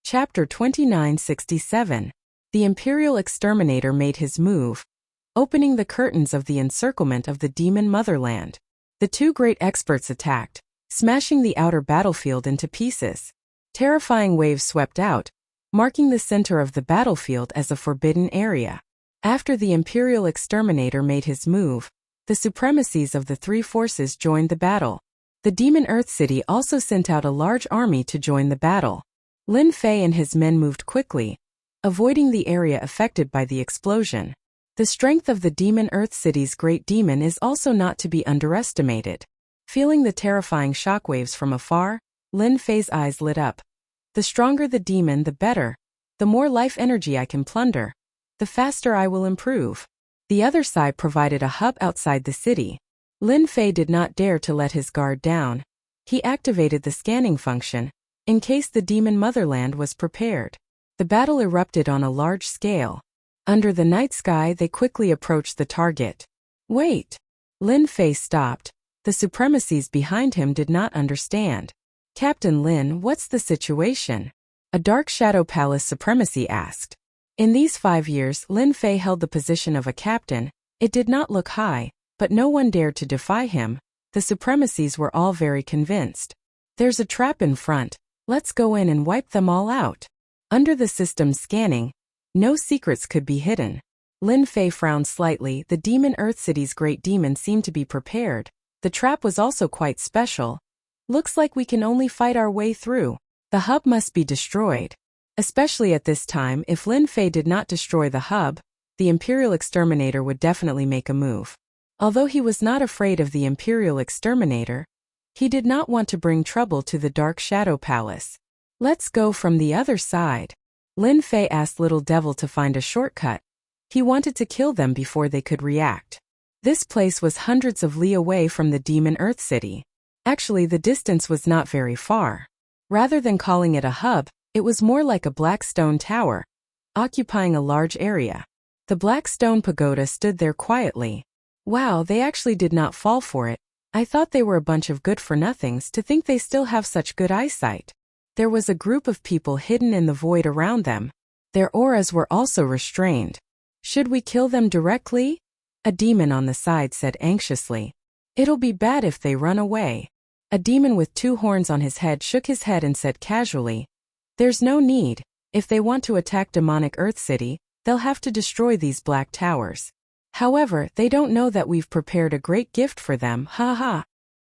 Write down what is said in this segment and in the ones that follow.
Chapter 2967. The Imperial Exterminator made his move, opening the curtains of the encirclement of the demon motherland. The two great experts attacked, smashing the outer battlefield into pieces. Terrifying waves swept out, marking the center of the battlefield as a forbidden area. After the Imperial Exterminator made his move, the supremacies of the three forces joined the battle. The Demon Earth City also sent out a large army to join the battle. Lin Fei and his men moved quickly, avoiding the area affected by the explosion. The strength of the Demon Earth City's great demon is also not to be underestimated. Feeling the terrifying shockwaves from afar, Lin Fei's eyes lit up. The stronger the demon, the better. The more life energy I can plunder, the faster I will improve. The other side provided a hub outside the city. Lin Fei did not dare to let his guard down. He activated the scanning function, in case the demon motherland was prepared. The battle erupted on a large scale. Under the night sky, they quickly approached the target. Wait! Lin Fei stopped. The supremacies behind him did not understand. Captain Lin, what's the situation? A Dark Shadow Palace supremacy asked. In these 5 years, Lin Fei held the position of a captain. It did not look high, but no one dared to defy him. The supremacies were all very convinced. There's a trap in front. Let's go in and wipe them all out. Under the system's scanning, no secrets could be hidden. Lin Fei frowned slightly. The Demon Earth City's great demon seemed to be prepared. The trap was also quite special. Looks like we can only fight our way through. The hub must be destroyed. Especially at this time, if Lin Fei did not destroy the hub, the Imperial Exterminator would definitely make a move. Although he was not afraid of the Imperial Exterminator, he did not want to bring trouble to the Dark Shadow Palace. Let's go from the other side. Lin Fei asked Little Devil to find a shortcut. He wanted to kill them before they could react. This place was hundreds of li away from the Demon Earth City. Actually, the distance was not very far. Rather than calling it a hub, it was more like a black stone tower, occupying a large area. The black stone pagoda stood there quietly. Wow, they actually did not fall for it. I thought they were a bunch of good-for-nothings to think they still have such good eyesight. There was a group of people hidden in the void around them. Their auras were also restrained. Should we kill them directly? A demon on the side said anxiously. It'll be bad if they run away. A demon with 2 horns on his head shook his head and said casually, there's no need. If they want to attack Demonic Earth City, they'll have to destroy these black towers. However, they don't know that we've prepared a great gift for them, ha.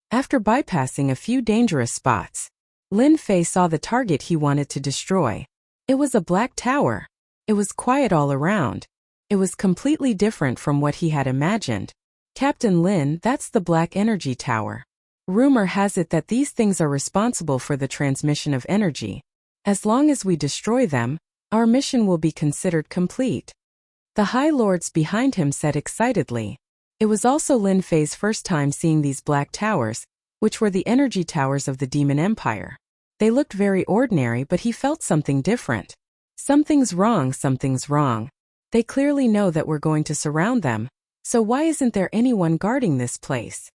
After bypassing a few dangerous spots, Lin Fei saw the target he wanted to destroy. It was a black tower. It was quiet all around. It was completely different from what he had imagined. Captain Lin, that's the Black Energy Tower. Rumor has it that these things are responsible for the transmission of energy. As long as we destroy them, our mission will be considered complete. The High Lords behind him said excitedly. It was also Lin Fei's first time seeing these black towers, which were the energy towers of the Demon Empire. They looked very ordinary, but he felt something different. Something's wrong. They clearly know that we're going to surround them, so why isn't there anyone guarding this place?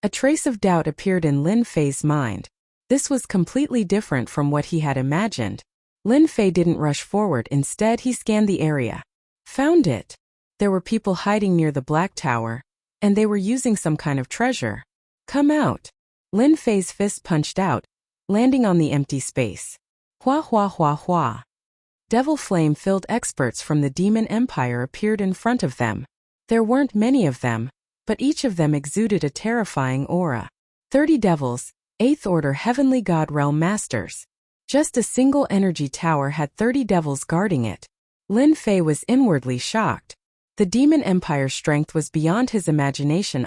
A trace of doubt appeared in Lin Fei's mind. This was completely different from what he had imagined. Lin Fei didn't rush forward. Instead, he scanned the area. Found it. There were people hiding near the black tower, and they were using some kind of treasure. Come out. Lin Fei's fist punched out, landing on the empty space. Hua. Devil flame-filled experts from the Demon Empire appeared in front of them. There weren't many of them, but each of them exuded a terrifying aura. 30 devils, 8th Order Heavenly God Realm Masters. Just a single energy tower had 30 devils guarding it. Lin Fei was inwardly shocked. The Demon Empire's strength was beyond his imagination.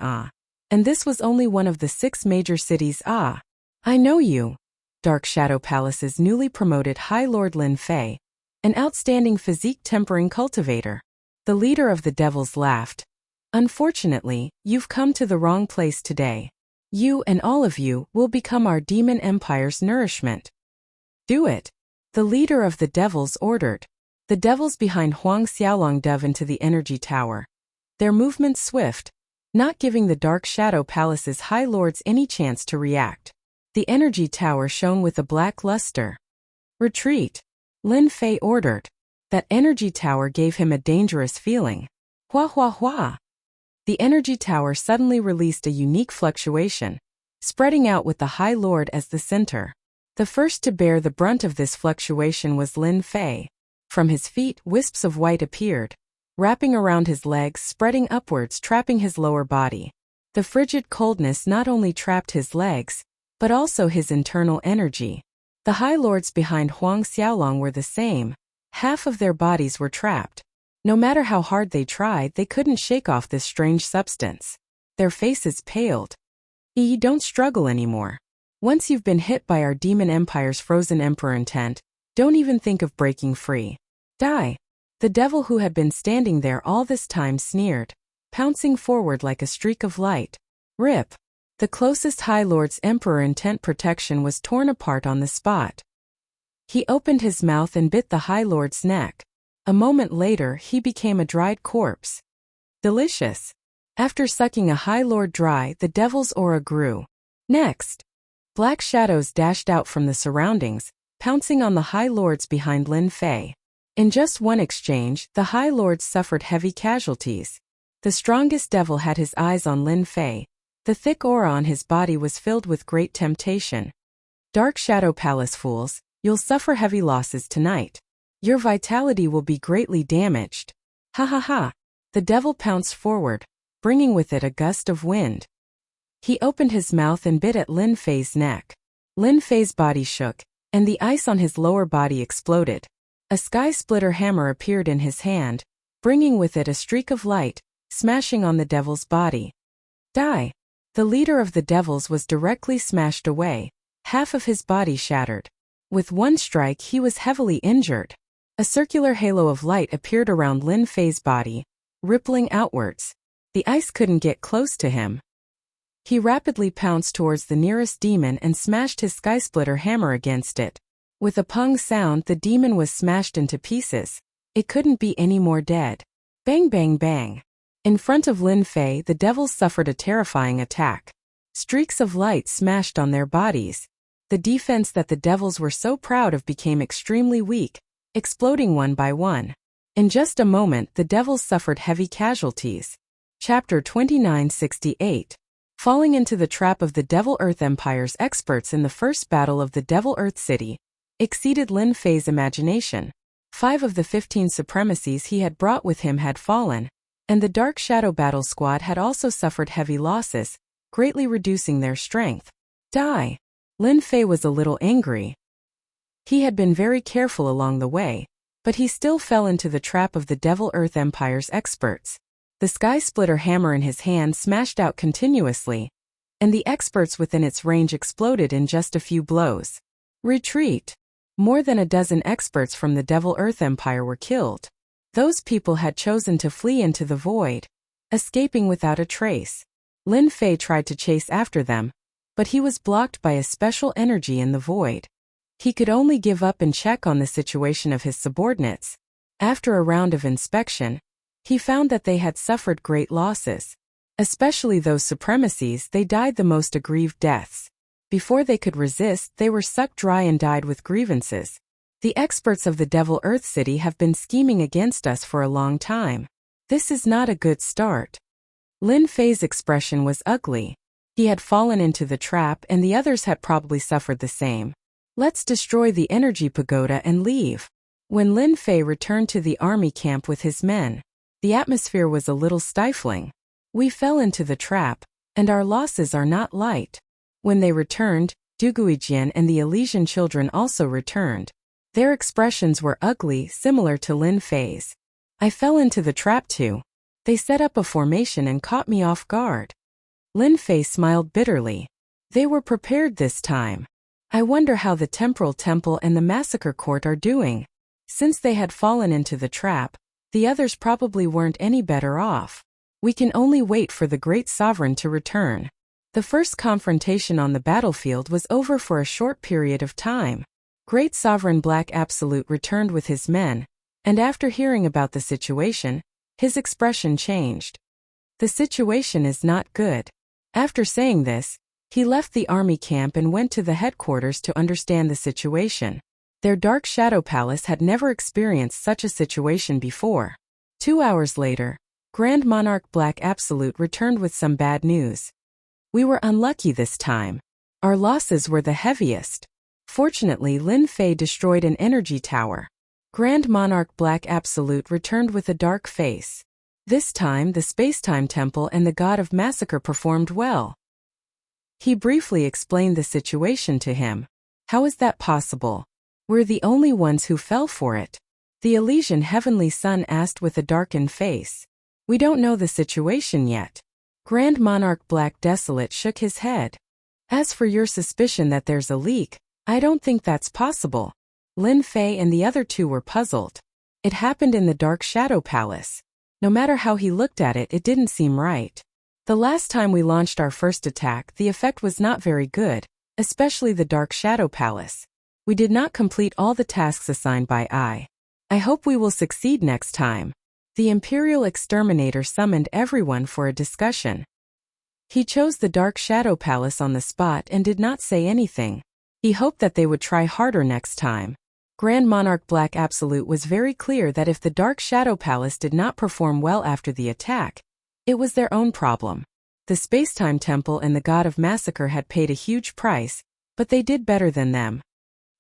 And this was only one of the 6 major cities. I know you. Dark Shadow Palace's newly promoted High Lord Lin Fei, an outstanding physique tempering cultivator. The leader of the devils laughed. Unfortunately, you've come to the wrong place today. You and all of you will become our Demon Empire's nourishment. Do it. The leader of the devils ordered. The devils behind Huang Xiaolong dove into the energy tower. Their movements swift, not giving the Dark Shadow Palace's High Lords any chance to react. The energy tower shone with a black luster. Retreat. Lin Fei ordered. That energy tower gave him a dangerous feeling. Hua hua hua. The energy tower suddenly released a unique fluctuation, spreading out with the High Lord as the center. The first to bear the brunt of this fluctuation was Lin Fei. From his feet, wisps of white appeared, wrapping around his legs, spreading upwards, trapping his lower body. The frigid coldness not only trapped his legs, but also his internal energy. The High Lords behind Huang Xiaolong were the same. Half of their bodies were trapped. No matter how hard they tried, they couldn't shake off this strange substance. Their faces paled. You don't struggle anymore. Once you've been hit by our Demon Empire's frozen emperor intent, don't even think of breaking free. Die. The devil who had been standing there all this time sneered, pouncing forward like a streak of light. Rip. The closest High Lord's emperor intent protection was torn apart on the spot. He opened his mouth and bit the High Lord's neck. A moment later, he became a dried corpse. Delicious. After sucking a High Lord dry, the devil's aura grew. Next. Black shadows dashed out from the surroundings, pouncing on the High Lords behind Lin Fei. In just one exchange, the High Lords suffered heavy casualties. The strongest devil had his eyes on Lin Fei. The thick aura on his body was filled with great temptation. Dark Shadow Palace fools, you'll suffer heavy losses tonight. Your vitality will be greatly damaged. Ha ha ha. The devil pounced forward, bringing with it a gust of wind. He opened his mouth and bit at Lin Fei's neck. Lin Fei's body shook, and the ice on his lower body exploded. A sky-splitter hammer appeared in his hand, bringing with it a streak of light, smashing on the devil's body. Die. The leader of the devils was directly smashed away, half of his body shattered. With one strike he was heavily injured. A circular halo of light appeared around Lin Fei's body, rippling outwards. The ice couldn't get close to him. He rapidly pounced towards the nearest demon and smashed his sky-splitter hammer against it. With a pung sound, the demon was smashed into pieces. It couldn't be any more dead. Bang bang bang. In front of Lin Fei, the devils suffered a terrifying attack. Streaks of light smashed on their bodies. The defense that the devils were so proud of became extremely weak, exploding one by one. In just a moment, the devils suffered heavy casualties. Chapter 2968. Falling into the trap of the Devil Earth Empire's experts in the first battle of the Devil Earth City exceeded Lin Fei's imagination. 5 of the 15 supremacies he had brought with him had fallen, and the Dark Shadow Battle Squad had also suffered heavy losses, greatly reducing their strength. Die. Lin Fei was a little angry. He had been very careful along the way, but he still fell into the trap of the Devil Earth Empire's experts. The sky-splitter hammer in his hand smashed out continuously, and the experts within its range exploded in just a few blows. Retreat. More than a dozen experts from the Devil Earth Empire were killed. Those people had chosen to flee into the void, escaping without a trace. Lin Fei tried to chase after them, but he was blocked by a special energy in the void. He could only give up and check on the situation of his subordinates. After a round of inspection, he found that they had suffered great losses. Especially those supremacies, they died the most aggrieved deaths. Before they could resist, they were sucked dry and died with grievances. The experts of the Devil Earth City have been scheming against us for a long time. This is not a good start. Lin Fei's expression was ugly. He had fallen into the trap and the others had probably suffered the same. Let's destroy the energy pagoda and leave. When Lin Fei returned to the army camp with his men, the atmosphere was a little stifling. We fell into the trap, and our losses are not light. When they returned, Duguijian and the Elysian children also returned. Their expressions were ugly, similar to Lin Fei's. I fell into the trap too. They set up a formation and caught me off guard. Lin Fei smiled bitterly. They were prepared this time. I wonder how the Temporal Temple and the Massacre Court are doing. Since they had fallen into the trap, the others probably weren't any better off. We can only wait for the Great Sovereign to return. The first confrontation on the battlefield was over for a short period of time. Great Sovereign Black Absolute returned with his men, and after hearing about the situation, his expression changed. The situation is not good. After saying this, he left the army camp and went to the headquarters to understand the situation. Their Dark Shadow Palace had never experienced such a situation before. 2 hours later, Grand Monarch Black Absolute returned with some bad news. We were unlucky this time. Our losses were the heaviest. Fortunately, Lin Fei destroyed an energy tower. Grand Monarch Black Absolute returned with a dark face. This time, the Spacetime Temple and the God of Massacre performed well. He briefly explained the situation to him. How is that possible? We're the only ones who fell for it. The Elysian Heavenly Sun asked with a darkened face. We don't know the situation yet. Grand Monarch Black Desolate shook his head. As for your suspicion that there's a leak, I don't think that's possible. Lin Fei and the other two were puzzled. It happened in the Dark Shadow Palace. No matter how he looked at it, it didn't seem right. The last time we launched our first attack, the effect was not very good, especially the Dark Shadow Palace. We did not complete all the tasks assigned by I hope we will succeed next time. The Imperial Exterminator summoned everyone for a discussion. He chose the Dark Shadow Palace on the spot and did not say anything. He hoped that they would try harder next time. Grand Monarch Black Absolute was very clear that if the Dark Shadow Palace did not perform well after the attack, it was their own problem. The Spacetime Temple and the God of Massacre had paid a huge price, but they did better than them.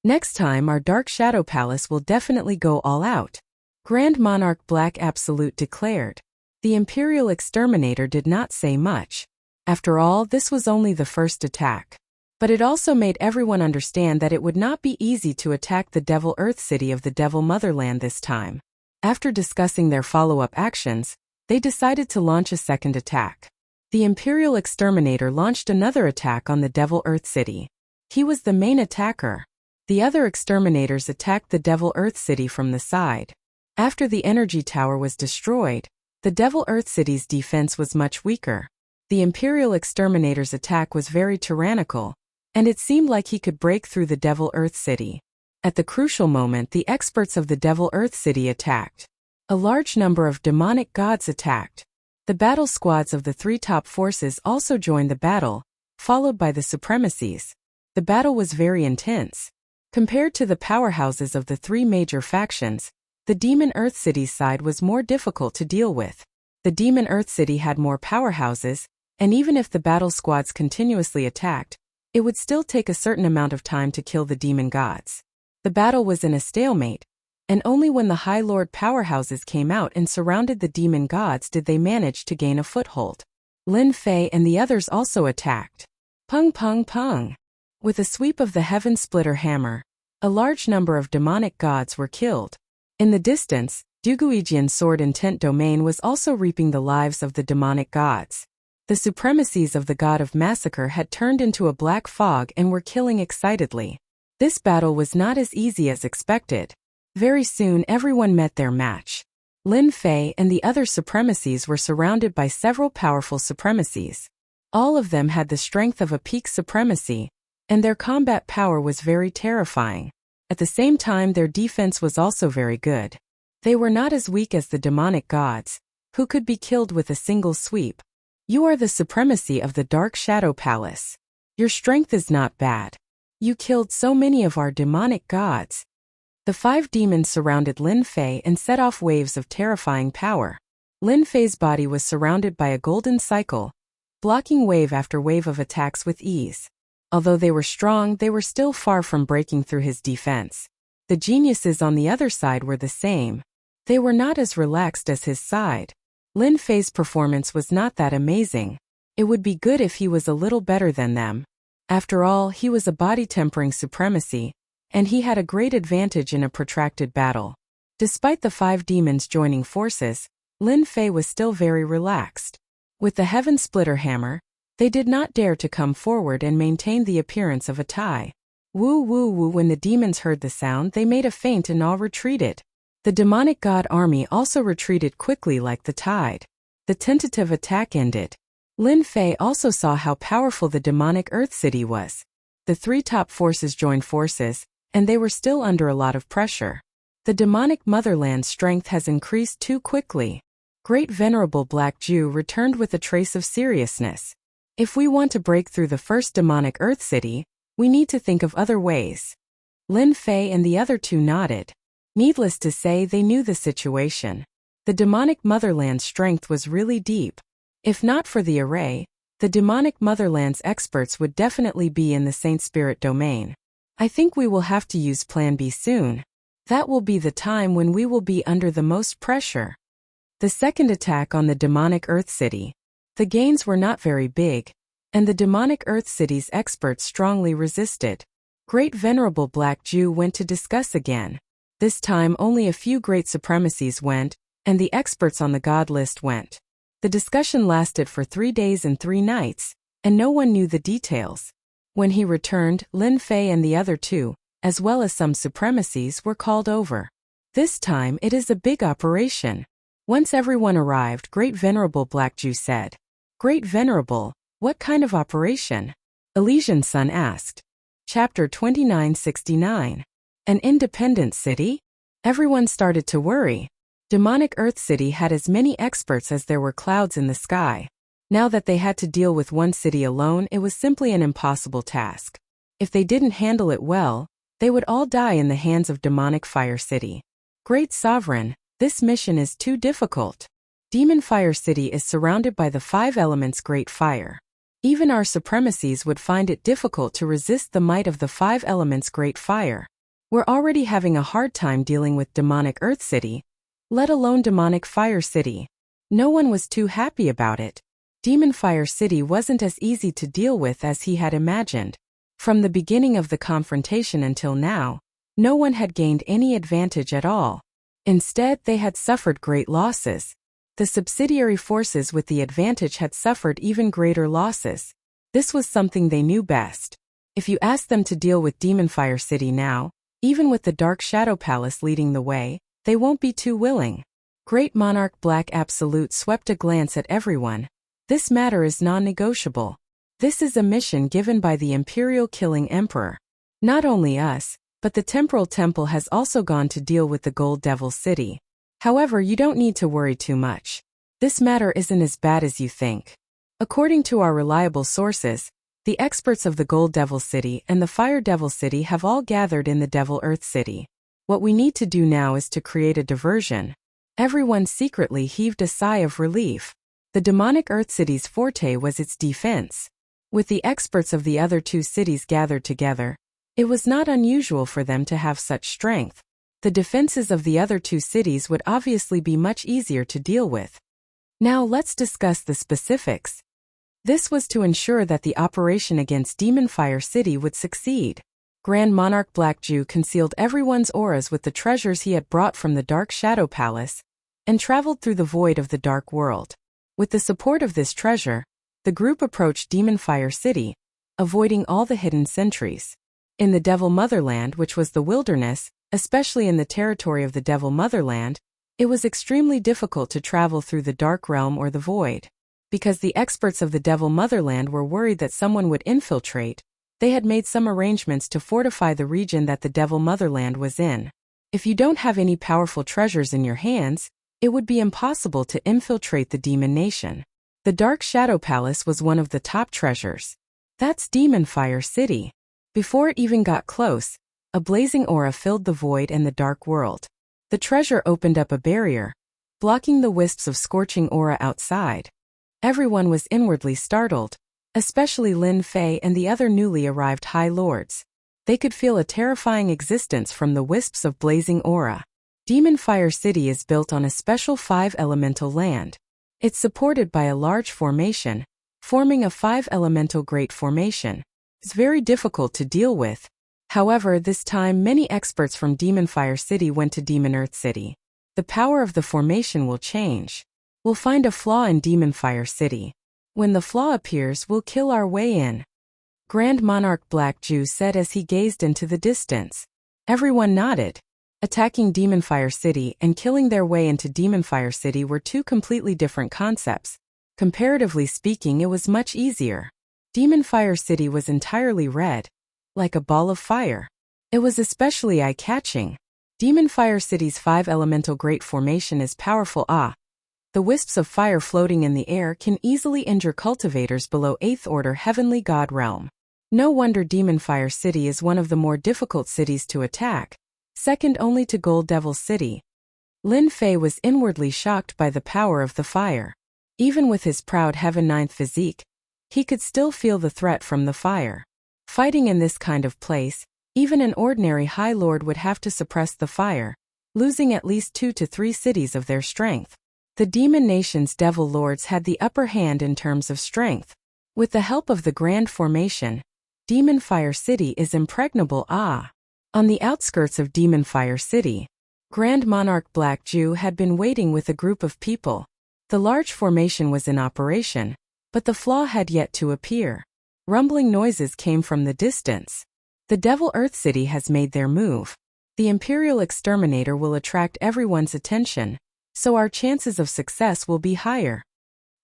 Next time our Dark Shadow Palace will definitely go all out, Grand Monarch Black Absolute declared. The Imperial Exterminator did not say much. After all, this was only the first attack. But it also made everyone understand that it would not be easy to attack the Devil Earth City of the Devil Motherland this time. After discussing their follow-up actions, they decided to launch a second attack. The Imperial Exterminator launched another attack on the Devil Earth City. He was the main attacker. The other exterminators attacked the Devil Earth City from the side. After the energy tower was destroyed, the Devil Earth City's defense was much weaker. The Imperial Exterminator's attack was very tyrannical, and it seemed like he could break through the Devil Earth City. At the crucial moment, the experts of the Devil Earth City attacked. A large number of demonic gods attacked. The battle squads of the three top forces also joined the battle, followed by the supremacies. The battle was very intense. Compared to the powerhouses of the three major factions, the Demon Earth City's side was more difficult to deal with. The Demon Earth City had more powerhouses, and even if the battle squads continuously attacked, it would still take a certain amount of time to kill the demon gods. The battle was in a stalemate, and only when the High Lord powerhouses came out and surrounded the demon gods did they manage to gain a foothold. Lin Fei and the others also attacked. Pung pung pung. With a sweep of the Heaven Splitter hammer, a large number of demonic gods were killed. In the distance, Duguijian's sword intent domain was also reaping the lives of the demonic gods. The supremacies of the God of Massacre had turned into a black fog and were killing excitedly. This battle was not as easy as expected. Very soon everyone met their match. Lin Fei and the other supremacies were surrounded by several powerful supremacies. All of them had the strength of a peak supremacy, and their combat power was very terrifying. At the same time, their defense was also very good. They were not as weak as the demonic gods, who could be killed with a single sweep. You are the supremacy of the Dark Shadow Palace. Your strength is not bad. You killed so many of our demonic gods. The 5 demons surrounded Lin Fei and set off waves of terrifying power. Lin Fei's body was surrounded by a golden cycle, blocking wave after wave of attacks with ease. Although they were strong, they were still far from breaking through his defense. The geniuses on the other side were the same. They were not as relaxed as his side. Lin Fei's performance was not that amazing. It would be good if he was a little better than them. After all, he was a body-tempering supremacy, and he had a great advantage in a protracted battle. Despite the 5 demons joining forces, Lin Fei was still very relaxed. With the Heaven Splitter hammer, they did not dare to come forward and maintain the appearance of a tie. Woo woo woo. When the demons heard the sound, they made a feint and all retreated. The demonic god army also retreated quickly like the tide. The tentative attack ended. Lin Fei also saw how powerful the demonic Earth City was. The 3 top forces joined forces, and they were still under a lot of pressure. The demonic motherland's strength has increased too quickly. Great Venerable Black Jew returned with a trace of seriousness. If we want to break through the first demonic Earth City, we need to think of other ways. Lin Fei and the other two nodded. Needless to say, they knew the situation. The demonic motherland's strength was really deep. If not for the array, the demonic motherland's experts would definitely be in the Saint Spirit domain. I think we will have to use Plan B soon. That will be the time when we will be under the most pressure. The second attack on the demonic Earth City. The gains were not very big, and the demonic Earth City's experts strongly resisted. Great Venerable Black Jew went to discuss again. This time only a few great supremacies went, and the experts on the God list went. The discussion lasted for 3 days and 3 nights, and no one knew the details. When he returned, Lin Fei and the other two, as well as some supremacies, were called over. This time it is a big operation. Once everyone arrived, Great Venerable Black Jew said, "Great Venerable, what kind of operation?" Elysian Sun asked. Chapter 2969. An independent city? Everyone started to worry. Demonic Earth City had as many experts as there were clouds in the sky. Now that they had to deal with one city alone, it was simply an impossible task. If they didn't handle it well, they would all die in the hands of Demonic Fire City. Great Sovereign, this mission is too difficult. Demon Fire City is surrounded by the 5 elements Great Fire. Even our supremacies would find it difficult to resist the might of the 5 elements Great Fire. We're already having a hard time dealing with Demonic Earth City, let alone Demonic Fire City. No one was too happy about it. Demon Fire City wasn't as easy to deal with as he had imagined. From the beginning of the confrontation until now, no one had gained any advantage at all. Instead, they had suffered great losses. The subsidiary forces with the advantage had suffered even greater losses. This was something they knew best. If you ask them to deal with Demon Fire City now, even with the Dark Shadow Palace leading the way, they won't be too willing. Great Monarch Black Absolute swept a glance at everyone. This matter is non-negotiable. This is a mission given by the Imperial Killing Emperor. Not only us, but the Temporal Temple has also gone to deal with the Gold Devil City. However, you don't need to worry too much. This matter isn't as bad as you think. According to our reliable sources, the experts of the Gold Devil City and the Fire Devil City have all gathered in the Devil Earth City. What we need to do now is to create a diversion. Everyone secretly heaved a sigh of relief. The Demonic Earth City's forte was its defense. With the experts of the other 2 cities gathered together, it was not unusual for them to have such strength. The defenses of the other 2 cities would obviously be much easier to deal with. Now let's discuss the specifics. This was to ensure that the operation against Demon Fire City would succeed. Grand Monarch Black Jew concealed everyone's auras with the treasures he had brought from the Dark Shadow Palace, and traveled through the void of the Dark World. With the support of this treasure, the group approached Demon Fire City, avoiding all the hidden sentries. In the Devil Motherland, which was the wilderness, especially in the territory of the Devil Motherland, it was extremely difficult to travel through the Dark Realm or the Void. Because the experts of the Devil Motherland were worried that someone would infiltrate, they had made some arrangements to fortify the region that the Devil Motherland was in. If you don't have any powerful treasures in your hands, it would be impossible to infiltrate the Demon Nation. The Dark Shadow Palace was one of the top treasures. That's Demon Fire City. Before it even got close, a blazing aura filled the void and the dark world. The treasure opened up a barrier, blocking the wisps of scorching aura outside. Everyone was inwardly startled, especially Lin Fei and the other newly arrived High Lords. They could feel a terrifying existence from the wisps of blazing aura. Demon Fire City is built on a special 5-elemental land. It's supported by a large formation, forming a 5-elemental Great Formation. It's very difficult to deal with. However, this time many experts from Demon Fire City went to Demon Earth City. The power of the formation will change. We'll find a flaw in Demon Fire City. When the flaw appears, we'll kill our way in. Grand Monarch Black Jew said as he gazed into the distance. Everyone nodded. Attacking Demon Fire City and killing their way into Demon Fire City were 2 completely different concepts. Comparatively speaking, it was much easier. Demon Fire City was entirely red, like a ball of fire. It was especially eye-catching. Demon Fire City's 5-elemental Great Formation is powerful. The wisps of fire floating in the air can easily injure cultivators below 8th Order Heavenly God Realm. No wonder Demon Fire City is one of the more difficult cities to attack, second only to Gold Devil City. Lin Fei was inwardly shocked by the power of the fire. Even with his proud Heaven Ninth physique, he could still feel the threat from the fire. Fighting in this kind of place, even an ordinary High Lord would have to suppress the fire, losing at least 2 to 3 cities of their strength. The Demon Nation's Devil Lords had the upper hand in terms of strength. With the help of the Grand Formation, Demon Fire City is impregnable. On the outskirts of Demon Fire City, Grand Monarch Black Jew had been waiting with a group of people. The large formation was in operation, but the flaw had yet to appear. Rumbling noises came from the distance. The Devil Earth City has made their move. The Imperial Exterminator will attract everyone's attention, so our chances of success will be higher,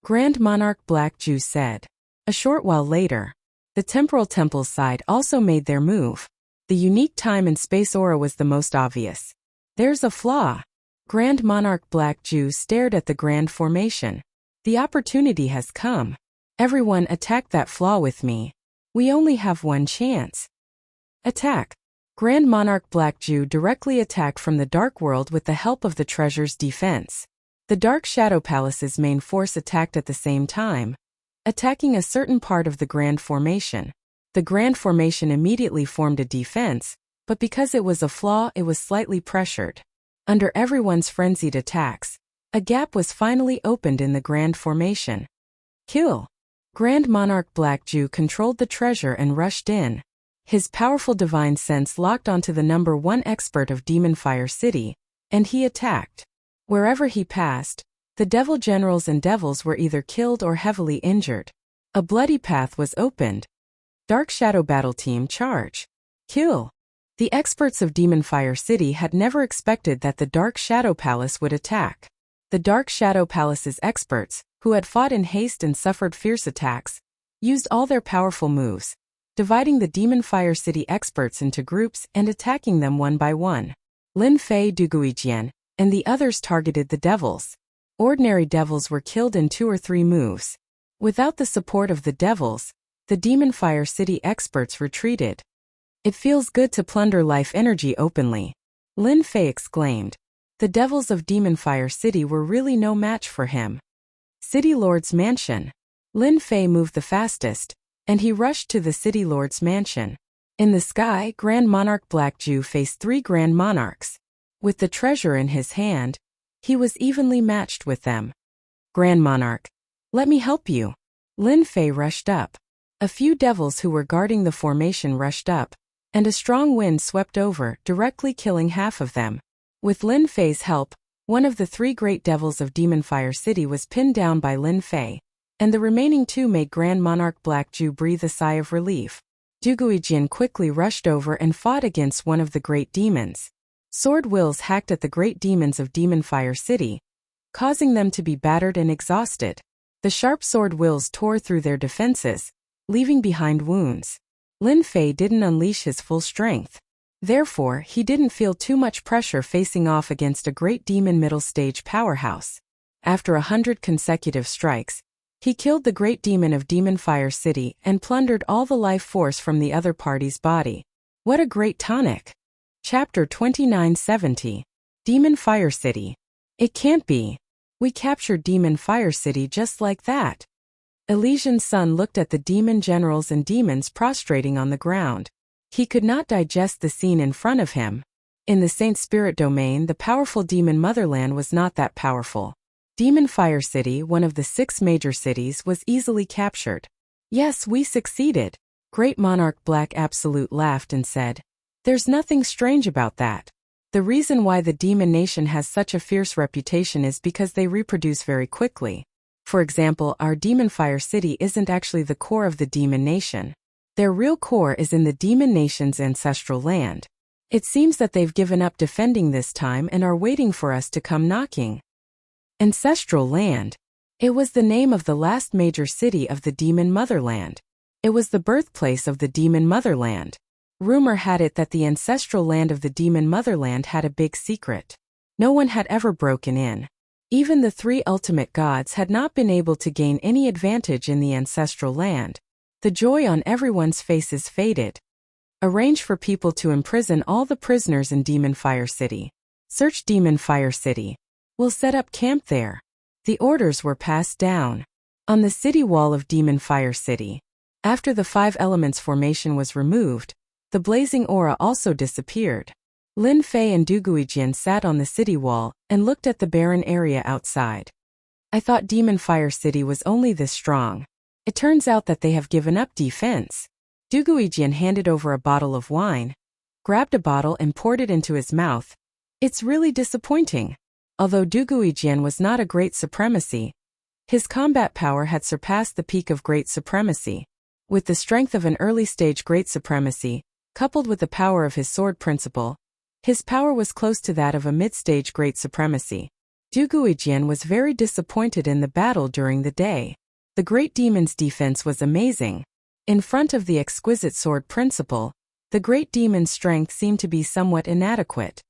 Grand Monarch Black Jew said. A short while later, the Temporal Temple's side also made their move. The unique time and space aura was the most obvious. There's a flaw. Grand Monarch Black Jew stared at the Grand Formation. The opportunity has come. Everyone attack that flaw with me. We only have one chance. Attack. Grand Monarch Black Jew directly attacked from the Dark World with the help of the Treasure's defense. The Dark Shadow Palace's main force attacked at the same time, attacking a certain part of the Grand Formation. The Grand Formation immediately formed a defense, but because it was a flaw, it was slightly pressured. Under everyone's frenzied attacks, a gap was finally opened in the Grand Formation. Kill. Grand Monarch Black Jew controlled the treasure and rushed in. His powerful divine sense locked onto the number 1 expert of Demon Fire City, and he attacked. Wherever he passed, the devil generals and devils were either killed or heavily injured. A bloody path was opened. Dark Shadow Battle Team charge. Kill. The experts of Demon Fire City had never expected that the Dark Shadow Palace would attack. The Dark Shadow Palace's experts, who had fought in haste and suffered fierce attacks, used all their powerful moves, dividing the Demon Fire City experts into groups and attacking them one by one. Lin Fei Duguijian and the others targeted the devils. Ordinary devils were killed in 2 or 3 moves. Without the support of the devils, the Demon Fire City experts retreated. It feels good to plunder life energy openly, Lin Fei exclaimed. The devils of Demon Fire City were really no match for him. City Lord's Mansion. Lin Fei moved the fastest, and he rushed to the City Lord's Mansion. In the sky, Grand Monarch Black Jew faced 3 Grand Monarchs. With the treasure in his hand, he was evenly matched with them. Grand Monarch, let me help you. Lin Fei rushed up. A few devils who were guarding the formation rushed up, and a strong wind swept over, directly killing half of them. With Lin Fei's help, one of the 3 great devils of Demon Fire City was pinned down by Lin Fei, and the remaining 2 made Grand Monarch Black Jew breathe a sigh of relief. Duguijian quickly rushed over and fought against one of the great demons. Sword wills hacked at the great demons of Demon Fire City, causing them to be battered and exhausted. The sharp sword wills tore through their defenses, leaving behind wounds. Lin Fei didn't unleash his full strength. Therefore, he didn't feel too much pressure facing off against a great demon middle-stage powerhouse. After 100 consecutive strikes, he killed the great demon of Demon Fire City and plundered all the life force from the other party's body. What a great tonic! Chapter 2970. Demon Fire City. It can't be. We captured Demon Fire City just like that. Elysian's son looked at the demon generals and demons prostrating on the ground. He could not digest the scene in front of him. In the Saint Spirit domain, the powerful demon motherland was not that powerful. Demon Fire City, one of the 6 major cities, was easily captured. Yes, we succeeded. Great Monarch Black Absolute laughed and said, "There's nothing strange about that. The reason why the Demon Nation has such a fierce reputation is because they reproduce very quickly. For example, our Demon Fire City isn't actually the core of the Demon Nation. Their real core is in the Demon Nation's ancestral land. It seems that they've given up defending this time and are waiting for us to come knocking." Ancestral land. It was the name of the last major city of the Demon Motherland. It was the birthplace of the Demon Motherland. Rumor had it that the ancestral land of the Demon Motherland had a big secret. No one had ever broken in. Even the 3 ultimate gods had not been able to gain any advantage in the ancestral land. The joy on everyone's faces faded. Arrange for people to imprison all the prisoners in Demon Fire City. Search Demon Fire City. We'll set up camp there. The orders were passed down. On the city wall of Demon Fire City. After the 5 elements formation was removed, the blazing aura also disappeared. Lin Fei and Du Guijian sat on the city wall and looked at the barren area outside. I thought Demon Fire City was only this strong. It turns out that they have given up defense. Du Guijian handed over a bottle of wine, grabbed a bottle and poured it into his mouth. It's really disappointing. Although Du Guijian was not a great supremacy, his combat power had surpassed the peak of great supremacy. With the strength of an early-stage great supremacy, coupled with the power of his sword principle, his power was close to that of a mid-stage great supremacy. Du Guijian was very disappointed in the battle during the day. The great demon's defense was amazing. In front of the exquisite sword principle, the great demon's strength seemed to be somewhat inadequate.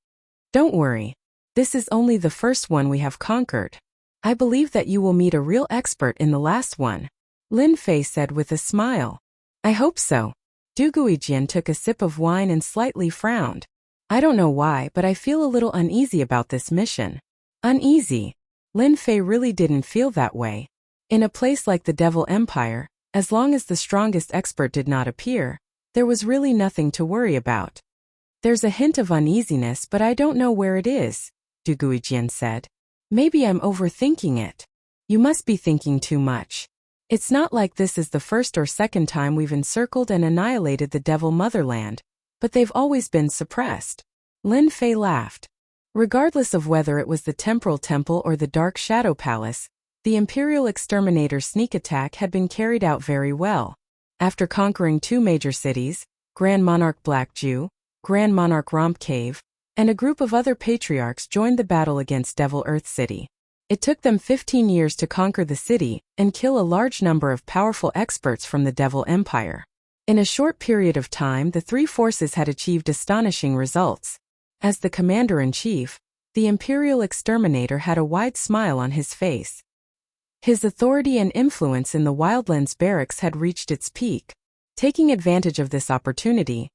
Don't worry. This is only the first one we have conquered. I believe that you will meet a real expert in the last one, Lin Fei said with a smile. I hope so. Du Guijian took a sip of wine and slightly frowned. I don't know why, but I feel a little uneasy about this mission. Uneasy? Lin Fei really didn't feel that way. In a place like the Devil Empire, as long as the strongest expert did not appear, there was really nothing to worry about. There's a hint of uneasiness, but I don't know where it is, Du Guijian said. Maybe I'm overthinking it. You must be thinking too much. It's not like this is the first or second time we've encircled and annihilated the Devil Motherland, but they've always been suppressed. Lin Fei laughed. Regardless of whether it was the Temporal Temple or the Dark Shadow Palace, the Imperial Exterminator's sneak attack had been carried out very well. After conquering 2 major cities, Grand Monarch Black Jew, Grand Monarch Romp Cave, and a group of other patriarchs joined the battle against Devil Earth City. It took them 15 years to conquer the city and kill a large number of powerful experts from the Devil Empire. In a short period of time, the 3 forces had achieved astonishing results. As the commander-in-chief, the Imperial Exterminator had a wide smile on his face. His authority and influence in the Wildlands barracks had reached its peak. Taking advantage of this opportunity,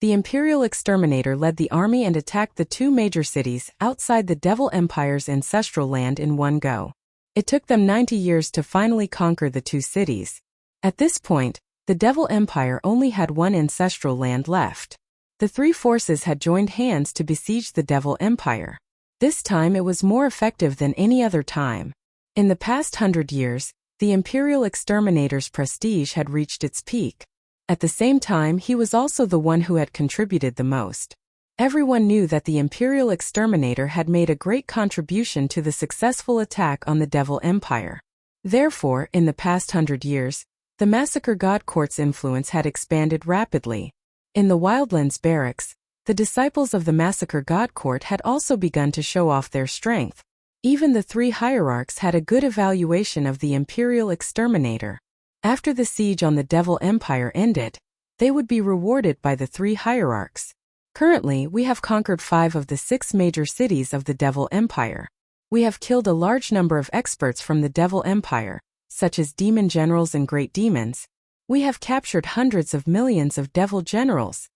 the Imperial Exterminator led the army and attacked the 2 major cities outside the Devil Empire's ancestral land in one go. It took them 90 years to finally conquer the 2 cities. At this point, the Devil Empire only had 1 ancestral land left. The 3 forces had joined hands to besiege the Devil Empire. This time it was more effective than any other time. In the past 100 years, the Imperial Exterminator's prestige had reached its peak. At the same time, he was also the one who had contributed the most. Everyone knew that the Imperial Exterminator had made a great contribution to the successful attack on the Devil Empire. Therefore, in the past 100 years, the Massacre God Court's influence had expanded rapidly. In the Wildlands barracks, the disciples of the Massacre God Court had also begun to show off their strength. Even the 3 hierarchs had a good evaluation of the Imperial Exterminator. After the siege on the Devil Empire ended, they would be rewarded by the 3 hierarchs. Currently, we have conquered 5 of the 6 major cities of the Devil Empire. We have killed a large number of experts from the Devil Empire, such as demon generals and great demons. We have captured hundreds of millions of devil generals.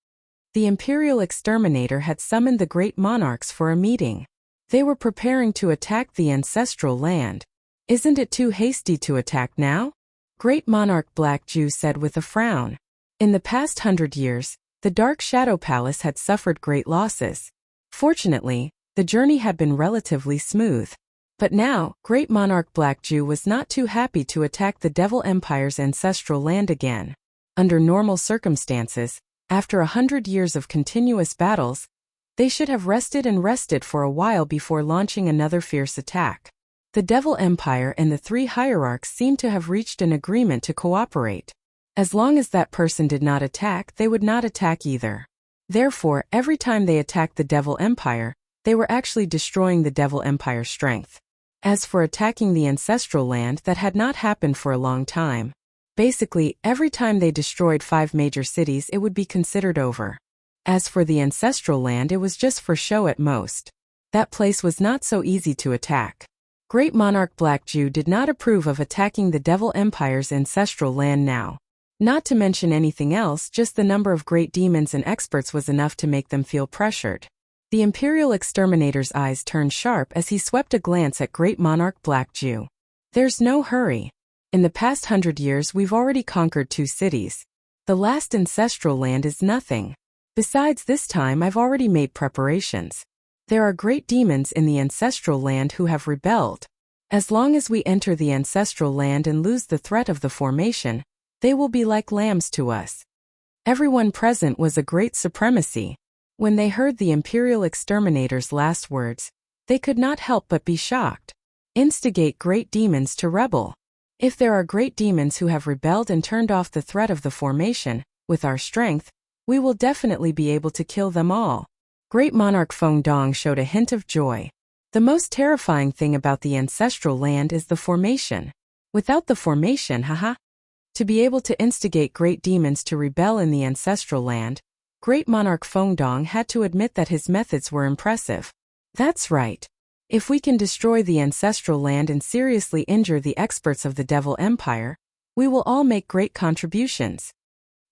The Imperial Exterminator had summoned the great monarchs for a meeting. They were preparing to attack the ancestral land. Isn't it too hasty to attack now? Great Monarch Black Jew said with a frown. In the past 100 years, the Dark Shadow Palace had suffered great losses. Fortunately, the journey had been relatively smooth. But now, Great Monarch Black Jew was not too happy to attack the Devil Empire's ancestral land again. Under normal circumstances, after 100 years of continuous battles, they should have rested for a while before launching another fierce attack. The Devil Empire and the 3 hierarchs seemed to have reached an agreement to cooperate. As long as that person did not attack, they would not attack either. Therefore, every time they attacked the Devil Empire, they were actually destroying the Devil Empire's strength. As for attacking the ancestral land, that had not happened for a long time. Basically, every time they destroyed 5 major cities, it would be considered over. As for the ancestral land, it was just for show at most. That place was not so easy to attack. Great Monarch Black Jew did not approve of attacking the Devil Empire's ancestral land now. Not to mention anything else, just the number of great demons and experts was enough to make them feel pressured. The Imperial Exterminator's eyes turned sharp as he swept a glance at Great Monarch Black Jew. There's no hurry. In the past 100 years we've already conquered 2 cities. The last ancestral land is nothing. Besides, this time I've already made preparations. There are great demons in the ancestral land who have rebelled. As long as we enter the ancestral land and lose the threat of the formation, they will be like lambs to us. Everyone present was a great supremacy. When they heard the Imperial Exterminator's last words, they could not help but be shocked. Instigate great demons to rebel. If there are great demons who have rebelled and turned off the threat of the formation, with our strength, we will definitely be able to kill them all. Great Monarch Feng Dong showed a hint of joy. The most terrifying thing about the ancestral land is the formation. Without the formation, to be able to instigate great demons to rebel in the ancestral land, Great Monarch Feng Dong had to admit that his methods were impressive. That's right. If we can destroy the ancestral land and seriously injure the experts of the Devil Empire, we will all make great contributions.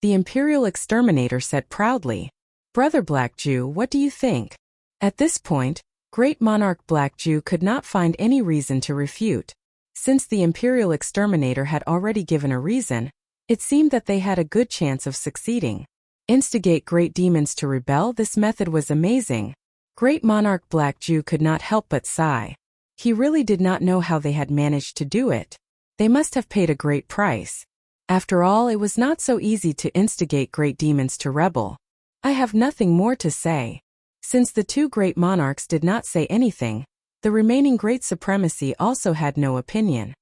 The Imperial Exterminator said proudly. Brother Black Jew, what do you think? At this point, Great Monarch Black Jew could not find any reason to refute. Since the Imperial Exterminator had already given a reason, it seemed that they had a good chance of succeeding. Instigate great demons to rebel, this method was amazing. Great Monarch Black Jew could not help but sigh. He really did not know how they had managed to do it. They must have paid a great price. After all, it was not so easy to instigate great demons to rebel. I have nothing more to say. Since the 2 great monarchs did not say anything, the remaining great supremacy also had no opinion.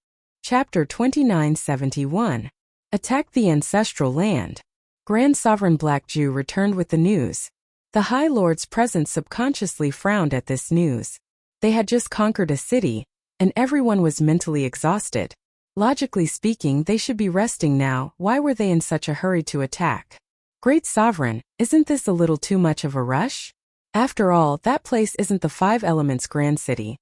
Chapter 2971. Attack the Ancestral Land. Grand Sovereign Black Jew returned with the news. The High Lords present subconsciously frowned at this news. They had just conquered a city, and everyone was mentally exhausted. Logically speaking, they should be resting now. Why were they in such a hurry to attack? Great Sovereign, isn't this a little too much of a rush? After all, that place isn't the 5 Elements' Grand City,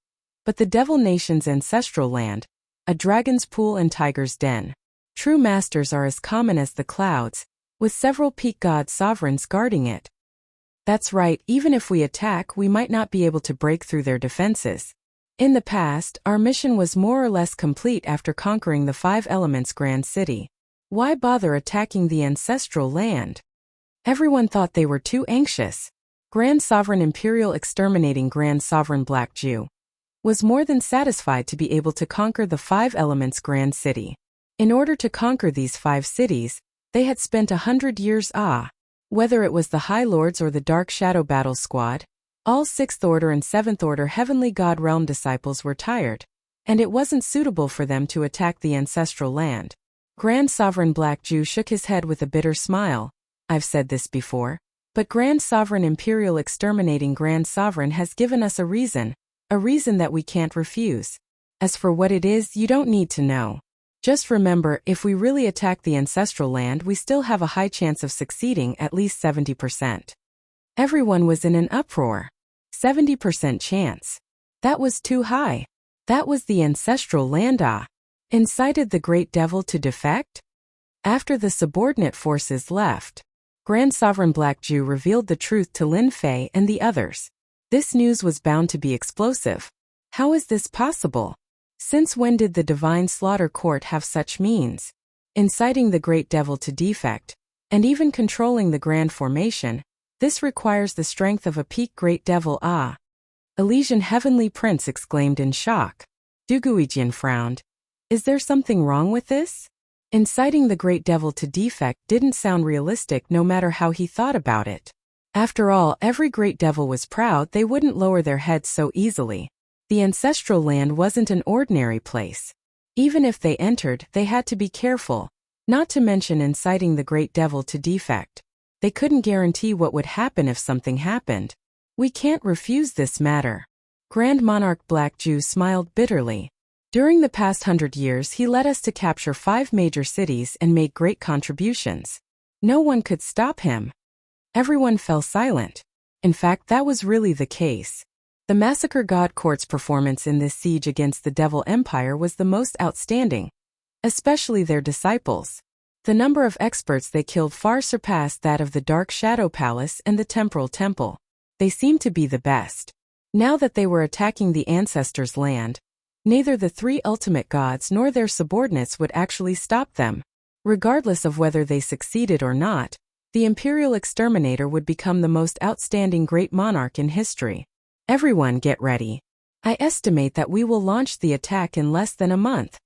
but the Devil Nation's ancestral land, a dragon's pool and tiger's den. True masters are as common as the clouds, with several peak god sovereigns guarding it. That's right, even if we attack, we might not be able to break through their defenses. In the past, our mission was more or less complete after conquering the 5 Elements' Grand City. Why bother attacking the ancestral land? Everyone thought they were too anxious. Grand Sovereign Imperial Exterminating Grand Sovereign Black Jew was more than satisfied to be able to conquer the 5 Elements' Grand City. In order to conquer these 5 cities, they had spent 100 years. Whether it was the High Lords or the Dark Shadow Battle Squad, all 6th Order and 7th Order Heavenly God Realm disciples were tired, and it wasn't suitable for them to attack the ancestral land. Grand Sovereign Black Jew shook his head with a bitter smile. I've said this before, but Grand Sovereign Imperial Exterminating Grand Sovereign has given us a reason that we can't refuse. As for what it is, you don't need to know. Just remember, if we really attack the ancestral land, we still have a high chance of succeeding, at least 70%. Everyone was in an uproar. 70% chance. That was too high. That was the ancestral land. Incited the Great Devil to defect? After the subordinate forces left, Grand Sovereign Black Jew revealed the truth to Lin Fei and the others. This news was bound to be explosive. How is this possible? Since when did the Divine Slaughter Court have such means? Inciting the Great Devil to defect, and even controlling the Grand Formation, this requires the strength of a peak Great Devil. Elysian Heavenly Prince exclaimed in shock. Duguijian frowned. Is there something wrong with this? Inciting the Great Devil to defect didn't sound realistic no matter how he thought about it. After all, every Great Devil was proud. They wouldn't lower their heads so easily. The ancestral land wasn't an ordinary place. Even if they entered, they had to be careful, not to mention inciting the Great Devil to defect. They couldn't guarantee what would happen if something happened. We can't refuse this matter. Grand Monarch Black Jew smiled bitterly. During the past 100 years, he led us to capture 5 major cities and made great contributions. No one could stop him. Everyone fell silent. In fact, that was really the case. The Massacre God Court's performance in this siege against the Devil Empire was the most outstanding, especially their disciples. The number of experts they killed far surpassed that of the Dark Shadow Palace and the Temporal Temple. They seemed to be the best. Now that they were attacking the ancestors' land, neither the three ultimate gods nor their subordinates would actually stop them. Regardless of whether they succeeded or not, the Imperial Exterminator would become the most outstanding great monarch in history. Everyone get ready. I estimate that we will launch the attack in less than a month.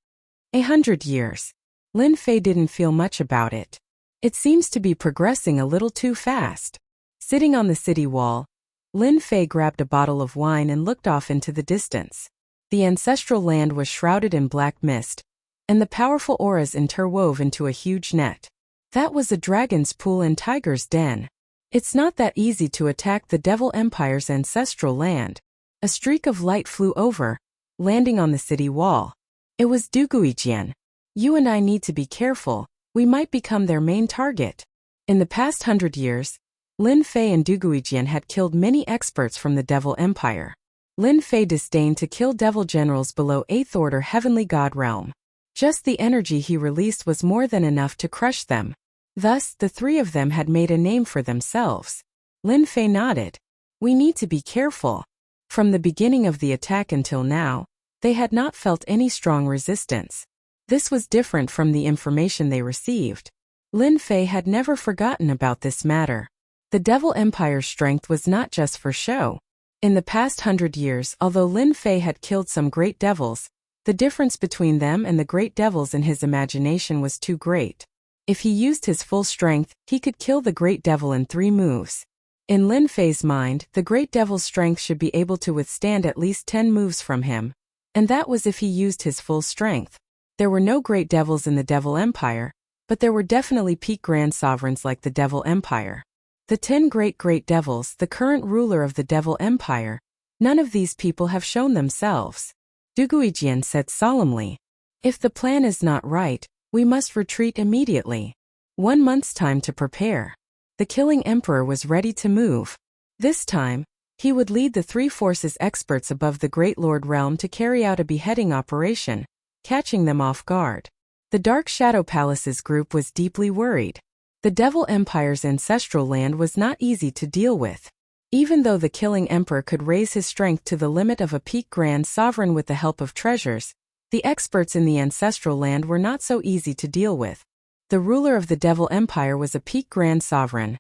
100 years. Lin Fei didn't feel much about it. It seems to be progressing a little too fast. Sitting on the city wall, Lin Fei grabbed a bottle of wine and looked off into the distance. The ancestral land was shrouded in black mist, and the powerful auras interwove into a huge net. That was a dragon's pool and tiger's den. It's not that easy to attack the Devil Empire's ancestral land. A streak of light flew over, landing on the city wall. It was Duguijian. You and I need to be careful, we might become their main target. In the past 100 years, Lin Fei and Duguijian had killed many experts from the Devil Empire. Lin Fei disdained to kill devil generals below 8th Order Heavenly God realm. Just the energy he released was more than enough to crush them. Thus, the three of them had made a name for themselves. Lin Fei nodded. We need to be careful. From the beginning of the attack until now, they had not felt any strong resistance. This was different from the information they received. Lin Fei had never forgotten about this matter. The Devil Empire's strength was not just for show. In the past 100 years, although Lin Fei had killed some great devils, the difference between them and the great devils in his imagination was too great. If he used his full strength, he could kill the great devil in 3 moves. In Lin Fei's mind, the great devil's strength should be able to withstand at least 10 moves from him. And that was if he used his full strength. There were no great devils in the Devil Empire, but there were definitely peak grand sovereigns like the Devil Empire. The 10 great devils, the current ruler of the Devil Empire, none of these people have shown themselves. Duguijian said solemnly. If the plan is not right, we must retreat immediately. 1 month's time to prepare. The Killing Emperor was ready to move. This time, he would lead the 3 forces experts above the Great Lord realm to carry out a beheading operation, catching them off guard. The Dark Shadow Palace's group was deeply worried. The Devil Empire's ancestral land was not easy to deal with. Even though the Killing Emperor could raise his strength to the limit of a peak grand sovereign with the help of treasures, the experts in the ancestral land were not so easy to deal with. The ruler of the Devil Empire was a peak grand sovereign,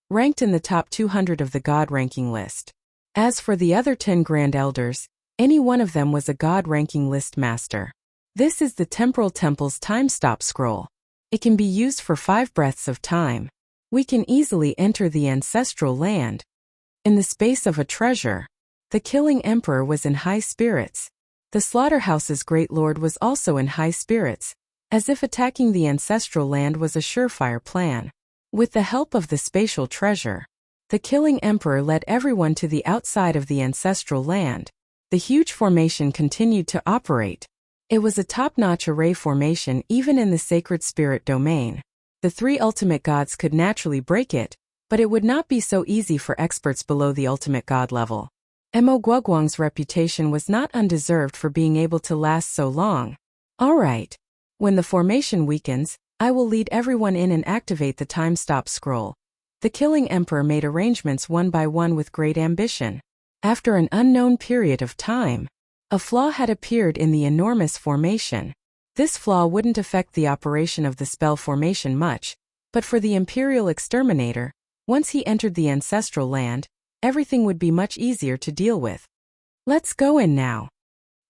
ranked in the top 200 of the god ranking list. As for the other 10 grand elders, any one of them was a god ranking list master. This is the Temporal Temple's time stop scroll. It can be used for 5 breaths of time. We can easily enter the ancestral land. In the space of a treasure, the Killing Emperor was in high spirits. The Slaughterhouse's Great Lord was also in high spirits, as if attacking the ancestral land was a surefire plan. With the help of the spatial treasure, the Killing Emperor led everyone to the outside of the ancestral land. The huge formation continued to operate. It was a top-notch array formation even in the sacred spirit domain. The 3 ultimate gods could naturally break it, but it would not be so easy for experts below the ultimate god level. Mo Guoguang's reputation was not undeserved for being able to last so long. Alright. When the formation weakens, I will lead everyone in and activate the time stop scroll. The Killing Emperor made arrangements one by one with great ambition. After an unknown period of time, a flaw had appeared in the enormous formation. This flaw wouldn't affect the operation of the spell formation much, but for the Imperial Exterminator, once he entered the ancestral land, everything would be much easier to deal with. Let's go in now.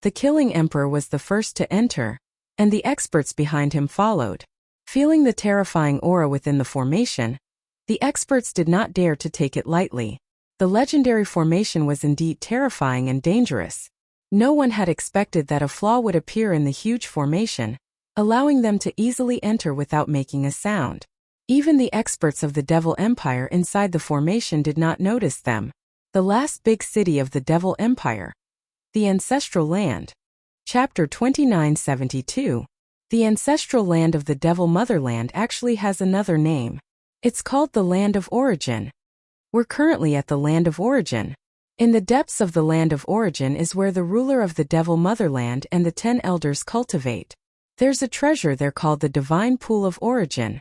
The Killing Emperor was the first to enter, and the experts behind him followed. Feeling the terrifying aura within the formation, the experts did not dare to take it lightly. The legendary formation was indeed terrifying and dangerous. No one had expected that a flaw would appear in the huge formation, allowing them to easily enter without making a sound. Even the experts of the Devil Empire inside the formation did not notice them. The last big city of the Devil Empire. The Ancestral Land. Chapter 2972. The ancestral land of the Devil Motherland actually has another name. It's called the Land of Origin. We're currently at the Land of Origin. In the depths of the Land of Origin is where the ruler of the Devil Motherland and the 10 elders cultivate. There's a treasure there called the Divine Pool of Origin.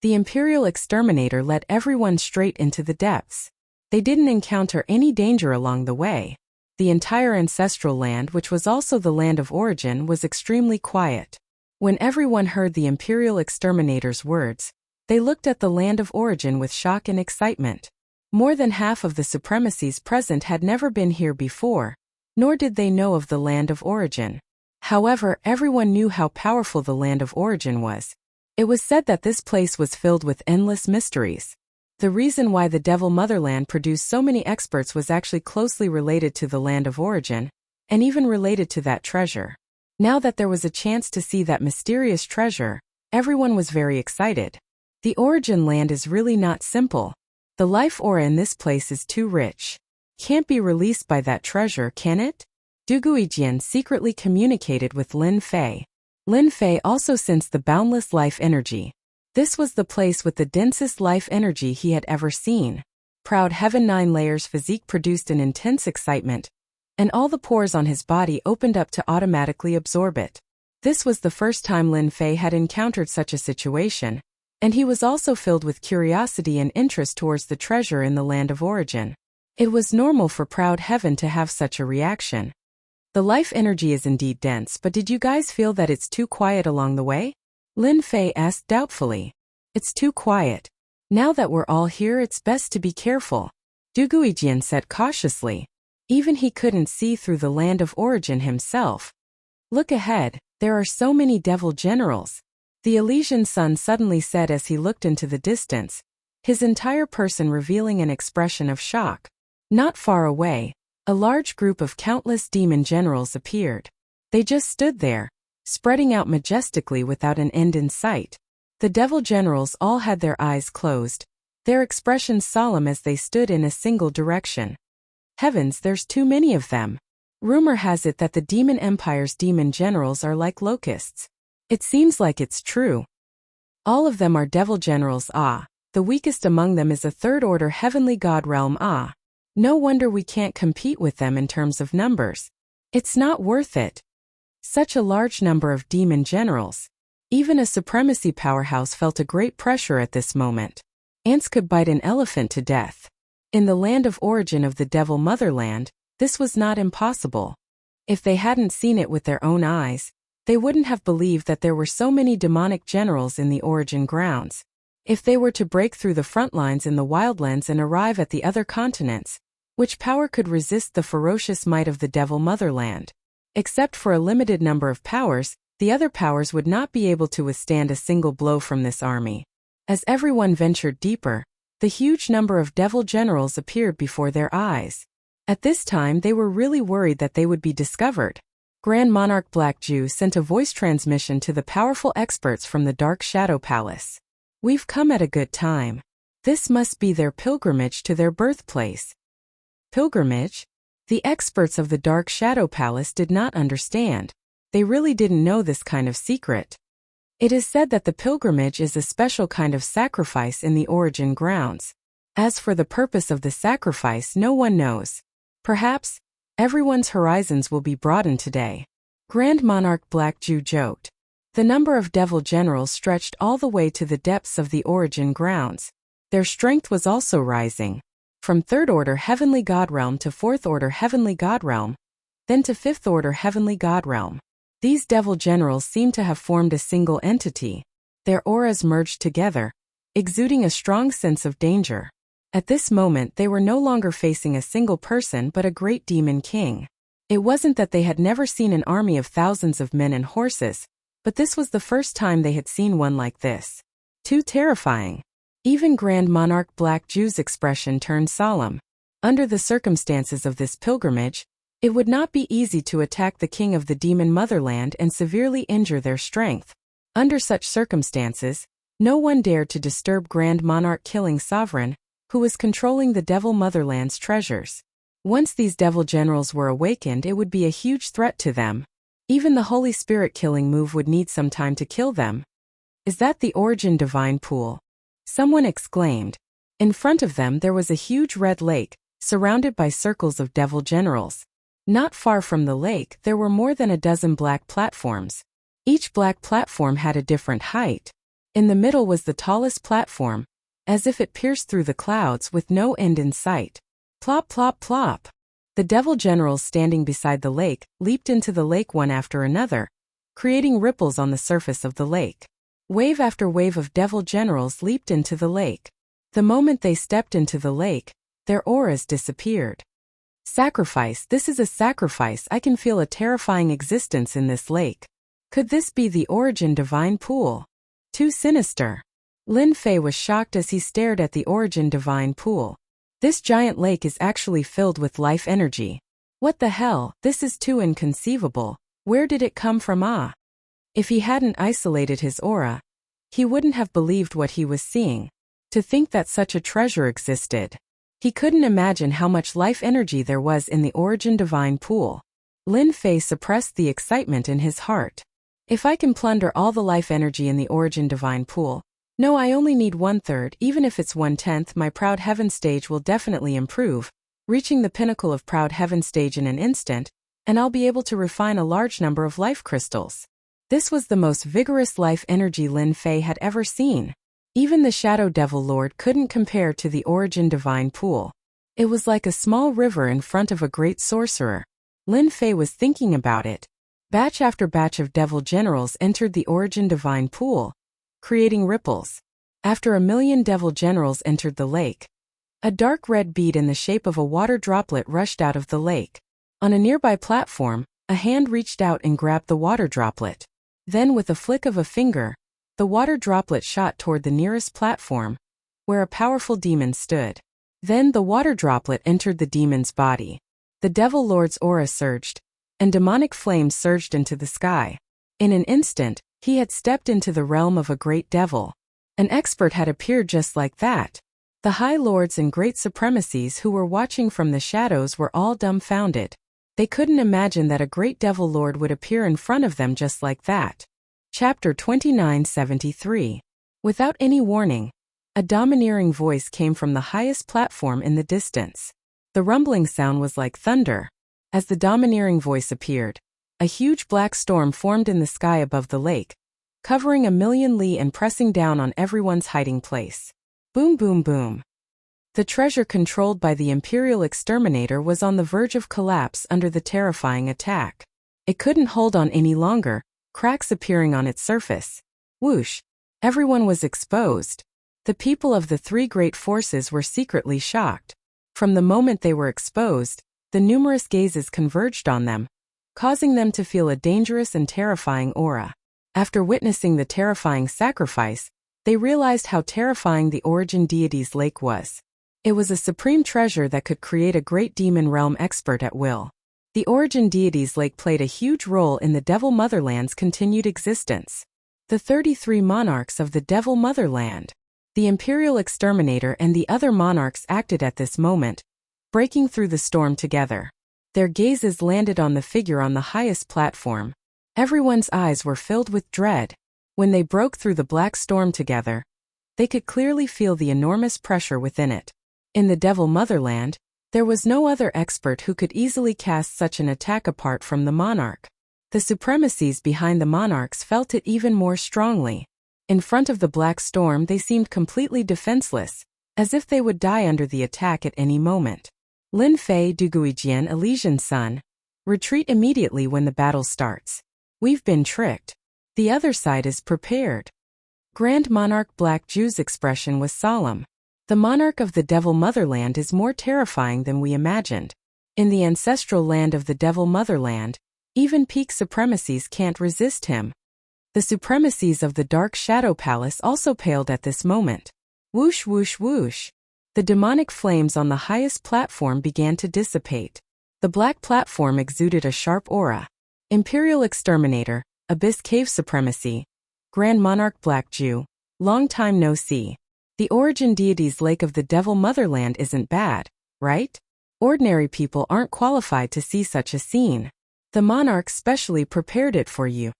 The Imperial Exterminator led everyone straight into the depths. They didn't encounter any danger along the way. The entire ancestral land, which was also the land of origin, was extremely quiet. When everyone heard the Imperial Exterminator's words, they looked at the land of origin with shock and excitement. More than half of the supremacies present had never been here before, nor did they know of the land of origin. However, everyone knew how powerful the land of origin was. It was said that this place was filled with endless mysteries. The reason why the Devil Motherland produced so many experts was actually closely related to the land of origin, and even related to that treasure. Now that there was a chance to see that mysterious treasure, everyone was very excited. The origin land is really not simple. The life aura in this place is too rich. Can't be released by that treasure, can it? Du Guijian secretly communicated with Lin Fei. Lin Fei also sensed the boundless life energy. This was the place with the densest life energy he had ever seen. Proud Heaven 9 Layers' physique produced an intense excitement, and all the pores on his body opened up to automatically absorb it. This was the first time Lin Fei had encountered such a situation, and he was also filled with curiosity and interest towards the treasure in the land of origin. It was normal for Proud Heaven to have such a reaction. The life energy is indeed dense, but did you guys feel that it's too quiet along the way? Lin Fei asked doubtfully. It's too quiet. Now that we're all here, it's best to be careful, Du Guijian said cautiously. Even he couldn't see through the land of origin himself. Look ahead, there are so many devil generals, the Elysian Sun suddenly said as he looked into the distance, his entire person revealing an expression of shock. Not far away, a large group of countless demon generals appeared. They just stood there, spreading out majestically without an end in sight. The devil generals all had their eyes closed, their expressions solemn as they stood in a single direction. Heavens, there's too many of them. Rumor has it that the demon empire's demon generals are like locusts. It seems like it's true. All of them are devil generals. The weakest among them is a third-order heavenly god realm. No wonder we can't compete with them in terms of numbers. It's not worth it. Such a large number of demon generals. Even a supremacy powerhouse felt a great pressure at this moment. Ants could bite an elephant to death. In the land of origin of the Devil Motherland, this was not impossible. If they hadn't seen it with their own eyes, they wouldn't have believed that there were so many demonic generals in the origin grounds. If they were to break through the front lines in the wildlands and arrive at the other continents, which power could resist the ferocious might of the Devil Motherland? Except for a limited number of powers, the other powers would not be able to withstand a single blow from this army. As everyone ventured deeper, the huge number of devil generals appeared before their eyes. At this time they were really worried that they would be discovered. Grand Monarch Black Jew sent a voice transmission to the powerful experts from the Dark Shadow Palace. We've come at a good time. This must be their pilgrimage to their birthplace. Pilgrimage? The experts of the Dark Shadow Palace did not understand. They really didn't know this kind of secret. It is said that the pilgrimage is a special kind of sacrifice in the origin grounds. As for the purpose of the sacrifice, no one knows. Perhaps, everyone's horizons will be broadened today. Grand Monarch Black Jew joked. The number of devil generals stretched all the way to the depths of the origin grounds. Their strength was also rising. From 3rd Order Heavenly God Realm to 4th Order Heavenly God Realm, then to 5th Order Heavenly God Realm. These devil generals seemed to have formed a single entity. Their auras merged together, exuding a strong sense of danger. At this moment they were no longer facing a single person but a great demon king. It wasn't that they had never seen an army of thousands of men and horses, but this was the first time they had seen one like this. Too terrifying. Even Grand Monarch Black Jew's expression turned solemn. Under the circumstances of this pilgrimage, it would not be easy to attack the king of the demon motherland and severely injure their strength. Under such circumstances, no one dared to disturb Grand Monarch Killing Sovereign, who was controlling the Devil Motherland's treasures. Once these devil generals were awakened, it would be a huge threat to them. Even the Holy Spirit killing move would need some time to kill them. Is that the origin divine pool? Someone exclaimed. In front of them there was a huge red lake, surrounded by circles of devil generals. Not far from the lake there were more than a dozen black platforms. Each black platform had a different height. In the middle was the tallest platform, as if it pierced through the clouds with no end in sight. Plop, plop, plop. The devil generals standing beside the lake leaped into the lake one after another, creating ripples on the surface of the lake. Wave after wave of devil generals leaped into the lake. The moment they stepped into the lake, their auras disappeared. Sacrifice, this is a sacrifice. I can feel a terrifying existence in this lake. Could this be the origin divine pool? Too sinister. Lin Fei was shocked as he stared at the origin divine pool. This giant lake is actually filled with life energy. What the hell, this is too inconceivable. Where did it come from? If he hadn't isolated his aura, he wouldn't have believed what he was seeing. To think that such a treasure existed. He couldn't imagine how much life energy there was in the origin divine pool. Lin Fei suppressed the excitement in his heart. If I can plunder all the life energy in the origin divine pool, no, I only need 1/3, even if it's 1/10, my proud heaven stage will definitely improve, reaching the pinnacle of proud heaven stage in an instant, and I'll be able to refine a large number of life crystals. This was the most vigorous life energy Lin Fei had ever seen. Even the Shadow Devil Lord couldn't compare to the origin divine pool. It was like a small river in front of a great sorcerer. Lin Fei was thinking about it. Batch after batch of devil generals entered the origin divine pool, creating ripples. After 1,000,000 devil generals entered the lake, a dark red bead in the shape of a water droplet rushed out of the lake. On a nearby platform, a hand reached out and grabbed the water droplet. Then with a flick of a finger, the water droplet shot toward the nearest platform, where a powerful demon stood. Then the water droplet entered the demon's body. The devil lord's aura surged, and demonic flames surged into the sky. In an instant, he had stepped into the realm of a great devil. An expert had appeared just like that. The high lords and great supremacies who were watching from the shadows were all dumbfounded. They couldn't imagine that a great devil lord would appear in front of them just like that. Chapter 2973. Without any warning, a domineering voice came from the highest platform in the distance. The rumbling sound was like thunder. As the domineering voice appeared, a huge black storm formed in the sky above the lake, covering 1,000,000 li and pressing down on everyone's hiding place. Boom, boom, boom. The treasure controlled by the Imperial Exterminator was on the verge of collapse under the terrifying attack. It couldn't hold on any longer, cracks appearing on its surface. Whoosh! Everyone was exposed. The people of the three great forces were secretly shocked. From the moment they were exposed, the numerous gazes converged on them, causing them to feel a dangerous and terrifying aura. After witnessing the terrifying sacrifice, they realized how terrifying the origin deity's lake was. It was a supreme treasure that could create a great demon realm expert at will. The origin deity's lake played a huge role in the Devil Motherland's continued existence. The 33 monarchs of the Devil Motherland. The Imperial Exterminator and the other monarchs acted at this moment, breaking through the storm together. Their gazes landed on the figure on the highest platform. Everyone's eyes were filled with dread. When they broke through the black storm together, they could clearly feel the enormous pressure within it. In the Devil Motherland, there was no other expert who could easily cast such an attack apart from the monarch. The supremacies behind the monarchs felt it even more strongly. In front of the black storm they seemed completely defenseless, as if they would die under the attack at any moment. Lin Fei Duguijian Elysian Sun. Retreat immediately when the battle starts. We've been tricked. The other side is prepared. Grand Monarch Black Jew's expression was solemn. The monarch of the Devil Motherland is more terrifying than we imagined. In the ancestral land of the Devil Motherland, even peak supremacies can't resist him. The supremacies of the Dark Shadow Palace also paled at this moment. Whoosh, whoosh, whoosh. The demonic flames on the highest platform began to dissipate. The black platform exuded a sharp aura. Imperial Exterminator, Abyss Cave Supremacy, Grand Monarch Black Jew, long time no see. The origin deity's lake of the Devil Motherland isn't bad, right? Ordinary people aren't qualified to see such a scene. The monarch specially prepared it for you.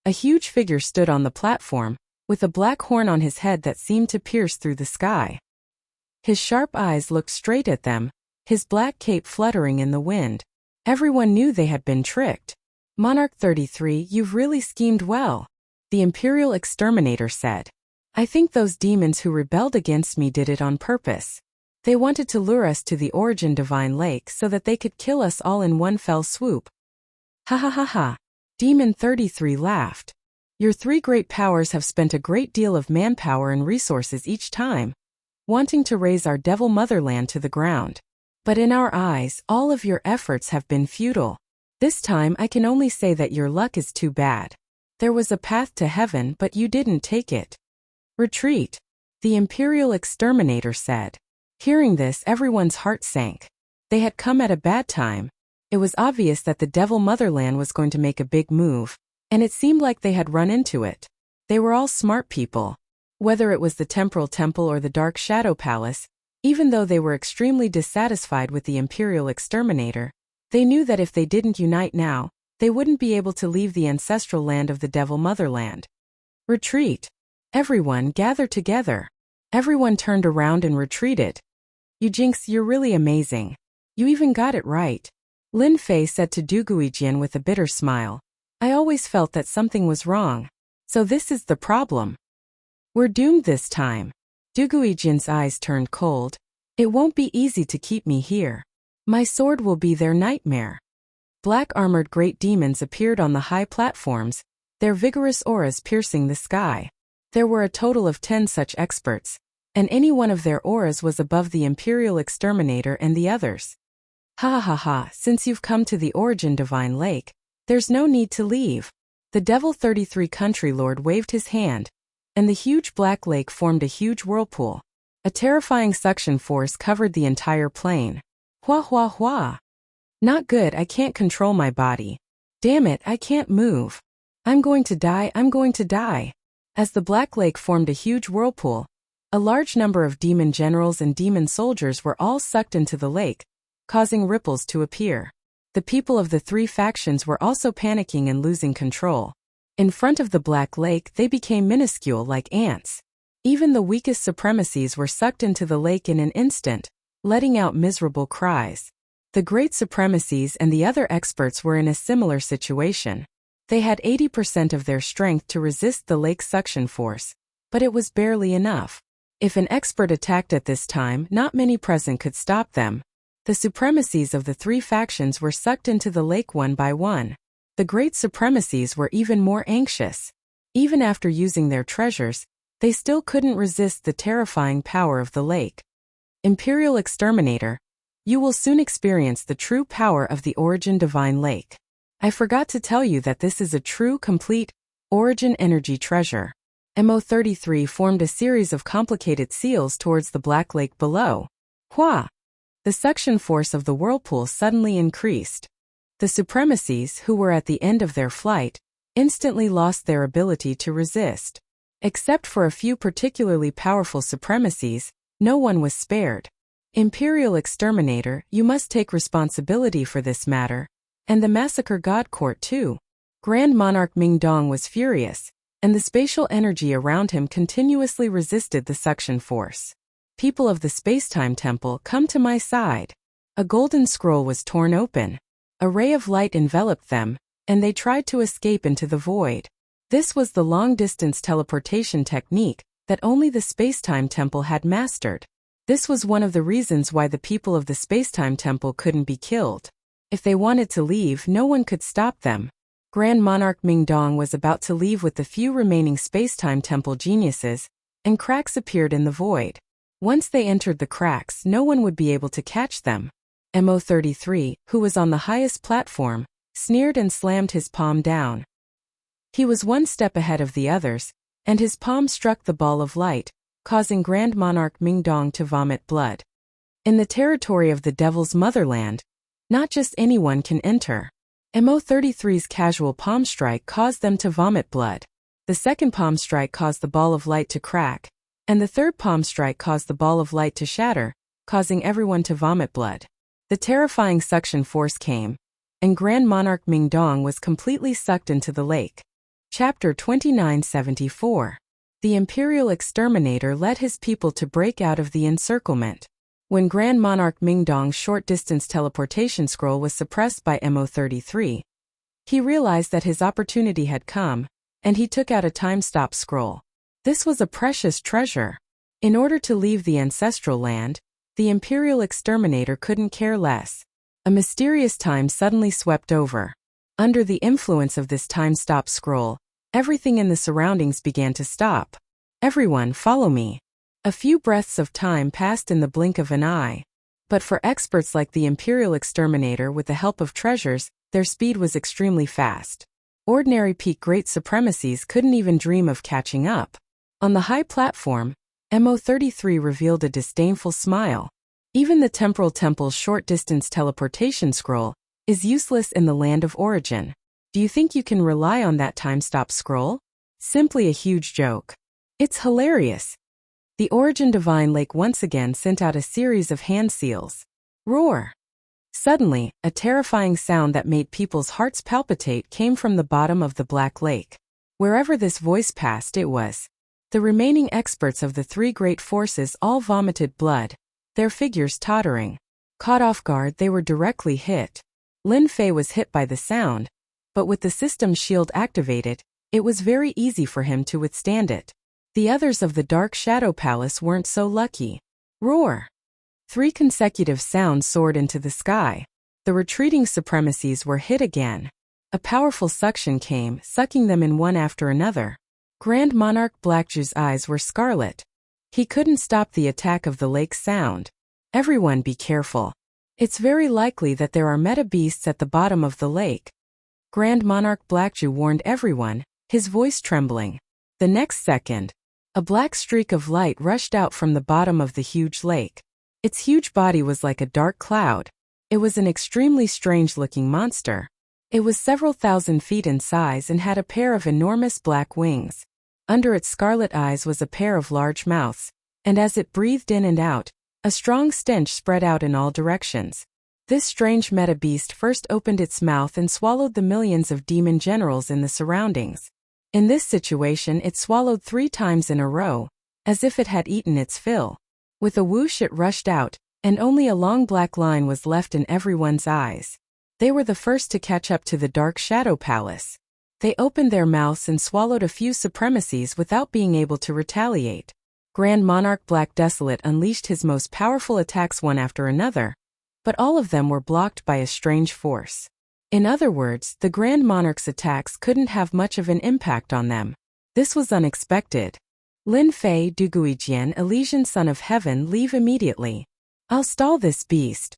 A huge figure stood on the platform, with a black horn on his head that seemed to pierce through the sky. His sharp eyes looked straight at them, his black cape fluttering in the wind. Everyone knew they had been tricked. Monarch 33, you've really schemed well, the Imperial Exterminator said. I think those demons who rebelled against me did it on purpose. They wanted to lure us to the Origin Divine Lake so that they could kill us all in one fell swoop. Ha ha ha ha. Demon 33 laughed. Your three great powers have spent a great deal of manpower and resources each time, wanting to raise our devil motherland to the ground. But in our eyes, all of your efforts have been futile. This time I can only say that your luck is too bad. There was a path to heaven, but you didn't take it. Retreat, the Imperial Exterminator said. Hearing this, everyone's heart sank. They had come at a bad time. It was obvious that the devil motherland was going to make a big move, and it seemed like they had run into it. They were all smart people. Whether it was the Temporal Temple or the Dark Shadow Palace, even though they were extremely dissatisfied with the Imperial Exterminator, they knew that if they didn't unite now, they wouldn't be able to leave the ancestral land of the devil motherland. Retreat. Everyone gather together. Everyone turned around and retreated. You Jinx, you're really amazing. You even got it right, Lin Fei said to Du Guijian with a bitter smile. I always felt that something was wrong. So this is the problem. We're doomed this time. Du Guijian's eyes turned cold. It won't be easy to keep me here. My sword will be their nightmare. Black-armored great demons appeared on the high platforms, their vigorous auras piercing the sky. There were a total of 10 such experts, and any one of their auras was above the Imperial Exterminator and the others. Ha ha ha, since you've come to the Origin Divine Lake, there's no need to leave. The Devil 33 Country Lord waved his hand, and the huge black lake formed a huge whirlpool. A terrifying suction force covered the entire plain. Hua hua hua. Not good, I can't control my body. Damn it, I can't move. I'm going to die, I'm going to die. As the black lake formed a huge whirlpool, a large number of demon generals and demon soldiers were all sucked into the lake, causing ripples to appear. The people of the three factions were also panicking and losing control. In front of the black lake, they became minuscule like ants. Even the weakest supremacies were sucked into the lake in an instant, letting out miserable cries. The great supremacies and the other experts were in a similar situation. They had 80% of their strength to resist the lake's suction force, but it was barely enough. If an expert attacked at this time, not many present could stop them. The supremacies of the three factions were sucked into the lake one by one. The great supremacies were even more anxious. Even after using their treasures, they still couldn't resist the terrifying power of the lake. Imperial Exterminator, you will soon experience the true power of the Origin Divine Lake. I forgot to tell you that this is a true, complete, Origin energy treasure. MO33 formed a series of complicated seals towards the black lake below. Hua! The suction force of the whirlpool suddenly increased. The supremacies, who were at the end of their flight, instantly lost their ability to resist. Except for a few particularly powerful supremacies, no one was spared. Imperial Exterminator, you must take responsibility for this matter, and the Massacre God Court too. Grand Monarch Mingdong was furious, and the spatial energy around him continuously resisted the suction force. People of the Spacetime Temple, come to my side. A golden scroll was torn open. A ray of light enveloped them, and they tried to escape into the void. This was the long-distance teleportation technique that only the Spacetime Temple had mastered. This was one of the reasons why the people of the Spacetime Temple couldn't be killed. If they wanted to leave, no one could stop them. Grand Monarch Mingdong was about to leave with the few remaining Spacetime Temple geniuses, and cracks appeared in the void. Once they entered the cracks, no one would be able to catch them. MO33, who was on the highest platform, sneered and slammed his palm down. He was one step ahead of the others, and his palm struck the ball of light, causing Grand Monarch Mingdong to vomit blood. In the territory of the Devil's Motherland, not just anyone can enter. MO33's casual palm strike caused them to vomit blood. The second palm strike caused the ball of light to crack, and the third palm strike caused the ball of light to shatter, causing everyone to vomit blood. The terrifying suction force came, and Grand Monarch Mingdong was completely sucked into the lake. Chapter 2974. The Imperial Exterminator led his people to break out of the encirclement. When Grand Monarch Mingdong's short-distance teleportation scroll was suppressed by MO33, He realized that his opportunity had come, and he took out a time-stop scroll. This was a precious treasure. In order to leave the ancestral land, the Imperial exterminator couldn't care less. A mysterious time suddenly swept over. Under the influence of this time-stop scroll, everything in the surroundings began to stop. Everyone, follow me. A few breaths of time passed in the blink of an eye. But for experts like the Imperial exterminator with the help of treasures, their speed was extremely fast. Ordinary peak great supremacies couldn't even dream of catching up. On the high platform, MO33 revealed a disdainful smile. Even the Temporal Temple's short-distance teleportation scroll is useless in the land of origin. Do you think you can rely on that time-stop scroll? Simply a huge joke. It's hilarious. The Origin Divine Lake once again sent out a series of hand seals. Roar! Suddenly, a terrifying sound that made people's hearts palpitate came from the bottom of the Black Lake. Wherever this voice passed, it was. The remaining experts of the three great forces all vomited blood, their figures tottering. Caught off guard, they were directly hit. Lin Fei was hit by the sound, but with the system's shield activated, it was very easy for him to withstand it. The others of the Dark Shadow Palace weren't so lucky. Roar! 3 consecutive sounds soared into the sky. The retreating supremacies were hit again. A powerful suction came, sucking them in one after another. Grand Monarch Blackju's eyes were scarlet. He couldn't stop the attack of the lake's sound. Everyone be careful. It's very likely that there are meta beasts at the bottom of the lake. Grand Monarch Blackju warned everyone, his voice trembling. The next second, a black streak of light rushed out from the bottom of the huge lake. Its huge body was like a dark cloud. It was an extremely strange-looking monster. It was several thousand feet in size and had a pair of enormous black wings. Under its scarlet eyes was a pair of large mouths, and as it breathed in and out, a strong stench spread out in all directions. This strange meta-beast first opened its mouth and swallowed the millions of demon generals in the surroundings. In this situation, it swallowed 3 times in a row, as if it had eaten its fill. With a whoosh it rushed out, and only a long black line was left in everyone's eyes. They were the first to catch up to the Dark Shadow Palace. They opened their mouths and swallowed a few supremacies without being able to retaliate. Grand Monarch Black Desolate unleashed his most powerful attacks one after another, but all of them were blocked by a strange force. In other words, the Grand Monarch's attacks couldn't have much of an impact on them. This was unexpected. Lin Fei, Duguijian, Elysian Son of Heaven, leave immediately. I'll stall this beast.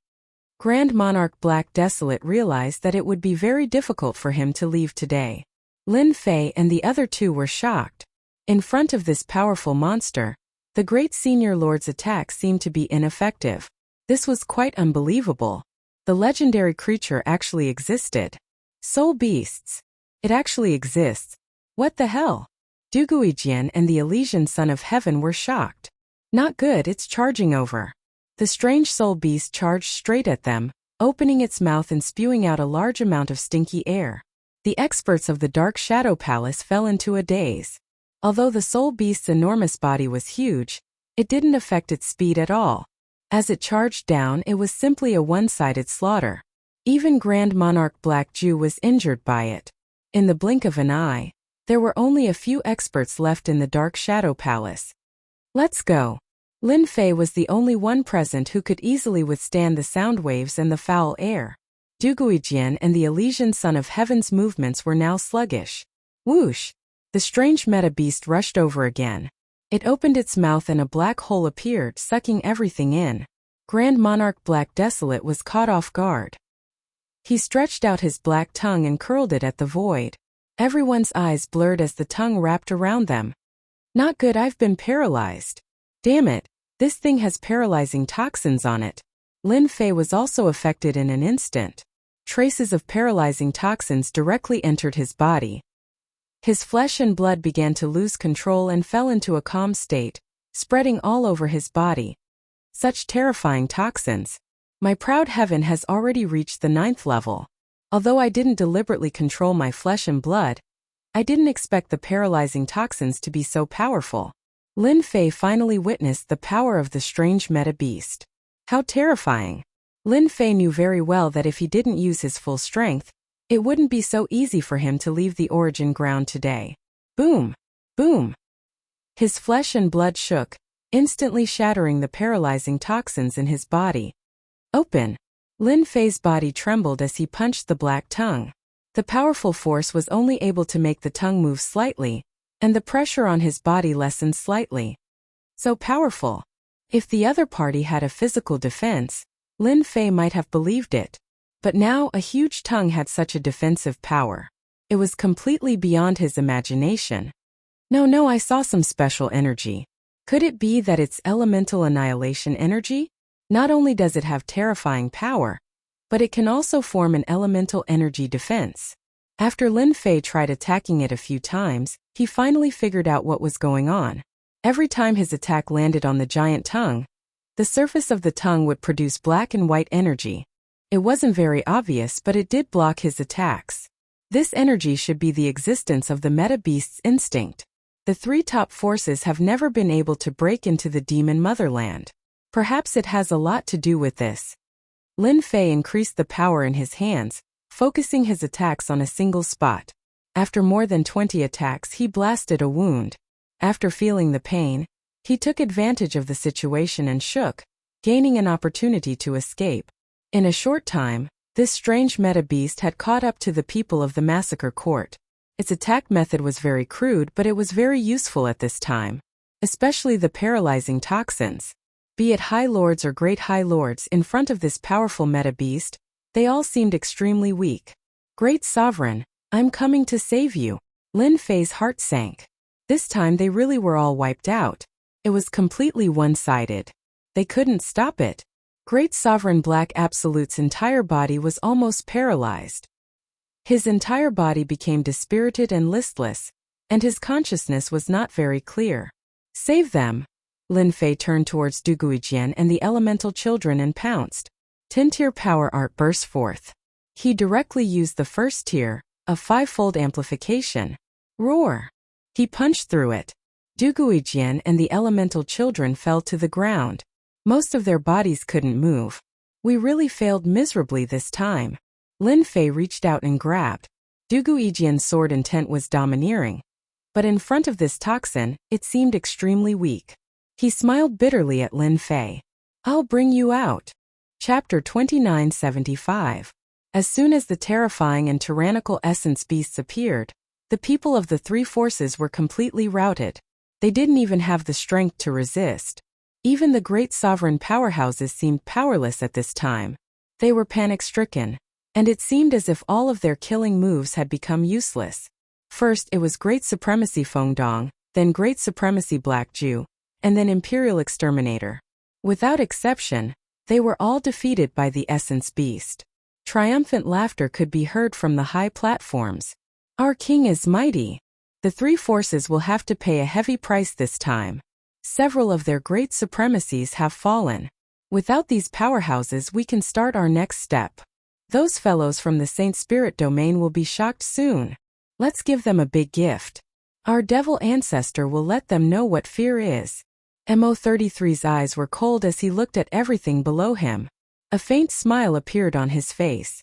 Grand Monarch Black Desolate realized that it would be very difficult for him to leave today. Lin Fei and the other 2 were shocked. In front of this powerful monster, the great senior lord's attack seemed to be ineffective. This was quite unbelievable. The legendary creature actually existed. Soul beasts. It actually exists. What the hell? Duguijian and the Elysian Son of Heaven were shocked. Not good, it's charging over. The strange soul beast charged straight at them, opening its mouth and spewing out a large amount of stinky air. The experts of the Dark Shadow Palace fell into a daze. Although the soul beast's enormous body was huge, it didn't affect its speed at all. As it charged down, it was simply a one-sided slaughter. Even Grand Monarch Black Ju was injured by it. In the blink of an eye, there were only a few experts left in the Dark Shadow Palace. Let's go. Lin Fei was the only one present who could easily withstand the sound waves and the foul air. Duguijian and the Elysian Son of Heaven's movements were now sluggish. Whoosh! The strange meta-beast rushed over again. It opened its mouth and a black hole appeared, sucking everything in. Grand Monarch Black Desolate was caught off guard. He stretched out his black tongue and curled it at the void. Everyone's eyes blurred as the tongue wrapped around them. Not good, I've been paralyzed. Damn it, this thing has paralyzing toxins on it. Lin Fei was also affected in an instant. Traces of paralyzing toxins directly entered his body. His flesh and blood began to lose control and fell into a calm state, spreading all over his body. Such terrifying toxins. My proud heaven has already reached the 9th level. Although I didn't deliberately control my flesh and blood, I didn't expect the paralyzing toxins to be so powerful. Lin Fei finally witnessed the power of the strange meta-beast. How terrifying. Lin Fei knew very well that if he didn't use his full strength, It wouldn't be so easy for him to leave the origin ground today. Boom! Boom! His flesh and blood shook, instantly shattering the paralyzing toxins in his body. Open! Lin Fei's body trembled as he punched the black tongue. The powerful force was only able to make the tongue move slightly, and the pressure on his body lessened slightly. So powerful. If the other party had a physical defense, Lin Fei might have believed it. But now a huge tongue had such a defensive power. It was completely beyond his imagination. No, I saw some special energy. Could it be that it's elemental annihilation energy? Not only does it have terrifying power, but it can also form an elemental energy defense. After Lin Fei tried attacking it a few times, he finally figured out what was going on. Every time his attack landed on the giant tongue, the surface of the tongue would produce black and white energy. It wasn't very obvious, but it did block his attacks. This energy should be the existence of the meta beast's instinct. The three top forces have never been able to break into the demon motherland. Perhaps it has a lot to do with this. Lin Fei increased the power in his hands, focusing his attacks on a single spot. After more than 20 attacks, he blasted a wound. After feeling the pain, he took advantage of the situation and shook, gaining an opportunity to escape. In a short time, this strange meta beast had caught up to the people of the massacre court. Its attack method was very crude, but it was very useful at this time, especially the paralyzing toxins. Be it High Lords or Great High Lords in front of this powerful meta beast, they all seemed extremely weak. Great Sovereign, I'm coming to save you. Lin Fei's heart sank. This time they really were all wiped out. It was completely one-sided. They couldn't stop it. Great Sovereign Black Absolute's entire body was almost paralyzed. His entire body became dispirited and listless, and his consciousness was not very clear. Save them! Lin Fei turned towards Du Guijian and the elemental children and pounced. 10-tier power art burst forth. He directly used the first tier, a 5-fold amplification. Roar! He punched through it. Du Guijian and the elemental children fell to the ground. Most of their bodies couldn't move. We really failed miserably this time. Lin Fei reached out and grabbed. Du Guijian's sword intent was domineering. But in front of this toxin, it seemed extremely weak. He smiled bitterly at Lin Fei. I'll bring you out. Chapter 2975. As soon as the terrifying and tyrannical essence beasts appeared, the people of the three forces were completely routed. They didn't even have the strength to resist. Even the great sovereign powerhouses seemed powerless at this time. They were panic-stricken, and it seemed as if all of their killing moves had become useless. First it was Great Supremacy Fengdong, then Great Supremacy Black Jew, and then Imperial Exterminator. Without exception, they were all defeated by the Essence Beast. Triumphant laughter could be heard from the high platforms. Our king is mighty. The three forces will have to pay a heavy price this time. Several of their great supremacies have fallen. Without these powerhouses we can start our next step. Those fellows from the Saint Spirit domain will be shocked soon. Let's give them a big gift. Our devil ancestor will let them know what fear is. Mo33's eyes were cold as he looked at everything below him. A faint smile appeared on his face.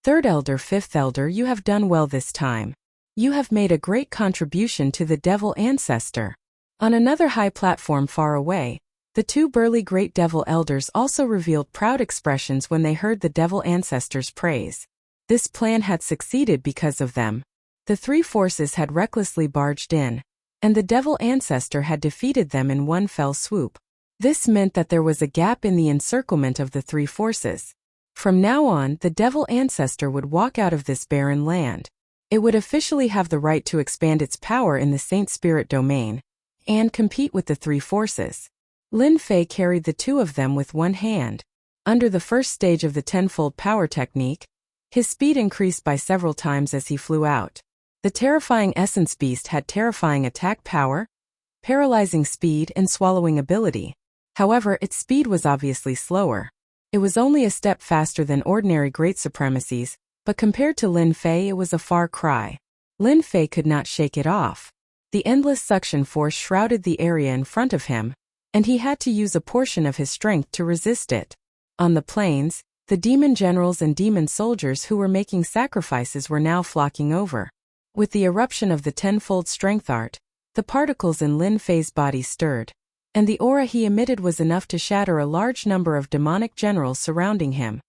Third Elder, Fifth Elder, you have done well this time. You have made a great contribution to the devil ancestor. On another high platform far away, the two burly great devil elders also revealed proud expressions when they heard the devil ancestor's praise. This plan had succeeded because of them. The three forces had recklessly barged in, and the devil ancestor had defeated them in one fell swoop. This meant that there was a gap in the encirclement of the three forces. From now on, the devil ancestor would walk out of this barren land. It would officially have the right to expand its power in the Saint Spirit domain, and compete with the three forces. Lin Fei carried the two of them with one hand. Under the first stage of the tenfold power technique, his speed increased by several times as he flew out. The terrifying essence beast had terrifying attack power, paralyzing speed, and swallowing ability. However, its speed was obviously slower. It was only a step faster than ordinary great supremacies, but compared to Lin Fei it was a far cry. Lin Fei could not shake it off. The endless suction force shrouded the area in front of him, and he had to use a portion of his strength to resist it. On the plains, The demon generals and demon soldiers who were making sacrifices were now flocking over. With the eruption of the tenfold strength art, the particles in Lin Fei's body stirred, and the aura he emitted was enough to shatter a large number of demonic generals surrounding him.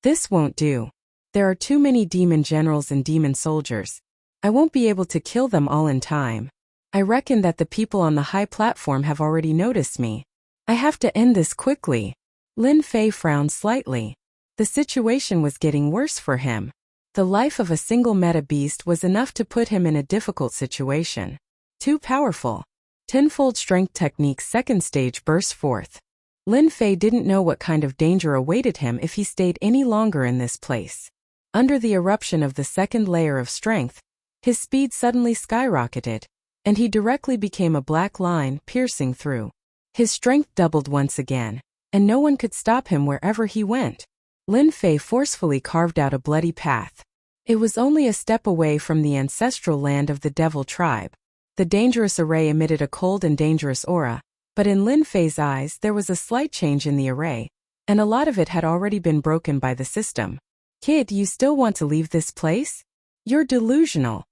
This won't do. There are too many demon generals and demon soldiers. I won't be able to kill them all in time. I reckon that the people on the high platform have already noticed me. I have to end this quickly. Lin Fei frowned slightly. The situation was getting worse for him. The life of a single meta beast was enough to put him in a difficult situation. Too powerful. Tenfold strength technique's second stage burst forth. Lin Fei didn't know what kind of danger awaited him if he stayed any longer in this place. Under the eruption of the second layer of strength, his speed suddenly skyrocketed, and he directly became a black line piercing through. His strength doubled once again, and no one could stop him wherever he went. Lin Fei forcefully carved out a bloody path. It was only a step away from the ancestral land of the devil tribe. The dangerous array emitted a cold and dangerous aura, but in Lin Fei's eyes there was a slight change in the array, and a lot of it had already been broken by the system. Kid, you still want to leave this place? You're delusional.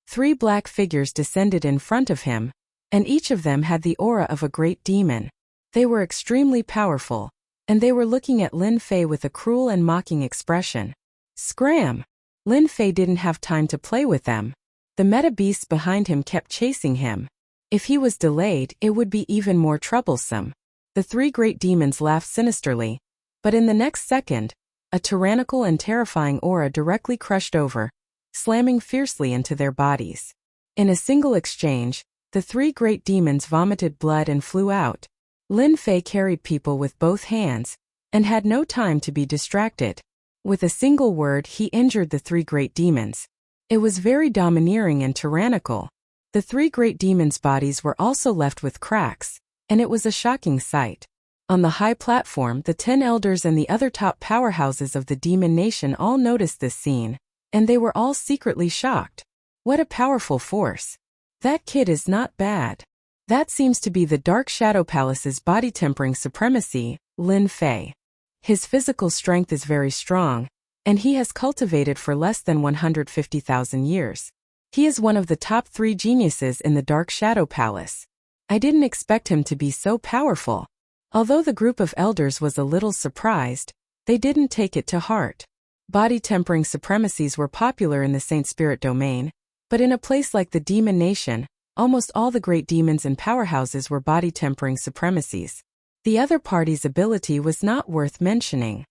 3 black figures descended in front of him, and each of them had the aura of a great demon. They were extremely powerful, and they were looking at Lin Fei with a cruel and mocking expression. Scram! Lin Fei didn't have time to play with them. The meta beasts behind him kept chasing him. If he was delayed, it would be even more troublesome. The 3 great demons laughed sinisterly, but in the next second, a tyrannical and terrifying aura directly crushed over, slamming fiercely into their bodies. In a single exchange, the 3 great demons vomited blood and flew out. Lin Fei carried people with both hands, and had no time to be distracted. With a single word he injured the 3 great demons. It was very domineering and tyrannical. The 3 great demons' bodies were also left with cracks, and it was a shocking sight. On the high platform, the 10 elders and the other top powerhouses of the demon nation all noticed this scene, and they were all secretly shocked. What a powerful force. That kid is not bad. That seems to be the Dark Shadow Palace's body-tempering supremacy, Lin Fei. His physical strength is very strong, and he has cultivated for less than 150,000 years. He is one of the top 3 geniuses in the Dark Shadow Palace. I didn't expect him to be so powerful. Although the group of elders was a little surprised, they didn't take it to heart. Body-tempering supremacies were popular in the Saint Spirit domain, but in a place like the Demon Nation, almost all the great demons and powerhouses were body-tempering supremacies. The other party's ability was not worth mentioning.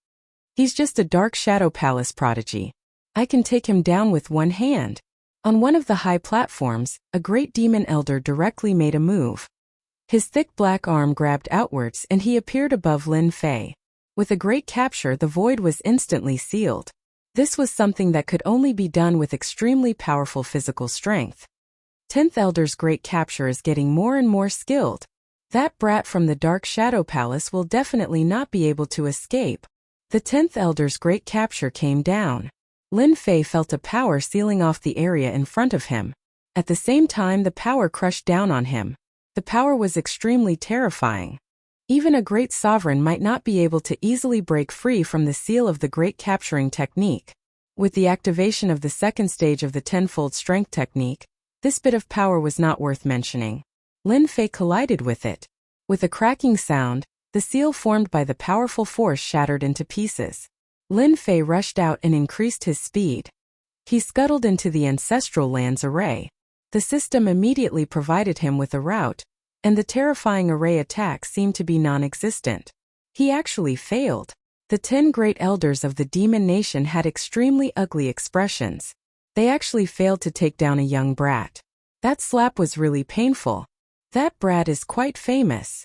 He's just a Dark Shadow Palace prodigy. I can take him down with one hand. On one of the high platforms, a great demon elder directly made a move. His thick black arm grabbed outwards and he appeared above Lin Fei. With a great capture, the void was instantly sealed. This was something that could only be done with extremely powerful physical strength. 10th Elder's great capture is getting more and more skilled. That brat from the Dark Shadow Palace will definitely not be able to escape. The 10th Elder's great capture came down. Lin Fei felt a power sealing off the area in front of him. At the same time, the power crushed down on him. The power was extremely terrifying. Even a great sovereign might not be able to easily break free from the seal of the great capturing technique. With the activation of the second stage of the tenfold strength technique, this bit of power was not worth mentioning. Lin Fei collided with it. With a cracking sound, the seal formed by the powerful force shattered into pieces. Lin Fei rushed out and increased his speed. He scuttled into the ancestral land's array. The system immediately provided him with a route, and the terrifying array attack seemed to be non-existent. He actually failed. The 10 great elders of the demon nation had extremely ugly expressions. They actually failed to take down a young brat. That slap was really painful. That brat is quite famous.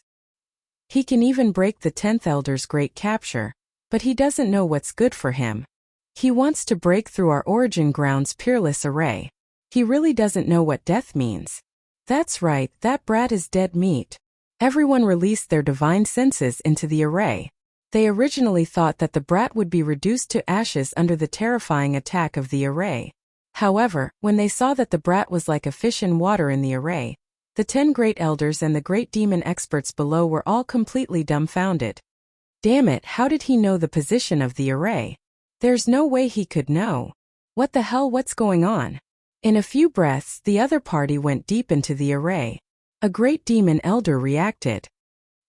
He can even break the 10th elder's great capture, but he doesn't know what's good for him. He wants to break through our origin ground's peerless array. He really doesn't know what death means. That's right, that brat is dead meat. Everyone released their divine senses into the array. They originally thought that the brat would be reduced to ashes under the terrifying attack of the array. However, when they saw that the brat was like a fish in water in the array, the 10 great elders and the great demon experts below were all completely dumbfounded. Damn it, how did he know the position of the array? There's no way he could know. What the hell, what's going on? In a few breaths, the other party went deep into the array. A great demon elder reacted.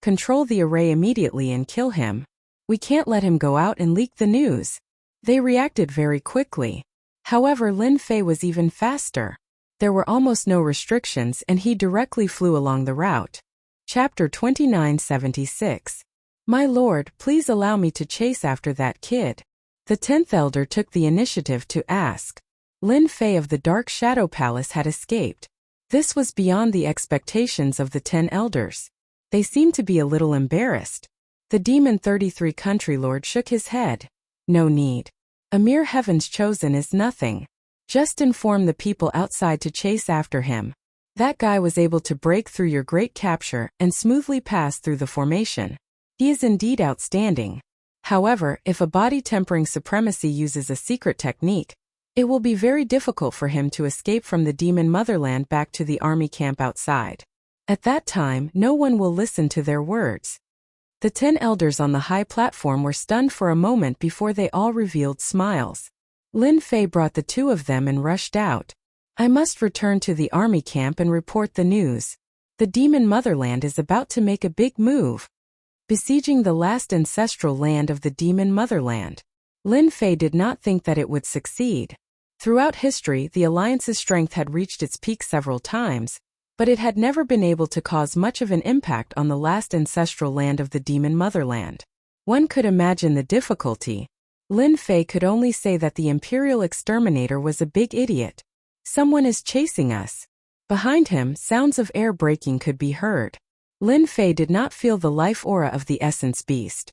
Control the array immediately and kill him. We can't let him go out and leak the news. They reacted very quickly. However, Lin Fei was even faster. There were almost no restrictions and he directly flew along the route. Chapter 2976. My lord, please allow me to chase after that kid. The 10th elder took the initiative to ask. Lin Fei of the Dark Shadow Palace had escaped. This was beyond the expectations of the 10 elders. They seemed to be a little embarrassed. The Demon 33 Country Lord shook his head. No need. A mere heaven's chosen is nothing. Just inform the people outside to chase after him. That guy was able to break through your great capture and smoothly pass through the formation. He is indeed outstanding. However, if a body-tempering supremacy uses a secret technique, it will be very difficult for him to escape from the demon motherland back to the army camp outside. At that time, no one will listen to their words. The 10 elders on the high platform were stunned for a moment before they all revealed smiles. Lin Fei brought the two of them and rushed out. I must return to the army camp and report the news. The demon motherland is about to make a big move. Besieging the last ancestral land of the demon motherland. Lin Fei did not think that it would succeed. Throughout history, the alliance's strength had reached its peak several times, but it had never been able to cause much of an impact on the last ancestral land of the demon motherland. One could imagine the difficulty. Lin Fei could only say that the Imperial Exterminator was a big idiot. Someone is chasing us. Behind him, sounds of air breaking could be heard. Lin Fei did not feel the life aura of the essence beast.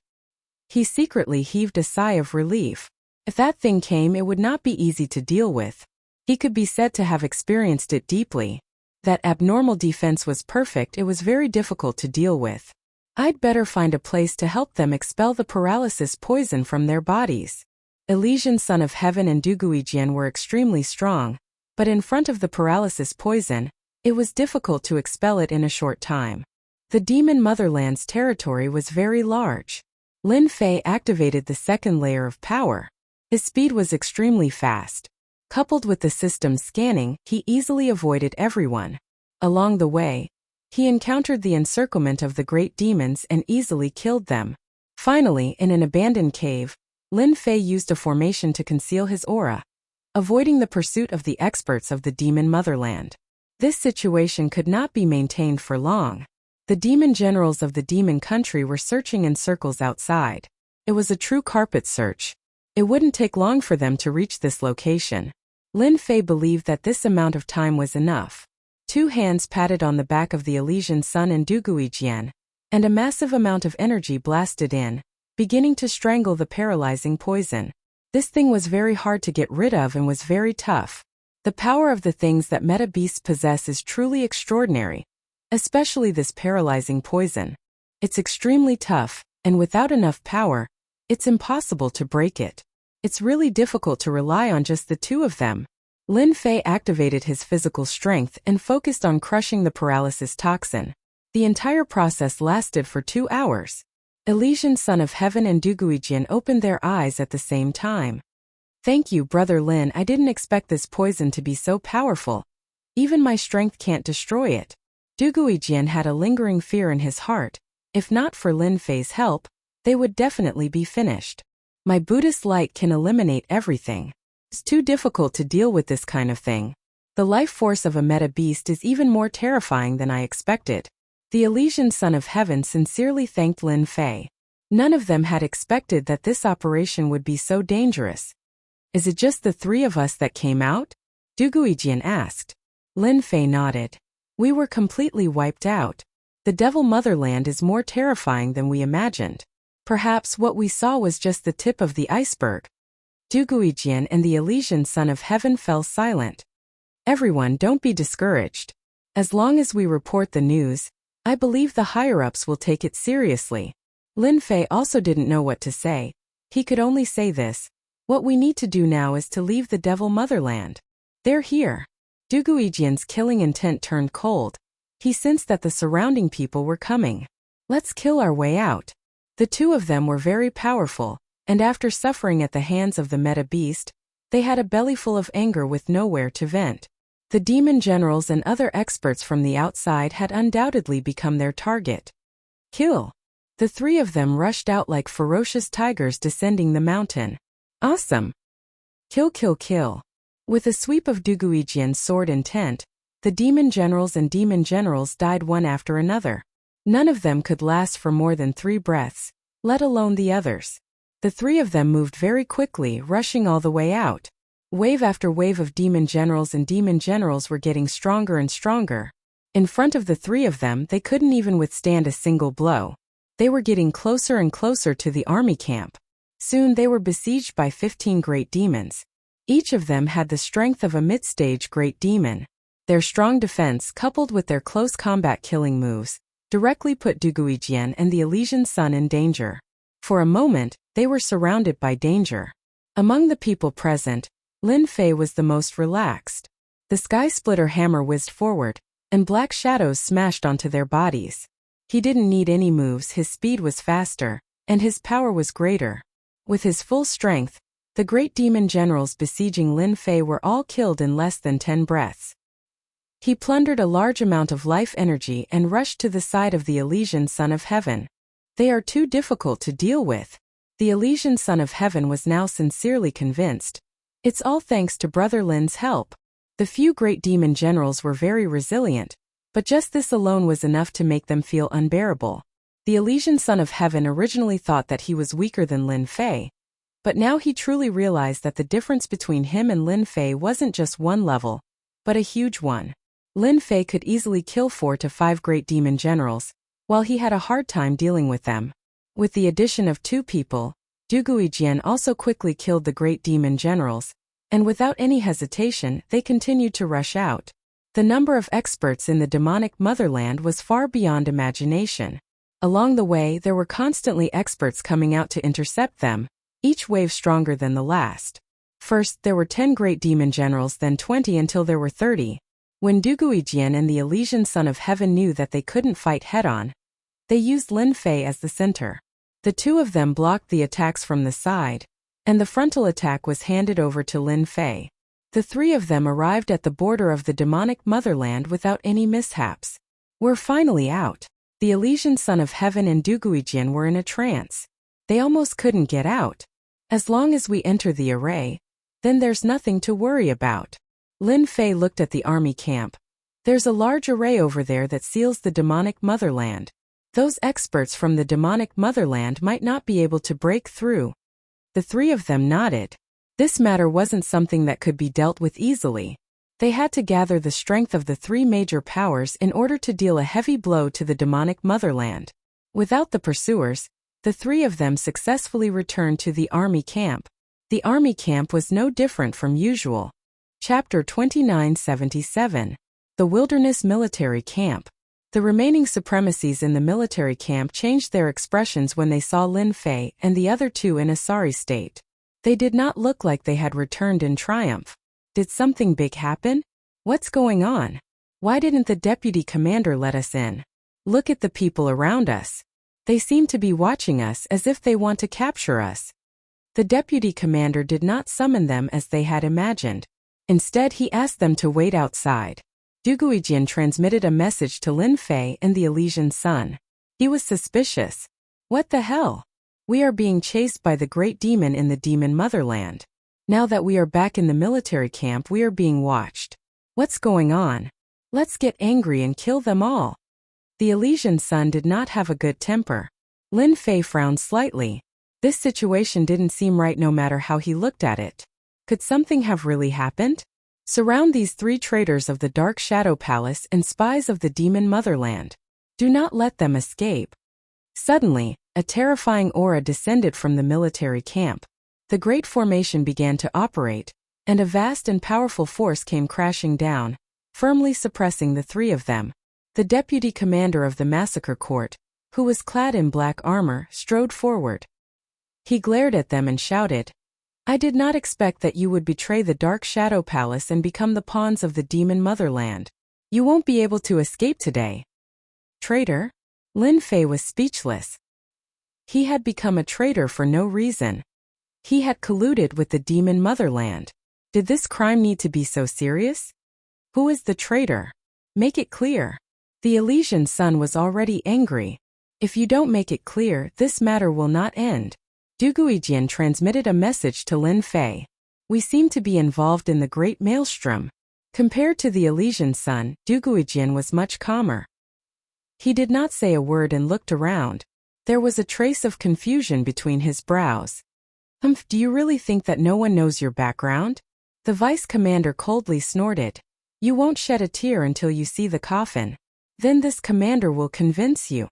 He secretly heaved a sigh of relief. If that thing came, it would not be easy to deal with. He could be said to have experienced it deeply. That abnormal defense was perfect, it was very difficult to deal with. I'd better find a place to help them expel the paralysis poison from their bodies. Elysian Son of Heaven and Duguijian were extremely strong, but in front of the paralysis poison, it was difficult to expel it in a short time. The demon motherland's territory was very large. Lin Fei activated the second layer of power. His speed was extremely fast. Coupled with the system's scanning, he easily avoided everyone. Along the way, he encountered the encirclement of the great demons and easily killed them. Finally, in an abandoned cave, Lin Fei used a formation to conceal his aura, avoiding the pursuit of the experts of the demon motherland. This situation could not be maintained for long. The demon generals of the demon country were searching in circles outside. It was a true carpet search. It wouldn't take long for them to reach this location. Lin Fei believed that this amount of time was enough. Two hands patted on the back of the Elysian Sun and Duguijian, and a massive amount of energy blasted in, beginning to strangle the paralyzing poison. This thing was very hard to get rid of and was very tough. The power of the things that meta beasts possess is truly extraordinary, especially this paralyzing poison. It's extremely tough, and without enough power, it's impossible to break it. It's really difficult to rely on just the two of them. Lin Fei activated his physical strength and focused on crushing the paralysis toxin. The entire process lasted for 2 hours. Elysian Son of Heaven and Duguijian opened their eyes at the same time. Thank you, Brother Lin. I didn't expect this poison to be so powerful. Even my strength can't destroy it. Duguijian had a lingering fear in his heart. If not for Lin Fei's help, they would definitely be finished. My Buddhist light can eliminate everything. It's too difficult to deal with this kind of thing. The life force of a meta beast is even more terrifying than I expected. The Elysian Son of Heaven sincerely thanked Lin Fei. None of them had expected that this operation would be so dangerous. Is it just the 3 of us that came out? Duguijian asked. Lin Fei nodded. We were completely wiped out. The Devil Motherland is more terrifying than we imagined. Perhaps what we saw was just the tip of the iceberg. Duguijian and the Elysian Son of Heaven fell silent. Everyone, don't be discouraged. As long as we report the news, I believe the higher-ups will take it seriously. Lin Fei also didn't know what to say. He could only say this. What we need to do now is to leave the Devil Motherland. They're here. Duguijian's killing intent turned cold. He sensed that the surrounding people were coming. Let's kill our way out. The two of them were very powerful, and after suffering at the hands of the meta beast, they had a bellyful of anger with nowhere to vent. The demon generals and other experts from the outside had undoubtedly become their target. Kill! The three of them rushed out like ferocious tigers descending the mountain. Awesome! Kill, kill, kill. With a sweep of Duguijian's sword intent, the demon generals died one after another. None of them could last for more than 3 breaths, let alone the others. The three of them moved very quickly, rushing all the way out. Wave after wave of demon generals were getting stronger and stronger. In front of the three of them, they couldn't even withstand a single blow. They were getting closer and closer to the army camp. Soon they were besieged by 15 great demons. Each of them had the strength of a mid-stage great demon. Their strong defense, coupled with their close combat killing moves, directly put Duguijian and the Elysian Sun in danger. For a moment, they were surrounded by danger. Among the people present, Lin Fei was the most relaxed. The Sky Splitter hammer whizzed forward, and black shadows smashed onto their bodies. He didn't need any moves, his speed was faster, and his power was greater. With his full strength, the great demon generals besieging Lin Fei were all killed in less than 10 breaths. He plundered a large amount of life energy and rushed to the side of the Elysian Son of Heaven. They are too difficult to deal with. The Elysian Son of Heaven was now sincerely convinced. It's all thanks to Brother Lin's help. The few great demon generals were very resilient, but just this alone was enough to make them feel unbearable. The Elysian Son of Heaven originally thought that he was weaker than Lin Fei, but now he truly realized that the difference between him and Lin Fei wasn't just one level, but a huge one. Lin Fei could easily kill 4 to 5 great demon generals, while he had a hard time dealing with them. With the addition of 2 people, Duguijian also quickly killed the great demon generals, and without any hesitation, they continued to rush out. The number of experts in the demonic motherland was far beyond imagination. Along the way, there were constantly experts coming out to intercept them, each wave stronger than the last. First, there were 10 great demon generals, then 20 until there were 30. When Duguijian and the Elysian Son of Heaven knew that they couldn't fight head-on, they used Lin Fei as the center. The two of them blocked the attacks from the side, and the frontal attack was handed over to Lin Fei. The three of them arrived at the border of the demonic motherland without any mishaps. We're finally out. The Elysian Son of Heaven and Duguijian were in a trance. They almost couldn't get out. As long as we enter the array, then there's nothing to worry about. Lin Fei looked at the army camp. There's a large array over there that seals the demonic motherland. Those experts from the demonic motherland might not be able to break through. The three of them nodded. This matter wasn't something that could be dealt with easily. They had to gather the strength of the 3 major powers in order to deal a heavy blow to the demonic motherland. Without the pursuers, the 3 of them successfully returned to the army camp. The army camp was no different from usual. Chapter 2977. The Wilderness Military Camp. The remaining supremacies in the military camp changed their expressions when they saw Lin Fei and the other 2 in a sorry state. They did not look like they had returned in triumph. Did something big happen? What's going on? Why didn't the deputy commander let us in? Look at the people around us. They seem to be watching us as if they want to capture us. The deputy commander did not summon them as they had imagined. Instead, he asked them to wait outside. Duguijian transmitted a message to Lin Fei and the Elysian Sun. He was suspicious. What the hell? We are being chased by the great demon in the demon motherland. Now that we are back in the military camp, we are being watched. What's going on? Let's get angry and kill them all. The Elysian Sun did not have a good temper. Lin Fei frowned slightly. This situation didn't seem right no matter how he looked at it. Could something have really happened? Surround these 3 traitors of the Dark Shadow Palace and spies of the demon motherland. Do not let them escape. Suddenly, a terrifying aura descended from the military camp. The Great Formation began to operate, and a vast and powerful force came crashing down, firmly suppressing the 3 of them. The deputy commander of the massacre court, who was clad in black armor, strode forward. He glared at them and shouted, "I did not expect that you would betray the Dark Shadow Palace and become the pawns of the demon motherland. You won't be able to escape today." Traitor? Lin Fei was speechless. He had become a traitor for no reason. He had colluded with the demon motherland. Did this crime need to be so serious? Who is the traitor? Make it clear. The Elysian sun was already angry. If you don't make it clear, this matter will not end. Du Guijian transmitted a message to Lin Fei. We seem to be involved in the great maelstrom. Compared to the Elysian sun, Du Guijian was much calmer. He did not say a word and looked around. There was a trace of confusion between his brows. Do you really think that no one knows your background? The vice commander coldly snorted. You won't shed a tear until you see the coffin. Then this commander will convince you.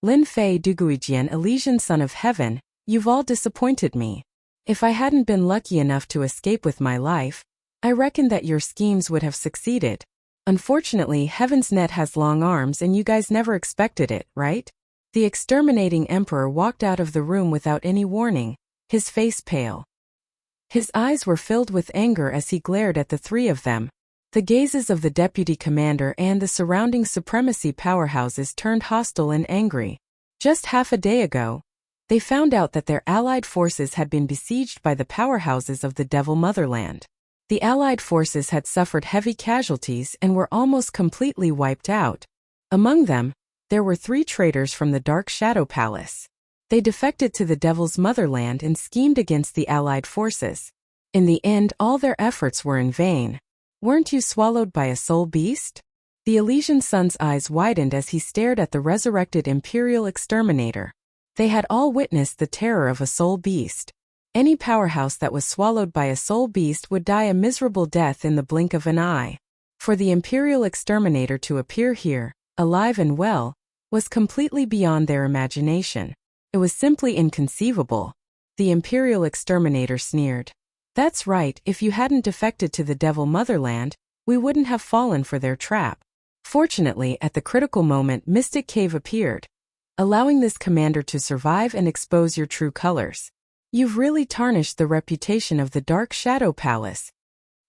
Lin Fei, Du Guijian, Elysian son of heaven, you've all disappointed me. If I hadn't been lucky enough to escape with my life, I reckon that your schemes would have succeeded. Unfortunately, Heaven's Net has long arms and you guys never expected it, right? The exterminating emperor walked out of the room without any warning, his face pale. His eyes were filled with anger as he glared at the three of them. The gazes of the deputy commander and the surrounding supremacy powerhouses turned hostile and angry. Just half a day ago, they found out that their allied forces had been besieged by the powerhouses of the Devil Motherland. The allied forces had suffered heavy casualties and were almost completely wiped out. Among them, there were 3 traitors from the Dark Shadow Palace. They defected to the Devil's Motherland and schemed against the allied forces. In the end, all their efforts were in vain. Weren't you swallowed by a soul beast? The Elysian Sun's eyes widened as he stared at the resurrected Imperial Exterminator. They had all witnessed the terror of a soul beast. Any powerhouse that was swallowed by a soul beast would die a miserable death in the blink of an eye. For the Imperial Exterminator to appear here, alive and well, was completely beyond their imagination. It was simply inconceivable. The Imperial Exterminator sneered. That's right, if you hadn't defected to the Devil Motherland, we wouldn't have fallen for their trap. Fortunately, at the critical moment, Mystic Cave appeared, allowing this commander to survive and expose your true colors. You've really tarnished the reputation of the Dark Shadow Palace.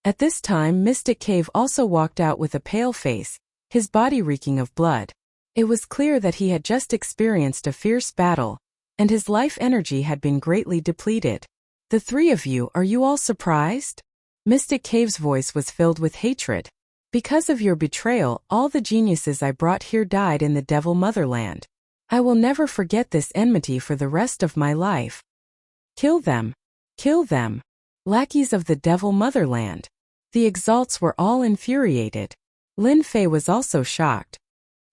At this time, Mystic Cave also walked out with a pale face, his body reeking of blood. It was clear that he had just experienced a fierce battle, and his life energy had been greatly depleted. The 3 of you, are you all surprised? Mystic Cave's voice was filled with hatred. Because of your betrayal, all the geniuses I brought here died in the Devil Motherland. I will never forget this enmity for the rest of my life. Kill them! Kill them! Lackeys of the Devil Motherland. The exalts were all infuriated. Lin Fei was also shocked.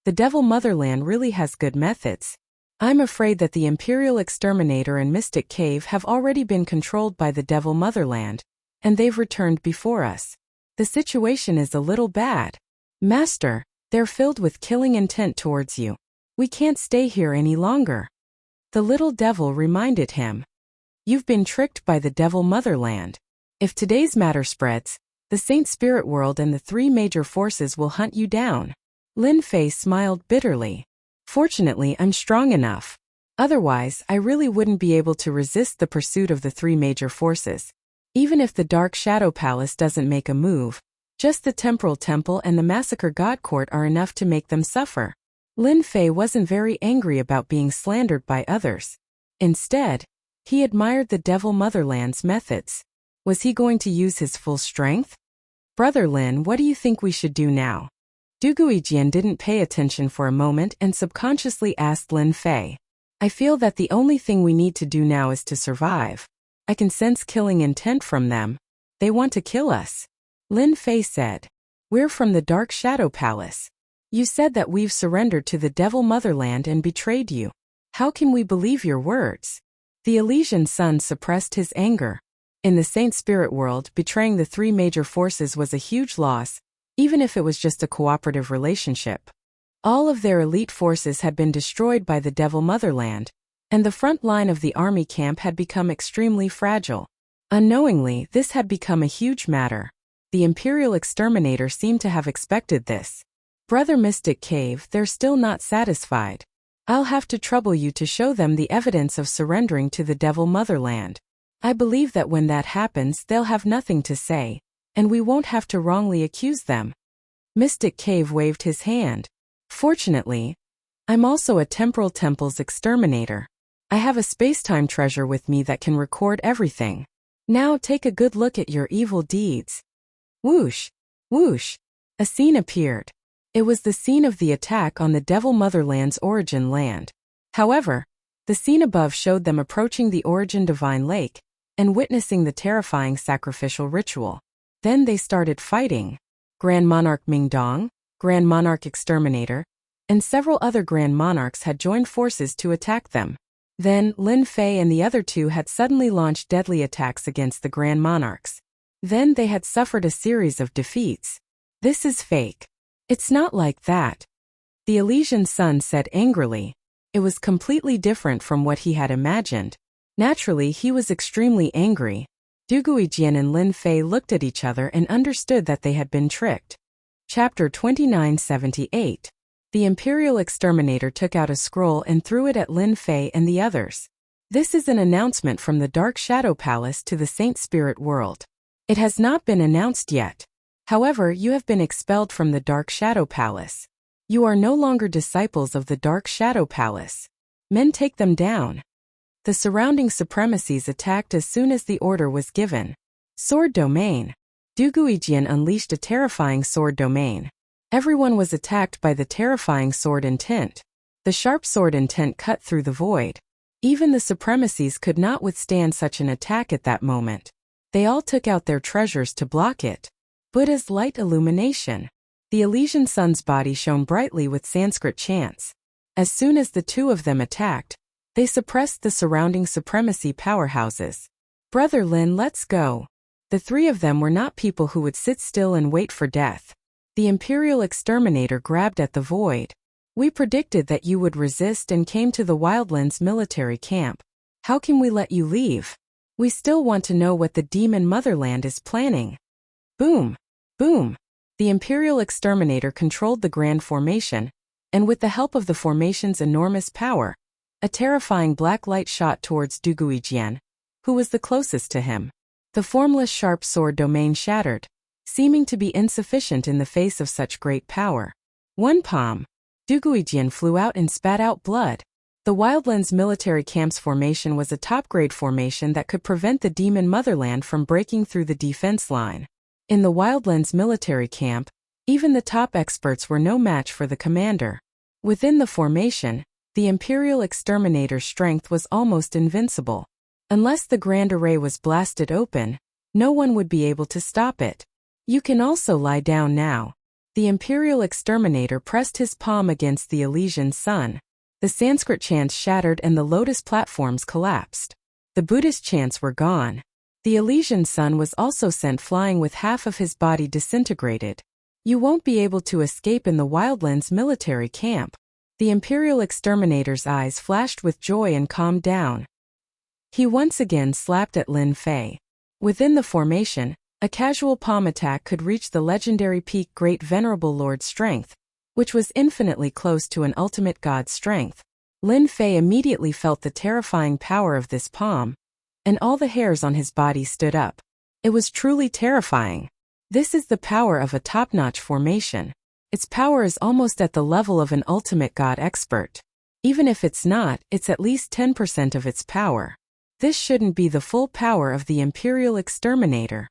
The Devil Motherland really has good methods. I'm afraid that the Imperial Exterminator and Mystic Cave have already been controlled by the Devil Motherland, and they've returned before us. The situation is a little bad. Master, they're filled with killing intent towards you. We can't stay here any longer. The little devil reminded him. You've been tricked by the Devil Motherland. If today's matter spreads, the Saint Spirit World and the 3 major forces will hunt you down. Lin Fei smiled bitterly. Fortunately, I'm strong enough. Otherwise, I really wouldn't be able to resist the pursuit of the 3 major forces. Even if the Dark Shadow Palace doesn't make a move, just the Temporal Temple and the Massacre God Court are enough to make them suffer. Lin Fei wasn't very angry about being slandered by others. Instead, he admired the Devil Motherland's methods. Was he going to use his full strength? Brother Lin, what do you think we should do now? Du Guijian didn't pay attention for a moment and subconsciously asked Lin Fei. I feel that the only thing we need to do now is to survive. I can sense killing intent from them. They want to kill us. Lin Fei said. We're from the Dark Shadow Palace. You said that we've surrendered to the Devil Motherland and betrayed you. How can we believe your words? The Elysian Sun suppressed his anger. In the Saint Spirit World, betraying the 3 major forces was a huge loss, even if it was just a cooperative relationship. All of their elite forces had been destroyed by the Devil Motherland, and the front line of the army camp had become extremely fragile. Unknowingly, this had become a huge matter. The Imperial Exterminator seemed to have expected this. Brother Mystic Cave, they're still not satisfied. I'll have to trouble you to show them the evidence of surrendering to the Devil Motherland. I believe that when that happens, they'll have nothing to say, and we won't have to wrongly accuse them. Mystic Cave waved his hand. Fortunately, I'm also a Temporal Temple's exterminator. I have a space-time treasure with me that can record everything. Now take a good look at your evil deeds. Whoosh! Whoosh! A scene appeared. It was the scene of the attack on the Devil Motherland's origin land. However, the scene above showed them approaching the origin divine lake and witnessing the terrifying sacrificial ritual. Then they started fighting. Grand Monarch Mingdong, Grand Monarch Exterminator, and several other Grand Monarchs had joined forces to attack them. Then, Lin Fei and the other two had suddenly launched deadly attacks against the Grand Monarchs. Then they had suffered a series of defeats. This is fake. It's not like that. The Elysian Sun said angrily. It was completely different from what he had imagined. Naturally, he was extremely angry. Du Guijian and Lin Fei looked at each other and understood that they had been tricked. Chapter 2978. The Imperial Exterminator took out a scroll and threw it at Lin Fei and the others. This is an announcement from the Dark Shadow Palace to the Saint Spirit world. It has not been announced yet. However, you have been expelled from the Dark Shadow Palace. You are no longer disciples of the Dark Shadow Palace. Men, take them down. The surrounding supremacies attacked as soon as the order was given. Sword Domain. Du Guijian unleashed a terrifying sword domain. Everyone was attacked by the terrifying sword intent. The sharp sword intent cut through the void. Even the supremacies could not withstand such an attack at that moment. They all took out their treasures to block it. Buddha's light illumination. The Elysian Sun's body shone brightly with Sanskrit chants. As soon as the two of them attacked, they suppressed the surrounding supremacy powerhouses. Brother Lin, let's go. The three of them were not people who would sit still and wait for death. The Imperial Exterminator grabbed at the void. We predicted that you would resist and came to the Wildlands military camp. How can we let you leave? We still want to know what the Demon Motherland is planning. Boom! Boom! The Imperial Exterminator controlled the Grand Formation, and with the help of the formation's enormous power, a terrifying black light shot towards Du Guijian, who was the closest to him. The formless sharp sword domain shattered, seeming to be insufficient in the face of such great power. One palm. Du Guijian flew out and spat out blood. The Wildlands military camp's formation was a top-grade formation that could prevent the Demon Motherland from breaking through the defense line. In the Wildlands military camp, even the top experts were no match for the commander. Within the formation, the Imperial Exterminator's strength was almost invincible. Unless the Grand Array was blasted open, no one would be able to stop it. You can also lie down now. The Imperial Exterminator pressed his palm against the Elysian Sun. The Sanskrit chants shattered and the lotus platforms collapsed. The Buddhist chants were gone. The Elysian Sun was also sent flying with half of his body disintegrated. You won't be able to escape in the Wildlands military camp. The Imperial Exterminator's eyes flashed with joy and calmed down. He once again slapped at Lin Fei. Within the formation, a casual palm attack could reach the legendary peak Great Venerable Lord's strength, which was infinitely close to an ultimate god's strength. Lin Fei immediately felt the terrifying power of this palm, and all the hairs on his body stood up. It was truly terrifying. This is the power of a top-notch formation. Its power is almost at the level of an ultimate god expert. Even if it's not, it's at least 10% of its power. This shouldn't be the full power of the Imperial Exterminator.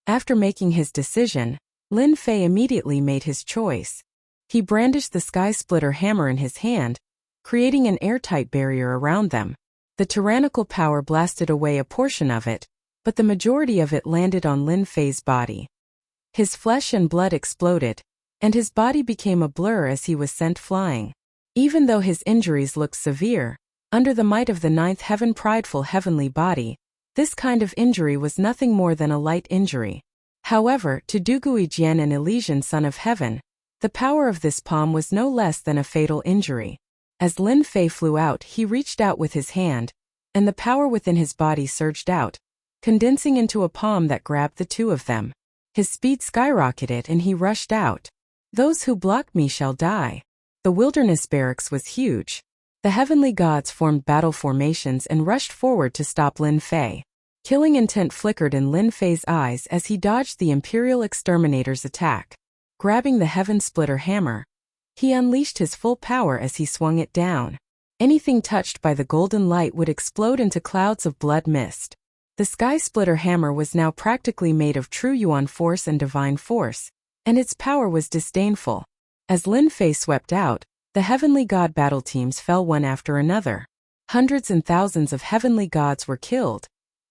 After making his decision, Lin Fei immediately made his choice. He brandished the Sky Splitter hammer in his hand, creating an airtight barrier around them. The tyrannical power blasted away a portion of it, but the majority of it landed on Lin Fei's body. His flesh and blood exploded, and his body became a blur as he was sent flying. Even though his injuries looked severe, under the might of the ninth heaven prideful heavenly body, this kind of injury was nothing more than a light injury. However, to Du Guijian and Elysian Son of Heaven, the power of this palm was no less than a fatal injury. As Lin Fei flew out, he reached out with his hand, and the power within his body surged out, condensing into a palm that grabbed the two of them. His speed skyrocketed and he rushed out. Those who block me shall die. The wilderness barracks was huge. The heavenly gods formed battle formations and rushed forward to stop Lin Fei. Killing intent flickered in Lin Fei's eyes as he dodged the Imperial Exterminator's attack. Grabbing the Heaven Splitter hammer, he unleashed his full power as he swung it down. Anything touched by the golden light would explode into clouds of blood mist. The Sky Splitter hammer was now practically made of true Yuan force and divine force, and its power was disdainful. As Lin Fei swept out, the heavenly god battle teams fell one after another. Hundreds and thousands of heavenly gods were killed,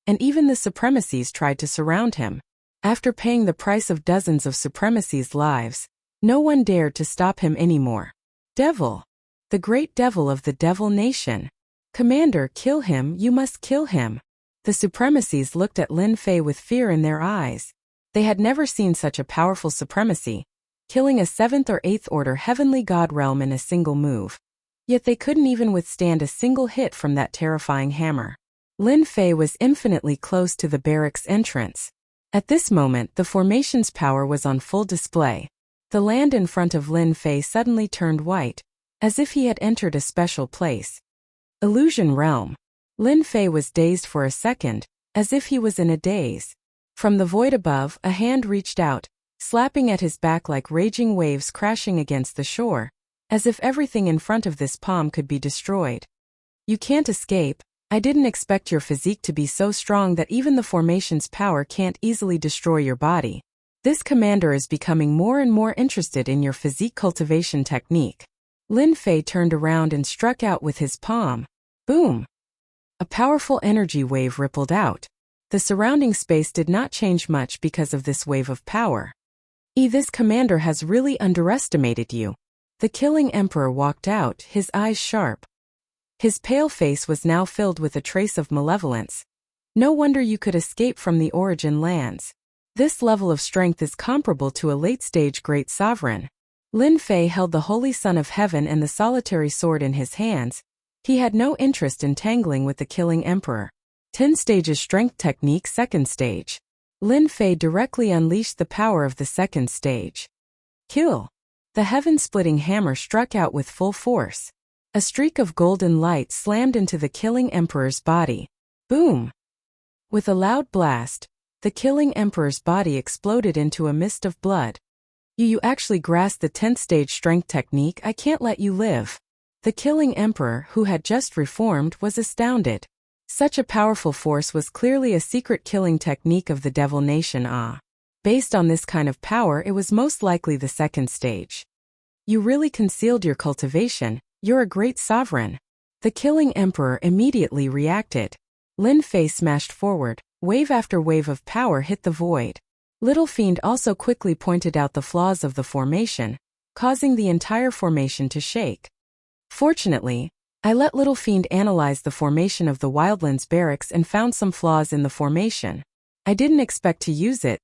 and even the supremacies tried to surround him. After paying the price of dozens of supremacies' lives, no one dared to stop him anymore. Devil! The great devil of the Devil Nation. Commander, kill him, you must kill him. The supremacies looked at Lin Fei with fear in their eyes. They had never seen such a powerful supremacy, killing a 7th or 8th order heavenly god realm in a single move. Yet they couldn't even withstand a single hit from that terrifying hammer. Lin Fei was infinitely close to the barracks entrance. At this moment, the formation's power was on full display. The land in front of Lin Fei suddenly turned white, as if he had entered a special place. Illusion realm. Lin Fei was dazed for a second, as if he was in a daze. From the void above, a hand reached out, slapping at his back like raging waves crashing against the shore, as if everything in front of this palm could be destroyed. You can't escape. I didn't expect your physique to be so strong that even the formation's power can't easily destroy your body. This commander is becoming more and more interested in your physique cultivation technique. Lin Fei turned around and struck out with his palm. Boom! A powerful energy wave rippled out. The surrounding space did not change much because of this wave of power. This commander has really underestimated you. The killing emperor walked out, his eyes sharp. His pale face was now filled with a trace of malevolence. No wonder you could escape from the origin lands. This level of strength is comparable to a late-stage great sovereign. Lin Fei held the Holy Son of Heaven and the solitary sword in his hands. He had no interest in tangling with the killing emperor. 10 stages strength technique 2nd stage. Lin Fei directly unleashed the power of the 2nd stage. Kill! The heaven-splitting hammer struck out with full force. A streak of golden light slammed into the killing emperor's body. Boom! With a loud blast, the killing emperor's body exploded into a mist of blood. You actually grasped the 10th stage strength technique. I can't let you live. The killing emperor, who had just reformed, was astounded. Such a powerful force was clearly a secret killing technique of the Devil Nation. Based on this kind of power, it was most likely the 2nd stage. You really concealed your cultivation. You're a great sovereign. The killing emperor immediately reacted. Lin Fei smashed forward. Wave after wave of power hit the void. Little Fiend also quickly pointed out the flaws of the formation, causing the entire formation to shake. Fortunately, I let Little Fiend analyze the formation of the Wildlands barracks and found some flaws in the formation. I didn't expect to use it.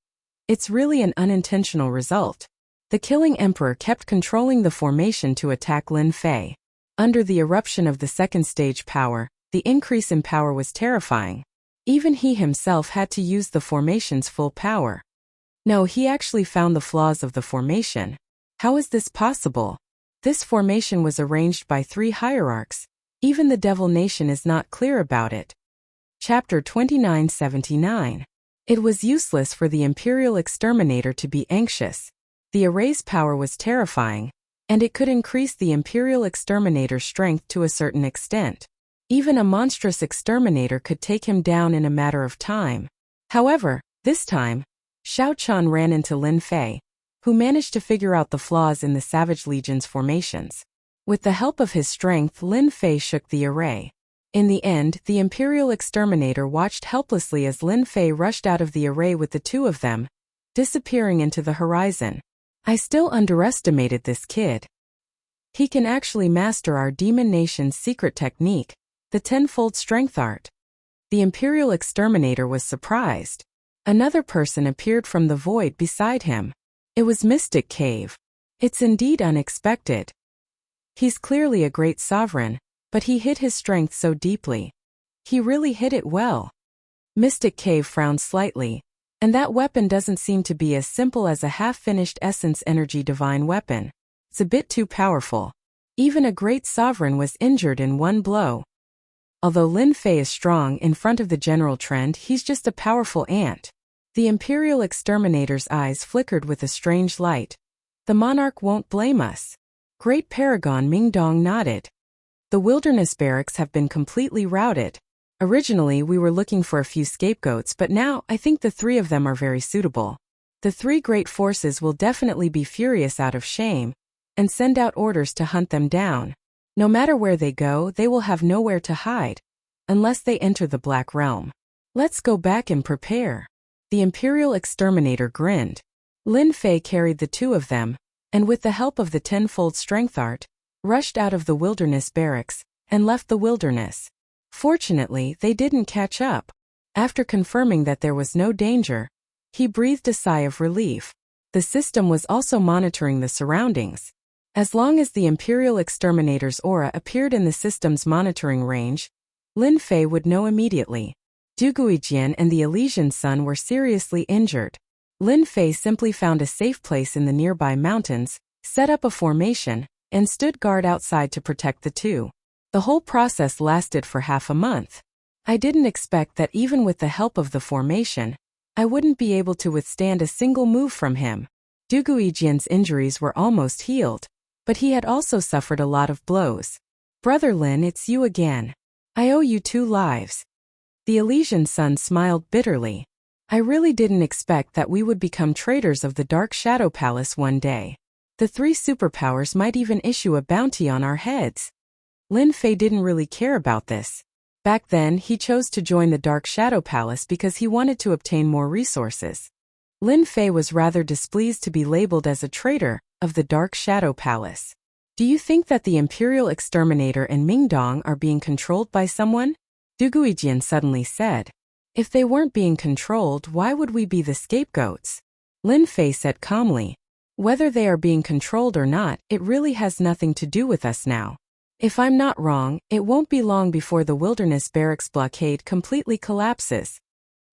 It's really an unintentional result. The killing emperor kept controlling the formation to attack Lin Fei. Under the eruption of the 2nd stage power, the increase in power was terrifying. Even he himself had to use the formation's full power. No, he actually found the flaws of the formation. How is this possible? This formation was arranged by 3 hierarchs. Even the Devil Nation is not clear about it. Chapter 2979. It was useless for the Imperial Exterminator to be anxious. The array's power was terrifying, and it could increase the Imperial Exterminator's strength to a certain extent. Even a monstrous exterminator could take him down in a matter of time. However, this time, Xiao Chan ran into Lin Fei, who managed to figure out the flaws in the Savage Legion's formations. With the help of his strength, Lin Fei shook the array. In the end, the Imperial Exterminator watched helplessly as Lin Fei rushed out of the array with the 2 of them, disappearing into the horizon. I still underestimated this kid. He can actually master our Demon Nation's secret technique, the 10-fold strength art. The Imperial Exterminator was surprised. Another person appeared from the void beside him. It was Mystic Cave. It's indeed unexpected. He's clearly a great sovereign, but he hid his strength so deeply. He really hid it well. Mystic Cave frowned slightly, and that weapon doesn't seem to be as simple as a half-finished Essence Energy Divine weapon. It's a bit too powerful. Even a great sovereign was injured in one blow. Although Lin Fei is strong in front of the general trend, he's just a powerful ant. The Imperial Exterminator's eyes flickered with a strange light. The monarch won't blame us. Great Paragon Mingdong nodded. The wilderness barracks have been completely routed. Originally, we were looking for a few scapegoats, but now I think the three of them are very suitable. The three great forces will definitely be furious out of shame and send out orders to hunt them down. No matter where they go, they will have nowhere to hide, unless they enter the Black Realm. Let's go back and prepare. The Imperial Exterminator grinned. Lin Fei carried the two of them, and with the help of the tenfold strength art, rushed out of the wilderness barracks and left the wilderness. Fortunately, they didn't catch up. After confirming that there was no danger, he breathed a sigh of relief. The system was also monitoring the surroundings. As long as the Imperial Exterminator's aura appeared in the system's monitoring range, Lin Fei would know immediately. Du Guijian and the Elysian Sun were seriously injured. Lin Fei simply found a safe place in the nearby mountains, set up a formation, and stood guard outside to protect the two. The whole process lasted for half a month. I didn't expect that even with the help of the formation, I wouldn't be able to withstand a single move from him. Du Guijian's injuries were almost healed, but he had also suffered a lot of blows. Brother Lin, it's you again. I owe you 2 lives. The Elysian Sun smiled bitterly. I really didn't expect that we would become traitors of the Dark Shadow Palace one day. The 3 superpowers might even issue a bounty on our heads. Lin Fei didn't really care about this. Back then, he chose to join the Dark Shadow Palace because he wanted to obtain more resources. Lin Fei was rather displeased to be labeled as a traitor of the Dark Shadow Palace. Do you think that the Imperial Exterminator and Mingdong are being controlled by someone? Du Guijian suddenly said. If they weren't being controlled, why would we be the scapegoats? Lin Fei said calmly. Whether they are being controlled or not, it really has nothing to do with us now. If I'm not wrong, it won't be long before the wilderness barracks blockade completely collapses.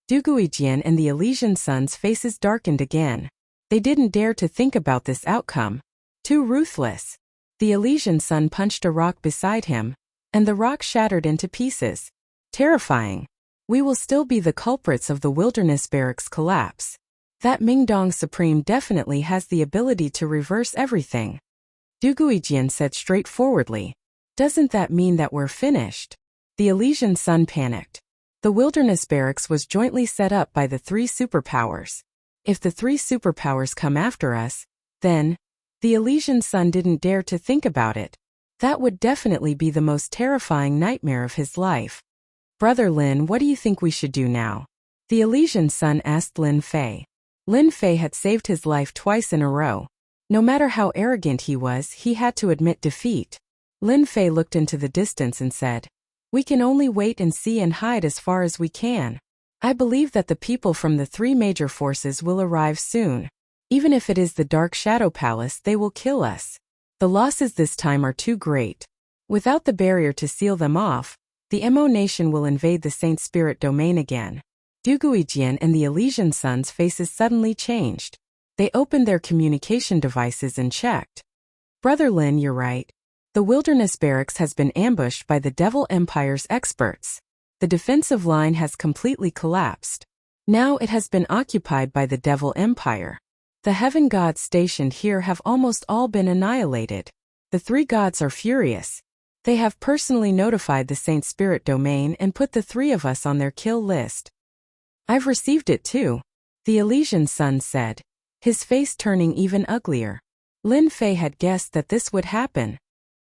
Du Guijian and the Elysian Sun's faces darkened again. They didn't dare to think about this outcome. Too ruthless. The Elysian Sun punched a rock beside him, and the rock shattered into pieces. Terrifying. We will still be the culprits of the wilderness barracks collapse. That Mingdong Supreme definitely has the ability to reverse everything. Du Guijian said straightforwardly. Doesn't that mean that we're finished? The Elysian Sun panicked. The wilderness barracks was jointly set up by the 3 superpowers. If the 3 superpowers come after us, then, the Elysian Sun didn't dare to think about it. That would definitely be the most terrifying nightmare of his life. Brother Lin, what do you think we should do now? The Elysian Sun asked Lin Fei. Lin Fei had saved his life twice in a row. No matter how arrogant he was, he had to admit defeat. Lin Fei looked into the distance and said, "We can only wait and see and hide as far as we can. I believe that the people from the 3 major forces will arrive soon. Even if it is the Dark Shadow Palace, they will kill us. The losses this time are too great. Without the barrier to seal them off, the Mo nation will invade the Saint Spirit domain again." Du Guijian and the Elysian Sun's faces suddenly changed. They opened their communication devices and checked. Brother Lin, you're right. The wilderness barracks has been ambushed by the Devil Empire's experts. The defensive line has completely collapsed. Now it has been occupied by the Devil Empire. The heaven gods stationed here have almost all been annihilated. The 3 gods are furious. They have personally notified the Saint Spirit domain and put the 3 of us on their kill list. I've received it too, the Elysian Sun said, his face turning even uglier. Lin Fei had guessed that this would happen.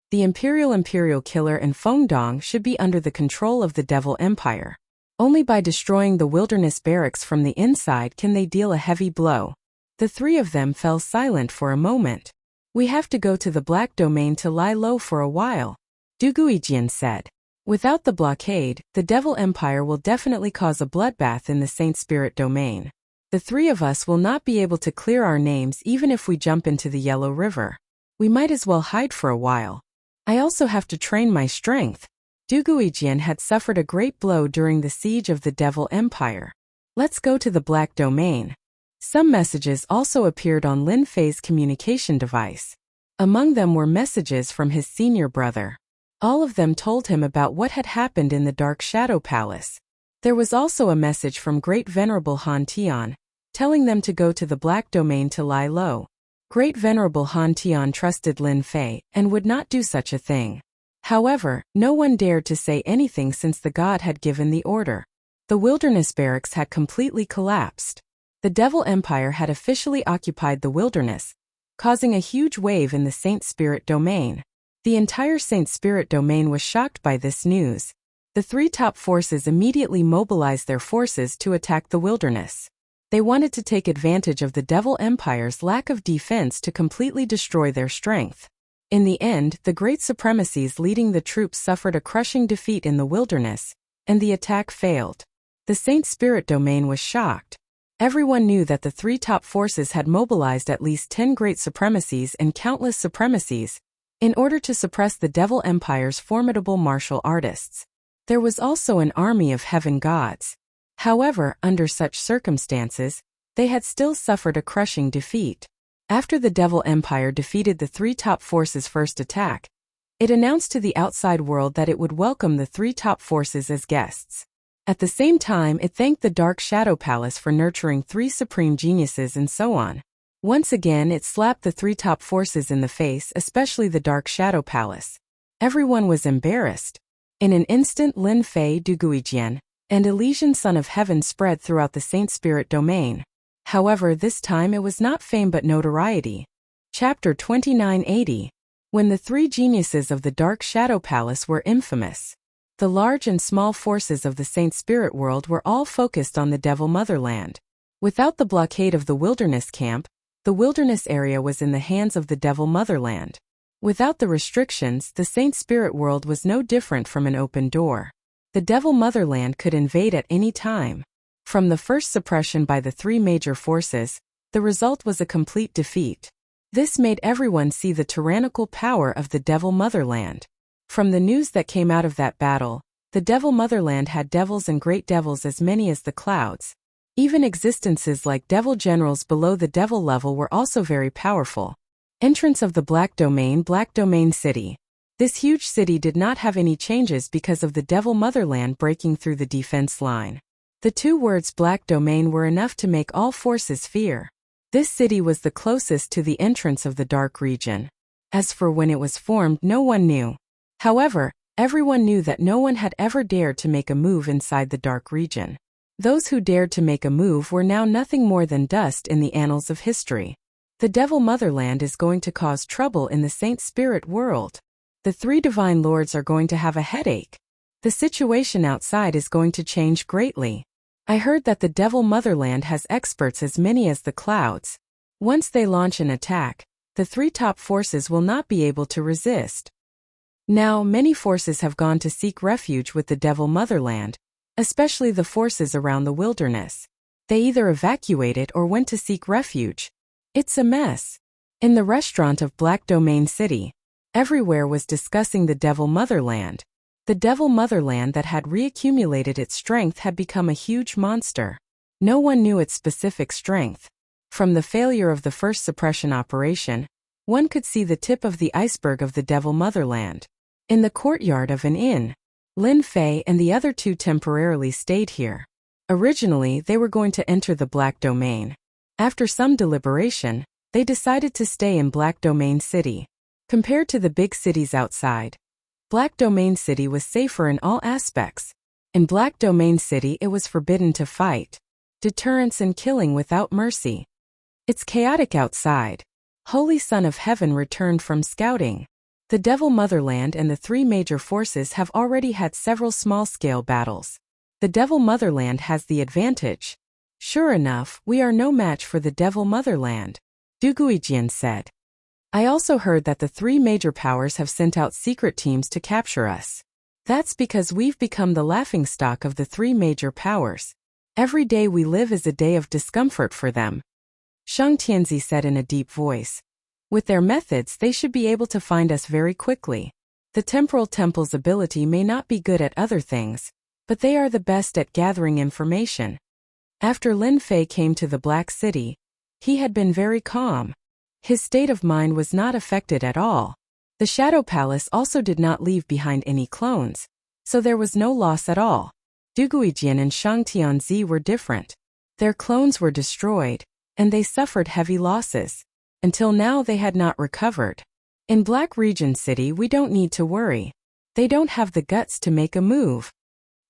The Imperial Killer and Fengdong should be under the control of the Devil Empire. Only by destroying the wilderness barracks from the inside can they deal a heavy blow. The 3 of them fell silent for a moment. We have to go to the Black Domain to lie low for a while, Du Guijian said. Without the blockade, the Devil Empire will definitely cause a bloodbath in the Saint Spirit domain. The 3 of us will not be able to clear our names even if we jump into the Yellow River. We might as well hide for a while. I also have to train my strength. Du Guijian had suffered a great blow during the siege of the Devil Empire. Let's go to the Black Domain. Some messages also appeared on Lin Fei's communication device. Among them were messages from his senior brother. All of them told him about what had happened in the Dark Shadow Palace. There was also a message from Great Venerable Han Tian, telling them to go to the Black Domain to lie low. Great Venerable Han Tian trusted Lin Fei and would not do such a thing. However, no one dared to say anything since the god had given the order. The wilderness barracks had completely collapsed. The Devil Empire had officially occupied the wilderness, causing a huge wave in the Saint Spirit domain. The entire Saint Spirit domain was shocked by this news. The three top forces immediately mobilized their forces to attack the wilderness. They wanted to take advantage of the Devil Empire's lack of defense to completely destroy their strength. In the end, the great supremacies leading the troops suffered a crushing defeat in the wilderness, and the attack failed. The Saint Spirit domain was shocked. Everyone knew that the three top forces had mobilized at least 10 great supremacies and countless supremacies in order to suppress the Devil Empire's formidable martial artists. There was also an army of heaven gods. However, under such circumstances, they had still suffered a crushing defeat. After the Devil Empire defeated the three top forces' first attack, it announced to the outside world that it would welcome the three top forces as guests. At the same time, it thanked the Dark Shadow Palace for nurturing three supreme geniuses and so on. Once again, it slapped the three top forces in the face, especially the Dark Shadow Palace. Everyone was embarrassed. In an instant, Lin Fei Duguijian, and Elysian Son of Heaven spread throughout the Saint Spirit domain. However, this time it was not fame but notoriety. Chapter 2980. When the three geniuses of the Dark Shadow Palace were infamous. The large and small forces of the Saint Spirit world were all focused on the Devil Motherland. Without the blockade of the wilderness camp, the wilderness area was in the hands of the Devil Motherland. Without the restrictions, the Saint Spirit world was no different from an open door. The Devil Motherland could invade at any time. From the first suppression by the three major forces, the result was a complete defeat. This made everyone see the tyrannical power of the Devil Motherland. From the news that came out of that battle, the Devil Motherland had devils and great devils as many as the clouds. Even existences like devil generals below the devil level were also very powerful. Entrance of the Black Domain City. This huge city did not have any changes because of the Devil Motherland breaking through the defense line. The two words Black Domain were enough to make all forces fear. This city was the closest to the entrance of the Dark Region. As for when it was formed, no one knew. However, everyone knew that no one had ever dared to make a move inside the Dark Region. Those who dared to make a move were now nothing more than dust in the annals of history. The Devil Motherland is going to cause trouble in the Saint Spirit world. The three divine lords are going to have a headache. The situation outside is going to change greatly. I heard that the Devil Motherland has experts as many as the clouds. Once they launch an attack, the three top forces will not be able to resist. Now, many forces have gone to seek refuge with the Devil Motherland, especially the forces around the wilderness. They either evacuated or went to seek refuge. It's a mess. In the restaurant of Black Domain City, everywhere was discussing the Devil Motherland. The Devil Motherland that had reaccumulated its strength had become a huge monster. No one knew its specific strength. From the failure of the first suppression operation, one could see the tip of the iceberg of the Devil Motherland. In the courtyard of an inn, Lin Fei and the other two temporarily stayed here. Originally, they were going to enter the Black Domain. After some deliberation, they decided to stay in Black Domain City. Compared to the big cities outside, Black Domain City was safer in all aspects. In Black Domain City, it was forbidden to fight. Deterrence and killing without mercy. It's chaotic outside. Holy Son of Heaven returned from scouting. The Devil Motherland and the three major forces have already had several small-scale battles. The Devil Motherland has the advantage. Sure enough, we are no match for the Devil Motherland, Duguijian said. I also heard that the three major powers have sent out secret teams to capture us. That's because we've become the laughingstock of the three major powers. Every day we live is a day of discomfort for them. Shang Tianzi said in a deep voice. With their methods, they should be able to find us very quickly. The Temporal Temple's ability may not be good at other things, but they are the best at gathering information. After Lin Fei came to the Black City, he had been very calm. His state of mind was not affected at all. The Shadow Palace also did not leave behind any clones, so there was no loss at all. Duguijian and Shang Tianzi were different. Their clones were destroyed, and they suffered heavy losses. Until now they had not recovered. In Black Region City we don't need to worry. They don't have the guts to make a move.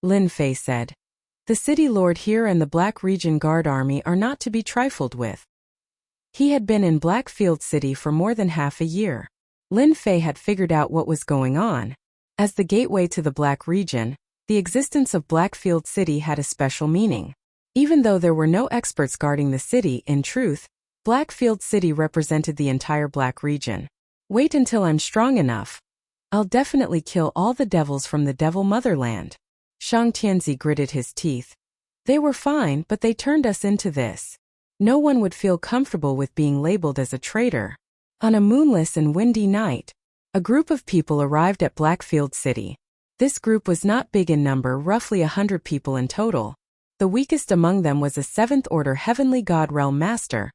Lin Fei said. The city lord here and the Black Region Guard Army are not to be trifled with. He had been in Blackfield City for more than half a year. Lin Fei had figured out what was going on. As the gateway to the Black Region, the existence of Blackfield City had a special meaning. Even though there were no experts guarding the city, in truth, Blackfield City represented the entire Black Region. Wait until I'm strong enough. I'll definitely kill all the devils from the Devil Motherland. Shang Tianzi gritted his teeth. They were fine, but they turned us into this. No one would feel comfortable with being labeled as a traitor. On a moonless and windy night, a group of people arrived at Blackfield City. This group was not big in number, roughly 100 people in total. The weakest among them was a 7th Order Heavenly God Realm Master,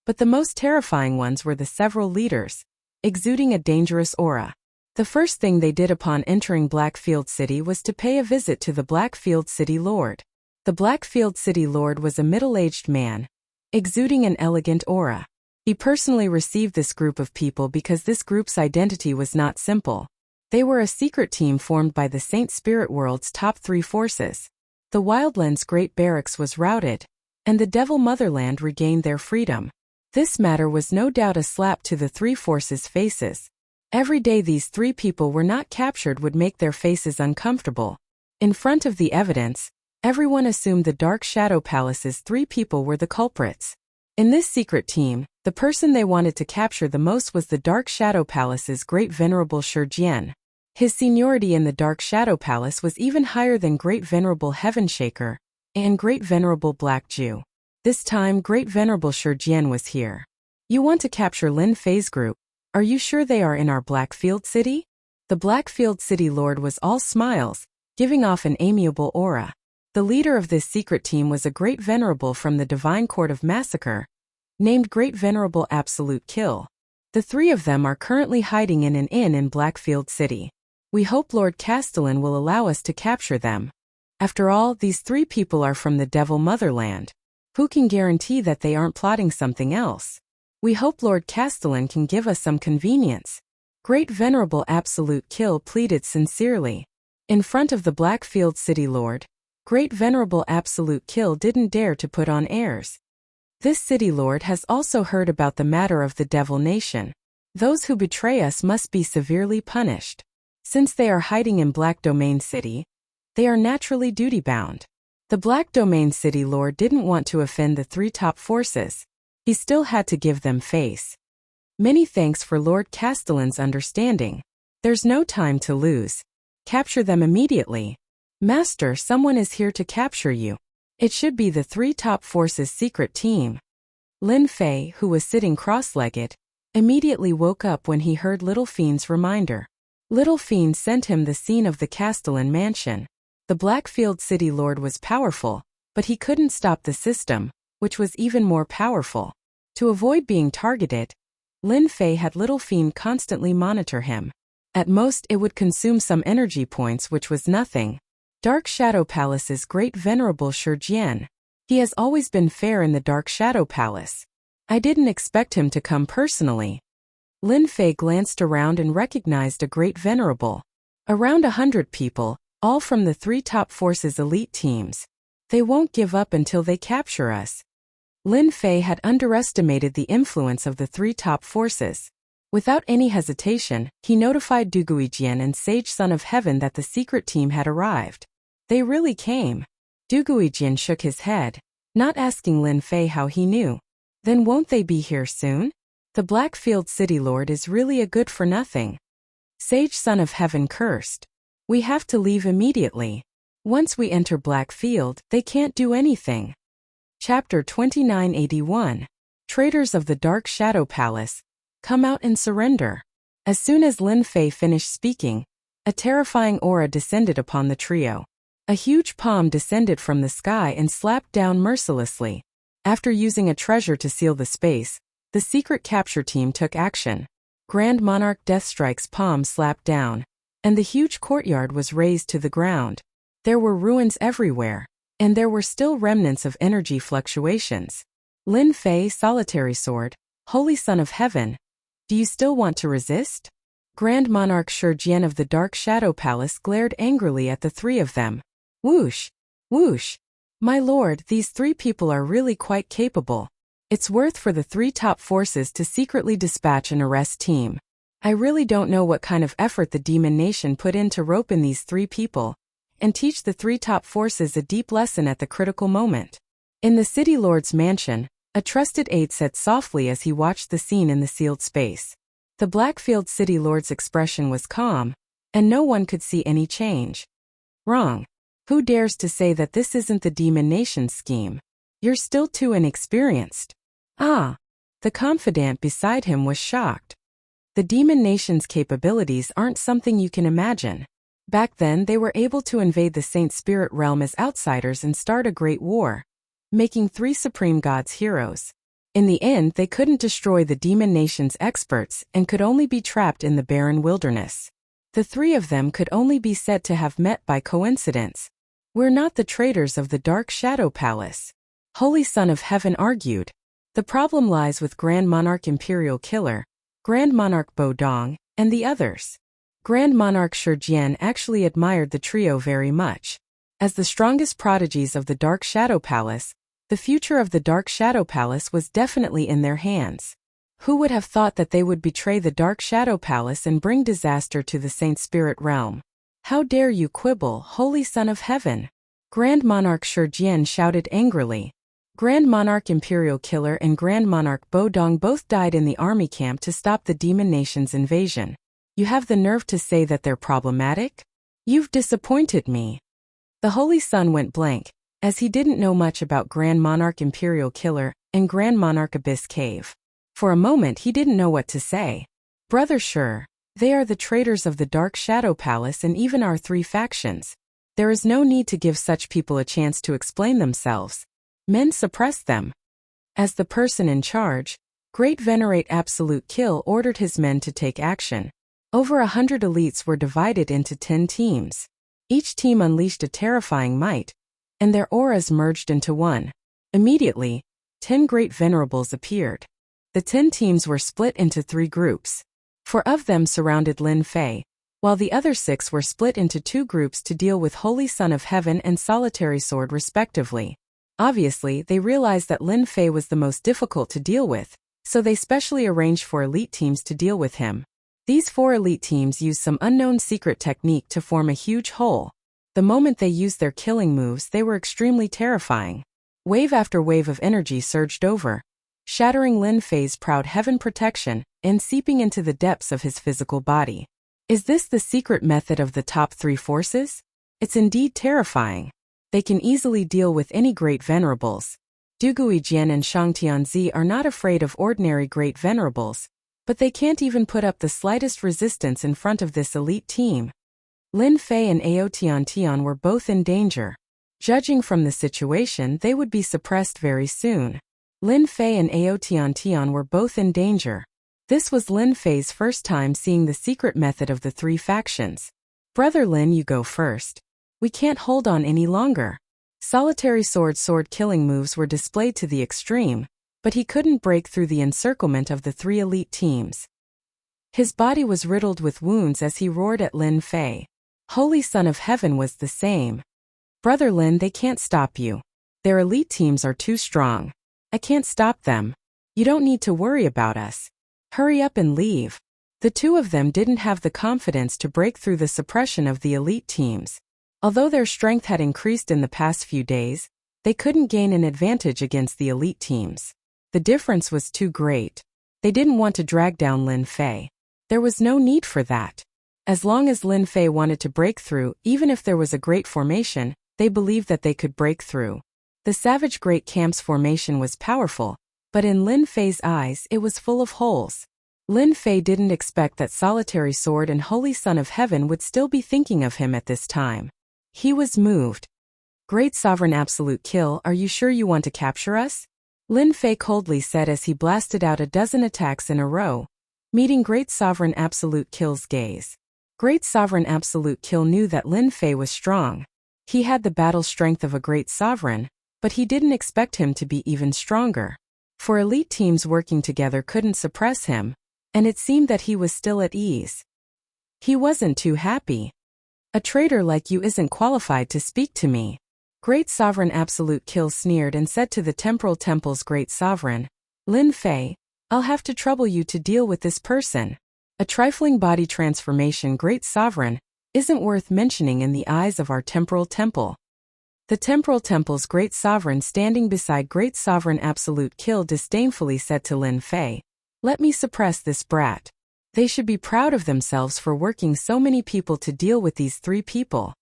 but the most terrifying ones were the several leaders, exuding a dangerous aura. The first thing they did upon entering Blackfield City was to pay a visit to the Blackfield City Lord. The Blackfield City Lord was a middle-aged man, exuding an elegant aura. He personally received this group of people because this group's identity was not simple. They were a secret team formed by the Saint Spirit World's top 3 forces. The Wildlands Great Barracks was routed, and the Devil Motherland regained their freedom. This matter was no doubt a slap to the 3 forces' faces. Every day these 3 people were not captured would make their faces uncomfortable. In front of the evidence, everyone assumed the Dark Shadow Palace's 3 people were the culprits. In this secret team, the person they wanted to capture the most was the Dark Shadow Palace's Great Venerable Shijian. His seniority in the Dark Shadow Palace was even higher than Great Venerable Heavenshaker and Great Venerable Black Jew. This time Great Venerable Shijian was here. You want to capture Lin Fei's group? Are you sure they are in our Blackfield City? The Blackfield City Lord was all smiles, giving off an amiable aura. The leader of this secret team was a Great Venerable from the Divine Court of Massacre, named Great Venerable Absolute Kill. The 3 of them are currently hiding in an inn in Blackfield City. We hope Lord Castellan will allow us to capture them. After all, these 3 people are from the Devil Motherland. Who can guarantee that they aren't plotting something else? We hope Lord Castellan can give us some convenience. Great Venerable Absolute Kill pleaded sincerely. In front of the Blackfield City Lord, Great Venerable Absolute Kill didn't dare to put on airs. This city lord has also heard about the matter of the Devil Nation. Those who betray us must be severely punished. Since they are hiding in Black Domain City, they are naturally duty-bound. The Black Domain City Lord didn't want to offend the 3 top forces. He still had to give them face. Many thanks for Lord Castellan's understanding. There's no time to lose. Capture them immediately. Master, someone is here to capture you. It should be the 3 top forces' secret team. Lin Fei, who was sitting cross-legged, immediately woke up when he heard Little Fiend's reminder. Little Fiend sent him the scene of the Castellan mansion. The Blackfield City Lord was powerful, but he couldn't stop the system, which was even more powerful. To avoid being targeted, Lin Fei had Little Fiend constantly monitor him. At most it would consume some energy points, which was nothing. Dark Shadow Palace's Great Venerable Shijian. He has always been fair in the Dark Shadow Palace. I didn't expect him to come personally. Lin Fei glanced around and recognized a Great Venerable. Around 100 people, all from the 3 top forces' elite teams. They won't give up until they capture us. Lin Fei had underestimated the influence of the 3 top forces. Without any hesitation, he notified Duguijian and Sage Son of Heaven that the secret team had arrived. They really came. Duguijian shook his head, not asking Lin Fei how he knew. Then won't they be here soon? The Blackfield City Lord is really a good-for-nothing. Sage Son of Heaven cursed. We have to leave immediately. Once we enter Blackfield, they can't do anything. Chapter 2981. Traitors of the Dark Shadow Palace. Come out and surrender. As soon as Lin Fei finished speaking, a terrifying aura descended upon the trio. A huge palm descended from the sky and slapped down mercilessly. After using a treasure to seal the space, the secret capture team took action. Grand Monarch Deathstrike's palm slapped down, and the huge courtyard was razed to the ground. There were ruins everywhere, and there were still remnants of energy fluctuations. Lin Fei, Solitary Sword, Holy Son of Heaven. Do you still want to resist? Grand Monarch Shurjian of the Dark Shadow Palace glared angrily at the three of them. Whoosh! Whoosh! My lord, these three people are really quite capable. It's worth for the three top forces to secretly dispatch an arrest team. I really don't know what kind of effort the Demon Nation put in to rope in these three people and teach the three top forces a deep lesson at the critical moment. In the City Lord's mansion, a trusted aide said softly as he watched the scene in the sealed space. The Blackfield City Lord's expression was calm, and no one could see any change. Wrong. Who dares to say that this isn't the Demon Nation's scheme? You're still too inexperienced. Ah! The confidant beside him was shocked. The Demon Nation's capabilities aren't something you can imagine. Back then they were able to invade the Saint Spirit realm as outsiders and start a great war, making three supreme gods heroes. In the end, they couldn't destroy the Demon Nation's experts and could only be trapped in the barren wilderness. The three of them could only be said to have met by coincidence. We're not the traitors of the Dark Shadow Palace, Holy Son of Heaven argued. The problem lies with Grand Monarch Imperial Killer, Grand Monarch Bodong, and the others. Grand Monarch Shurjian actually admired the trio very much. As the strongest prodigies of the Dark Shadow Palace, the future of the Dark Shadow Palace was definitely in their hands. Who would have thought that they would betray the Dark Shadow Palace and bring disaster to the Saint Spirit realm? How dare you quibble, Holy Son of Heaven? Grand Monarch Shurjian shouted angrily. Grand Monarch Imperial Killer and Grand Monarch Bodong both died in the army camp to stop the Demon Nation's invasion. You have the nerve to say that they're problematic? You've disappointed me. The Holy Son went blank, as he didn't know much about Grand Monarch Imperial Killer and Grand Monarch Abyss Cave. For a moment he didn't know what to say. Brother Shur, they are the traitors of the Dark Shadow Palace and even our three factions. There is no need to give such people a chance to explain themselves. Men suppress them. As the person in charge, Great Venerate Absolute Kill ordered his men to take action. Over 100 elites were divided into 10 teams. Each team unleashed a terrifying might, and their auras merged into one. Immediately, 10 Great Venerables appeared. The 10 teams were split into 3 groups. 4 of them surrounded Lin Fei, while the other 6 were split into 2 groups to deal with Holy Son of Heaven and Solitary Sword respectively. Obviously, they realized that Lin Fei was the most difficult to deal with, so they specially arranged for elite teams to deal with him. These 4 elite teams used some unknown secret technique to form a huge hole. The moment they used their killing moves, they were extremely terrifying. Wave after wave of energy surged over, shattering Lin Fei's proud heaven protection and seeping into the depths of his physical body. Is this the secret method of the top 3 forces? It's indeed terrifying. They can easily deal with any Great Venerables. Dugui Jian and Shang Tianzi are not afraid of ordinary Great Venerables, but they can't even put up the slightest resistance in front of this elite team. Lin Fei and Ao Tian were both in danger. Judging from the situation, they would be suppressed very soon. Lin Fei and Ao Tian were both in danger. This was Lin Fei's first time seeing the secret method of the 3 factions. Brother Lin, you go first. We can't hold on any longer. Solitary sword killing moves were displayed to the extreme, but he couldn't break through the encirclement of the 3 elite teams. His body was riddled with wounds as he roared at Lin Fei. Holy Son of Heaven was the same. Brother Lin, they can't stop you. Their elite teams are too strong. I can't stop them. You don't need to worry about us. Hurry up and leave. The 2 of them didn't have the confidence to break through the suppression of the elite teams. Although their strength had increased in the past few days, they couldn't gain an advantage against the elite teams. The difference was too great. They didn't want to drag down Lin Fei. There was no need for that. As long as Lin Fei wanted to break through, even if there was a great formation, they believed that they could break through. The Savage Great Camp's formation was powerful, but in Lin Fei's eyes it was full of holes. Lin Fei didn't expect that Solitary Sword and Holy Son of Heaven would still be thinking of him at this time. He was moved. Great Sovereign Absolute Kill, are you sure you want to capture us? Lin Fei coldly said as he blasted out a dozen attacks in a row, meeting Great Sovereign Absolute Kill's gaze. Great Sovereign Absolute Kill knew that Lin Fei was strong. He had the battle strength of a Great Sovereign, but he didn't expect him to be even stronger. For elite teams working together couldn't suppress him, and it seemed that he was still at ease. He wasn't too happy. A traitor like you isn't qualified to speak to me. Great Sovereign Absolute Kill sneered and said to the Temporal Temple's Great Sovereign, Lin Fei, I'll have to trouble you to deal with this person. A trifling body transformation Great Sovereign isn't worth mentioning in the eyes of our Temporal Temple. The Temporal Temple's Great Sovereign standing beside Great Sovereign Absolute Kill disdainfully said to Lin Fei, let me suppress this brat. They should be proud of themselves for working so many people to deal with these 3 people.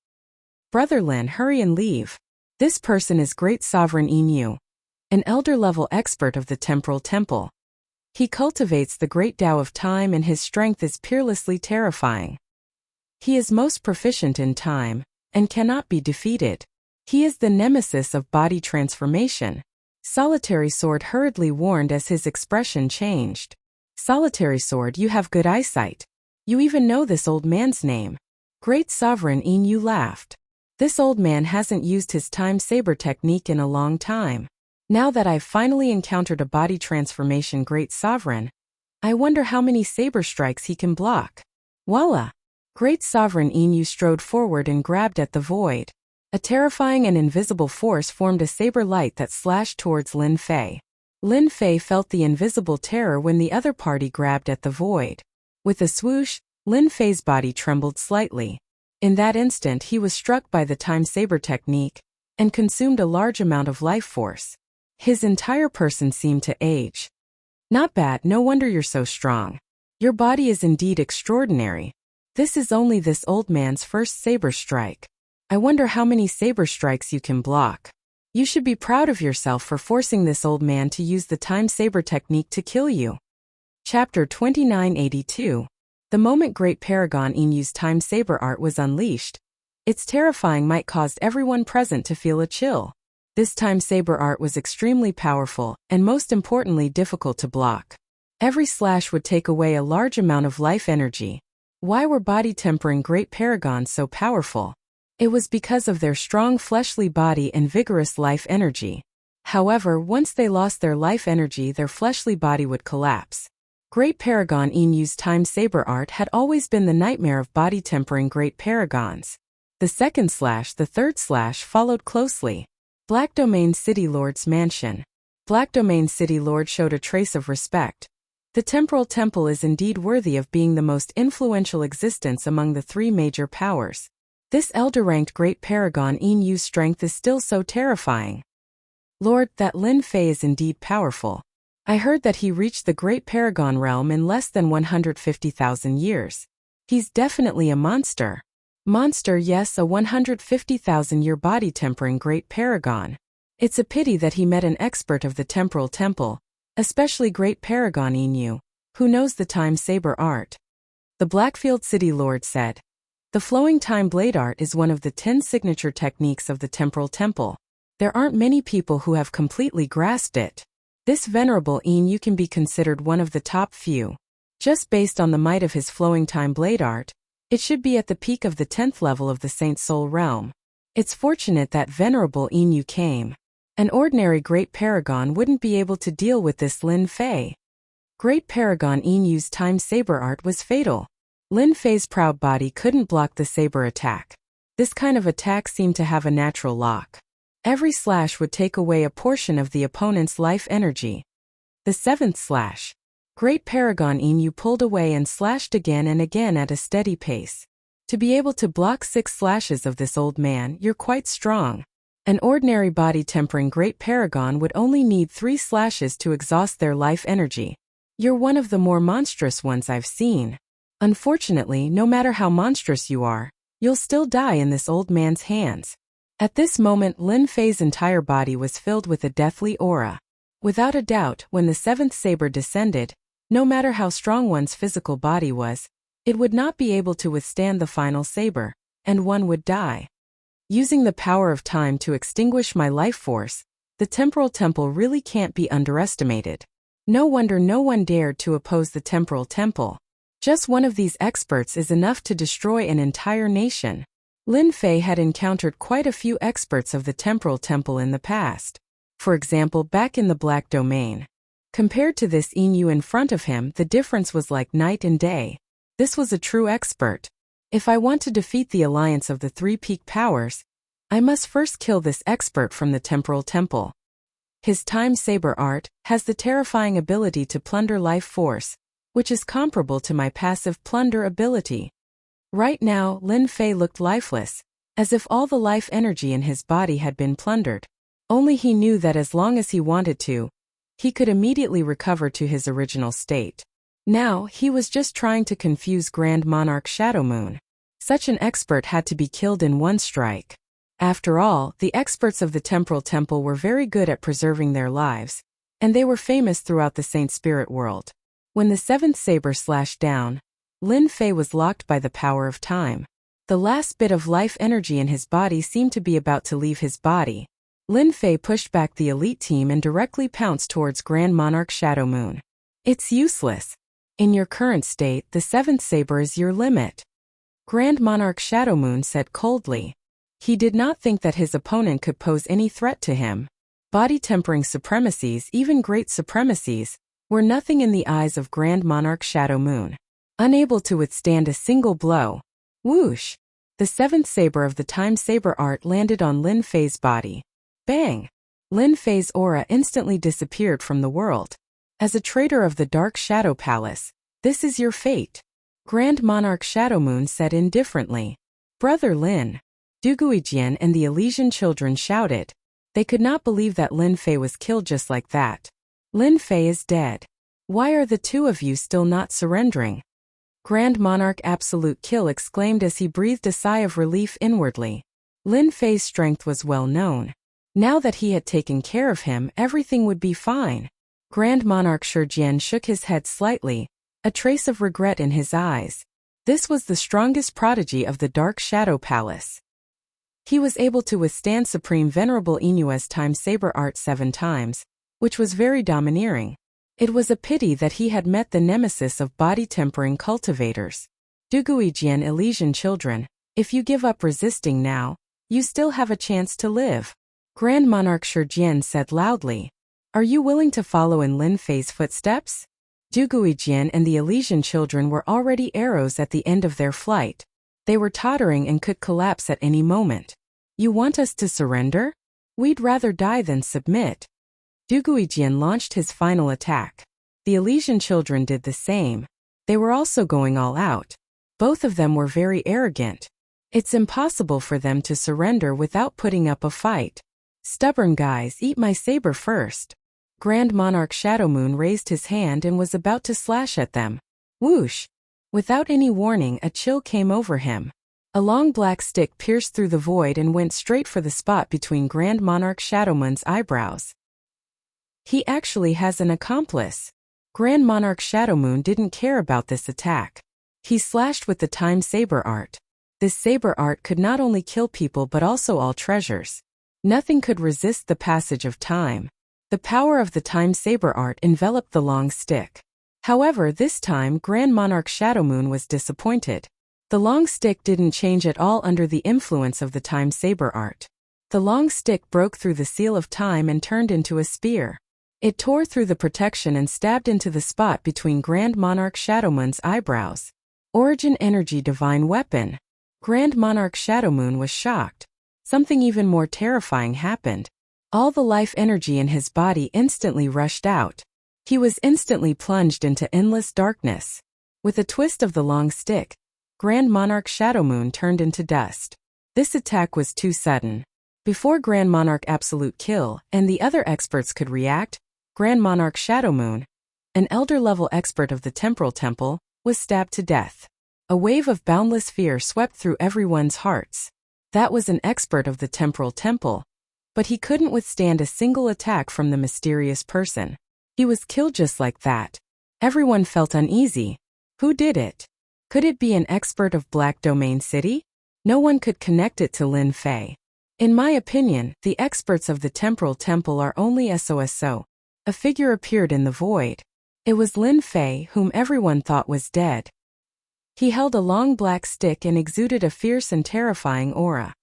Brother Lin, hurry and leave. This person is Great Sovereign Inu, an elder-level expert of the Temporal Temple. He cultivates the great Tao of time and his strength is peerlessly terrifying. He is most proficient in time and cannot be defeated. He is the nemesis of body transformation. Solitary Sword hurriedly warned as his expression changed. Solitary Sword, you have good eyesight. You even know this old man's name. Great Sovereign Inu laughed. This old man hasn't used his time saber technique in a long time. Now that I've finally encountered a body transformation Great Sovereign, I wonder how many saber strikes he can block. Voila! Great Sovereign Inu strode forward and grabbed at the void. A terrifying and invisible force formed a saber light that slashed towards Lin Fei. Lin Fei felt the invisible terror when the other party grabbed at the void. With a swoosh, Lin Fei's body trembled slightly. In that instant he was struck by the time saber technique and consumed a large amount of life force. His entire person seemed to age. Not bad, no wonder you're so strong. Your body is indeed extraordinary. This is only this old man's first saber strike. I wonder how many saber strikes you can block. You should be proud of yourself for forcing this old man to use the time saber technique to kill you. Chapter 2982. The moment Great Paragon Inu's time saber art was unleashed, its terrifying might caused everyone present to feel a chill. This time saber art was extremely powerful and most importantly difficult to block. Every slash would take away a large amount of life energy. Why were body tempering Great Paragons so powerful? It was because of their strong fleshly body and vigorous life energy. However, once they lost their life energy, their fleshly body would collapse. Great Paragon Inu's time saber art had always been the nightmare of body tempering Great Paragons. The second slash, the third slash followed closely. Black Domain City Lord's Mansion. Black Domain City Lord showed a trace of respect. The Temporal Temple is indeed worthy of being the most influential existence among the 3 major powers. This elder-ranked Great Paragon Inu's strength is still so terrifying. Lord, that Lin Fei is indeed powerful. I heard that he reached the Great Paragon realm in less than 150,000 years. He's definitely a monster. Monster, yes, a 150,000-year body-tempering Great Paragon. It's a pity that he met an expert of the Temporal Temple, especially Great Paragon Inu, who knows the time saber art. The Blackfield City Lord said. The flowing time blade art is one of the 10 signature techniques of the Temporal Temple. There aren't many people who have completely grasped it. This venerable Inu can be considered one of the top few. Just based on the might of his flowing time blade art, it should be at the peak of the 10th level of the Saint Soul realm. It's fortunate that venerable Inu came. An ordinary Great Paragon wouldn't be able to deal with this Lin Fei. Great Paragon Inu's time saber art was fatal. Lin Fei's proud body couldn't block the saber attack. This kind of attack seemed to have a natural lock. Every slash would take away a portion of the opponent's life energy. The 7th slash. Great Paragon Inu pulled away and slashed again and again at a steady pace. To be able to block 6 slashes of this old man, you're quite strong. An ordinary body tempering Great Paragon would only need 3 slashes to exhaust their life energy. You're one of the more monstrous ones I've seen. Unfortunately, no matter how monstrous you are, you'll still die in this old man's hands. At this moment, Lin Fei's entire body was filled with a deathly aura. Without a doubt, when the 7th saber descended, no matter how strong one's physical body was, it would not be able to withstand the final saber, and one would die. Using the power of time to extinguish my life force, the Temporal Temple really can't be underestimated. No wonder no one dared to oppose the Temporal Temple. Just one of these experts is enough to destroy an entire nation. Lin Fei had encountered quite a few experts of the Temporal Temple in the past. For example, back in the Black Domain. Compared to this Inu in front of him, the difference was like night and day. This was a true expert. If I want to defeat the alliance of the three peak powers, I must first kill this expert from the temporal temple. His time saber art has the terrifying ability to plunder life force, which is comparable to my passive plunder ability. Right now, Lin Fei looked lifeless, as if all the life energy in his body had been plundered. Only he knew that as long as he wanted to, he could immediately recover to his original state. Now, he was just trying to confuse Grand Monarch Shadow Moon. Such an expert had to be killed in one strike. After all, the experts of the Temporal Temple were very good at preserving their lives, and they were famous throughout the Saint Spirit world. When the seventh saber slashed down, Lin Fei was locked by the power of time. The last bit of life energy in his body seemed to be about to leave his body. Lin Fei pushed back the elite team and directly pounced towards Grand Monarch Shadow Moon. It's useless. In your current state, the seventh saber is your limit. Grand Monarch Shadow Moon said coldly. He did not think that his opponent could pose any threat to him. Body-tempering supremacies, even great supremacies, were nothing in the eyes of Grand Monarch Shadow Moon. Unable to withstand a single blow, whoosh! The seventh saber of the time saber art landed on Lin Fei's body. Bang! Lin Fei's aura instantly disappeared from the world. As a traitor of the Dark Shadow Palace, this is your fate. Grand Monarch Shadow Moon said indifferently. Brother Lin. Duguijian and the Elysian children shouted. They could not believe that Lin Fei was killed just like that. Lin Fei is dead. Why are the two of you still not surrendering? Grand Monarch Absolute Kill exclaimed as he breathed a sigh of relief inwardly. Lin Fei's strength was well known. Now that he had taken care of him, everything would be fine. Grand Monarch Shijian shook his head slightly, a trace of regret in his eyes. This was the strongest prodigy of the Dark Shadow Palace. He was able to withstand Supreme Venerable Inue's time saber art 7 times, which was very domineering. It was a pity that he had met the nemesis of body-tempering cultivators. Duguijian Elysian children, if you give up resisting now, you still have a chance to live. Grand Monarch Shijian said loudly. Are you willing to follow in Lin Fei's footsteps? Duguijian and the Elysian children were already arrows at the end of their flight. They were tottering and could collapse at any moment. You want us to surrender? We'd rather die than submit. Duguijian launched his final attack. The Elysian children did the same. They were also going all out. Both of them were very arrogant. It's impossible for them to surrender without putting up a fight. Stubborn guys, eat my saber first. Grand Monarch Shadow Moon raised his hand and was about to slash at them. Whoosh! Without any warning, a chill came over him. A long black stick pierced through the void and went straight for the spot between Grand Monarch Shadow Moon's eyebrows. He actually has an accomplice. Grand Monarch Shadow Moon didn't care about this attack. He slashed with the time saber art. This saber art could not only kill people but also all treasures. Nothing could resist the passage of time. The power of the time saber art enveloped the long stick. However, this time Grand Monarch Shadow Moon was disappointed. The long stick didn't change at all under the influence of the time saber art. The long stick broke through the seal of time and turned into a spear. It tore through the protection and stabbed into the spot between Grand Monarch Shadow Moon's eyebrows. Origin Energy Divine Weapon. Grand Monarch Shadow Moon was shocked. Something even more terrifying happened. All the life energy in his body instantly rushed out. He was instantly plunged into endless darkness. With a twist of the long stick, Grand Monarch Shadow Moon turned into dust. This attack was too sudden. Before Grand Monarch Absolute Kill and the other experts could react, Grand Monarch Shadow Moon, an elder-level expert of the Temporal Temple, was stabbed to death. A wave of boundless fear swept through everyone's hearts. That was an expert of the Temporal Temple, but he couldn't withstand a single attack from the mysterious person. He was killed just like that. Everyone felt uneasy. Who did it? Could it be an expert of Black Domain City? No one could connect it to Lin Fei. In my opinion, the experts of the Temporal Temple are only SOSO. A figure appeared in the void. It was Lin Fei, whom everyone thought was dead. He held a long black stick and exuded a fierce and terrifying aura.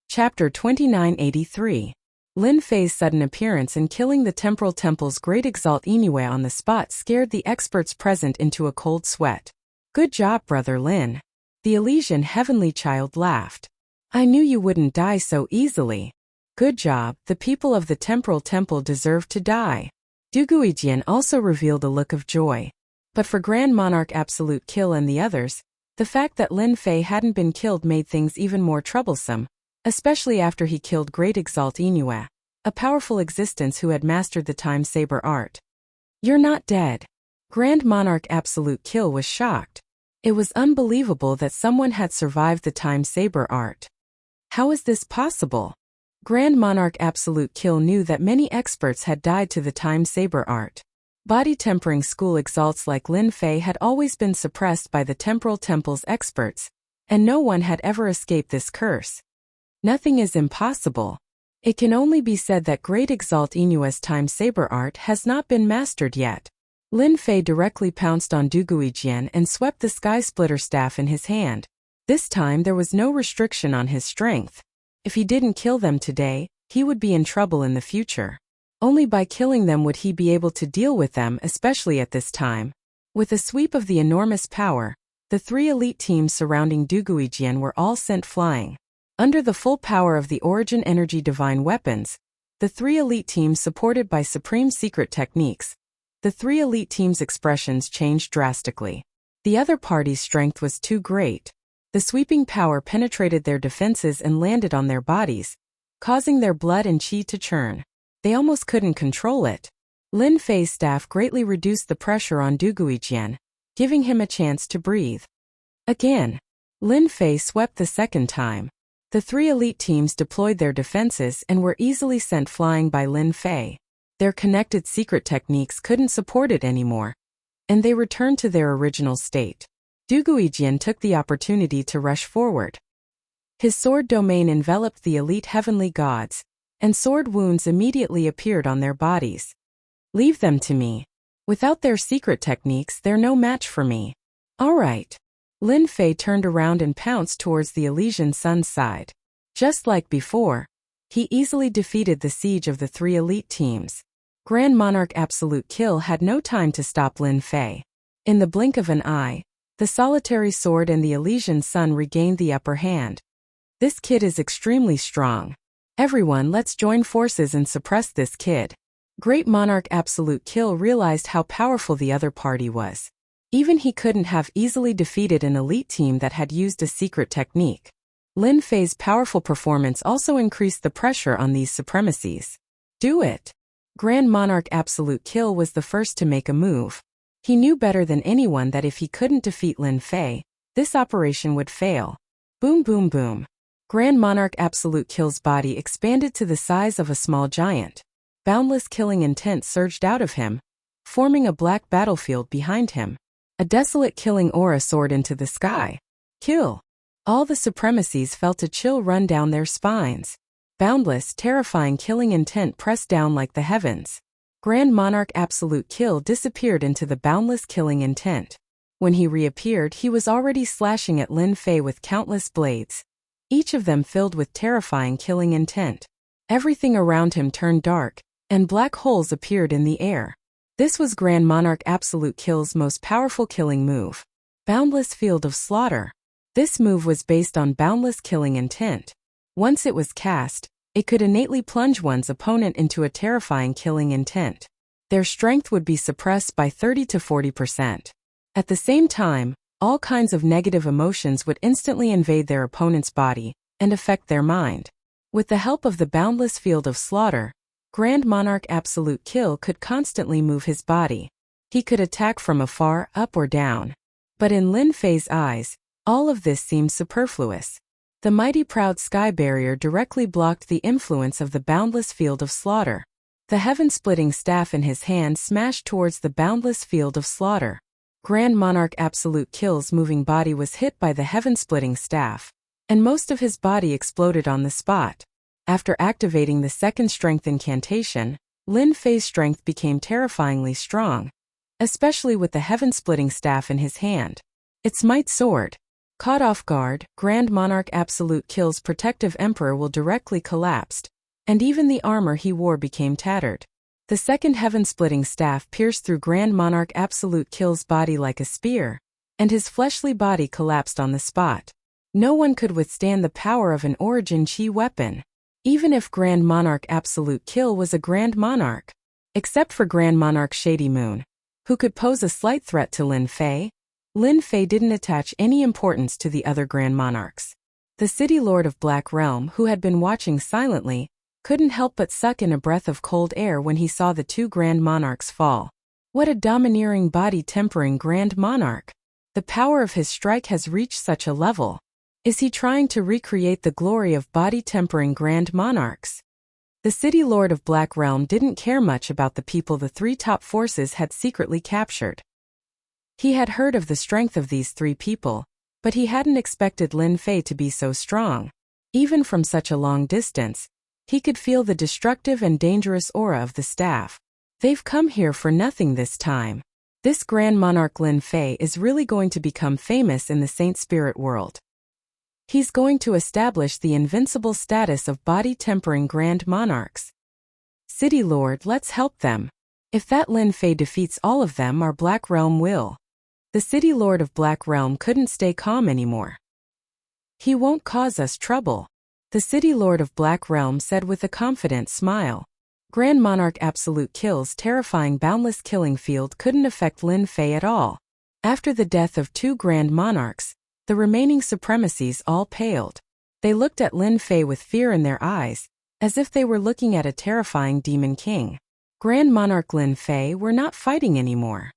Chapter 2983. Lin Fei's sudden appearance and killing the Temporal Temple's great Exalt Inoue on the spot scared the experts present into a cold sweat. Good job, Brother Lin. The Elysian Heavenly Child laughed. I knew you wouldn't die so easily. Good job, the people of the Temporal Temple deserve to die. Du Guijian also revealed a look of joy. But for Grand Monarch Absolute Kill and the others, the fact that Lin Fei hadn't been killed made things even more troublesome, especially after he killed Great Exalt Inue, a powerful existence who had mastered the Time Saber art. You're not dead. Grand Monarch Absolute Kill was shocked. It was unbelievable that someone had survived the Time Saber art. How is this possible? Grand Monarch Absolute Kill knew that many experts had died to the Time Saber art. Body tempering school exalts like Lin Fei had always been suppressed by the Temporal Temple's experts, and no one had ever escaped this curse. Nothing is impossible. It can only be said that Great Exalt Inue's Time Saber art has not been mastered yet. Lin Fei directly pounced on Du Guijian and swept the Sky Splitter staff in his hand. This time there was no restriction on his strength. If he didn't kill them today, he would be in trouble in the future. Only by killing them would he be able to deal with them, especially at this time. With a sweep of the enormous power, the 3 elite teams surrounding Du Guijian were all sent flying. Under the full power of the Origin Energy Divine Weapons, the 3 elite teams supported by supreme secret techniques, the 3 elite teams' expressions changed drastically. The other party's strength was too great. The sweeping power penetrated their defenses and landed on their bodies, causing their blood and chi to churn. They almost couldn't control it. Lin Fei's staff greatly reduced the pressure on Du Guijian, giving him a chance to breathe. Again, Lin Fei swept the second time. The 3 elite teams deployed their defenses and were easily sent flying by Lin Fei. Their connected secret techniques couldn't support it anymore, and they returned to their original state. Du Guijian took the opportunity to rush forward. His sword domain enveloped the elite heavenly gods, and sword wounds immediately appeared on their bodies. Leave them to me. Without their secret techniques, they're no match for me. All right. Lin Fei turned around and pounced towards the Elysian Sun's side. Just like before, he easily defeated the siege of the 3 elite teams. Grand Monarch Absolute Kill had no time to stop Lin Fei. In the blink of an eye, the solitary sword and the Elysian Sun regained the upper hand. This kid is extremely strong. Everyone, let's join forces and suppress this kid. Great Monarch Absolute Kill realized how powerful the other party was. Even he couldn't have easily defeated an elite team that had used a secret technique. Lin Fei's powerful performance also increased the pressure on these supremacies. Do it. Grand Monarch Absolute Kill was the first to make a move. He knew better than anyone that if he couldn't defeat Lin Fei, this operation would fail. Boom boom boom. Grand Monarch Absolute Kill's body expanded to the size of a small giant. Boundless killing intent surged out of him, forming a black battlefield behind him. A desolate killing aura soared into the sky. Kill. All the supremacies felt a chill run down their spines. Boundless, terrifying killing intent pressed down like the heavens. Grand Monarch Absolute Kill disappeared into the boundless killing intent. When he reappeared, he was already slashing at Lin Fei with countless blades, each of them filled with terrifying killing intent. Everything around him turned dark, and black holes appeared in the air. This was Grand Monarch Absolute Kill's most powerful killing move. Boundless Field of Slaughter. This move was based on boundless killing intent. Once it was cast, it could innately plunge one's opponent into a terrifying killing intent. Their strength would be suppressed by 30 to 40%. At the same time, all kinds of negative emotions would instantly invade their opponent's body and affect their mind. With the help of the boundless field of slaughter, Grand Monarch Absolute Kill could constantly move his body. He could attack from afar, up or down. But in Lin Fei's eyes, all of this seemed superfluous. The mighty proud sky barrier directly blocked the influence of the boundless field of slaughter. The heaven-splitting staff in his hand smashed towards the boundless field of slaughter. Grand Monarch Absolute Kill's moving body was hit by the heaven-splitting staff, and most of his body exploded on the spot. After activating the second strength incantation, Lin Fei's strength became terrifyingly strong, especially with the heaven-splitting staff in his hand. Its might soared. Caught off guard, Grand Monarch Absolute Kill's protective emperor will directly collapsed, and even the armor he wore became tattered. The second heaven-splitting staff pierced through Grand Monarch Absolute Kill's body like a spear, and his fleshly body collapsed on the spot. No one could withstand the power of an origin chi weapon, even if Grand Monarch Absolute Kill was a Grand Monarch. Except for Grand Monarch Shady Moon, who could pose a slight threat to Lin Fei. Lin Fei didn't attach any importance to the other Grand Monarchs. The City Lord of Black Realm, who had been watching silently, couldn't help but suck in a breath of cold air when he saw the two Grand Monarchs fall. What a domineering body-tempering Grand Monarch! The power of his strike has reached such a level. Is he trying to recreate the glory of body-tempering Grand Monarchs? The City Lord of Black Realm didn't care much about the people the three top forces had secretly captured. He had heard of the strength of these three people, but he hadn't expected Lin Fei to be so strong. Even from such a long distance, he could feel the destructive and dangerous aura of the staff. They've come here for nothing this time. This Grand Monarch Lin Fei is really going to become famous in the Saint Spirit world. He's going to establish the invincible status of body-tempering Grand Monarchs. City Lord, let's help them. If that Lin Fei defeats all of them, our Black Realm will. The City Lord of Black Realm couldn't stay calm anymore. He won't cause us trouble, the City Lord of Black Realm said with a confident smile. Grand Monarch Absolute Kill's terrifying boundless killing field couldn't affect Lin Fei at all. After the death of two Grand Monarchs, the remaining supremacies all paled. They looked at Lin Fei with fear in their eyes, as if they were looking at a terrifying demon king. Grand Monarch Lin Fei, we're not fighting anymore.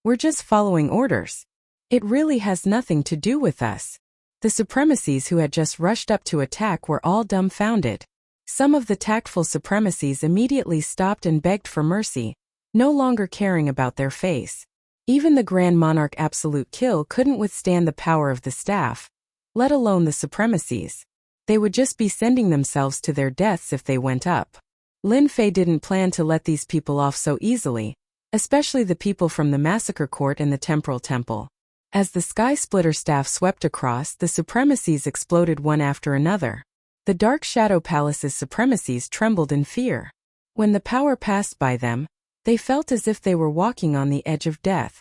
We're just following orders. It really has nothing to do with us. The supremacies who had just rushed up to attack were all dumbfounded. Some of the tactful supremacies immediately stopped and begged for mercy, no longer caring about their face. Even the Grand Monarch Absolute Kill couldn't withstand the power of the staff, let alone the supremacies. They would just be sending themselves to their deaths if they went up. Lin Fei didn't plan to let these people off so easily, especially the people from the Massacre Court and the Temporal Temple. As the Sky Splitter staff swept across, the supremacies exploded one after another. The Dark Shadow Palace's supremacies trembled in fear. When the power passed by them, they felt as if they were walking on the edge of death.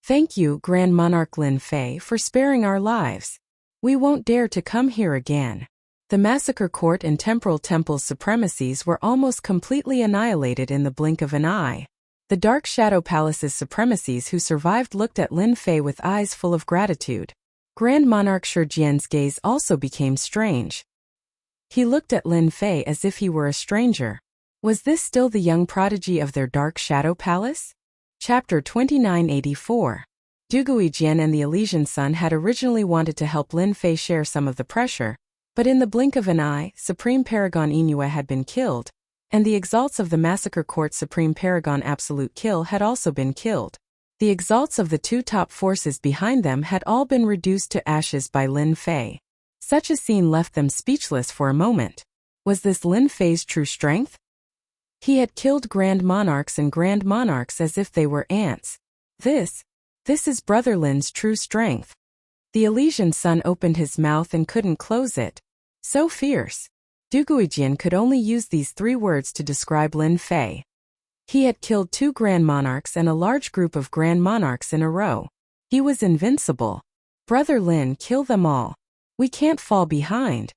Thank you, Grand Monarch Lin Fei, for sparing our lives. We won't dare to come here again. The Massacre Court and Temporal Temple's supremacies were almost completely annihilated in the blink of an eye. The Dark Shadow Palace's supremacies who survived looked at Lin Fei with eyes full of gratitude. Grand Monarch Shijian's gaze also became strange. He looked at Lin Fei as if he were a stranger. Was this still the young prodigy of their Dark Shadow Palace? Chapter 2984. Dugui Jian and the Elysian Sun had originally wanted to help Lin Fei share some of the pressure, but in the blink of an eye, Supreme Paragon Inua had been killed, and the exalts of the Massacre Court Supreme Paragon Absolute Kill had also been killed. The exalts of the two top forces behind them had all been reduced to ashes by Lin Fei. Such a scene left them speechless for a moment. Was this Lin Fei's true strength? He had killed Grand Monarchs and Grand Monarchs as if they were ants. This is Brother Lin's true strength. The Elysian Sun opened his mouth and couldn't close it. So fierce. Duguijian could only use these three words to describe Lin Fei. He had killed two Grand Monarchs and a large group of Grand Monarchs in a row. He was invincible. Brother Lin, kill them all. We can't fall behind.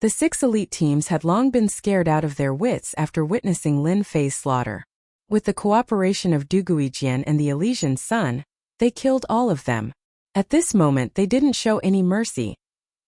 The 6 elite teams had long been scared out of their wits after witnessing Lin Fei's slaughter. With the cooperation of Duguijian and the Elysian Sun, they killed all of them. At this moment they didn't show any mercy,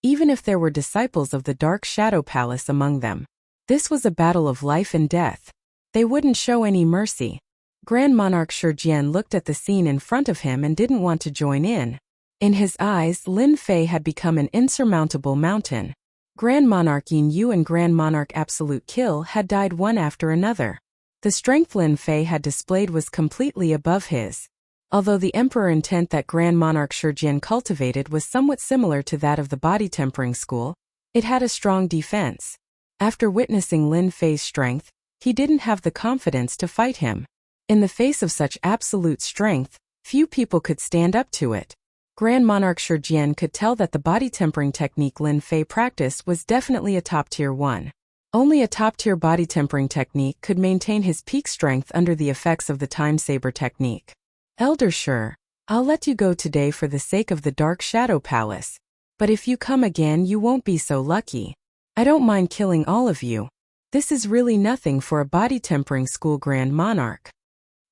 even if there were disciples of the Dark Shadow Palace among them. This was a battle of life and death. They wouldn't show any mercy. Grand Monarch Shijian looked at the scene in front of him and didn't want to join in. In his eyes, Lin Fei had become an insurmountable mountain. Grand Monarch Yin Yu and Grand Monarch Absolute Kill had died one after another. The strength Lin Fei had displayed was completely above his. Although the Emperor intent that Grand Monarch Shijian cultivated was somewhat similar to that of the body tempering school, it had a strong defense. After witnessing Lin Fei's strength, he didn't have the confidence to fight him. In the face of such absolute strength, few people could stand up to it. Grand Monarch Shijian could tell that the body tempering technique Lin Fei practiced was definitely a top-tier one. Only a top-tier body tempering technique could maintain his peak strength under the effects of the Time Saber technique. Elder Shi, I'll let you go today for the sake of the Dark Shadow Palace. But if you come again, you won't be so lucky. I don't mind killing all of you. This is really nothing for a body-tempering school Grand Monarch.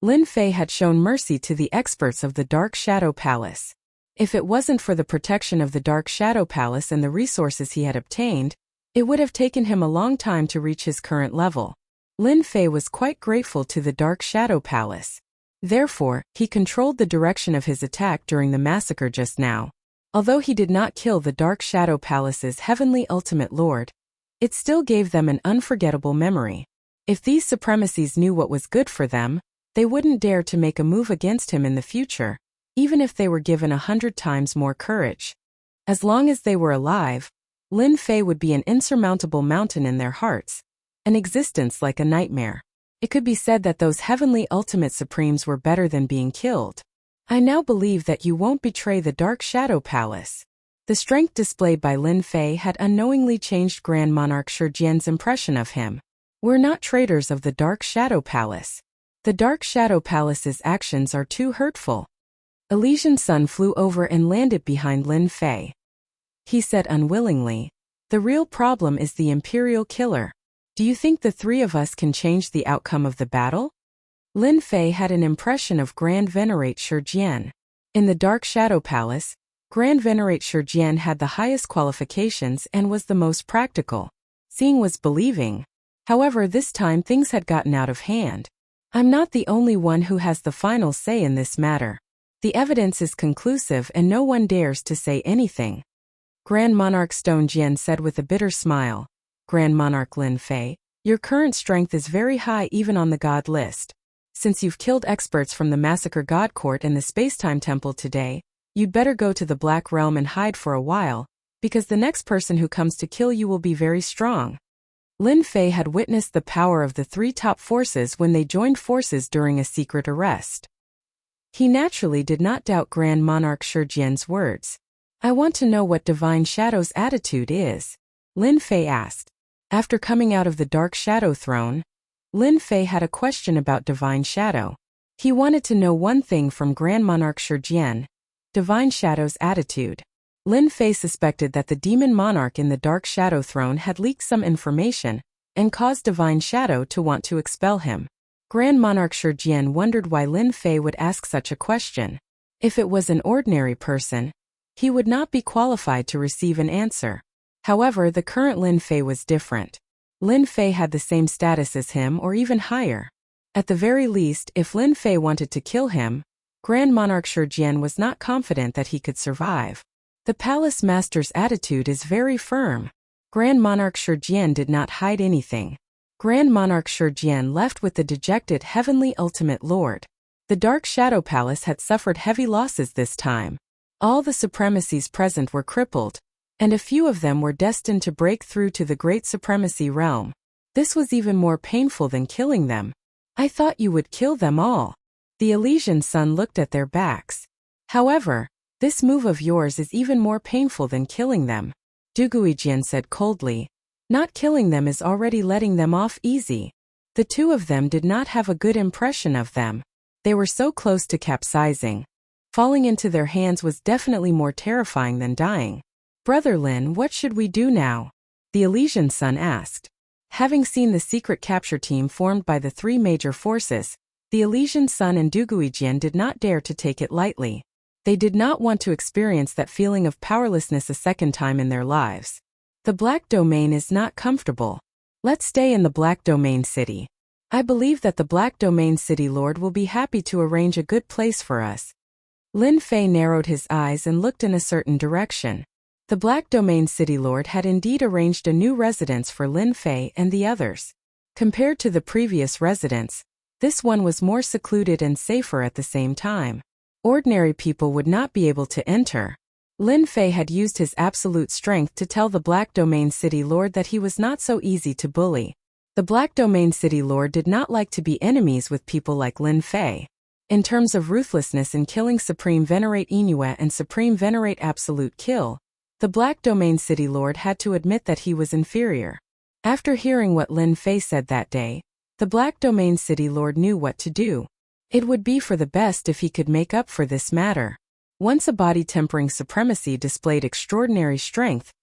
Lin Fei had shown mercy to the experts of the Dark Shadow Palace. If it wasn't for the protection of the Dark Shadow Palace and the resources he had obtained, it would have taken him a long time to reach his current level. Lin Fei was quite grateful to the Dark Shadow Palace. Therefore, he controlled the direction of his attack during the massacre just now. Although he did not kill the Dark Shadow Palace's Heavenly Ultimate Lord, it still gave them an unforgettable memory. If these supremacies knew what was good for them, they wouldn't dare to make a move against him in the future, even if they were given 100 times more courage. As long as they were alive, Lin Fei would be an insurmountable mountain in their hearts, an existence like a nightmare. It could be said that those heavenly ultimate supremes were better than being killed. I now believe that you won't betray the Dark Shadow Palace. The strength displayed by Lin Fei had unknowingly changed Grand Monarch Shijian's impression of him. We're not traitors of the Dark Shadow Palace. The Dark Shadow Palace's actions are too hurtful. Elysian Sun flew over and landed behind Lin Fei. He said unwillingly, "The real problem is the Imperial Killer. Do you think the three of us can change the outcome of the battle?" Lin Fei had an impression of Grand Venerate Shijian. In the Dark Shadow Palace, Grand Venerate Shijian had the highest qualifications and was the most practical. Seeing was believing. However, this time things had gotten out of hand. I'm not the only one who has the final say in this matter. The evidence is conclusive and no one dares to say anything. Grand Monarch Stone Jian said with a bitter smile. Grand Monarch Lin Fei, your current strength is very high even on the God list. Since you've killed experts from the Massacre God Court and the Spacetime Temple today, you'd better go to the Black Realm and hide for a while, because the next person who comes to kill you will be very strong. Lin Fei had witnessed the power of the three top forces when they joined forces during a secret arrest. He naturally did not doubt Grand Monarch Shijian's words. I want to know what Divine Shadow's attitude is, Lin Fei asked. After coming out of the Dark Shadow Throne, Lin Fei had a question about Divine Shadow. He wanted to know one thing from Grand Monarch Shijian, Divine Shadow's attitude. Lin Fei suspected that the Demon Monarch in the Dark Shadow Throne had leaked some information and caused Divine Shadow to want to expel him. Grand Monarch Shijian wondered why Lin Fei would ask such a question. If it was an ordinary person, he would not be qualified to receive an answer. However, the current Lin Fei was different. Lin Fei had the same status as him or even higher. At the very least, if Lin Fei wanted to kill him, Grand Monarch Shijian was not confident that he could survive. The Palace Master's attitude is very firm. Grand Monarch Shijian did not hide anything. Grand Monarch Shijian left with the dejected Heavenly Ultimate Lord. The Dark Shadow Palace had suffered heavy losses this time. All the supremacies present were crippled, and a few of them were destined to break through to the Great Supremacy Realm. This was even more painful than killing them. I thought you would kill them all. The Elysian Sun looked at their backs. However, this move of yours is even more painful than killing them, Duguijian said coldly. Not killing them is already letting them off easy. The two of them did not have a good impression of them. They were so close to capsizing. Falling into their hands was definitely more terrifying than dying. Brother Lin, what should we do now? The Elysian Sun asked. Having seen the secret capture team formed by the three major forces, the Elysian Sun and Duguijian did not dare to take it lightly. They did not want to experience that feeling of powerlessness a second time in their lives. The Black Domain is not comfortable. Let's stay in the Black Domain City. I believe that the Black Domain City Lord will be happy to arrange a good place for us. Lin Fei narrowed his eyes and looked in a certain direction. The Black Domain City Lord had indeed arranged a new residence for Lin Fei and the others. Compared to the previous residence, this one was more secluded and safer at the same time. Ordinary people would not be able to enter. Lin Fei had used his absolute strength to tell the Black Domain City Lord that he was not so easy to bully. The Black Domain City Lord did not like to be enemies with people like Lin Fei. In terms of ruthlessness in killing Supreme Venerate Inuit and Supreme Venerate Absolute Kill, the Black Domain City Lord had to admit that he was inferior. After hearing what Lin Fei said that day, the Black Domain City Lord knew what to do. It would be for the best if he could make up for this matter. Once a body-tempering supremacy displayed extraordinary strength,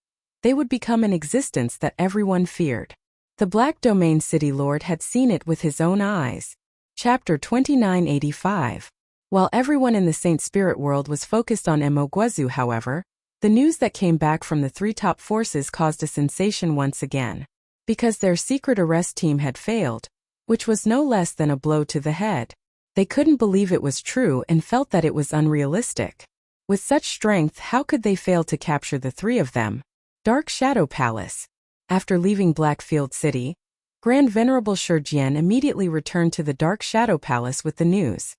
they would become an existence that everyone feared. The Black Domain City Lord had seen it with his own eyes. Chapter 2985. While everyone in the Saint Spirit world was focused on Emoguazu, however, the news that came back from the three top forces caused a sensation once again. Because their secret arrest team had failed, which was no less than a blow to the head. They couldn't believe it was true and felt that it was unrealistic. With such strength, how could they fail to capture the three of them? Dark Shadow Palace. After leaving Blackfield City, Grand Venerable Shurjian immediately returned to the Dark Shadow Palace with the news.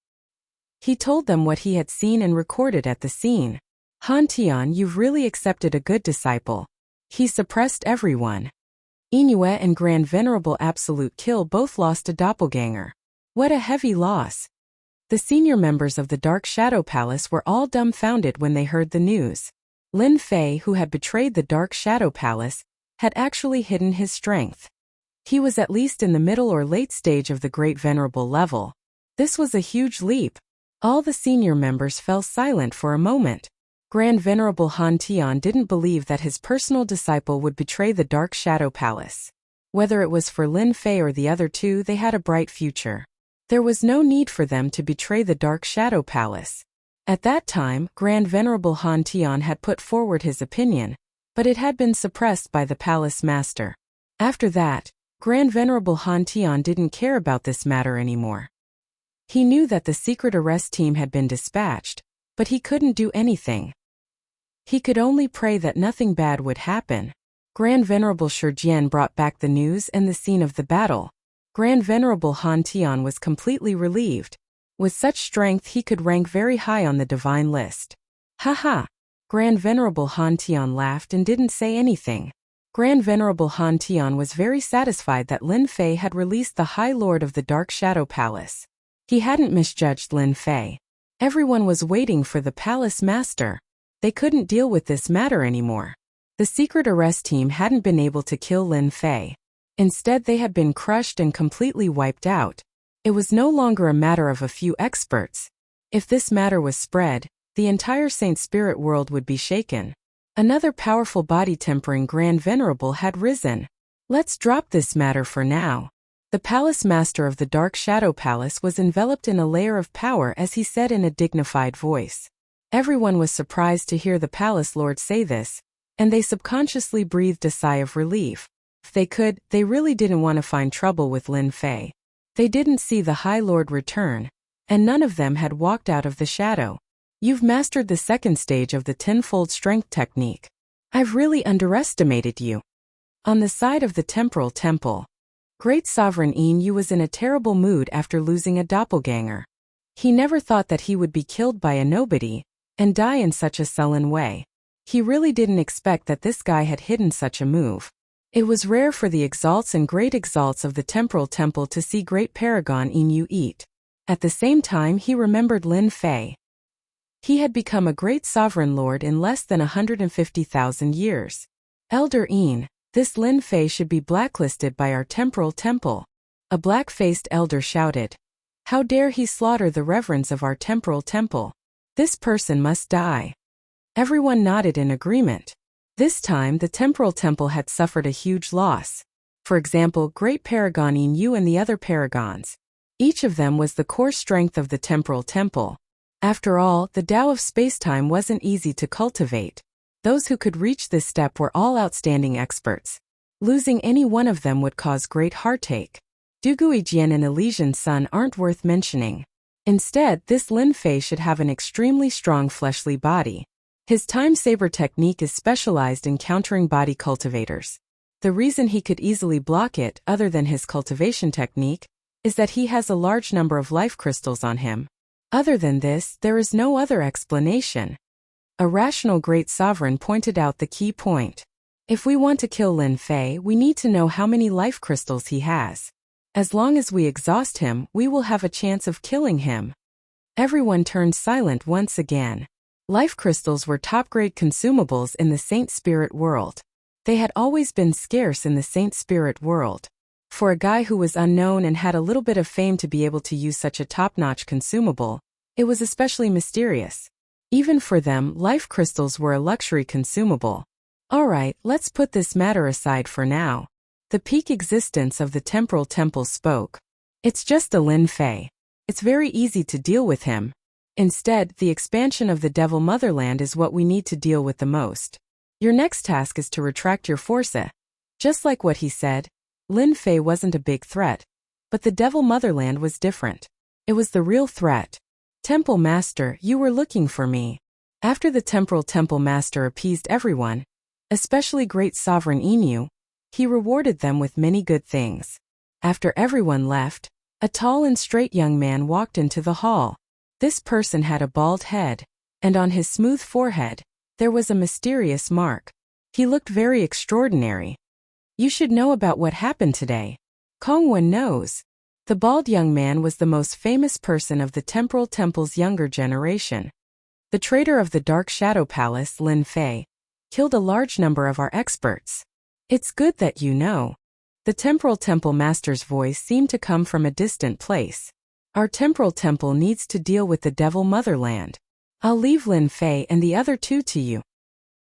He told them what he had seen and recorded at the scene. Han Tian, you've really accepted a good disciple. He suppressed everyone. Inoue and Grand Venerable Absolute Kill both lost a doppelganger. What a heavy loss. The senior members of the Dark Shadow Palace were all dumbfounded when they heard the news. Lin Fei, who had betrayed the Dark Shadow Palace, had actually hidden his strength. He was at least in the middle or late stage of the Great Venerable level. This was a huge leap. All the senior members fell silent for a moment. Grand Venerable Han Tian didn't believe that his personal disciple would betray the Dark Shadow Palace. Whether it was for Lin Fei or the other two, they had a bright future. There was no need for them to betray the Dark Shadow Palace. At that time, Grand Venerable Han Tian had put forward his opinion, but it had been suppressed by the Palace Master. After that, Grand Venerable Han Tian didn't care about this matter anymore. He knew that the secret arrest team had been dispatched, but he couldn't do anything. He could only pray that nothing bad would happen. Grand Venerable Shurjian brought back the news and the scene of the battle. Grand Venerable Han Tian was completely relieved. With such strength he could rank very high on the divine list. Haha! Grand Venerable Han Tian laughed and didn't say anything. Grand Venerable Han Tian was very satisfied that Lin Fei had released the High Lord of the Dark Shadow Palace. He hadn't misjudged Lin Fei. Everyone was waiting for the Palace Master. They couldn't deal with this matter anymore. The secret arrest team hadn't been able to kill Lin Fei. Instead, they had been crushed and completely wiped out. It was no longer a matter of a few experts. If this matter was spread, the entire Saint Spirit world would be shaken. Another powerful body-tempering Grand Venerable had risen. Let's drop this matter for now. The Palace Master of the Dark Shadow Palace was enveloped in a layer of power as he said in a dignified voice. Everyone was surprised to hear the Palace Lord say this, and they subconsciously breathed a sigh of relief. If they could, they really didn't want to find trouble with Lin Fei. They didn't see the High Lord return, and none of them had walked out of the shadow. You've mastered the second stage of the tenfold strength technique. I've really underestimated you. On the side of the Temporal Temple, Great Sovereign Yin was in a terrible mood after losing a doppelganger. He never thought that he would be killed by a nobody, and die in such a sullen way. He really didn't expect that this guy had hidden such a move. It was rare for the exalts and great exalts of the Temporal Temple to see Great Paragon Inu eat. At the same time, he remembered Lin Fei. He had become a great sovereign lord in less than 150,000 years. Elder Yin, this Lin Fei should be blacklisted by our Temporal Temple. A black-faced elder shouted. How dare he slaughter the reverends of our Temporal Temple? This person must die. Everyone nodded in agreement. This time the Temporal Temple had suffered a huge loss. For example, Great Paragon Inu and the other paragons. Each of them was the core strength of the Temporal Temple. After all, the Tao of spacetime wasn't easy to cultivate. Those who could reach this step were all outstanding experts. Losing any one of them would cause great heartache. Duguijian and Elysian Sun aren't worth mentioning. Instead, this Lin Fei should have an extremely strong fleshly body. His time saber technique is specialized in countering body cultivators. The reason he could easily block it, other than his cultivation technique, is that he has a large number of life crystals on him. Other than this, there is no other explanation. A rational great sovereign pointed out the key point. If we want to kill Lin Fei, we need to know how many life crystals he has. As long as we exhaust him, we will have a chance of killing him. Everyone turned silent once again. Life crystals were top-grade consumables in the Saint Spirit world. They had always been scarce in the Saint Spirit world. For a guy who was unknown and had a little bit of fame to be able to use such a top-notch consumable, it was especially mysterious. Even for them, life crystals were a luxury consumable. Alright, let's put this matter aside for now. The peak existence of the temporal temple spoke. It's just a Lin Fei. It's very easy to deal with him. Instead, the expansion of the Devil Motherland is what we need to deal with the most. Your next task is to retract your force. Just like what he said, Lin Fei wasn't a big threat. But the Devil Motherland was different. It was the real threat. Temple Master, you were looking for me. After the Temporal Temple Master appeased everyone, especially Great Sovereign Inu, he rewarded them with many good things. After everyone left, a tall and straight young man walked into the hall. This person had a bald head, and on his smooth forehead, there was a mysterious mark. He looked very extraordinary. You should know about what happened today. Kongwen knows. The bald young man was the most famous person of the Temporal Temple's younger generation. The traitor of the Dark Shadow Palace, Lin Fei, killed a large number of our experts. It's good that you know. The Temporal Temple Master's voice seemed to come from a distant place. Our Temporal Temple needs to deal with the Devil Motherland. I'll leave Lin Fei and the other two to you.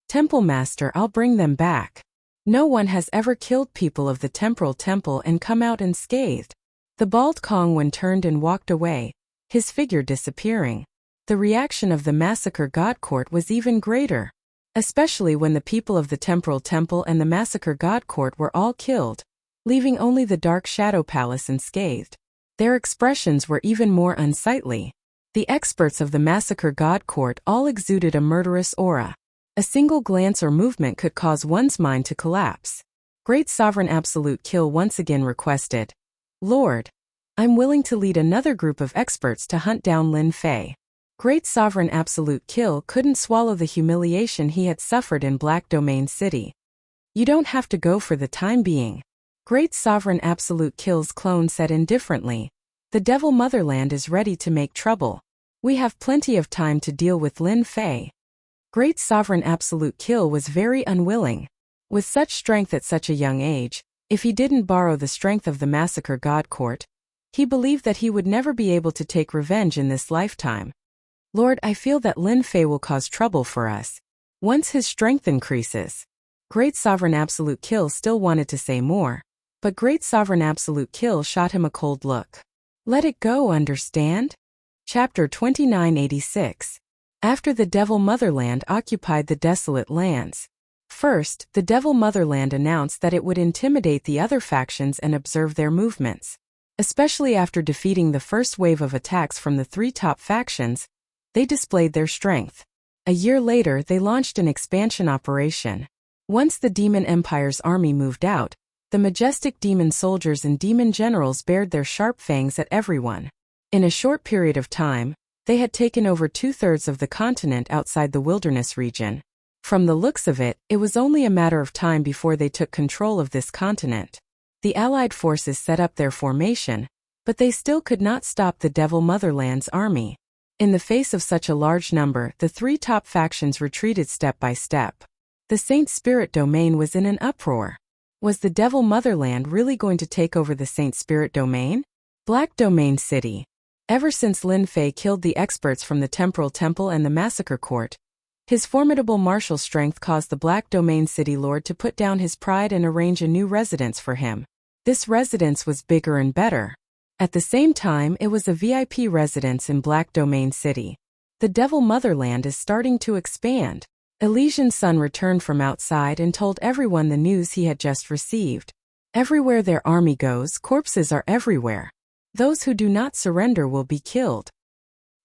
Temple Master, I'll bring them back. No one has ever killed people of the Temporal Temple and come out unscathed. The bald Kongwen turned and walked away, his figure disappearing. The reaction of the Massacre God Court was even greater, especially when the people of the Temporal Temple and the Massacre God Court were all killed, leaving only the Dark Shadow Palace unscathed. Their expressions were even more unsightly. The experts of the Massacre God Court all exuded a murderous aura. A single glance or movement could cause one's mind to collapse. Great Sovereign Absolute Kill once again requested, Lord, I'm willing to lead another group of experts to hunt down Lin Fei. Great Sovereign Absolute Kill couldn't swallow the humiliation he had suffered in Black Domain City. You don't have to go for the time being. Great Sovereign Absolute Kill's clone said indifferently. The Devil Motherland is ready to make trouble. We have plenty of time to deal with Lin Fei. Great Sovereign Absolute Kill was very unwilling. With such strength at such a young age, if he didn't borrow the strength of the Massacre God Court, he believed that he would never be able to take revenge in this lifetime. Lord, I feel that Lin Fei will cause trouble for us. Once his strength increases. Great Sovereign Absolute Kill still wanted to say more, but Great Sovereign Absolute Kill shot him a cold look. Let it go, understand? Chapter 2986. After the Devil Motherland occupied the desolate lands. First, the Devil Motherland announced that it would intimidate the other factions and observe their movements. Especially after defeating the first wave of attacks from the three top factions, they displayed their strength. A year later, they launched an expansion operation. Once the Demon Empire's army moved out, the majestic demon soldiers and demon generals bared their sharp fangs at everyone. In a short period of time, they had taken over 2/3 of the continent outside the wilderness region. From the looks of it, it was only a matter of time before they took control of this continent. The Allied forces set up their formation, but they still could not stop the Devil Motherland's army. In the face of such a large number, the three top factions retreated step by step. The Saint Spirit Domain was in an uproar. Was the Devil Motherland really going to take over the Saint Spirit Domain? Black Domain City. Ever since Lin Fei killed the experts from the Temporal Temple and the Massacre Court, his formidable martial strength caused the Black Domain City Lord to put down his pride and arrange a new residence for him. This residence was bigger and better. At the same time, it was a VIP residence in Black Domain City. The Devil Motherland is starting to expand. Elysian Sun returned from outside and told everyone the news he had just received. Everywhere their army goes, corpses are everywhere. Those who do not surrender will be killed.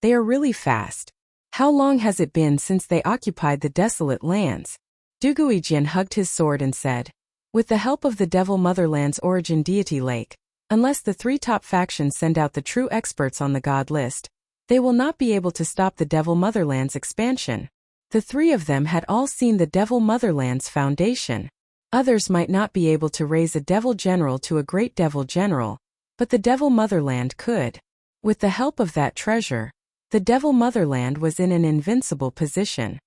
They are really fast. How long has it been since they occupied the desolate lands? Duguijian hugged his sword and said, with the help of the Devil Motherland's origin deity Lake, unless the three top factions send out the true experts on the god list, they will not be able to stop the Devil Motherland's expansion. The three of them had all seen the Devil Motherland's foundation. Others might not be able to raise a Devil General to a great Devil General, but the Devil Motherland could. With the help of that treasure, the Devil Motherland was in an invincible position.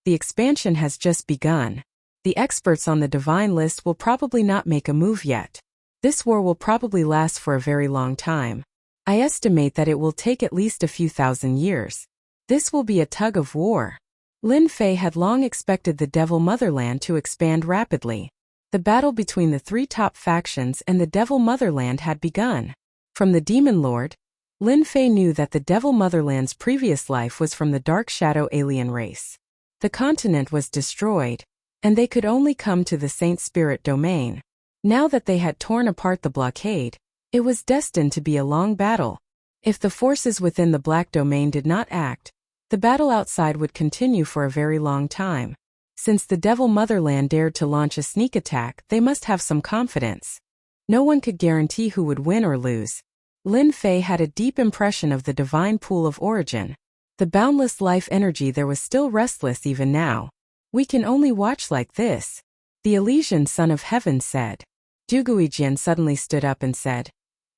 The expansion has just begun. The experts on the divine list will probably not make a move yet. This war will probably last for a very long time. I estimate that it will take at least a few thousand years. This will be a tug of war. Lin Fei had long expected the Devil Motherland to expand rapidly. The battle between the three top factions and the Devil Motherland had begun. From the Demon Lord, Lin Fei knew that the Devil Motherland's previous life was from the Dark Shadow alien race. The continent was destroyed, and they could only come to the Saint Spirit domain. Now that they had torn apart the blockade, it was destined to be a long battle. If the forces within the Black Domain did not act, the battle outside would continue for a very long time. Since the Devil Motherland dared to launch a sneak attack, they must have some confidence. No one could guarantee who would win or lose. Lin Fei had a deep impression of the divine pool of origin. The boundless life energy there was still restless even now. We can only watch like this, the Elysian Son of Heaven said. Duguijian suddenly stood up and said,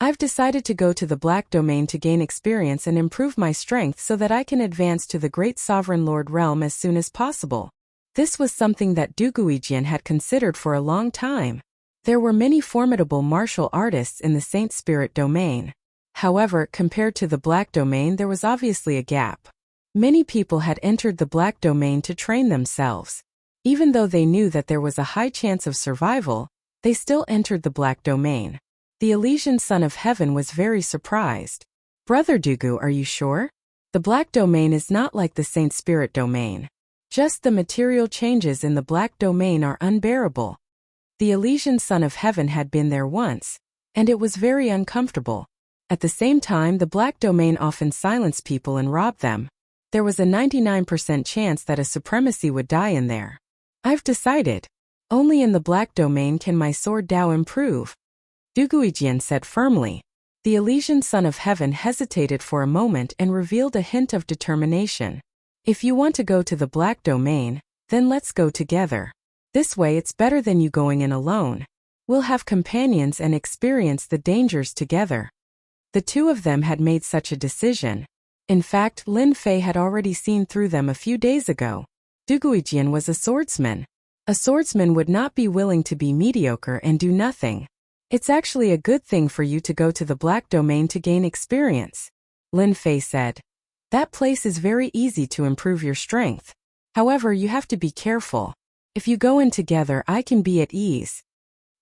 I've decided to go to the Black Domain to gain experience and improve my strength so that I can advance to the Great Sovereign Lord realm as soon as possible. This was something that Duguijian had considered for a long time. There were many formidable martial artists in the Saint Spirit domain. However, compared to the Black Domain, there was obviously a gap. Many people had entered the Black Domain to train themselves. Even though they knew that there was a high chance of survival, they still entered the Black Domain. The Elysian Son of Heaven was very surprised. Brother Dugu, are you sure? The Black Domain is not like the Saint Spirit domain. Just the material changes in the Black Domain are unbearable. The Elysian Son of Heaven had been there once, and it was very uncomfortable. At the same time, the Black Domain often silenced people and robbed them. There was a 99% chance that a supremacy would die in there. I've decided. Only in the Black Domain can my sword Dao improve. Duguijian said firmly. The Elysian Son of Heaven hesitated for a moment and revealed a hint of determination. If you want to go to the Black Domain, then let's go together. This way it's better than you going in alone. We'll have companions and experience the dangers together. The two of them had made such a decision. In fact, Lin Fei had already seen through them a few days ago. Duguijian was a swordsman. A swordsman would not be willing to be mediocre and do nothing. It's actually a good thing for you to go to the Black Domain to gain experience, Lin Fei said. That place is very easy to improve your strength. However, you have to be careful. If you go in together, I can be at ease.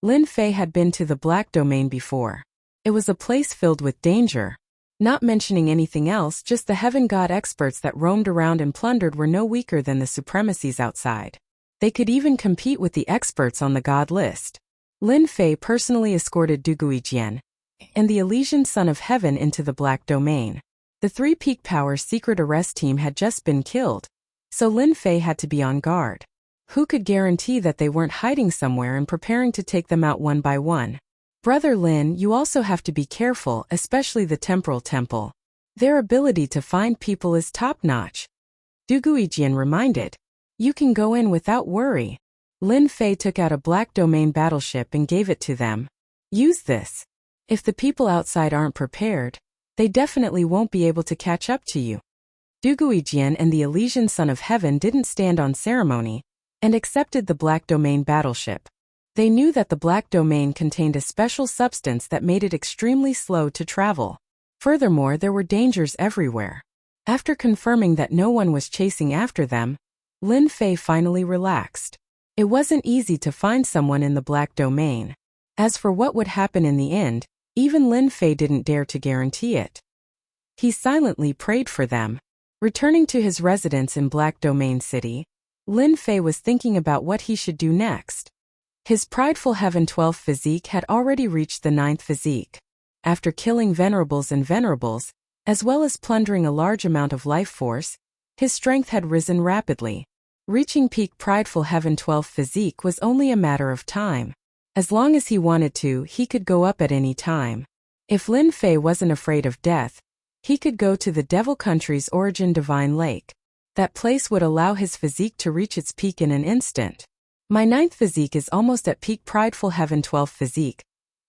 Lin Fei had been to the Black Domain before. It was a place filled with danger. Not mentioning anything else, just the heaven god experts that roamed around and plundered were no weaker than the supremacies outside. They could even compete with the experts on the god list. Lin Fei personally escorted Duguijian and the Elysian Son of Heaven into the Black Domain. The Three Peak Power secret arrest team had just been killed, so Lin Fei had to be on guard. Who could guarantee that they weren't hiding somewhere and preparing to take them out one by one? Brother Lin, you also have to be careful, especially the Temporal Temple. Their ability to find people is top-notch. Duguijian reminded. You can go in without worry. Lin Fei took out a Black Domain battleship and gave it to them. Use this. If the people outside aren't prepared, they definitely won't be able to catch up to you. Duguijian and the Elysian Son of Heaven didn't stand on ceremony and accepted the Black Domain battleship. They knew that the Black Domain contained a special substance that made it extremely slow to travel. Furthermore, there were dangers everywhere. After confirming that no one was chasing after them, Lin Fei finally relaxed. It wasn't easy to find someone in the Black Domain. As for what would happen in the end, even Lin Fei didn't dare to guarantee it. He silently prayed for them. Returning to his residence in Black Domain City, Lin Fei was thinking about what he should do next. His prideful Heaven 12 physique had already reached the 9th physique. After killing Venerables and Venerables, as well as plundering a large amount of life force, his strength had risen rapidly. Reaching peak prideful Heaven 12 physique was only a matter of time. As long as he wanted to, he could go up at any time. If Lin Fei wasn't afraid of death, he could go to the Devil Country's Origin Divine Lake. That place would allow his physique to reach its peak in an instant. My 9th physique is almost at peak prideful Heaven 12 physique.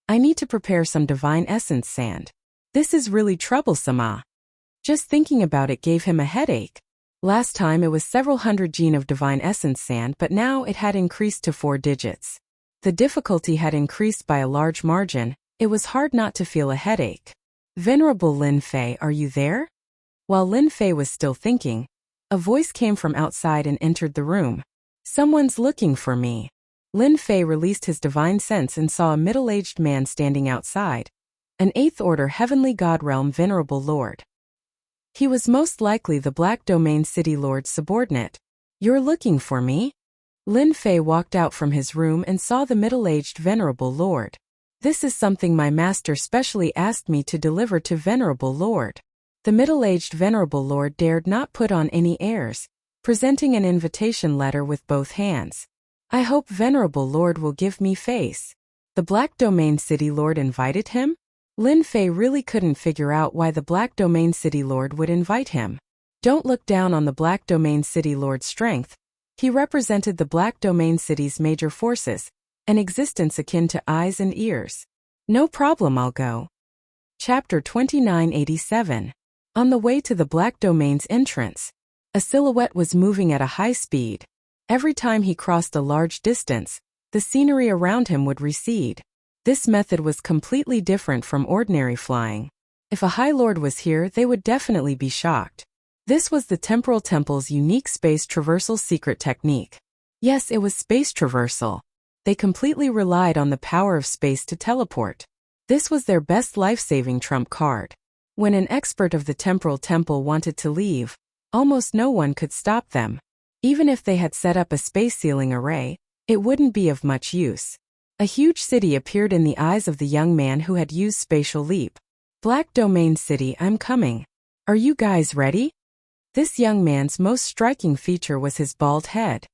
I need to prepare some Divine Essence sand. This is really troublesome. Just thinking about it gave him a headache. Last time it was several hundred gene of Divine Essence sand, but now it had increased to 4 digits. The difficulty had increased by a large margin. It was hard not to feel a headache. Venerable Lin Fei, are you there? While Lin Fei was still thinking, a voice came from outside and entered the room. Someone's looking for me. Lin Fei released his divine sense and saw a middle-aged man standing outside, an 8th Order Heavenly God Realm Venerable Lord. He was most likely the Black Domain City Lord's subordinate. You're looking for me? Lin Fei walked out from his room and saw the middle-aged Venerable Lord. This is something my master specially asked me to deliver to Venerable Lord. The middle-aged Venerable Lord dared not put on any airs, presenting an invitation letter with both hands. I hope Venerable Lord will give me face. The Black Domain City Lord invited him? Lin Fei really couldn't figure out why the Black Domain City Lord would invite him. Don't look down on the Black Domain City Lord's strength. He represented the Black Domain City's major forces, an existence akin to eyes and ears. No problem, I'll go. Chapter 2987. On the way to the Black Domain's entrance, a silhouette was moving at a high speed. Every time he crossed a large distance, the scenery around him would recede. This method was completely different from ordinary flying. If a High Lord was here, they would definitely be shocked. This was the Temporal Temple's unique space traversal secret technique. Yes, it was space traversal. They completely relied on the power of space to teleport. This was their best life-saving trump card. When an expert of the Temporal Temple wanted to leave, almost no one could stop them. Even if they had set up a space sealing array, it wouldn't be of much use. A huge city appeared in the eyes of the young man who had used spatial leap. Black Domain City, I'm coming. Are you guys ready? This young man's most striking feature was his bald head.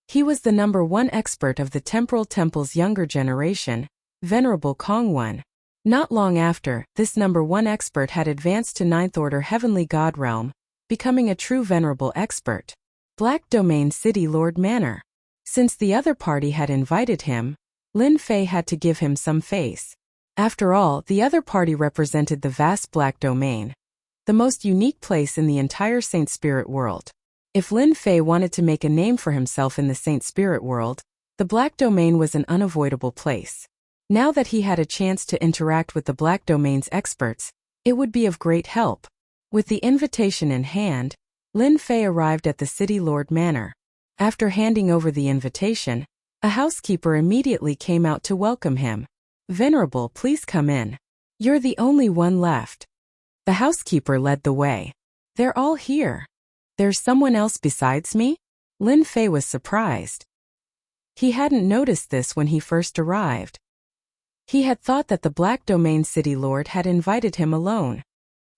He was the #1 expert of the Temporal Temple's younger generation, Venerable Kongwon. Not long after, this #1 expert had advanced to 9th Order Heavenly God Realm, becoming a true Venerable expert. Black Domain City Lord Manor. Since the other party had invited him, Lin Fei had to give him some face. After all, the other party represented the vast Black Domain, the most unique place in the entire Saint Spirit world. If Lin Fei wanted to make a name for himself in the Saint Spirit world, the Black Domain was an unavoidable place. Now that he had a chance to interact with the Black Domain's experts, it would be of great help. With the invitation in hand, Lin Fei arrived at the City Lord Manor. After handing over the invitation, a housekeeper immediately came out to welcome him. Venerable, please come in. You're the only one left. The housekeeper led the way. They're all here. There's someone else besides me? Lin Fei was surprised. He hadn't noticed this when he first arrived. He had thought that the Black Domain City Lord had invited him alone.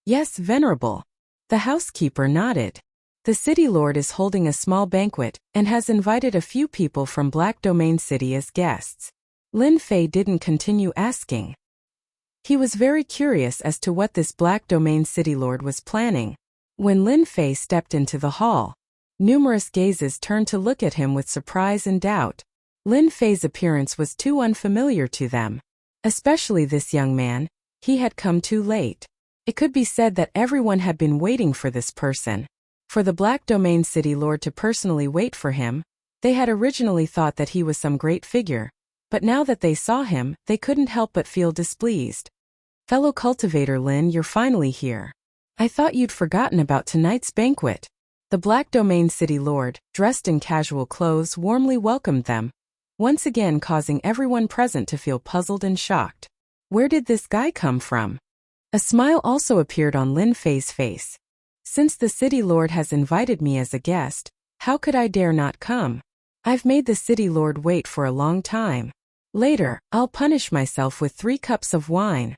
Yes, Venerable. The housekeeper nodded. The City Lord is holding a small banquet and has invited a few people from Black Domain City as guests. Lin Fei didn't continue asking. He was very curious as to what this Black Domain City Lord was planning. When Lin Fei stepped into the hall, numerous gazes turned to look at him with surprise and doubt. Lin Fei's appearance was too unfamiliar to them. Especially this young man, he had come too late. It could be said that everyone had been waiting for this person. For the Black Domain City Lord to personally wait for him, they had originally thought that he was some great figure, but now that they saw him, they couldn't help but feel displeased. Fellow cultivator Lin, you're finally here. I thought you'd forgotten about tonight's banquet. The Black Domain City Lord, dressed in casual clothes, warmly welcomed them, once again causing everyone present to feel puzzled and shocked. Where did this guy come from? A smile also appeared on Lin Fei's face. Since the City Lord has invited me as a guest, how could I dare not come? I've made the City Lord wait for a long time. Later, I'll punish myself with 3 cups of wine.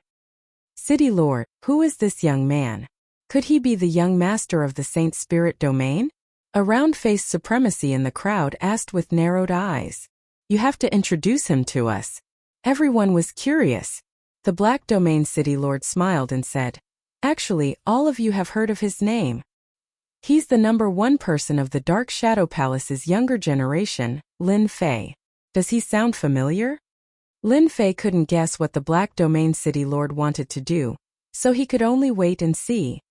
City Lord, who is this young man? Could he be the young master of the Saint Spirit domain? A round-faced supremacy in the crowd asked with narrowed eyes. You have to introduce him to us. Everyone was curious. The Black Domain City Lord smiled and said, Actually, all of you have heard of his name. He's the #1 person of the Dark Shadow Palace's younger generation, Lin Fei. Does he sound familiar? Lin Fei couldn't guess what the Black Domain City Lord wanted to do, so he could only wait and see.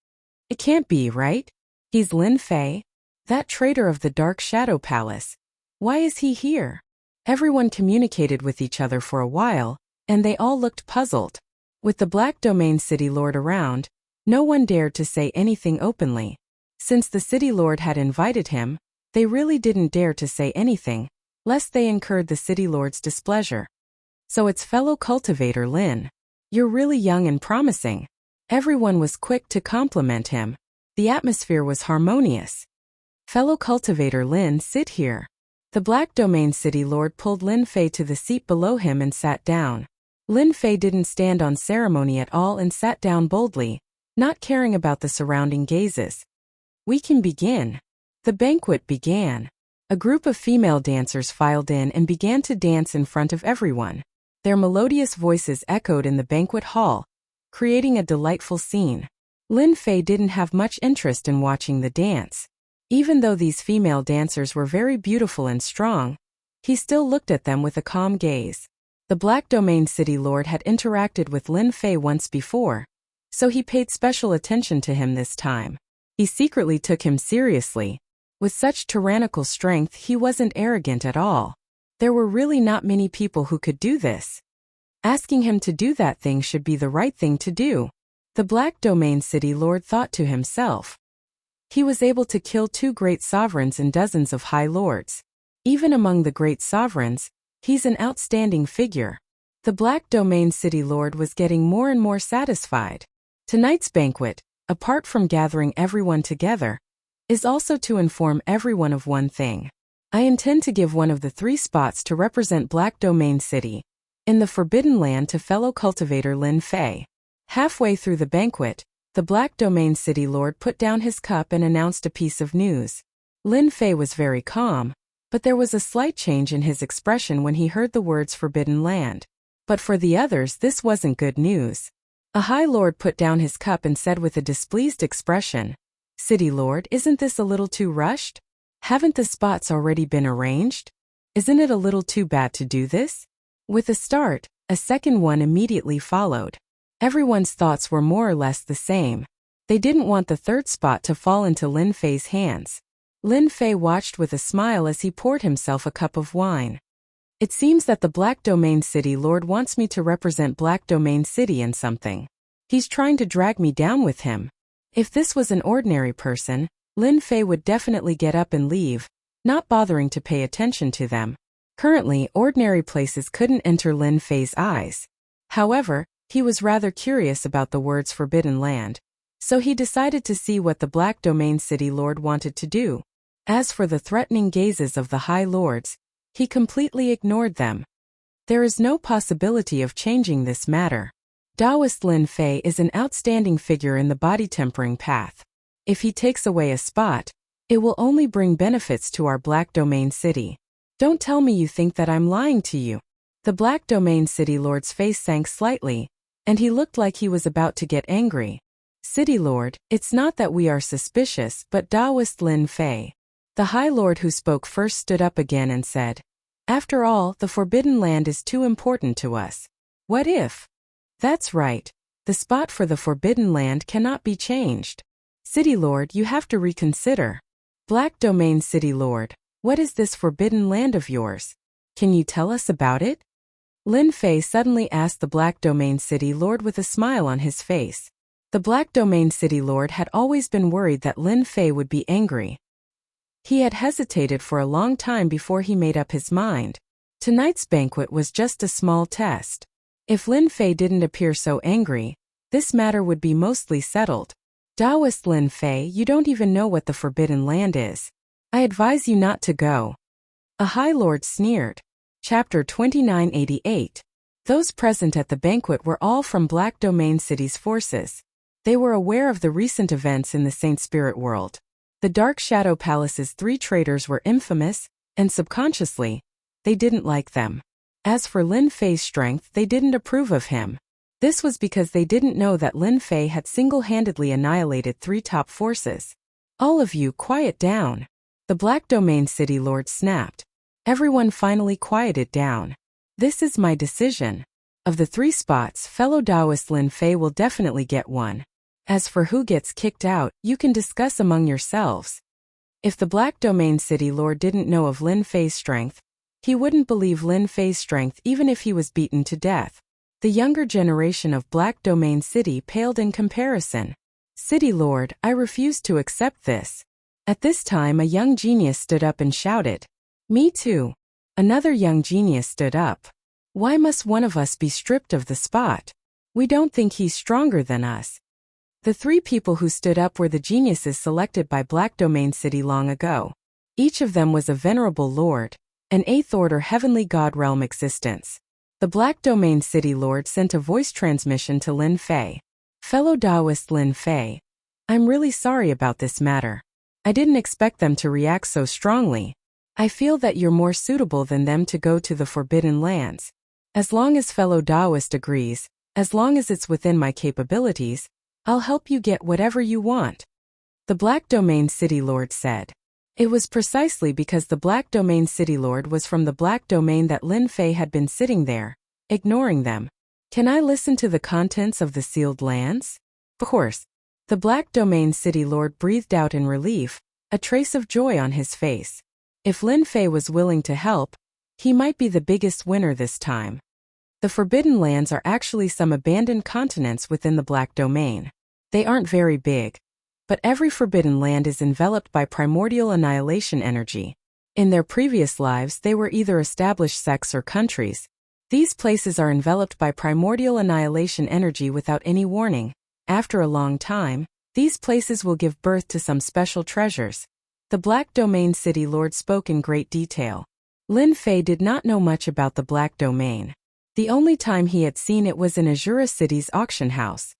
It can't be, right? He's Lin Fei, that traitor of the Dark Shadow Palace. Why is he here? Everyone communicated with each other for a while, and they all looked puzzled. With the Black Domain City Lord around, no one dared to say anything openly. Since the City Lord had invited him, they really didn't dare to say anything, lest they incurred the City Lord's displeasure. So it's fellow cultivator Lin. You're really young and promising. Everyone was quick to compliment him. The atmosphere was harmonious. Fellow cultivator Lin, sit here. The Black Domain City Lord pulled Lin Fei to the seat below him and sat down. Lin Fei didn't stand on ceremony at all and sat down boldly, not caring about the surrounding gazes. We can begin. The banquet began. A group of female dancers filed in and began to dance in front of everyone. Their melodious voices echoed in the banquet hall, creating a delightful scene. Lin Fei didn't have much interest in watching the dance. Even though these female dancers were very beautiful and strong, he still looked at them with a calm gaze. The Black Domain City Lord had interacted with Lin Fei once before, so he paid special attention to him this time. He secretly took him seriously. With such tyrannical strength, he wasn't arrogant at all. There were really not many people who could do this. Asking him to do that thing should be the right thing to do. The Black Domain City Lord thought to himself. He was able to kill 2 great sovereigns and dozens of high lords. Even among the great sovereigns, he's an outstanding figure. The Black Domain City Lord was getting more and more satisfied. Tonight's banquet, apart from gathering everyone together, is also to inform everyone of one thing. I intend to give one of the 3 spots to represent Black Domain City in the Forbidden Land to fellow cultivator Lin Fei. Halfway through the banquet, the Black Domain City Lord put down his cup and announced a piece of news. Lin Fei was very calm, but there was a slight change in his expression when he heard the words Forbidden Land. But for the others, this wasn't good news. A High Lord put down his cup and said with a displeased expression, City Lord, isn't this a little too rushed? Haven't the spots already been arranged? Isn't it a little too bad to do this? With a start, a second one immediately followed. Everyone's thoughts were more or less the same. They didn't want the 3rd spot to fall into Lin Fei's hands. Lin Fei watched with a smile as he poured himself a cup of wine. It seems that the Black Domain City Lord wants me to represent Black Domain City in something. He's trying to drag me down with him. If this was an ordinary person, Lin Fei would definitely get up and leave, not bothering to pay attention to them. Currently, ordinary places couldn't enter Lin Fei's eyes. However, he was rather curious about the words Forbidden Land, so he decided to see what the Black Domain City Lord wanted to do. As for the threatening gazes of the High Lords, he completely ignored them. There is no possibility of changing this matter. Taoist Lin Fei is an outstanding figure in the body tempering path. If he takes away a spot, it will only bring benefits to our Black Domain City. Don't tell me you think that I'm lying to you. The Black Domain City Lord's face sank slightly, and he looked like he was about to get angry. City Lord, it's not that we are suspicious, but Taoist Lin Fei. The High Lord who spoke first stood up again and said, After all, the Forbidden Land is too important to us. What if? That's right. The spot for the Forbidden Land cannot be changed. City Lord, you have to reconsider. Black Domain City Lord, what is this Forbidden Land of yours? Can you tell us about it? Lin Fei suddenly asked the Black Domain City Lord with a smile on his face. The Black Domain City Lord had always been worried that Lin Fei would be angry. He had hesitated for a long time before he made up his mind. Tonight's banquet was just a small test. If Lin Fei didn't appear so angry, this matter would be mostly settled. Taoist Lin Fei, you don't even know what the Forbidden Land is. I advise you not to go. A High Lord sneered. Chapter 2988. Those present at the banquet were all from Black Domain City's forces. They were aware of the recent events in the Saint Spirit world. The Dark Shadow Palace's 3 traitors were infamous, and subconsciously, they didn't like them. As for Lin Fei's strength, they didn't approve of him. This was because they didn't know that Lin Fei had single-handedly annihilated 3 top forces. All of you, quiet down. The Black Domain City Lord snapped. Everyone finally quieted down. This is my decision. Of the 3 spots, fellow Taoist Lin Fei will definitely get one. As for who gets kicked out, you can discuss among yourselves. If the Black Domain City Lord didn't know of Lin Fei's strength, He wouldn't believe Lin Fei's strength even if he was beaten to death. The younger generation of Black Domain City paled in comparison. City Lord, I refuse to accept this. At this time a young genius stood up and shouted. Me too. Another young genius stood up. Why must one of us be stripped of the spot? We don't think he's stronger than us. The three people who stood up were the geniuses selected by Black Domain City long ago. Each of them was a venerable lord, an eighth-order heavenly god realm existence. The Black Domain City Lord sent a voice transmission to Lin Fei. Fellow Taoist Lin Fei, I'm really sorry about this matter. I didn't expect them to react so strongly. I feel that you're more suitable than them to go to the Forbidden Lands. As long as fellow Taoist agrees, as long as it's within my capabilities, I'll help you get whatever you want. The Black Domain City Lord said. It was precisely because the Black Domain City Lord was from the Black Domain that Lin Fei had been sitting there, ignoring them. Can I listen to the contents of the sealed lands? Of course. The Black Domain City Lord breathed out in relief, a trace of joy on his face. If Lin Fei was willing to help, he might be the biggest winner this time. The Forbidden Lands are actually some abandoned continents within the Black Domain. They aren't very big, but every forbidden land is enveloped by primordial annihilation energy. In their previous lives they were either established sects or countries. These places are enveloped by primordial annihilation energy without any warning. After a long time, these places will give birth to some special treasures. The Black Domain City Lord spoke in great detail. Lin Fei did not know much about the Black Domain. The only time he had seen it was in Azura City's auction house.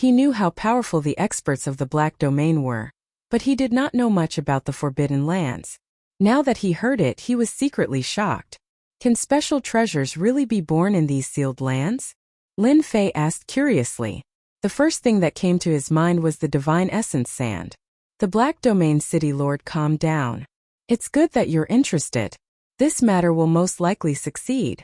He knew how powerful the experts of the Black Domain were, but he did not know much about the Forbidden Lands. Now that he heard it, he was secretly shocked. Can special treasures really be born in these sealed lands? Lin Fei asked curiously. The first thing that came to his mind was the Divine Essence Sand. The Black Domain City Lord calmed down. It's good that you're interested. This matter will most likely succeed.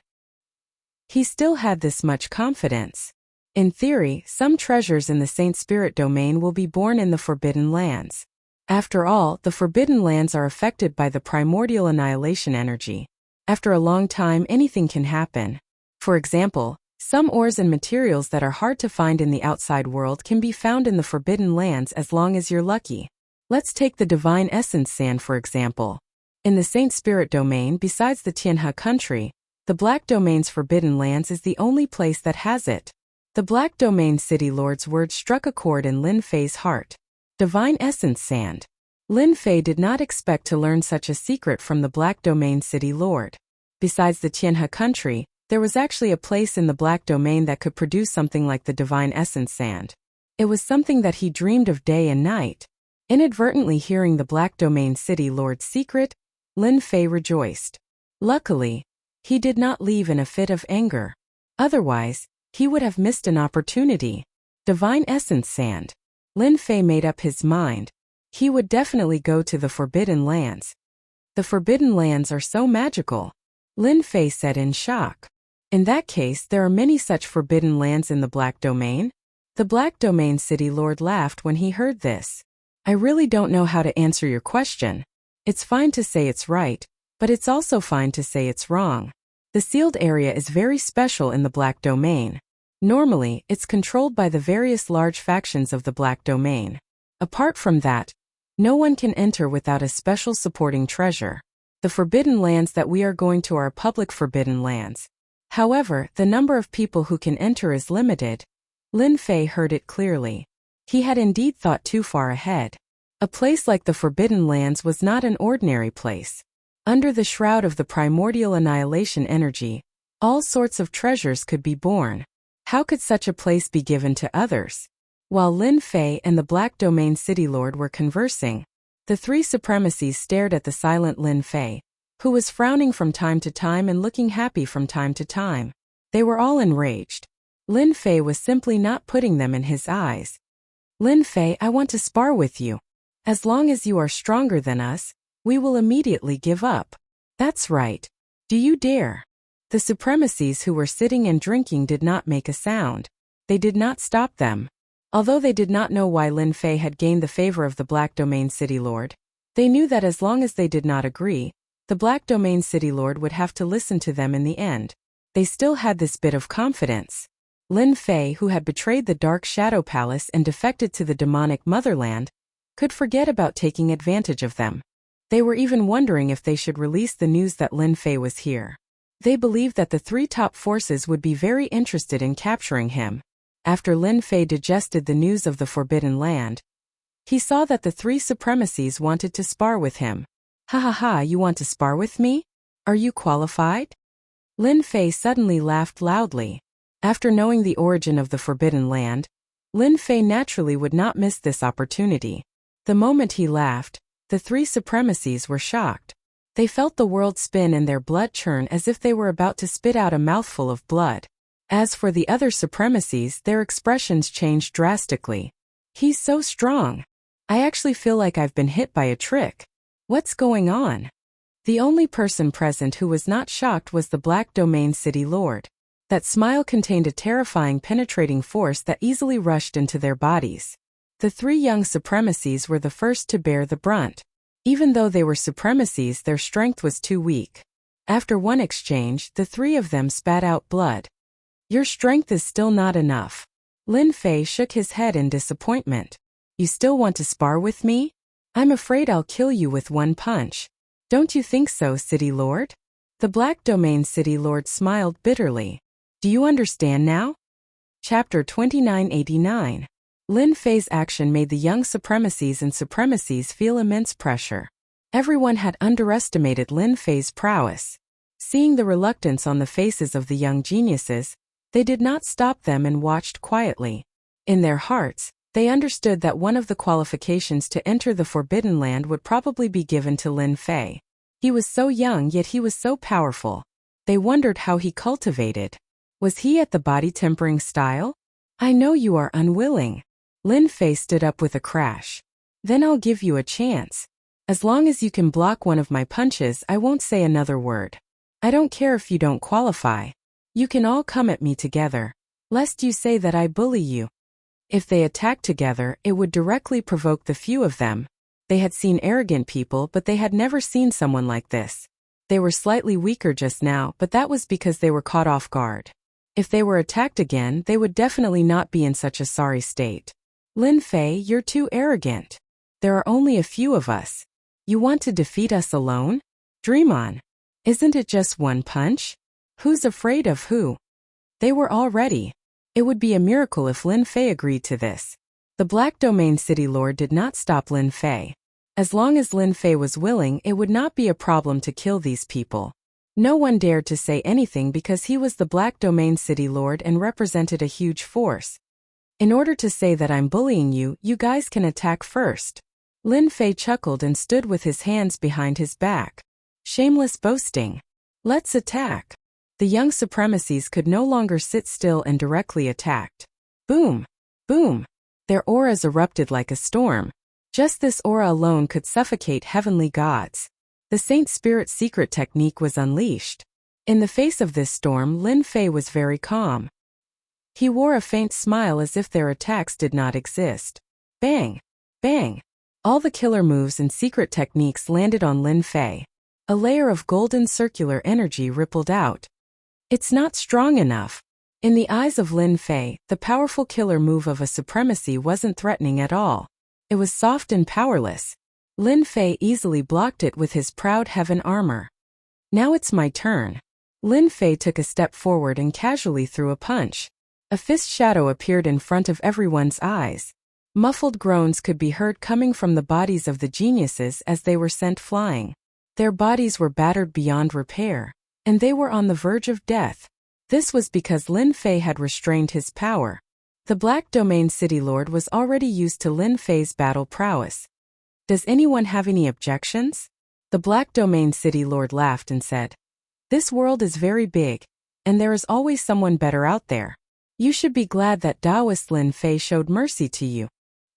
He still had this much confidence. In theory, some treasures in the Saint Spirit domain will be born in the Forbidden Lands. After all, the Forbidden Lands are affected by the primordial annihilation energy. After a long time, anything can happen. For example, some ores and materials that are hard to find in the outside world can be found in the Forbidden Lands as long as you're lucky. Let's take the Divine Essence Sand for example. In the Saint Spirit domain, besides the Tianhe country, the Black Domain's Forbidden Lands is the only place that has it. The Black Domain City Lord's words struck a chord in Lin Fei's heart. Divine Essence Sand. Lin Fei did not expect to learn such a secret from the Black Domain City Lord. Besides the Tianhe country, there was actually a place in the Black Domain that could produce something like the Divine Essence Sand. It was something that he dreamed of day and night. Inadvertently hearing the Black Domain City Lord's secret, Lin Fei rejoiced. Luckily, he did not leave in a fit of anger. Otherwise, he would have missed an opportunity. Divine Essence Sand. Lin Fei made up his mind. He would definitely go to the Forbidden Lands. The Forbidden Lands are so magical. Lin Fei said in shock. In that case, there are many such Forbidden Lands in the Black Domain? The Black Domain City Lord laughed when he heard this. I really don't know how to answer your question. It's fine to say it's right, but it's also fine to say it's wrong. The sealed area is very special in the Black Domain. Normally, it's controlled by the various large factions of the Black Domain. Apart from that, no one can enter without a special supporting treasure. The Forbidden Lands that we are going to are public Forbidden Lands. However, the number of people who can enter is limited. Lin Fei heard it clearly. He had indeed thought too far ahead. A place like the Forbidden Lands was not an ordinary place. Under the shroud of the primordial annihilation energy, all sorts of treasures could be born. How could such a place be given to others? While Lin Fei and the Black Domain City Lord were conversing, the three supremacies stared at the silent Lin Fei, who was frowning from time to time and looking happy from time to time. They were all enraged. Lin Fei was simply not putting them in his eyes. Lin Fei, I want to spar with you. As long as you are stronger than us, we will immediately give up. That's right. Do you dare? The supremacies who were sitting and drinking did not make a sound. They did not stop them. Although they did not know why Lin Fei had gained the favor of the Black Domain City Lord, they knew that as long as they did not agree, The Black Domain City Lord would have to listen to them in the end. They still had this bit of confidence. Lin Fei, who had betrayed the Dark Shadow Palace and defected to the demonic motherland, could forget about taking advantage of them. They were even wondering if they should release the news that Lin Fei was here. They believed that the three top forces would be very interested in capturing him. After Lin Fei digested the news of the Forbidden Land, he saw that the three supremacies wanted to spar with him. Ha ha ha, you want to spar with me? Are you qualified? Lin Fei suddenly laughed loudly. After knowing the origin of the Forbidden Land, Lin Fei naturally would not miss this opportunity. The moment he laughed, the three supremacies were shocked. They felt the world spin and their blood churn as if they were about to spit out a mouthful of blood. As for the other supremacies, their expressions changed drastically. He's so strong. I actually feel like I've been hit by a trick. What's going on? The only person present who was not shocked was the Black Domain City Lord. That smile contained a terrifying penetrating force that easily rushed into their bodies. The three young supremacies were the first to bear the brunt. Even though they were supremacies, their strength was too weak. After one exchange, the three of them spat out blood. Your strength is still not enough. Lin Fei shook his head in disappointment. You still want to spar with me? I'm afraid I'll kill you with one punch. Don't you think so, City Lord? The Black Domain City Lord smiled bitterly. Do you understand now? Chapter 2989. Lin Fei's action made the young supremacies and supremacies feel immense pressure. Everyone had underestimated Lin Fei's prowess. Seeing the reluctance on the faces of the young geniuses, they did not stop them and watched quietly. In their hearts, they understood that one of the qualifications to enter the Forbidden Land would probably be given to Lin Fei. He was so young, yet he was so powerful. They wondered how he cultivated. Was he at the body-tempering style? I know you are unwilling. Lin Fei stood up with a crash. Then I'll give you a chance. As long as you can block one of my punches, I won't say another word. I don't care if you don't qualify. You can all come at me together, lest you say that I bully you. If they attacked together, it would directly provoke the few of them. They had seen arrogant people, but they had never seen someone like this. They were slightly weaker just now, but that was because they were caught off guard. If they were attacked again, they would definitely not be in such a sorry state. Lin Fei, you're too arrogant. There are only a few of us. You want to defeat us alone? Dream on. Isn't it just one punch? Who's afraid of who? They were all ready. It would be a miracle if Lin Fei agreed to this. The Black Domain City Lord did not stop Lin Fei. As long as Lin Fei was willing, it would not be a problem to kill these people. No one dared to say anything because he was the Black Domain City Lord and represented a huge force. In order to say that I'm bullying you, you guys can attack first. Lin Fei chuckled and stood with his hands behind his back. Shameless boasting. Let's attack. The young supremacies could no longer sit still and directly attacked. Boom! Boom! Their auras erupted like a storm. Just this aura alone could suffocate heavenly gods. The Saint Spirit secret technique was unleashed. In the face of this storm, Lin Fei was very calm. He wore a faint smile as if their attacks did not exist. Bang! Bang! All the killer moves and secret techniques landed on Lin Fei. A layer of golden circular energy rippled out. It's not strong enough. In the eyes of Lin Fei, the powerful killer move of a supremacy wasn't threatening at all. It was soft and powerless. Lin Fei easily blocked it with his proud heaven armor. Now it's my turn. Lin Fei took a step forward and casually threw a punch. A fist shadow appeared in front of everyone's eyes. Muffled groans could be heard coming from the bodies of the geniuses as they were sent flying. Their bodies were battered beyond repair, and they were on the verge of death. This was because Lin Fei had restrained his power. The Black Domain City Lord was already used to Lin Fei's battle prowess. Does anyone have any objections? The Black Domain City Lord laughed and said, This world is very big, and there is always someone better out there. You should be glad that Taoist Lin Fei showed mercy to you.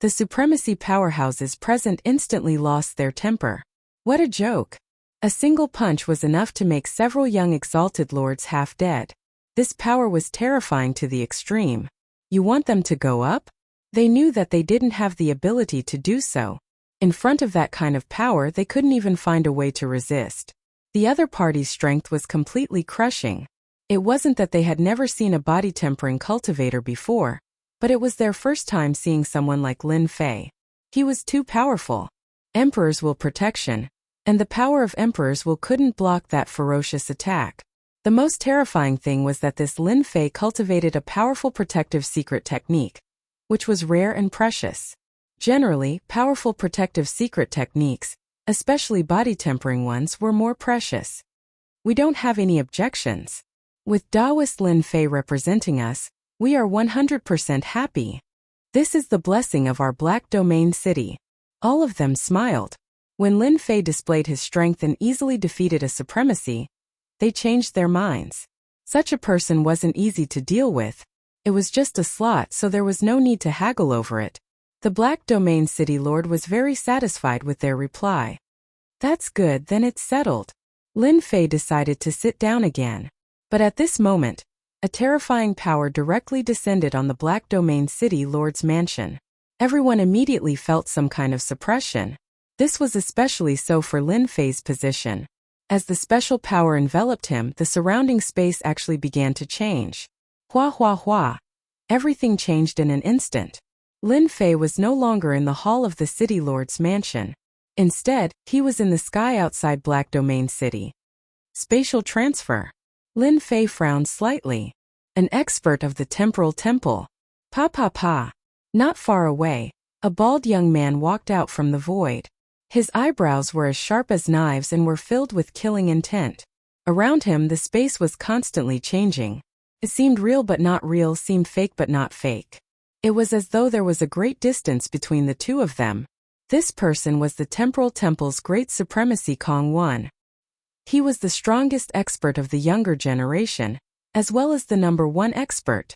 The supremacy powerhouses present instantly lost their temper. What a joke! A single punch was enough to make several young exalted lords half dead. This power was terrifying to the extreme. You want them to go up? They knew that they didn't have the ability to do so. In front of that kind of power, they couldn't even find a way to resist. The other party's strength was completely crushing. It wasn't that they had never seen a body-tempering cultivator before, but it was their first time seeing someone like Lin Fei. He was too powerful. Emperor's will protection, and the power of Emperor's will couldn't block that ferocious attack. The most terrifying thing was that this Lin Fei cultivated a powerful protective secret technique, which was rare and precious. Generally, powerful protective secret techniques, especially body-tempering ones, were more precious. We don't have any objections. With Taoist Lin Fei representing us, we are 100% happy. This is the blessing of our Black Domain City. All of them smiled. When Lin Fei displayed his strength and easily defeated a supremacy, they changed their minds. Such a person wasn't easy to deal with. It was just a slot, so there was no need to haggle over it. The Black Domain City Lord was very satisfied with their reply. That's good, then it's settled. Lin Fei decided to sit down again. But at this moment, a terrifying power directly descended on the Black Domain City Lord's mansion. Everyone immediately felt some kind of suppression. This was especially so for Lin Fei's position. As the special power enveloped him, the surrounding space actually began to change. Hua hua hua. Everything changed in an instant. Lin Fei was no longer in the hall of the City Lord's mansion. Instead, he was in the sky outside Black Domain City. Spatial transfer. Lin Fei frowned slightly. An expert of the Temporal Temple. Pa pa pa. Not far away, a bald young man walked out from the void. His eyebrows were as sharp as knives and were filled with killing intent. Around him, the space was constantly changing. It seemed real but not real, seemed fake but not fake. It was as though there was a great distance between the two of them. This person was the Temporal Temple's great supremacy Kong One. He was the strongest expert of the younger generation, as well as the #1 expert.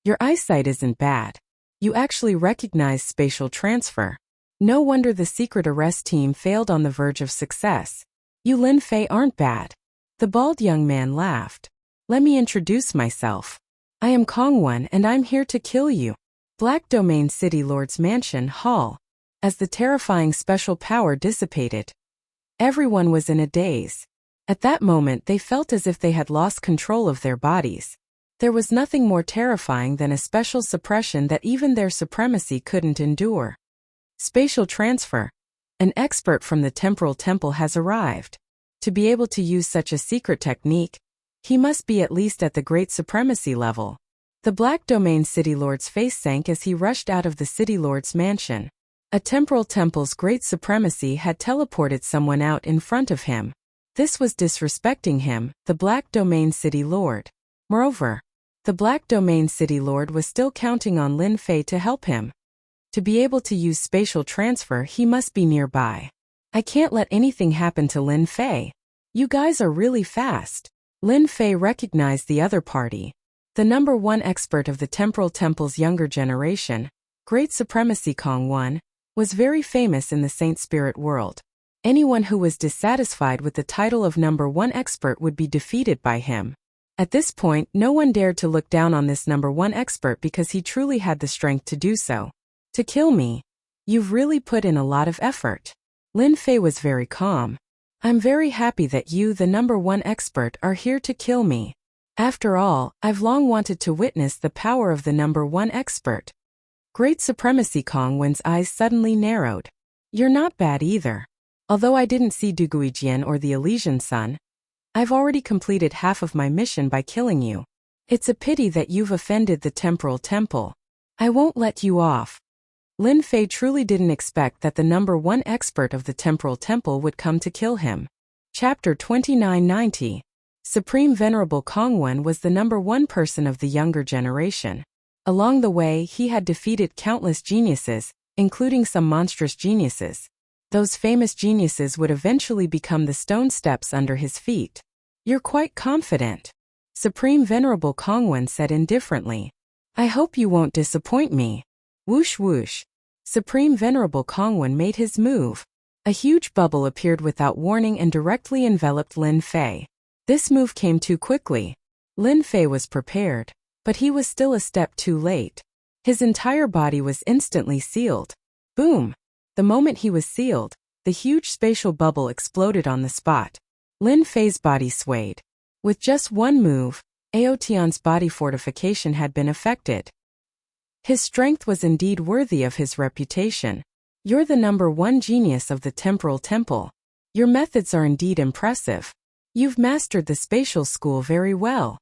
Your eyesight isn't bad. You actually recognize spatial transfer. No wonder the secret arrest team failed on the verge of success. You Lin Fei aren't bad. The bald young man laughed. Let me introduce myself. I am Kong One and I'm here to kill you. Black Domain City Lord's Mansion Hall. As the terrifying special power dissipated, everyone was in a daze. At that moment they felt as if they had lost control of their bodies. There was nothing more terrifying than a special suppression that even their supremacy couldn't endure. Spatial transfer. An expert from the Temporal Temple has arrived. To be able to use such a secret technique, he must be at least at the Great Supremacy level. The Black Domain City Lord's face sank as he rushed out of the City Lord's mansion. A Temporal Temple's Great Supremacy had teleported someone out in front of him. This was disrespecting him, the Black Domain City Lord. Moreover, the Black Domain City Lord was still counting on Lin Fei to help him. To be able to use spatial transfer, he must be nearby. I can't let anything happen to Lin Fei. You guys are really fast. Lin Fei recognized the other party. The #1 expert of the Temporal Temple's younger generation, Great Supremacy Kong One, was very famous in the Saint Spirit world. Anyone who was dissatisfied with the title of #1 expert would be defeated by him. At this point, no one dared to look down on this #1 expert because he truly had the strength to do so. To kill me? You've really put in a lot of effort. Lin Fei was very calm. I'm very happy that you, the #1 expert, are here to kill me. After all, I've long wanted to witness the power of the #1 expert. Great Supremacy Kong Wen's eyes suddenly narrowed. You're not bad either. Although I didn't see Duguijian or the Elysian Sun, I've already completed half of my mission by killing you. It's a pity that you've offended the Temporal Temple. I won't let you off. Lin Fei truly didn't expect that the #1 expert of the Temporal Temple would come to kill him. Chapter 2990. Supreme Venerable Kongwen was the #1 person of the younger generation. Along the way, he had defeated countless geniuses, including some monstrous geniuses. Those famous geniuses would eventually become the stone steps under his feet. You're quite confident. Supreme Venerable Kongwen said indifferently. I hope you won't disappoint me. Whoosh whoosh. Supreme Venerable Kongwen made his move. A huge bubble appeared without warning and directly enveloped Lin Fei. This move came too quickly. Lin Fei was prepared, but he was still a step too late. His entire body was instantly sealed. Boom! The moment he was sealed, the huge spatial bubble exploded on the spot. Lin Fei's body swayed. With just one move, Aotian's body fortification had been affected. His strength was indeed worthy of his reputation. You're the #1 genius of the Temporal Temple. Your methods are indeed impressive. You've mastered the spatial school very well.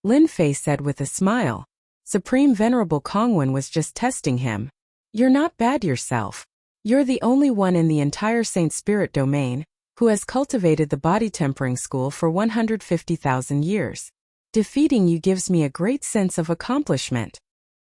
Lin Fei said with a smile. Supreme Venerable Kongwen was just testing him. You're not bad yourself. You're the only one in the entire Saint Spirit domain who has cultivated the body tempering school for 150,000 years. Defeating you gives me a great sense of accomplishment.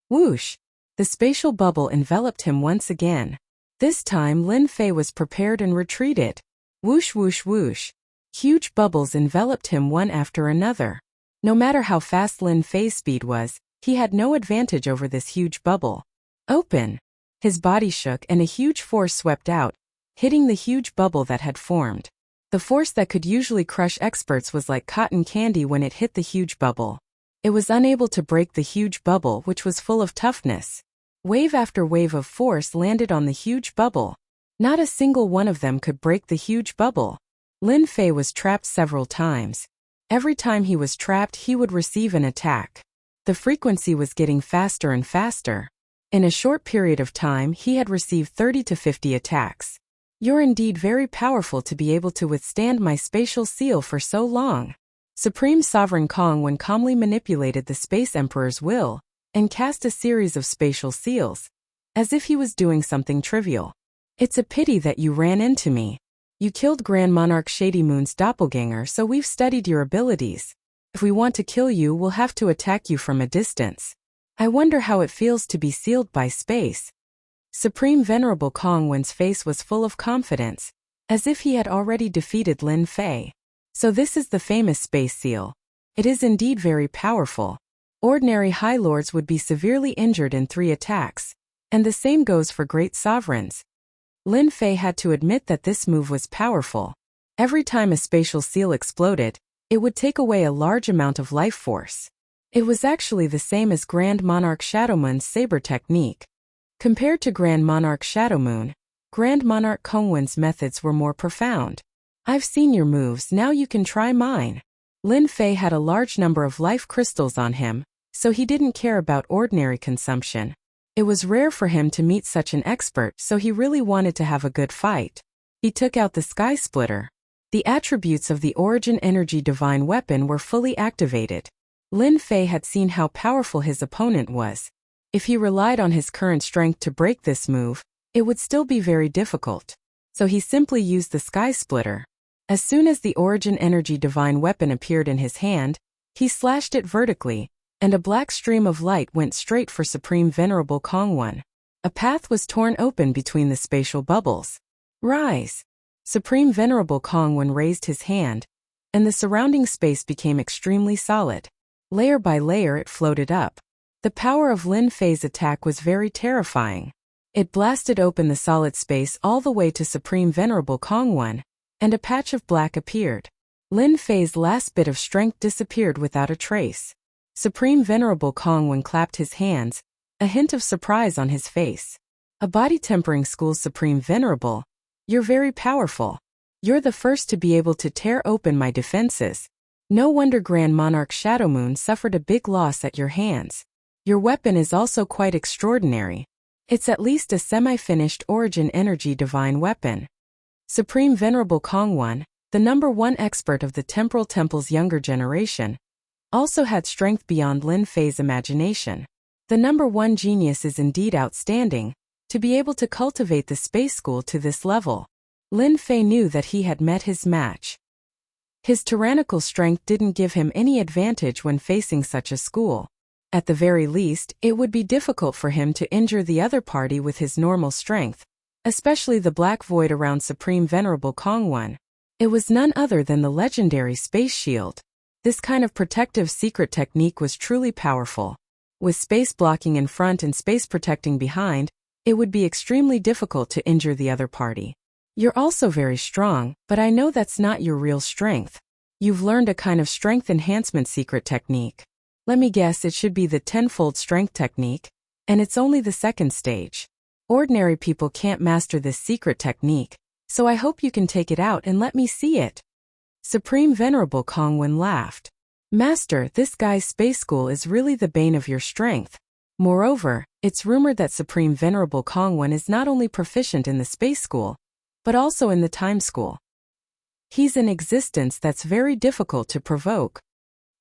Whoosh! The spatial bubble enveloped him once again. This time Lin Fei was prepared and retreated. Whoosh whoosh whoosh. Huge bubbles enveloped him one after another. No matter how fast Lin Fei's speed was, he had no advantage over this huge bubble. Open! His body shook and a huge force swept out, hitting the huge bubble that had formed. The force that could usually crush experts was like cotton candy when it hit the huge bubble. It was unable to break the huge bubble, which was full of toughness. Wave after wave of force landed on the huge bubble. Not a single one of them could break the huge bubble. Lin Fei was trapped several times. Every time he was trapped, he would receive an attack. The frequency was getting faster and faster. In a short period of time, he had received 30 to 50 attacks. You're indeed very powerful to be able to withstand my spatial seal for so long. Supreme Sovereign Kongwen calmly manipulated the Space Emperor's will and cast a series of spatial seals, as if he was doing something trivial. It's a pity that you ran into me. You killed Grand Monarch Shady Moon's doppelganger, so we've studied your abilities. If we want to kill you, we'll have to attack you from a distance. I wonder how it feels to be sealed by space. Supreme Venerable Kongwen's face was full of confidence, as if he had already defeated Lin Fei. So this is the famous space seal. It is indeed very powerful. Ordinary High Lords would be severely injured in 3 attacks, and the same goes for great sovereigns. Lin Fei had to admit that this move was powerful. Every time a spatial seal exploded, it would take away a large amount of life force. It was actually the same as Grand Monarch Shadowmoon's saber technique. Compared to Grand Monarch Shadowmoon, Grand Monarch Kongwen's methods were more profound. I've seen your moves, now you can try mine. Lin Fei had a large number of life crystals on him, so he didn't care about ordinary consumption. It was rare for him to meet such an expert, so he really wanted to have a good fight. He took out the Sky Splitter. The attributes of the Origin Energy Divine Weapon were fully activated. Lin Fei had seen how powerful his opponent was. If he relied on his current strength to break this move, it would still be very difficult. So he simply used the Sky Splitter. As soon as the Origin Energy Divine Weapon appeared in his hand, he slashed it vertically, and a black stream of light went straight for Supreme Venerable Kongwen. A path was torn open between the spatial bubbles. Rise! Supreme Venerable Kongwen raised his hand, and the surrounding space became extremely solid. Layer by layer it floated up. The power of Lin Fei's attack was very terrifying. It blasted open the solid space all the way to Supreme Venerable Kongwen, and a patch of black appeared. Lin Fei's last bit of strength disappeared without a trace. Supreme Venerable Kongwen clapped his hands, a hint of surprise on his face. A body tempering school Supreme Venerable, you're very powerful. You're the first to be able to tear open my defenses. No wonder Grand Monarch Shadowmoon suffered a big loss at your hands. Your weapon is also quite extraordinary. It's at least a semi-finished Origin Energy Divine Weapon. Supreme Venerable Kongwen, the #1 expert of the Temporal Temple's younger generation, also had strength beyond Lin Fei's imagination. The #1 genius is indeed outstanding, to be able to cultivate the space school to this level. Lin Fei knew that he had met his match. His tyrannical strength didn't give him any advantage when facing such a school. At the very least, it would be difficult for him to injure the other party with his normal strength, especially the black void around Supreme Venerable Kongwen. It was none other than the legendary Space Shield. This kind of protective secret technique was truly powerful. With space blocking in front and space protecting behind, it would be extremely difficult to injure the other party. You're also very strong, but I know that's not your real strength. You've learned a kind of strength enhancement secret technique. Let me guess, it should be the 10-fold strength technique, and it's only the second stage. Ordinary people can't master this secret technique, so I hope you can take it out and let me see it. Supreme Venerable Kongwen laughed. Master, this guy's space school is really the bane of your strength. Moreover, it's rumored that Supreme Venerable Kongwen is not only proficient in the space school, but also in the time school. He's an existence that's very difficult to provoke.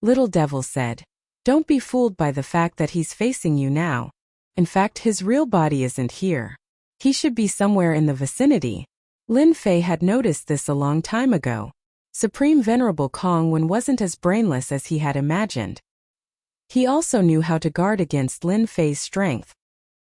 Little Devil said. Don't be fooled by the fact that he's facing you now. In fact, his real body isn't here. He should be somewhere in the vicinity. Lin Fei had noticed this a long time ago. Supreme Venerable Kongwen wasn't as brainless as he had imagined. He also knew how to guard against Lin Fei's strength.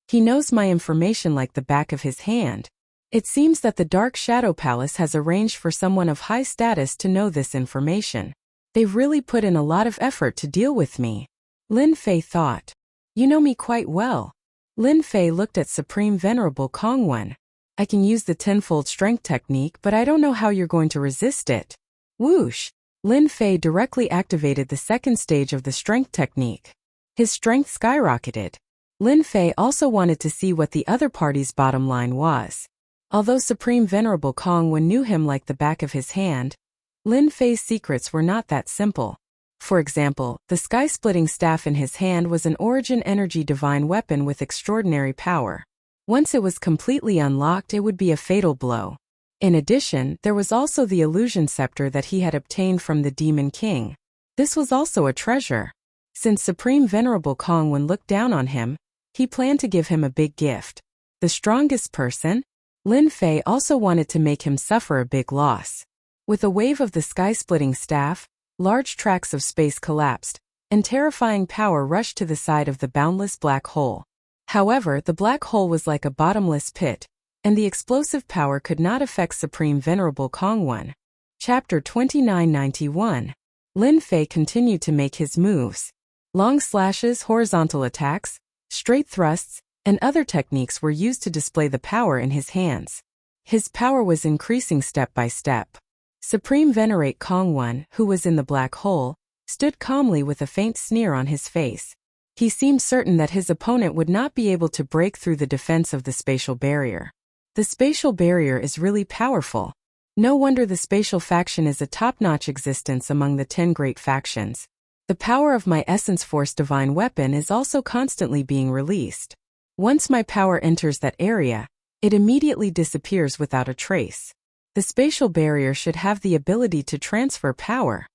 He knows my information like the back of his hand. It seems that the Dark Shadow Palace has arranged for someone of high status to know this information. They've really put in a lot of effort to deal with me. Lin Fei thought. You know me quite well. Lin Fei looked at Supreme Venerable Kongwen. I can use the tenfold strength technique, but I don't know how you're going to resist it. Whoosh! Lin Fei directly activated the second stage of the strength technique. His strength skyrocketed. Lin Fei also wanted to see what the other party's bottom line was. Although Supreme Venerable Kongwen knew him like the back of his hand, Lin Fei's secrets were not that simple. For example, the sky-splitting staff in his hand was an origin energy divine weapon with extraordinary power. Once it was completely unlocked, it would be a fatal blow. In addition, there was also the illusion scepter that he had obtained from the Demon King. This was also a treasure. Since Supreme Venerable Kongwen looked down on him, he planned to give him a big gift. The strongest person? Lin Fei also wanted to make him suffer a big loss. With a wave of the sky-splitting staff, large tracts of space collapsed, and terrifying power rushed to the side of the boundless black hole. However, the black hole was like a bottomless pit, and the explosive power could not affect Supreme Venerable Kongwen. Chapter 2991. Lin Fei continued to make his moves. Long slashes, horizontal attacks, straight thrusts, and other techniques were used to display the power in his hands. His power was increasing step by step. Supreme Venerate Kongwen, who was in the black hole, stood calmly with a faint sneer on his face. He seemed certain that his opponent would not be able to break through the defense of the spatial barrier. The spatial barrier is really powerful. No wonder the spatial faction is a top-notch existence among the 10 great factions. The power of my Essence Force divine weapon is also constantly being released. Once my power enters that area, it immediately disappears without a trace. The spatial barrier should have the ability to transfer power.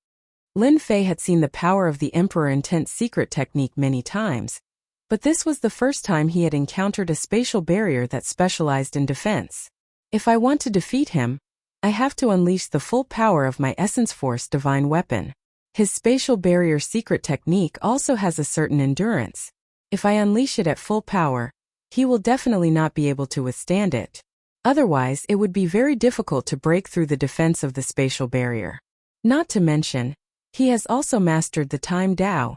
Lin Fei had seen the power of the Emperor Intense secret technique many times, but this was the first time he had encountered a spatial barrier that specialized in defense. If I want to defeat him, I have to unleash the full power of my Essence Force divine weapon. His spatial barrier secret technique also has a certain endurance. If I unleash it at full power, he will definitely not be able to withstand it. Otherwise, it would be very difficult to break through the defense of the spatial barrier. Not to mention, he has also mastered the Time Dao.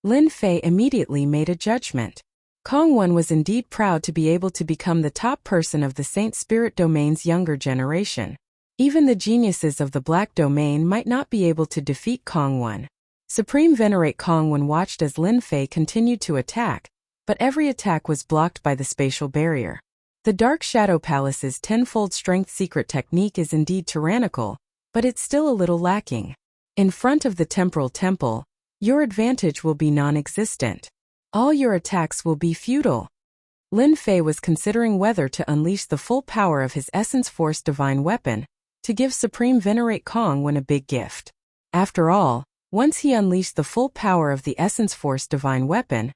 Lin Fei immediately made a judgment. Kongwen was indeed proud to be able to become the top person of the Saint Spirit Domain's younger generation. Even the geniuses of the Black Domain might not be able to defeat Kongwen. Supreme Venerate Kongwen watched as Lin Fei continued to attack, but every attack was blocked by the spatial barrier. The Dark Shadow Palace's tenfold strength secret technique is indeed tyrannical, but it's still a little lacking. In front of the Temporal Temple, your advantage will be non-existent. All your attacks will be futile. Lin Fei was considering whether to unleash the full power of his Essence Force divine weapon to give Supreme Venerate Kongwen a big gift. After all, once he unleashed the full power of the Essence Force divine weapon,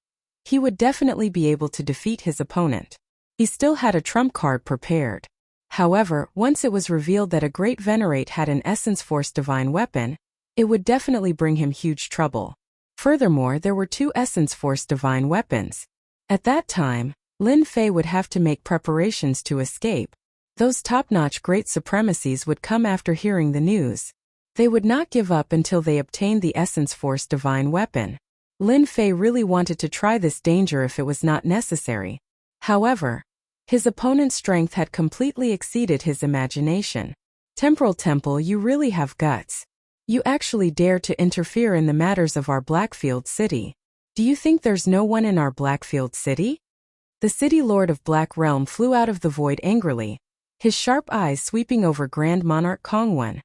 he would definitely be able to defeat his opponent. He still had a trump card prepared. However, once it was revealed that a great Venerate had an Essence Force divine weapon, it would definitely bring him huge trouble. Furthermore, there were 2 Essence Force divine weapons. At that time, Lin Fei would have to make preparations to escape. Those top-notch great supremacies would come after hearing the news. They would not give up until they obtained the Essence Force divine weapon. Lin Fei really wanted to try this danger if it was not necessary. However, his opponent's strength had completely exceeded his imagination. Temporal Temple, you really have guts. You actually dare to interfere in the matters of our Blackfield City. Do you think there's no one in our Blackfield City? The City Lord of Black Realm flew out of the void angrily, his sharp eyes sweeping over Grand Monarch Kongwen.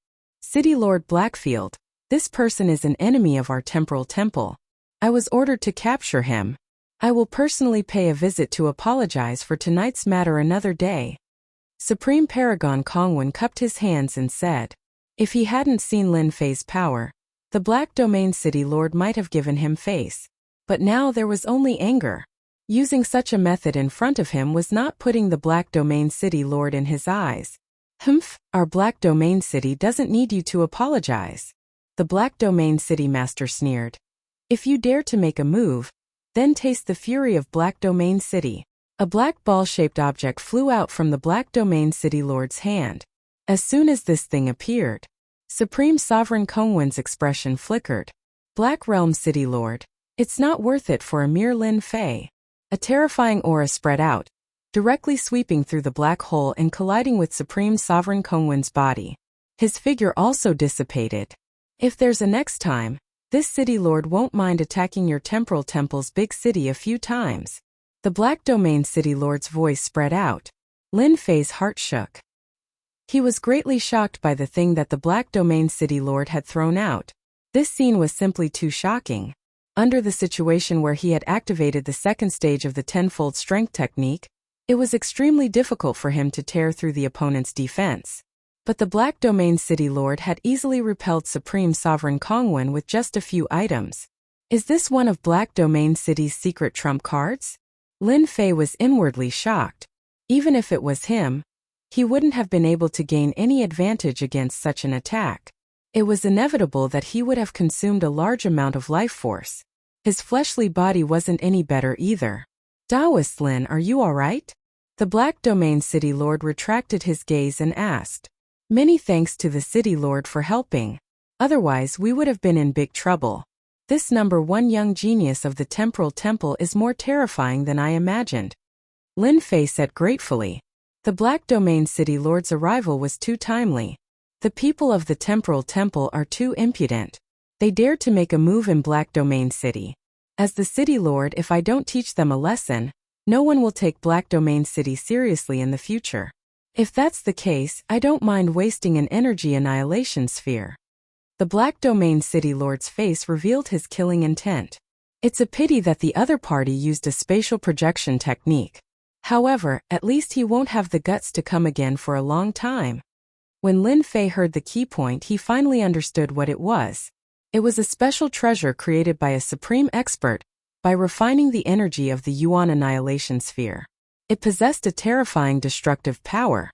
City Lord Blackfield, this person is an enemy of our temporal temple. I was ordered to capture him. I will personally pay a visit to apologize for tonight's matter another day. Supreme Paragon Kongwen cupped his hands and said. If he hadn't seen Lin Fei's power, the Black Domain City Lord might have given him face. But now there was only anger. Using such a method in front of him was not putting the Black Domain City Lord in his eyes. Humph, our Black Domain City doesn't need you to apologize. The Black Domain City Master sneered. If you dare to make a move, then taste the fury of Black Domain City. A black ball-shaped object flew out from the Black Domain City Lord's hand. As soon as this thing appeared, Supreme Sovereign Kongwen's expression flickered. Black Realm City Lord, it's not worth it for a mere Lin Fei. A terrifying aura spread out, directly sweeping through the black hole and colliding with Supreme Sovereign Kongwen's body. His figure also dissipated. If there's a next time, this City Lord won't mind attacking your temporal temple's big city a few times. The Black Domain City Lord's voice spread out. Lin Fei's heart shook. He was greatly shocked by the thing that the Black Domain City Lord had thrown out. This scene was simply too shocking. Under the situation where he had activated the second stage of the tenfold strength technique, it was extremely difficult for him to tear through the opponent's defense. But the Black Domain City Lord had easily repelled Supreme Sovereign Kongwen with just a few items. Is this one of Black Domain City's secret trump cards? Lin Fei was inwardly shocked. Even if it was him, he wouldn't have been able to gain any advantage against such an attack. It was inevitable that he would have consumed a large amount of life force. His fleshly body wasn't any better either. Taoist Lin, are you alright? The Black Domain City Lord retracted his gaze and asked. Many thanks to the City Lord for helping. Otherwise we would have been in big trouble. This #1 young genius of the Temporal Temple is more terrifying than I imagined. Lin Fei said gratefully. The Black Domain City Lord's arrival was too timely. The people of the Temporal Temple are too impudent. They dared to make a move in Black Domain City. As the City Lord, if I don't teach them a lesson, no one will take Black Domain City seriously in the future. If that's the case, I don't mind wasting an energy annihilation sphere. The Black Domain City Lord's face revealed his killing intent. It's a pity that the other party used a spatial projection technique. However, at least he won't have the guts to come again for a long time. When Lin Fei heard the key point, he finally understood what it was. It was a special treasure created by a supreme expert, by refining the energy of the Yuan Annihilation Sphere. It possessed a terrifying destructive power.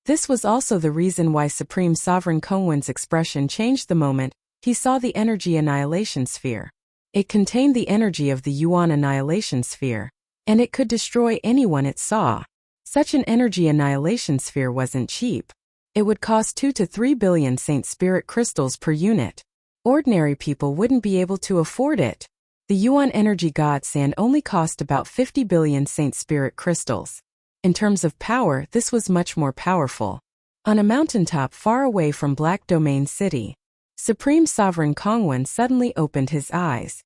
This was also the reason why Supreme Sovereign Kongwen's expression changed the moment he saw the Energy Annihilation Sphere. It contained the energy of the Yuan Annihilation Sphere, and it could destroy anyone it saw. Such an Energy Annihilation Sphere wasn't cheap. It would cost 2 to 3 billion Saint Spirit crystals per unit. Ordinary people wouldn't be able to afford it. The Yuan Energy God Sand only cost about 50 billion Saint Spirit crystals. In terms of power, this was much more powerful. On a mountaintop far away from Black Domain City, Supreme Sovereign Kongwen suddenly opened his eyes.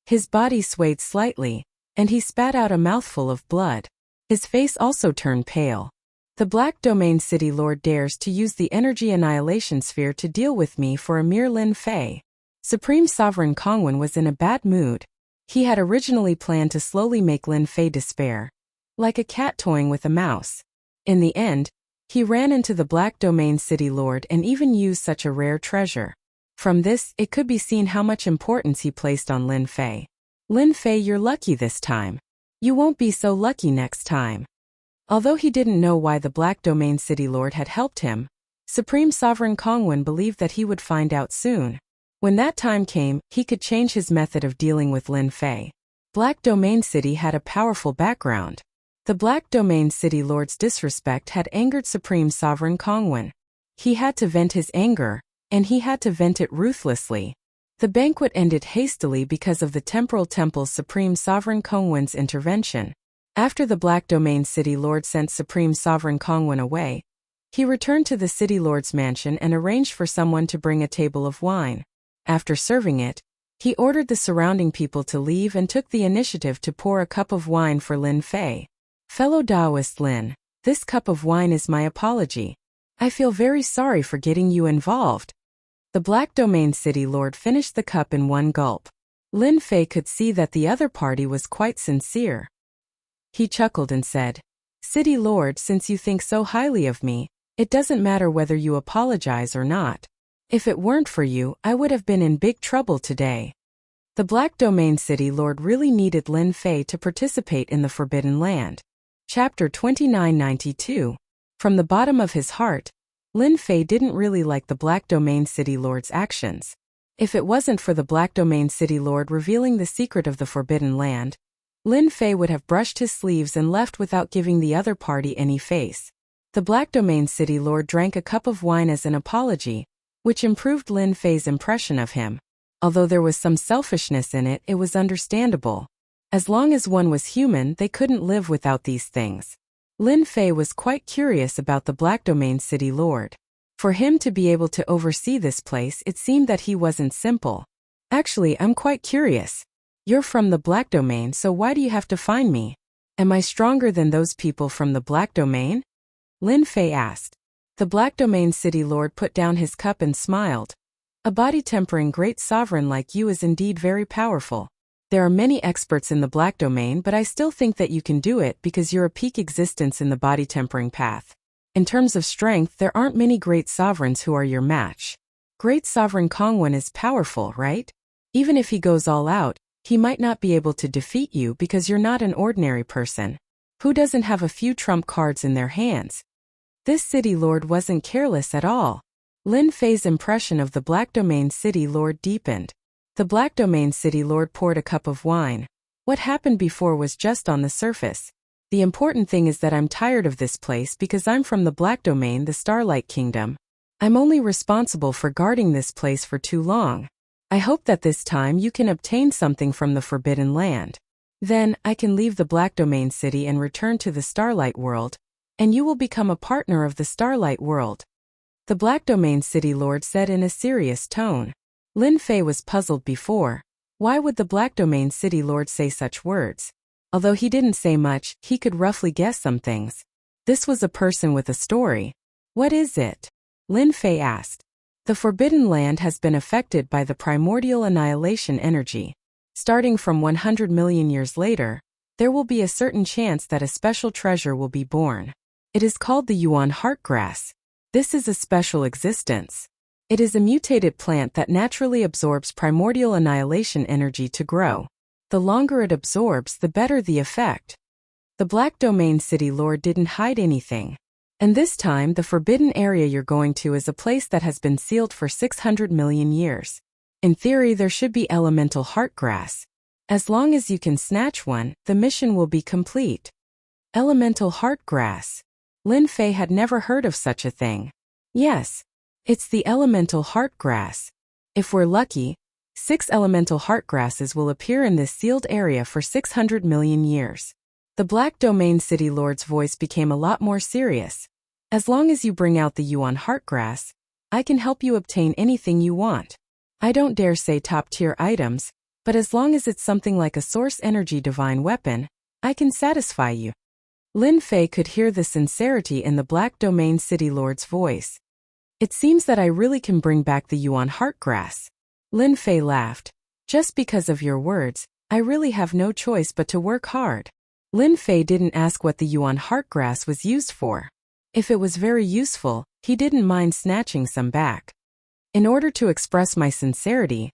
His body swayed slightly, and he spat out a mouthful of blood. His face also turned pale. The Black Domain City Lord dares to use the Energy Annihilation Sphere to deal with me for a mere Lin Fei. Supreme Sovereign Kongwen was in a bad mood. He had originally planned to slowly make Lin Fei despair, like a cat toying with a mouse. In the end, he ran into the Black Domain City Lord and even used such a rare treasure. From this, it could be seen how much importance he placed on Lin Fei. Lin Fei, you're lucky this time. You won't be so lucky next time. Although he didn't know why the Black Domain City Lord had helped him, Supreme Sovereign Kongwen believed that he would find out soon. When that time came, he could change his method of dealing with Lin Fei. Black Domain City had a powerful background. The Black Domain City Lord's disrespect had angered Supreme Sovereign Kongwen. He had to vent his anger, and he had to vent it ruthlessly. The banquet ended hastily because of the Temporal Temple's Supreme Sovereign Kongwen's intervention. After the Black Domain City Lord sent Supreme Sovereign Kongwen away, he returned to the City Lord's mansion and arranged for someone to bring a table of wine. After serving it, he ordered the surrounding people to leave and took the initiative to pour a cup of wine for Lin Fei. Fellow Taoist Lin, this cup of wine is my apology. I feel very sorry for getting you involved. The Black Domain City Lord finished the cup in one gulp. Lin Fei could see that the other party was quite sincere. He chuckled and said, "City Lord, since you think so highly of me, it doesn't matter whether you apologize or not. If it weren't for you, I would have been in big trouble today." The Black Domain City Lord really needed Lin Fei to participate in the Forbidden Land. Chapter 2992. From the bottom of his heart, Lin Fei didn't really like the Black Domain City Lord's actions. If it wasn't for the Black Domain City Lord revealing the secret of the Forbidden Land, Lin Fei would have brushed his sleeves and left without giving the other party any face. The Black Domain City Lord drank a cup of wine as an apology, which improved Lin Fei's impression of him. Although there was some selfishness in it, it was understandable. As long as one was human, they couldn't live without these things. Lin Fei was quite curious about the Black Domain City Lord. For him to be able to oversee this place, it seemed that he wasn't simple. "Actually, I'm quite curious. You're from the Black Domain, so why do you have to find me? Am I stronger than those people from the Black Domain?" Lin Fei asked. The Black Domain City Lord put down his cup and smiled. "A body-tempering great sovereign like you is indeed very powerful. There are many experts in the Black Domain, but I still think that you can do it because you're a peak existence in the body-tempering path. In terms of strength, there aren't many great sovereigns who are your match. Great Sovereign Kongwen is powerful, right? Even if he goes all out, he might not be able to defeat you because you're not an ordinary person. Who doesn't have a few trump cards in their hands?" This City Lord wasn't careless at all. Lin Fei's impression of the Black Domain City Lord deepened. The Black Domain City Lord poured a cup of wine. "What happened before was just on the surface. The important thing is that I'm tired of this place because I'm from the Black Domain, the Starlight Kingdom. I'm only responsible for guarding this place for too long. I hope that this time you can obtain something from the Forbidden Land. Then, I can leave the Black Domain City and return to the Starlight World, and you will become a partner of the Starlight World," the Black Domain City Lord said in a serious tone. Lin Fei was puzzled before. Why would the Black Domain City Lord say such words? Although he didn't say much, he could roughly guess some things. This was a person with a story. "What is it?" Lin Fei asked. "The Forbidden Land has been affected by the primordial annihilation energy. Starting from 100 million years later, there will be a certain chance that a special treasure will be born. It is called the Yuan Heartgrass. This is a special existence. It is a mutated plant that naturally absorbs primordial annihilation energy to grow. The longer it absorbs, the better the effect." The Black Domain City Lord didn't hide anything. "And this time, the forbidden area you're going to is a place that has been sealed for 600 million years. In theory, there should be elemental heartgrass. As long as you can snatch one, the mission will be complete." Elemental heartgrass. Lin Fei had never heard of such a thing. Yes. It's the elemental heartgrass. If we're lucky, 6 elemental heartgrasses will appear in this sealed area for 600 million years. The Black Domain City Lord's voice became a lot more serious. "As long as you bring out the Yuan Heartgrass, I can help you obtain anything you want. I don't dare say top-tier items, but as long as it's something like a Source Energy Divine Weapon, I can satisfy you." Lin Fei could hear the sincerity in the Black Domain City Lord's voice. "It seems that I really can bring back the Yuan Heartgrass." Lin Fei laughed. "Just because of your words, I really have no choice but to work hard." Lin Fei didn't ask what the Yuan Heartgrass was used for. If it was very useful, he didn't mind snatching some back. "In order to express my sincerity,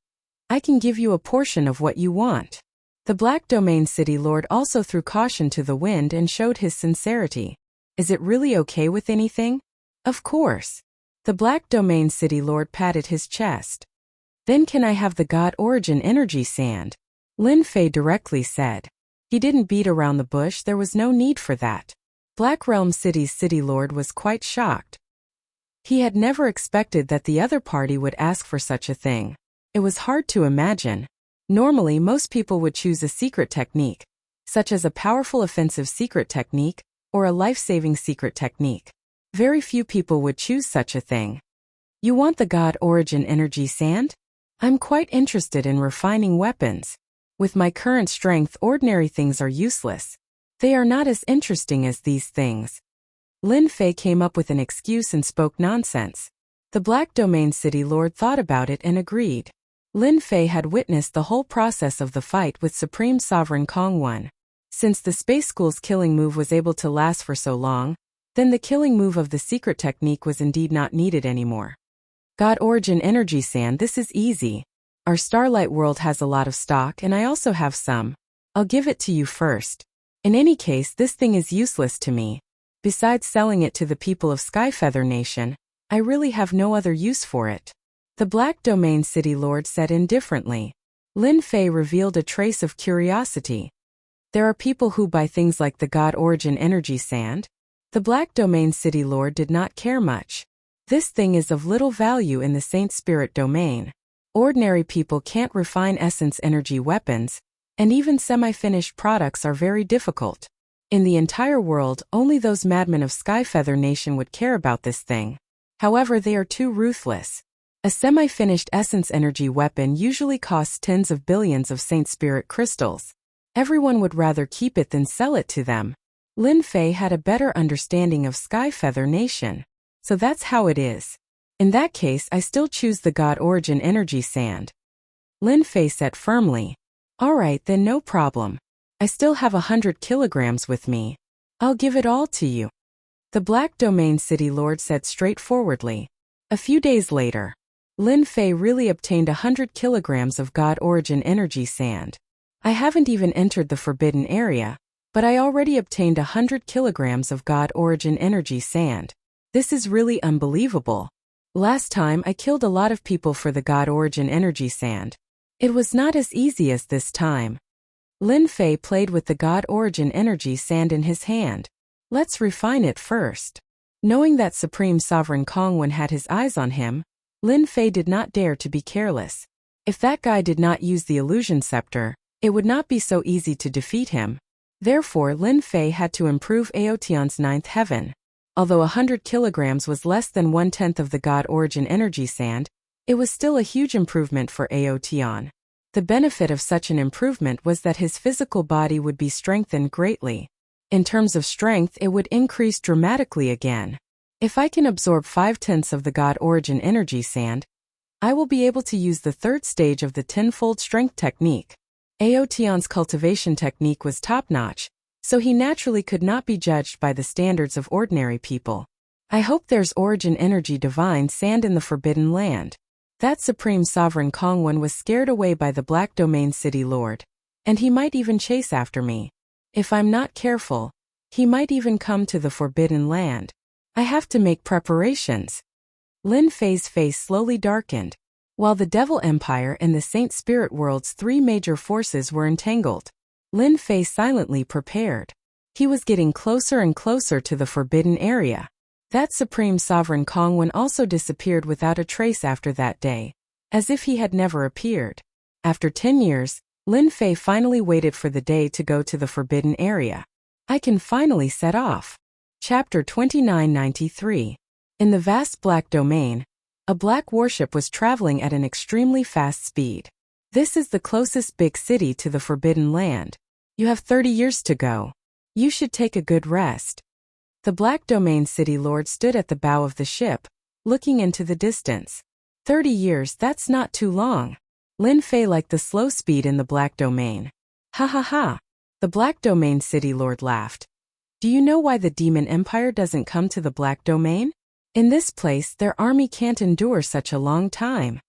I can give you a portion of what you want." The Black Domain City Lord also threw caution to the wind and showed his sincerity. "Is it really okay with anything?" "Of course." The Black Domain City Lord patted his chest. "Then can I have the God Origin Energy Sand?" Lin Fei directly said. He didn't beat around the bush, there was no need for that. Black Realm City's City Lord was quite shocked. He had never expected that the other party would ask for such a thing. It was hard to imagine. Normally, most people would choose a secret technique, such as a powerful offensive secret technique or a life-saving secret technique. Very few people would choose such a thing. "You want the God Origin Energy Sand? I'm quite interested in refining weapons. With my current strength, ordinary things are useless. They are not as interesting as these things." Lin Fei came up with an excuse and spoke nonsense. The Black Domain City Lord thought about it and agreed. Lin Fei had witnessed the whole process of the fight with Supreme Sovereign Kong 1. Since the Space School's killing move was able to last for so long, then the killing move of the secret technique was indeed not needed anymore. God Origin Energy Sand, this is easy. Our Starlight World has a lot of stock and I also have some. I'll give it to you first. In any case, this thing is useless to me. Besides selling it to the people of Skyfeather Nation, I really have no other use for it. The Black Domain City Lord said indifferently. Lin Fei revealed a trace of curiosity. There are people who buy things like the God Origin Energy Sand. The Black Domain City Lord did not care much. This thing is of little value in the Saint Spirit domain. Ordinary people can't refine essence energy weapons, and even semi-finished products are very difficult. In the entire world, only those madmen of Skyfeather Nation would care about this thing. However, they are too ruthless. A semi-finished essence energy weapon usually costs tens of billions of Saint Spirit crystals. Everyone would rather keep it than sell it to them. Lin Fei had a better understanding of Skyfeather Nation. So that's how it is. In that case, I still choose the God Origin Energy Sand. Lin Fei said firmly. Alright then, no problem. I still have 100 kilograms with me. I'll give it all to you. The Black Domain City Lord said straightforwardly. A few days later, Lin Fei really obtained 100 kilograms of God Origin Energy Sand. I haven't even entered the forbidden area, but I already obtained 100 kilograms of God Origin Energy Sand. This is really unbelievable. Last time I killed a lot of people for the God Origin Energy Sand. It was not as easy as this time. Lin Fei played with the God Origin Energy Sand in his hand. Let's refine it first. Knowing that Supreme Sovereign Kong 1 had his eyes on him, Lin Fei did not dare to be careless. If that guy did not use the illusion scepter, it would not be so easy to defeat him. Therefore, Lin Fei had to improve Aotion's ninth heaven. Although 100 kilograms was less than 1/10 of the God Origin Energy Sand, it was still a huge improvement for Aotion. The benefit of such an improvement was that his physical body would be strengthened greatly. In terms of strength, it would increase dramatically again. If I can absorb 5/10 of the God Origin Energy Sand, I will be able to use the third stage of the tenfold strength technique. Aotion's cultivation technique was top-notch, so he naturally could not be judged by the standards of ordinary people. I hope there's Origin Energy Divine Sand in the Forbidden Land. That Supreme Sovereign Kong 1 was scared away by the Black Domain City Lord, and he might even chase after me. If I'm not careful, he might even come to the Forbidden Land. I have to make preparations. Lin Fei's face slowly darkened. While the Devil Empire and the Saint Spirit World's three major forces were entangled, Lin Fei silently prepared. He was getting closer and closer to the forbidden area. That Supreme Sovereign Kong 1 also disappeared without a trace after that day, as if he had never appeared. After 10 years, Lin Fei finally waited for the day to go to the forbidden area. I can finally set off. Chapter 2993. In the vast black domain, a black warship was traveling at an extremely fast speed. This is the closest big city to the Forbidden Land. You have 30 years to go. You should take a good rest. The Black Domain City Lord stood at the bow of the ship, looking into the distance. 30 years, that's not too long. Lin Fei liked the slow speed in the Black Domain. Ha ha ha. The Black Domain City Lord laughed. Do you know why the Demon Empire doesn't come to the Black Domain? In this place, their army can't endure such a long time.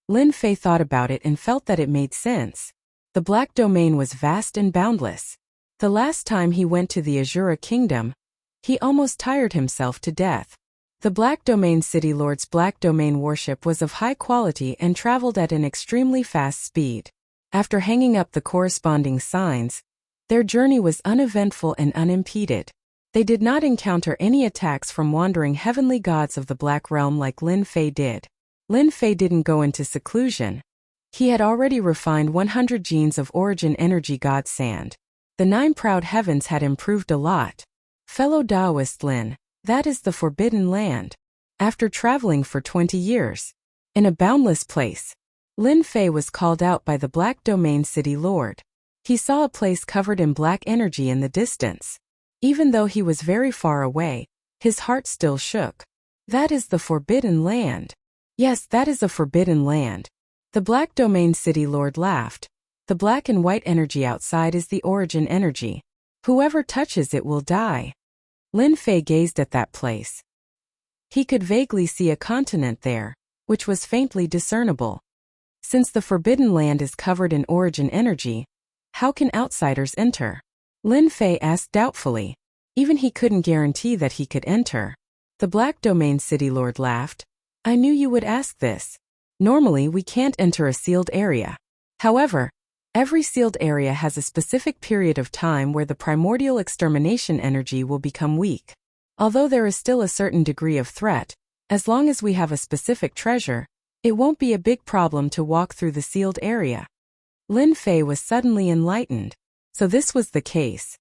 Lin Fei thought about it and felt that it made sense. The Black Domain was vast and boundless. The last time he went to the Azura Kingdom, he almost tired himself to death. The Black Domain City Lord's Black Domain warship was of high quality and traveled at an extremely fast speed. After hanging up the corresponding signs, their journey was uneventful and unimpeded. They did not encounter any attacks from wandering heavenly gods of the Black Realm like Lin Fei did. Lin Fei didn't go into seclusion. He had already refined 100 genes of Origin Energy God Sand. The 9 proud heavens had improved a lot. Fellow Taoist Lin, that is the Forbidden Land. After traveling for 20 years, in a boundless place, Lin Fei was called out by the Black Domain City Lord. He saw a place covered in black energy in the distance. Even though he was very far away, his heart still shook. That is the Forbidden Land. Yes, that is a forbidden land. The Black Domain City Lord laughed. The black and white energy outside is the origin energy. Whoever touches it will die. Lin Fei gazed at that place. He could vaguely see a continent there, which was faintly discernible. Since the Forbidden Land is covered in origin energy, how can outsiders enter? Lin Fei asked doubtfully. Even he couldn't guarantee that he could enter. The Black Domain City Lord laughed. I knew you would ask this. Normally we can't enter a sealed area. However, every sealed area has a specific period of time where the primordial extermination energy will become weak. Although there is still a certain degree of threat, as long as we have a specific treasure, it won't be a big problem to walk through the sealed area. Lin Fei was suddenly enlightened. So this was the case.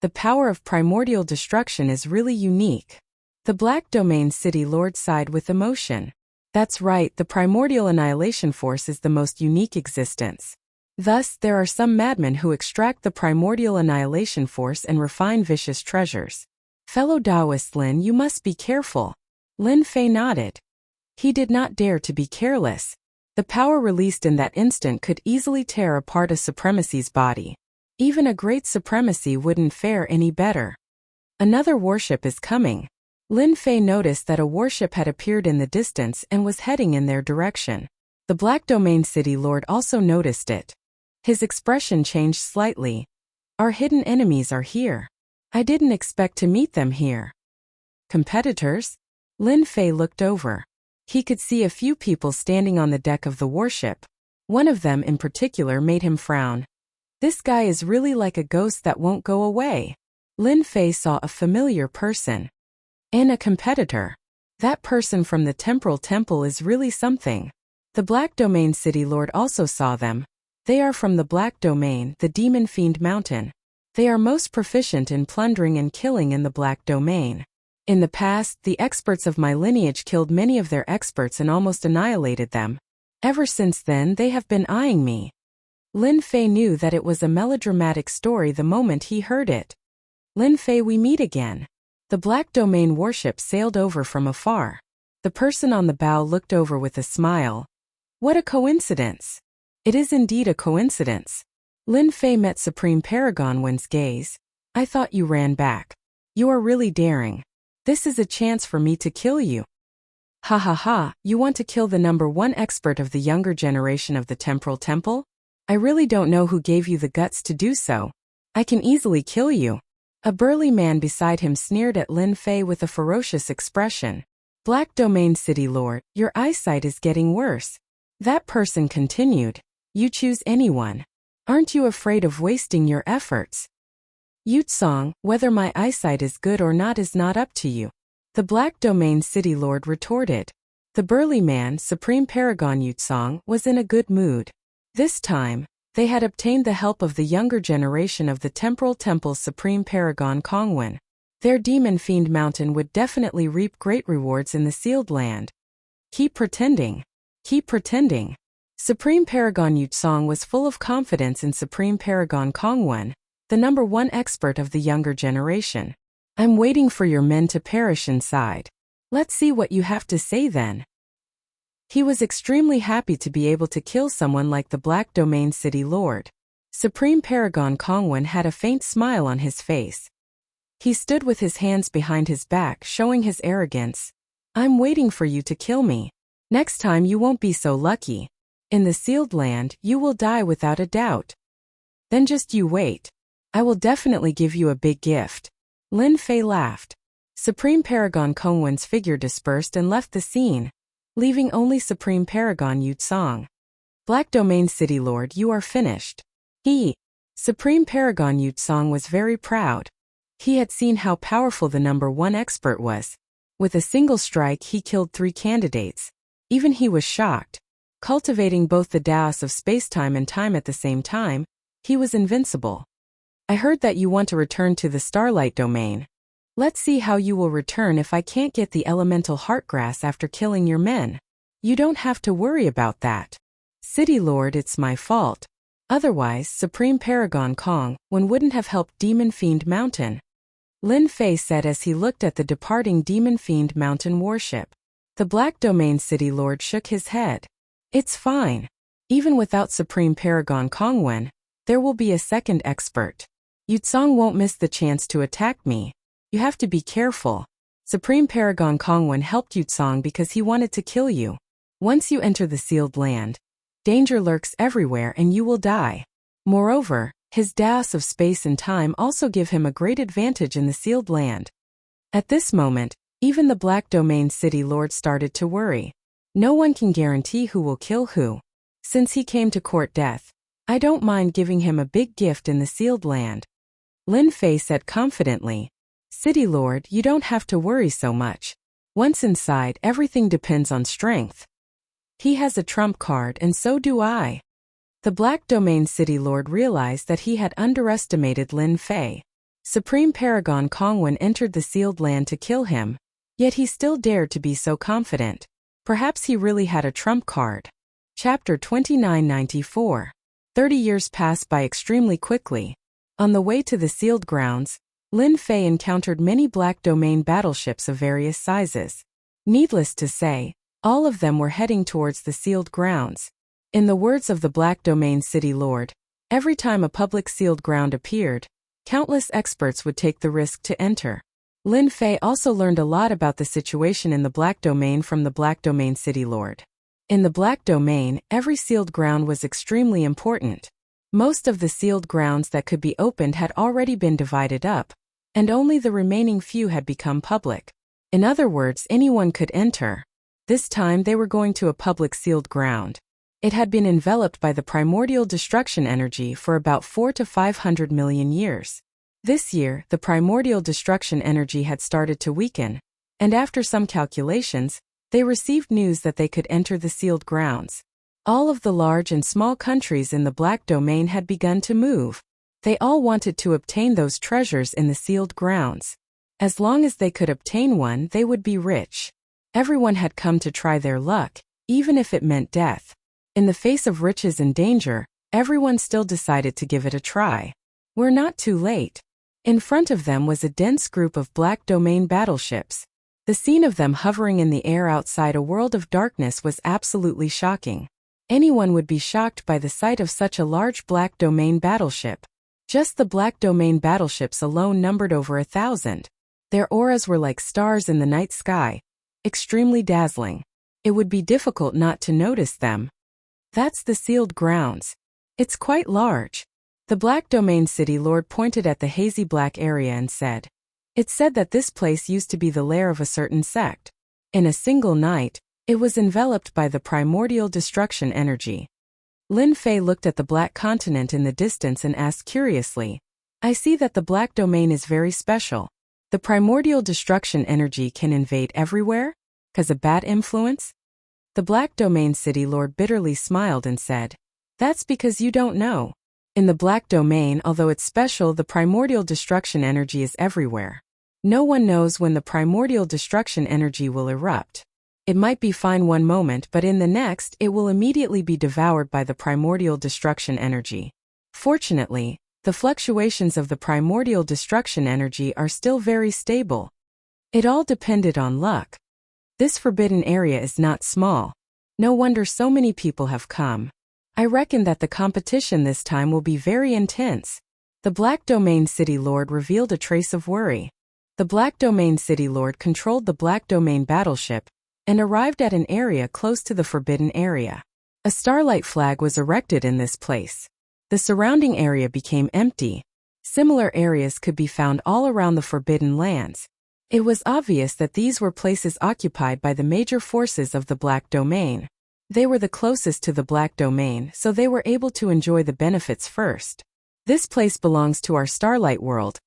The power of primordial destruction is really unique. The Black Domain City Lord sighed with emotion. That's right, the primordial annihilation force is the most unique existence. Thus, there are some madmen who extract the primordial annihilation force and refine vicious treasures. Fellow Taoist Lin, you must be careful. Lin Fei nodded. He did not dare to be careless. The power released in that instant could easily tear apart a supremacy's body. Even a great supremacy wouldn't fare any better. Another warship is coming. Lin Fei noticed that a warship had appeared in the distance and was heading in their direction. The Black Domain City Lord also noticed it. His expression changed slightly. Our hidden enemies are here. I didn't expect to meet them here. Competitors? Lin Fei looked over. He could see a few people standing on the deck of the warship. One of them in particular made him frown. This guy is really like a ghost that won't go away. Lin Fei saw a familiar person. And a competitor. That person from the Temporal Temple is really something. The Black Domain City Lord also saw them. They are from the Black Domain, the Demon Fiend Mountain. They are most proficient in plundering and killing in the Black Domain. In the past, the experts of my lineage killed many of their experts and almost annihilated them. Ever since then, they have been eyeing me. Lin Fei knew that it was a melodramatic story the moment he heard it. Lin Fei, we meet again. The Black Domain warship sailed over from afar. The person on the bow looked over with a smile. What a coincidence! It is indeed a coincidence. Lin Fei met Supreme Paragon Wen's gaze. I thought you ran back. You are really daring. This is a chance for me to kill you. Ha ha ha, you want to kill the #1 expert of the younger generation of the Temporal Temple? I really don't know who gave you the guts to do so. I can easily kill you. A burly man beside him sneered at Lin Fei with a ferocious expression. Black Domain City Lord, your eyesight is getting worse. That person continued. You choose anyone. Aren't you afraid of wasting your efforts? Yutsong, whether my eyesight is good or not is not up to you. The Black Domain City Lord retorted. The burly man, Supreme Paragon Yutsong, was in a good mood. This time, they had obtained the help of the younger generation of the Temporal Temple's Supreme Paragon Kongwen. Their Demon Fiend Mountain would definitely reap great rewards in the sealed land. Keep pretending. Keep pretending. Supreme Paragon Yutsong was full of confidence in Supreme Paragon Kongwen, the #1 expert of the younger generation. I'm waiting for your men to perish inside. Let's see what you have to say then. He was extremely happy to be able to kill someone like the Black Domain City Lord. Supreme Paragon Kongwen had a faint smile on his face. He stood with his hands behind his back, showing his arrogance. I'm waiting for you to kill me. Next time you won't be so lucky. In the sealed land, you will die without a doubt. Then just you wait. I will definitely give you a big gift. Lin Fei laughed. Supreme Paragon Kongwen's figure dispersed and left the scene, leaving only Supreme Paragon Yutsong. Black Domain City Lord, you are finished. Supreme Paragon Yutsong was very proud. He had seen how powerful the #1 expert was. With a single strike he killed 3 candidates. Even he was shocked. Cultivating both the Taos of spacetime and time at the same time, he was invincible. I heard that you want to return to the Starlight Domain. Let's see how you will return if I can't get the elemental heartgrass after killing your men. You don't have to worry about that. City Lord, it's my fault. Otherwise, Supreme Paragon Kong, one wouldn't have helped Demon Fiend Mountain. Lin Fei said as he looked at the departing demon fiend mountain warship. The Black Domain City Lord shook his head. It's fine. Even without Supreme Paragon Kongwen, there will be a second expert. Yutsong won't miss the chance to attack me. You have to be careful. Supreme Paragon Kongwen helped Yutsong because he wanted to kill you. Once you enter the sealed land, danger lurks everywhere and you will die. Moreover, his daos of space and time also give him a great advantage in the sealed land. At this moment, even the Black Domain City Lord started to worry. No one can guarantee who will kill who. Since he came to court death, I don't mind giving him a big gift in the sealed land. Lin Fei said confidently. City Lord, you don't have to worry so much. Once inside, everything depends on strength. He has a trump card and so do I. The Black Domain City Lord realized that he had underestimated Lin Fei. Supreme Paragon Kongwen entered the sealed land to kill him, yet he still dared to be so confident. Perhaps he really had a trump card. Chapter 2994. 30 years passed by extremely quickly. On the way to the sealed grounds, Lin Fei encountered many Black Domain battleships of various sizes. Needless to say, all of them were heading towards the sealed grounds. In the words of the Black Domain City Lord, every time a public sealed ground appeared, countless experts would take the risk to enter. Lin Fei also learned a lot about the situation in the Black Domain from the Black Domain City Lord. In the Black Domain, every sealed ground was extremely important. Most of the sealed grounds that could be opened had already been divided up, and only the remaining few had become public. In other words, anyone could enter. This time they were going to a public sealed ground. It had been enveloped by the primordial destruction energy for about 400 to 500 million years. This year, the primordial destruction energy had started to weaken, and after some calculations, they received news that they could enter the sealed grounds. All of the large and small countries in the Black Domain had begun to move. They all wanted to obtain those treasures in the sealed grounds. As long as they could obtain one, they would be rich. Everyone had come to try their luck, even if it meant death. In the face of riches and danger, everyone still decided to give it a try. We're not too late. In front of them was a dense group of Black Domain battleships. The scene of them hovering in the air outside a world of darkness was absolutely shocking. Anyone would be shocked by the sight of such a large Black Domain battleship. Just the Black Domain battleships alone numbered over 1,000. Their auras were like stars in the night sky, extremely dazzling. It would be difficult not to notice them. That's the sealed grounds. It's quite large. The Black Domain City Lord pointed at the hazy black area and said, It's said that this place used to be the lair of a certain sect. In a single night, it was enveloped by the primordial destruction energy. Lin Fei looked at the Black Continent in the distance and asked curiously, I see that the Black Domain is very special. The primordial destruction energy can invade everywhere? 'Cause a bad influence? The Black Domain City Lord bitterly smiled and said, That's because you don't know. In the Black Domain, although it's special, the primordial destruction energy is everywhere. No one knows when the primordial destruction energy will erupt. It might be fine one moment, but in the next, it will immediately be devoured by the primordial destruction energy. Fortunately, the fluctuations of the primordial destruction energy are still very stable. It all depended on luck. This forbidden area is not small. No wonder so many people have come. I reckon that the competition this time will be very intense. The Black Domain City Lord revealed a trace of worry. The Black Domain City Lord controlled the Black Domain battleship and arrived at an area close to the forbidden area. A starlight flag was erected in this place. The surrounding area became empty. Similar areas could be found all around the forbidden lands. It was obvious that these were places occupied by the major forces of the Black Domain. They were the closest to the Black Domain, so they were able to enjoy the benefits first. This place belongs to our Starlight World.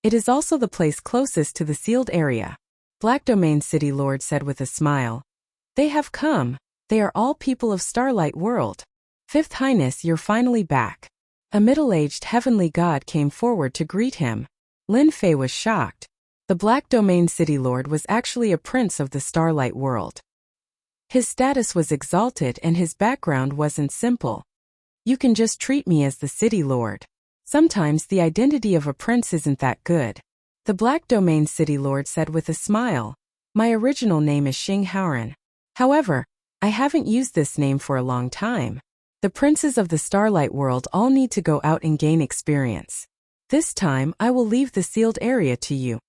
It is also the place closest to the sealed area. Black Domain City Lord said with a smile. They have come. They are all people of Starlight World. Fifth Highness, you're finally back. A middle-aged heavenly god came forward to greet him. Lin Fei was shocked. The Black Domain City Lord was actually a prince of the Starlight World. His status was exalted and his background wasn't simple. You can just treat me as the City Lord. Sometimes the identity of a prince isn't that good. The Black Domain City Lord said with a smile. My original name is Xing Haoran. However, I haven't used this name for a long time. The princes of the Starlight World all need to go out and gain experience. This time, I will leave the sealed area to you.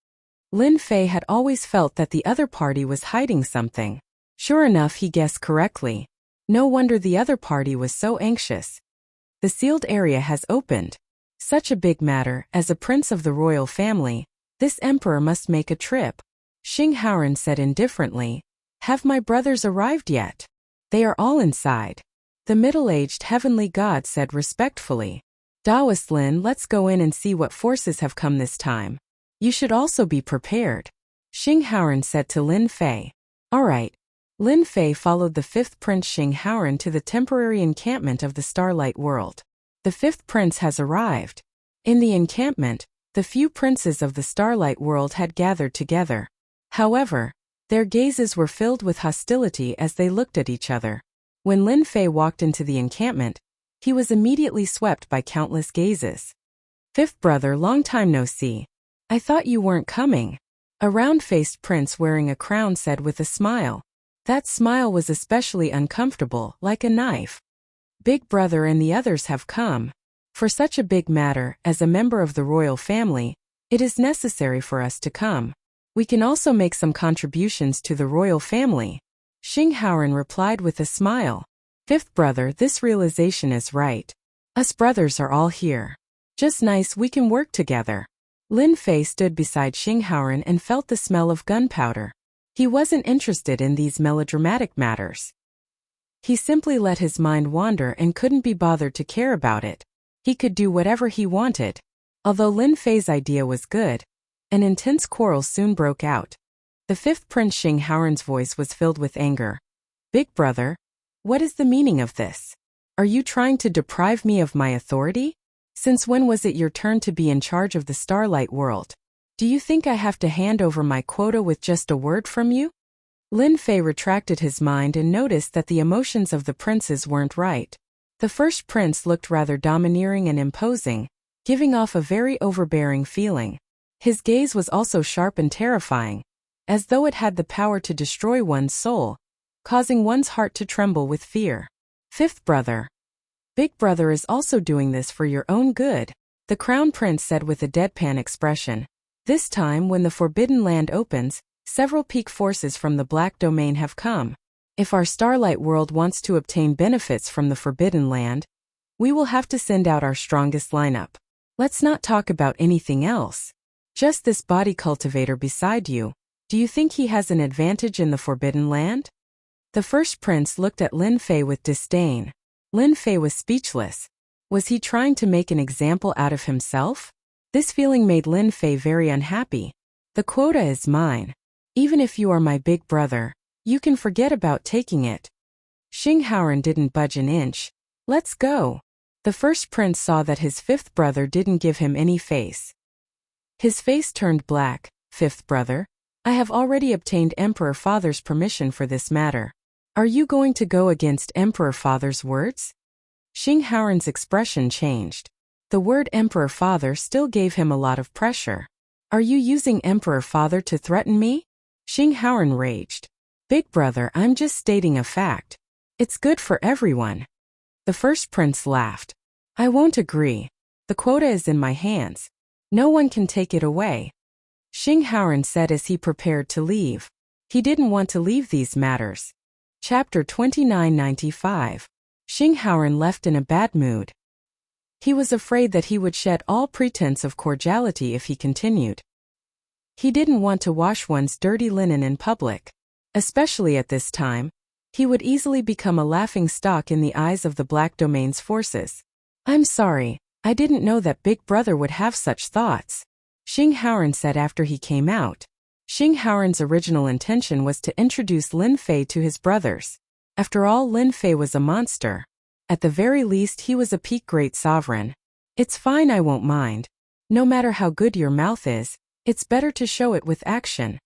Lin Fei had always felt that the other party was hiding something. Sure enough, he guessed correctly. No wonder the other party was so anxious. The sealed area has opened. Such a big matter, as a prince of the royal family, this emperor must make a trip. Xing Haoran said indifferently. Have my brothers arrived yet? They are all inside. The middle-aged heavenly god said respectfully. Daoist Lin, let's go in and see what forces have come this time. You should also be prepared. Xing Haoran said to Lin Fei. All right. Lin Fei followed the fifth prince Xing Haoran to the temporary encampment of the Starlight World. The fifth prince has arrived. In the encampment, the few princes of the Starlight World had gathered together. However, their gazes were filled with hostility as they looked at each other. When Lin Fei walked into the encampment, he was immediately swept by countless gazes. Fifth brother, long time no see. I thought you weren't coming. A round-faced prince wearing a crown said with a smile. That smile was especially uncomfortable, like a knife. Big brother and the others have come. For such a big matter, as a member of the royal family, it is necessary for us to come. We can also make some contributions to the royal family. Xing Haoran replied with a smile. Fifth brother, this realization is right. Us brothers are all here. Just nice, we can work together. Lin Fei stood beside Xing Haoran and felt the smell of gunpowder. He wasn't interested in these melodramatic matters. He simply let his mind wander and couldn't be bothered to care about it. He could do whatever he wanted. Although Lin Fei's idea was good, an intense quarrel soon broke out. The fifth prince Xing Haoran's voice was filled with anger. Big brother, what is the meaning of this? Are you trying to deprive me of my authority? Since when was it your turn to be in charge of the Starlight World? Do you think I have to hand over my quota with just a word from you? Lin Fei retracted his mind and noticed that the emotions of the princes weren't right. The first prince looked rather domineering and imposing, giving off a very overbearing feeling. His gaze was also sharp and terrifying, as though it had the power to destroy one's soul, causing one's heart to tremble with fear. Fifth brother. Big brother is also doing this for your own good, the crown prince said with a deadpan expression. This time, when the Forbidden Land opens, several peak forces from the Black Domain have come. If our Starlight World wants to obtain benefits from the Forbidden Land, we will have to send out our strongest lineup. Let's not talk about anything else. Just this body cultivator beside you. Do you think he has an advantage in the Forbidden Land? The first prince looked at Lin Fei with disdain. Lin Fei was speechless. Was he trying to make an example out of himself? This feeling made Lin Fei very unhappy. The quota is mine. Even if you are my big brother, you can forget about taking it. Xing Haoran didn't budge an inch. Let's go. The first prince saw that his fifth brother didn't give him any face. His face turned black. Fifth brother, I have already obtained Emperor Father's permission for this matter. Are you going to go against Emperor Father's words? Xing Haoran's expression changed. The word Emperor Father still gave him a lot of pressure. Are you using Emperor Father to threaten me? Xing Haoran raged. Big brother, I'm just stating a fact. It's good for everyone. The first prince laughed. I won't agree. The quota is in my hands. No one can take it away. Xing Haoran said as he prepared to leave. He didn't want to leave these matters. Chapter 2995. Xing Haoran left in a bad mood. He was afraid that he would shed all pretense of cordiality if he continued. He didn't want to wash one's dirty linen in public. Especially at this time, he would easily become a laughing stock in the eyes of the Black Domain's forces. I'm sorry, I didn't know that Big Brother would have such thoughts, Xing Haoran said after he came out. Xing Haoran's original intention was to introduce Lin Fei to his brothers. After all, Lin Fei was a monster. At the very least, he was a peak great sovereign. It's fine, I won't mind. No matter how good your mouth is, it's better to show it with action.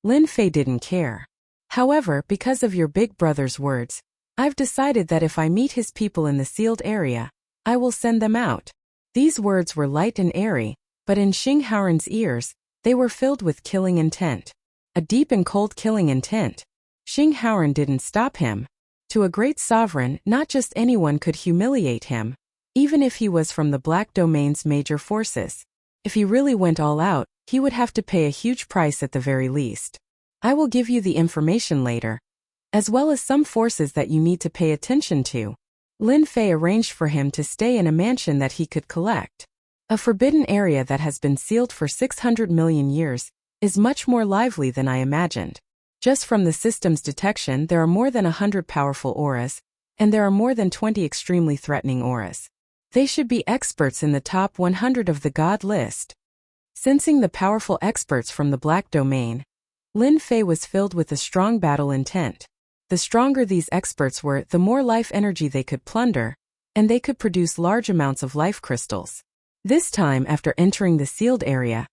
Lin Fei didn't care. However, because of your big brother's words, I've decided that if I meet his people in the sealed area, I will send them out. These words were light and airy, but in Xing Haoran's ears, They were filled with killing intent. A deep and cold killing intent. Xing Haoran didn't stop him. To a great sovereign, not just anyone could humiliate him, even if he was from the Black Domain's major forces. If he really went all out, he would have to pay a huge price at the very least. I will give you the information later, as well as some forces that you need to pay attention to. Lin Fei arranged for him to stay in a mansion that he could collect. A forbidden area that has been sealed for 600 million years is much more lively than I imagined. Just from the system's detection, there are more than 100 powerful auras, and there are more than 20 extremely threatening auras. They should be experts in the top 100 of the God list. Sensing the powerful experts from the Black Domain, Lin Fei was filled with a strong battle intent. The stronger these experts were, the more life energy they could plunder, and they could produce large amounts of life crystals. This time, after entering the sealed area,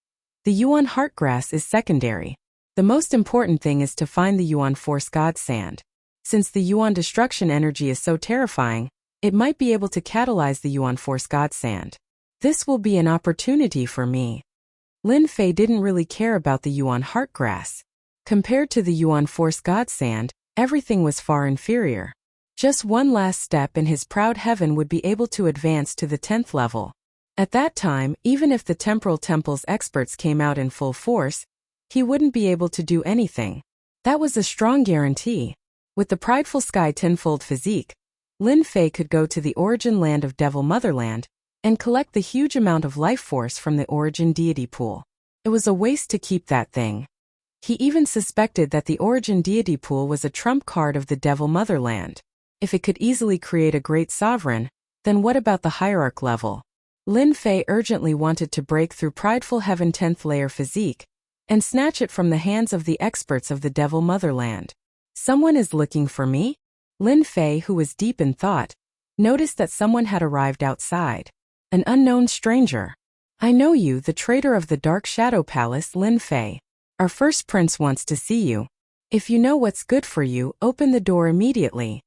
the Yuan Heartgrass is secondary. The most important thing is to find the Yuan Force God Sand. Since the Yuan destruction energy is so terrifying, it might be able to catalyze the Yuan Force God Sand. This will be an opportunity for me. Lin Fei didn't really care about the Yuan Heartgrass. Compared to the Yuan Force God Sand, everything was far inferior. Just one last step and his proud heaven would be able to advance to the 10th level. At that time, even if the Temporal Temple's experts came out in full force, he wouldn't be able to do anything. That was a strong guarantee. With the prideful sky tenfold physique, Lin Fei could go to the origin land of Devil Motherland and collect the huge amount of life force from the origin deity pool. It was a waste to keep that thing. He even suspected that the origin deity pool was a trump card of the Devil Motherland. If it could easily create a great sovereign, then what about the hierarch level? Lin Fei urgently wanted to break through prideful heaven 10th layer physique and snatch it from the hands of the experts of the Devil Motherland. Someone is looking for me? Lin Fei, who was deep in thought, noticed that someone had arrived outside. An unknown stranger. I know you, the traitor of the Dark Shadow Palace, Lin Fei. Our first prince wants to see you. If you know what's good for you, open the door immediately.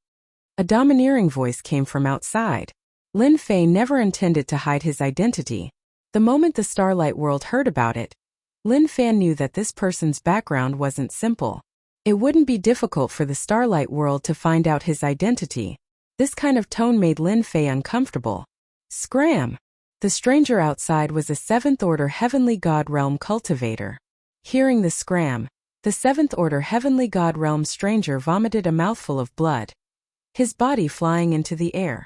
A domineering voice came from outside. Lin Fei never intended to hide his identity. The moment the Starlight World heard about it, Lin Fei knew that this person's background wasn't simple. It wouldn't be difficult for the Starlight World to find out his identity. This kind of tone made Lin Fei uncomfortable. Scram! The stranger outside was a 7th Order Heavenly God Realm cultivator. Hearing the scram, the 7th Order Heavenly God Realm stranger vomited a mouthful of blood, his body flying into the air.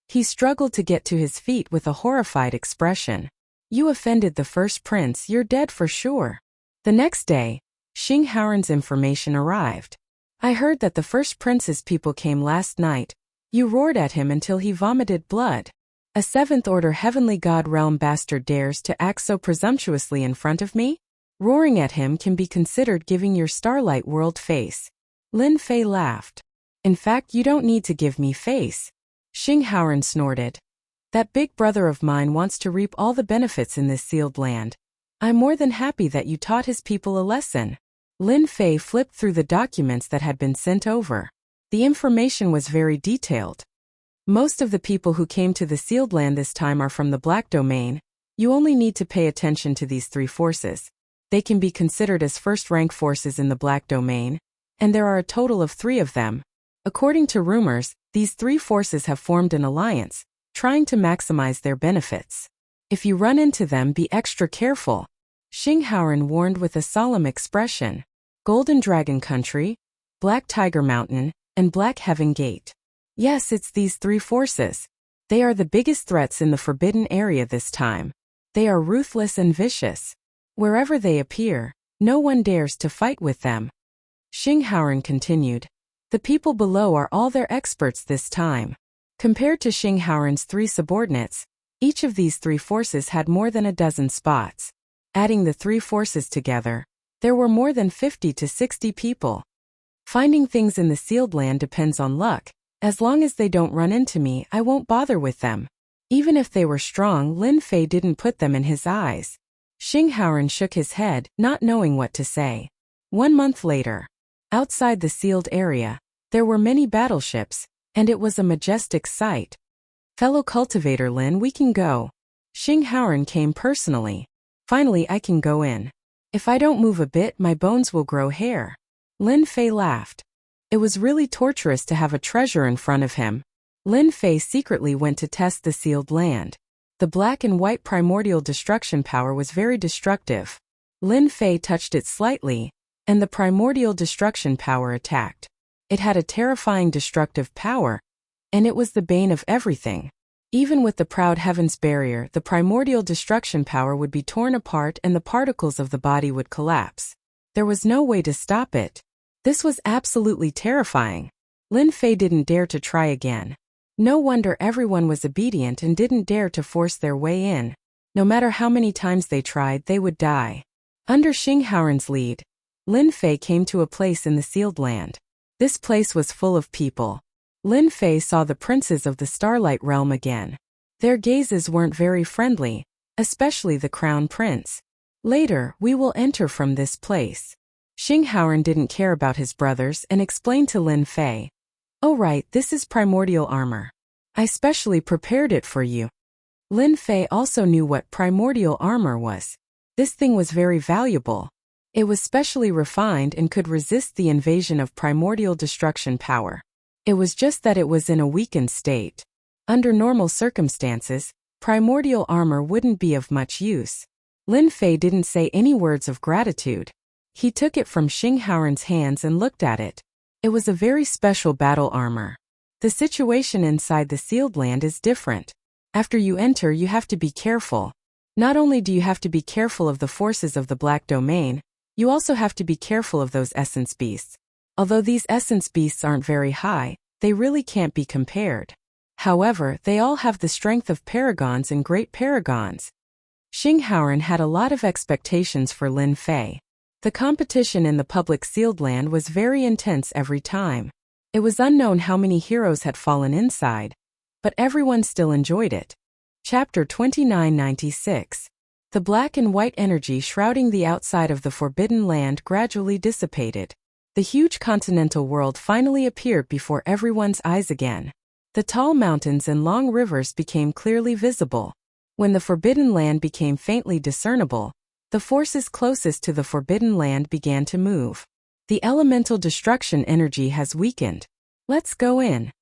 He struggled to get to his feet with a horrified expression. You offended the first prince, you're dead for sure. The next day, Xing Haoran's information arrived. I heard that the first prince's people came last night. You roared at him until he vomited blood. A 7th Order Heavenly God Realm bastard dares to act so presumptuously in front of me? Roaring at him can be considered giving your Starlight World face. Lin Fei laughed. In fact, you don't need to give me face. Xing Haoran snorted. That big brother of mine wants to reap all the benefits in this sealed land. I'm more than happy that you taught his people a lesson. Lin Fei flipped through the documents that had been sent over. The information was very detailed. Most of the people who came to the sealed land this time are from the Black Domain. You only need to pay attention to these 3 forces. They can be considered as first-rank forces in the Black Domain, and there are a total of 3 of them. According to rumors, these 3 forces have formed an alliance, trying to maximize their benefits. If you run into them, be extra careful. Xing Haoran warned with a solemn expression. Golden Dragon Country, Black Tiger Mountain, and Black Heaven Gate. Yes, it's these 3 forces. They are the biggest threats in the forbidden area this time. They are ruthless and vicious. Wherever they appear, no one dares to fight with them. Xing Haoran continued. The people below are all their experts this time. Compared to Xing Haoran's 3 subordinates, each of these 3 forces had more than a dozen spots. Adding the 3 forces together, there were more than 50 to 60 people. Finding things in the sealed land depends on luck. As long as they don't run into me, I won't bother with them. Even if they were strong, Lin Fei didn't put them in his eyes. Xing Haoran shook his head, not knowing what to say. 1 month later, outside the sealed area, there were many battleships, and it was a majestic sight. Fellow cultivator Lin, we can go. Xing Haoran came personally. Finally, I can go in. If I don't move a bit, my bones will grow hair. Lin Fei laughed. It was really torturous to have a treasure in front of him. Lin Fei secretly went to test the sealed land. The black and white primordial destruction power was very destructive. Lin Fei touched it slightly, and the primordial destruction power attacked. It had a terrifying destructive power, and it was the bane of everything. Even with the proud heavens barrier, the primordial destruction power would be torn apart and the particles of the body would collapse. There was no way to stop it. This was absolutely terrifying. Lin Fei didn't dare to try again. No wonder everyone was obedient and didn't dare to force their way in. No matter how many times they tried, they would die. Under Xinghaoren's lead, Lin Fei came to a place in the sealed land. This place was full of people. Lin Fei saw the princes of the Starlight Realm again. Their gazes weren't very friendly, especially the crown prince. Later, we will enter from this place. Xinghaoren didn't care about his brothers and explained to Lin Fei. Oh right, this is primordial armor. I specially prepared it for you. Lin Fei also knew what primordial armor was. This thing was very valuable. It was specially refined and could resist the invasion of primordial destruction power. It was just that it was in a weakened state. Under normal circumstances, primordial armor wouldn't be of much use. Lin Fei didn't say any words of gratitude. He took it from Xinghaoren's hands and looked at it. It was a very special battle armor. The situation inside the sealed land is different. After you enter, you have to be careful. Not only do you have to be careful of the forces of the Black Domain, you also have to be careful of those essence beasts. Although these essence beasts aren't very high, they really can't be compared. However, they all have the strength of paragons and great paragons. Xinghaoren had a lot of expectations for Lin Fei. The competition in the public sealed land was very intense every time. It was unknown how many heroes had fallen inside, but everyone still enjoyed it. Chapter 2996. The black and white energy shrouding the outside of the Forbidden Land gradually dissipated. The huge continental world finally appeared before everyone's eyes again. The tall mountains and long rivers became clearly visible. When the Forbidden Land became faintly discernible, the forces closest to the Forbidden Land began to move. The elemental destruction energy has weakened. Let's go in.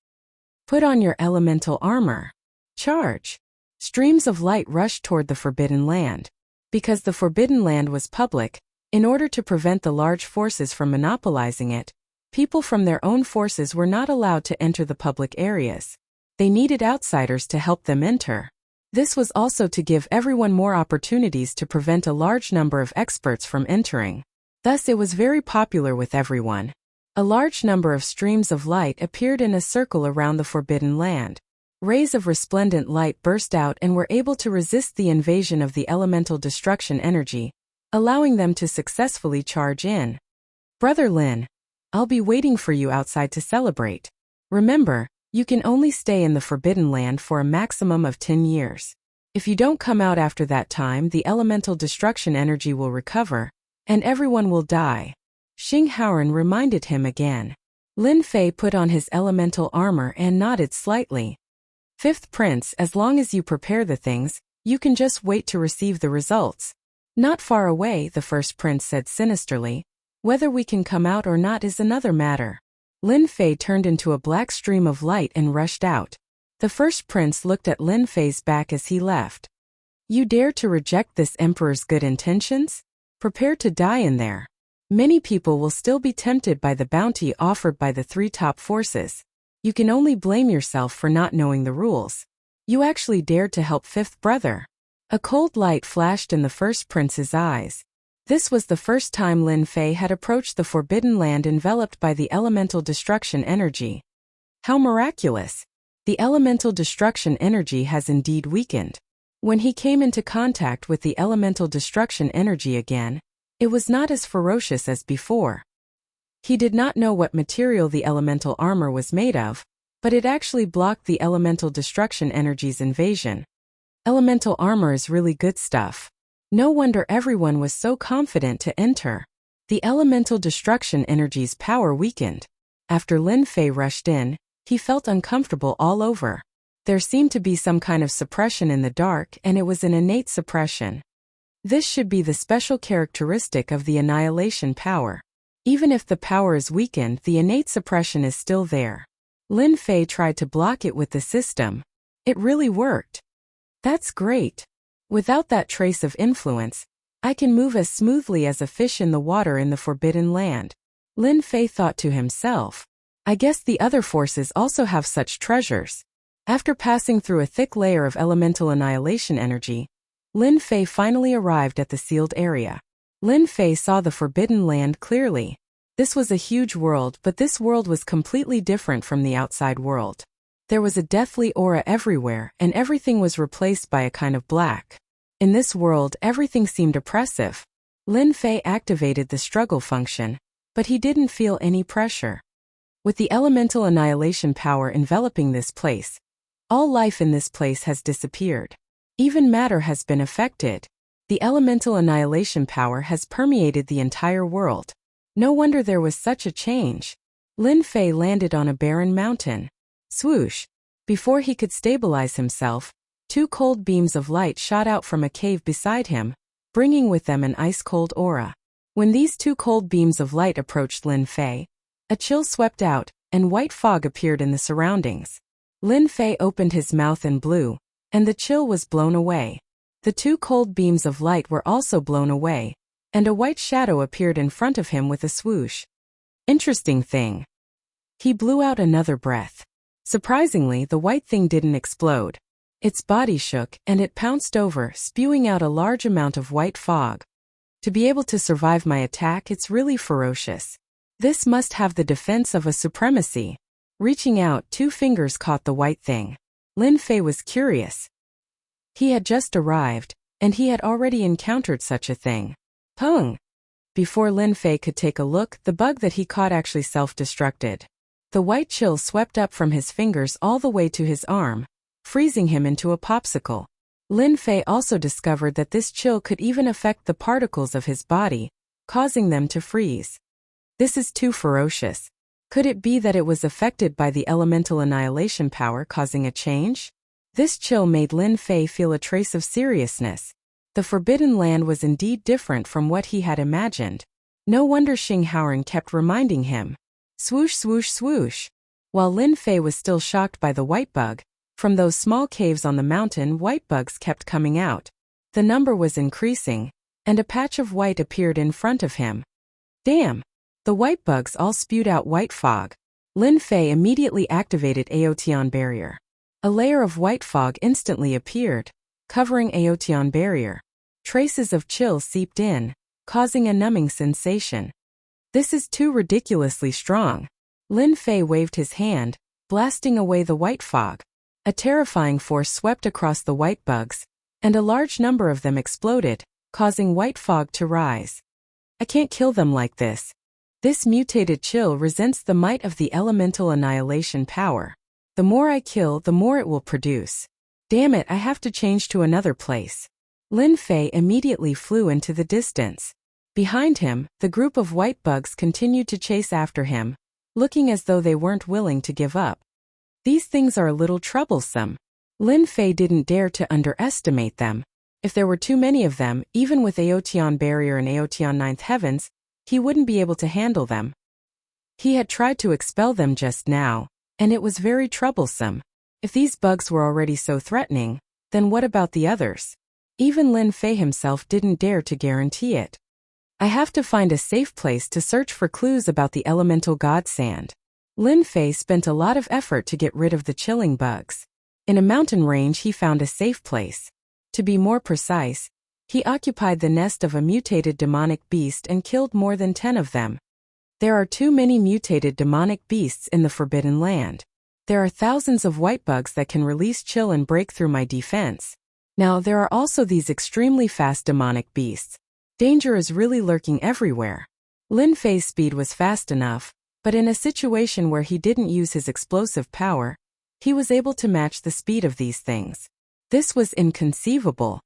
Put on your elemental armor. Charge. Streams of light rushed toward the Forbidden Land. Because the Forbidden Land was public, in order to prevent the large forces from monopolizing it, people from their own forces were not allowed to enter the public areas. They needed outsiders to help them enter. This was also to give everyone more opportunities to prevent a large number of experts from entering. Thus it was very popular with everyone. A large number of streams of light appeared in a circle around the Forbidden Land. Rays of resplendent light burst out and were able to resist the invasion of the elemental destruction energy, allowing them to successfully charge in. Brother Lin, I'll be waiting for you outside to celebrate. Remember, you can only stay in the Forbidden Land for a maximum of 10 years. If you don't come out after that time, the elemental destruction energy will recover, and everyone will die. Xinghaoren reminded him again. Lin Fei put on his elemental armor and nodded slightly. Fifth Prince, as long as you prepare the things, you can just wait to receive the results. Not far away, the first prince said sinisterly. Whether we can come out or not is another matter. Lin Fei turned into a black stream of light and rushed out. The first prince looked at Lin Fei's back as he left. You dare to reject this emperor's good intentions? Prepare to die in there. Many people will still be tempted by the bounty offered by the three top forces. You can only blame yourself for not knowing the rules. You actually dared to help fifth brother. A cold light flashed in the first prince's eyes. This was the first time Lin Fei had approached the Forbidden Land enveloped by the elemental destruction energy. How miraculous! The elemental destruction energy has indeed weakened. When he came into contact with the elemental destruction energy again, it was not as ferocious as before. He did not know what material the elemental armor was made of, but it actually blocked the elemental destruction energy's invasion. Elemental armor is really good stuff. No wonder everyone was so confident to enter. The elemental destruction energy's power weakened. After Lin Fei rushed in, he felt uncomfortable all over. There seemed to be some kind of suppression in the dark, and it was an innate suppression. This should be the special characteristic of the annihilation power. Even if the power is weakened, the innate suppression is still there. Lin Fei tried to block it with the system. It really worked. That's great. Without that trace of influence, I can move as smoothly as a fish in the water in the Forbidden Land. Lin Fei thought to himself. I guess the other forces also have such treasures. After passing through a thick layer of elemental annihilation energy, Lin Fei finally arrived at the sealed area. Lin Fei saw the Forbidden Land clearly. This was a huge world, but this world was completely different from the outside world. There was a deathly aura everywhere, and everything was replaced by a kind of black. In this world, everything seemed oppressive. Lin Fei activated the struggle function, but he didn't feel any pressure. With the elemental annihilation power enveloping this place, all life in this place has disappeared. Even matter has been affected. The elemental annihilation power has permeated the entire world. No wonder there was such a change. Lin Fei landed on a barren mountain. Swoosh! Before he could stabilize himself, 2 cold beams of light shot out from a cave beside him, bringing with them an ice-cold aura. When these 2 cold beams of light approached Lin Fei, a chill swept out, and white fog appeared in the surroundings. Lin Fei opened his mouth and blew, and the chill was blown away. The 2 cold beams of light were also blown away, and a white shadow appeared in front of him with a swoosh. Interesting thing. He blew out another breath. Surprisingly, the white thing didn't explode. Its body shook, and it pounced over, spewing out a large amount of white fog. To be able to survive my attack, it's really ferocious. This must have the defense of a supremacy. Reaching out, 2 fingers caught the white thing. Lin Fei was curious. He had just arrived, and he had already encountered such a thing. Pung! Before Lin Fei could take a look, the bug that he caught actually self-destructed. The white chill swept up from his fingers all the way to his arm, freezing him into a popsicle. Lin Fei also discovered that this chill could even affect the particles of his body, causing them to freeze. This is too ferocious. Could it be that it was affected by the elemental annihilation power causing a change? This chill made Lin Fei feel a trace of seriousness. The Forbidden Land was indeed different from what he had imagined. No wonder Xing Haoran kept reminding him. Swoosh, swoosh, swoosh. While Lin Fei was still shocked by the white bug, from those small caves on the mountain, white bugs kept coming out. The number was increasing, and a patch of white appeared in front of him. Damn! The white bugs all spewed out white fog. Lin Fei immediately activated Aotian Barrier. A layer of white fog instantly appeared, covering Aotian Barrier. Traces of chill seeped in, causing a numbing sensation. This is too ridiculously strong. Lin Fei waved his hand, blasting away the white fog. A terrifying force swept across the white bugs, and a large number of them exploded, causing white fog to rise. I can't kill them like this. This mutated chill resents the might of the elemental annihilation power. The more I kill, the more it will produce. Damn it, I have to change to another place. Lin Fei immediately flew into the distance. Behind him, the group of white bugs continued to chase after him, looking as though they weren't willing to give up. These things are a little troublesome. Lin Fei didn't dare to underestimate them. If there were too many of them, even with Aotian Barrier and Aotian Ninth Heavens, he wouldn't be able to handle them. He had tried to expel them just now, and it was very troublesome. If these bugs were already so threatening, then what about the others? Even Lin Fei himself didn't dare to guarantee it. I have to find a safe place to search for clues about the elemental god sand. Lin Fei spent a lot of effort to get rid of the chilling bugs. In a mountain range he found a safe place. To be more precise, he occupied the nest of a mutated demonic beast and killed more than 10 of them. There are too many mutated demonic beasts in the Forbidden Land. There are thousands of white bugs that can release chill and break through my defense. Now there are also these extremely fast demonic beasts. Danger is really lurking everywhere. Lin Fei's speed was fast enough, but in a situation where he didn't use his explosive power, he was able to match the speed of these things. This was inconceivable.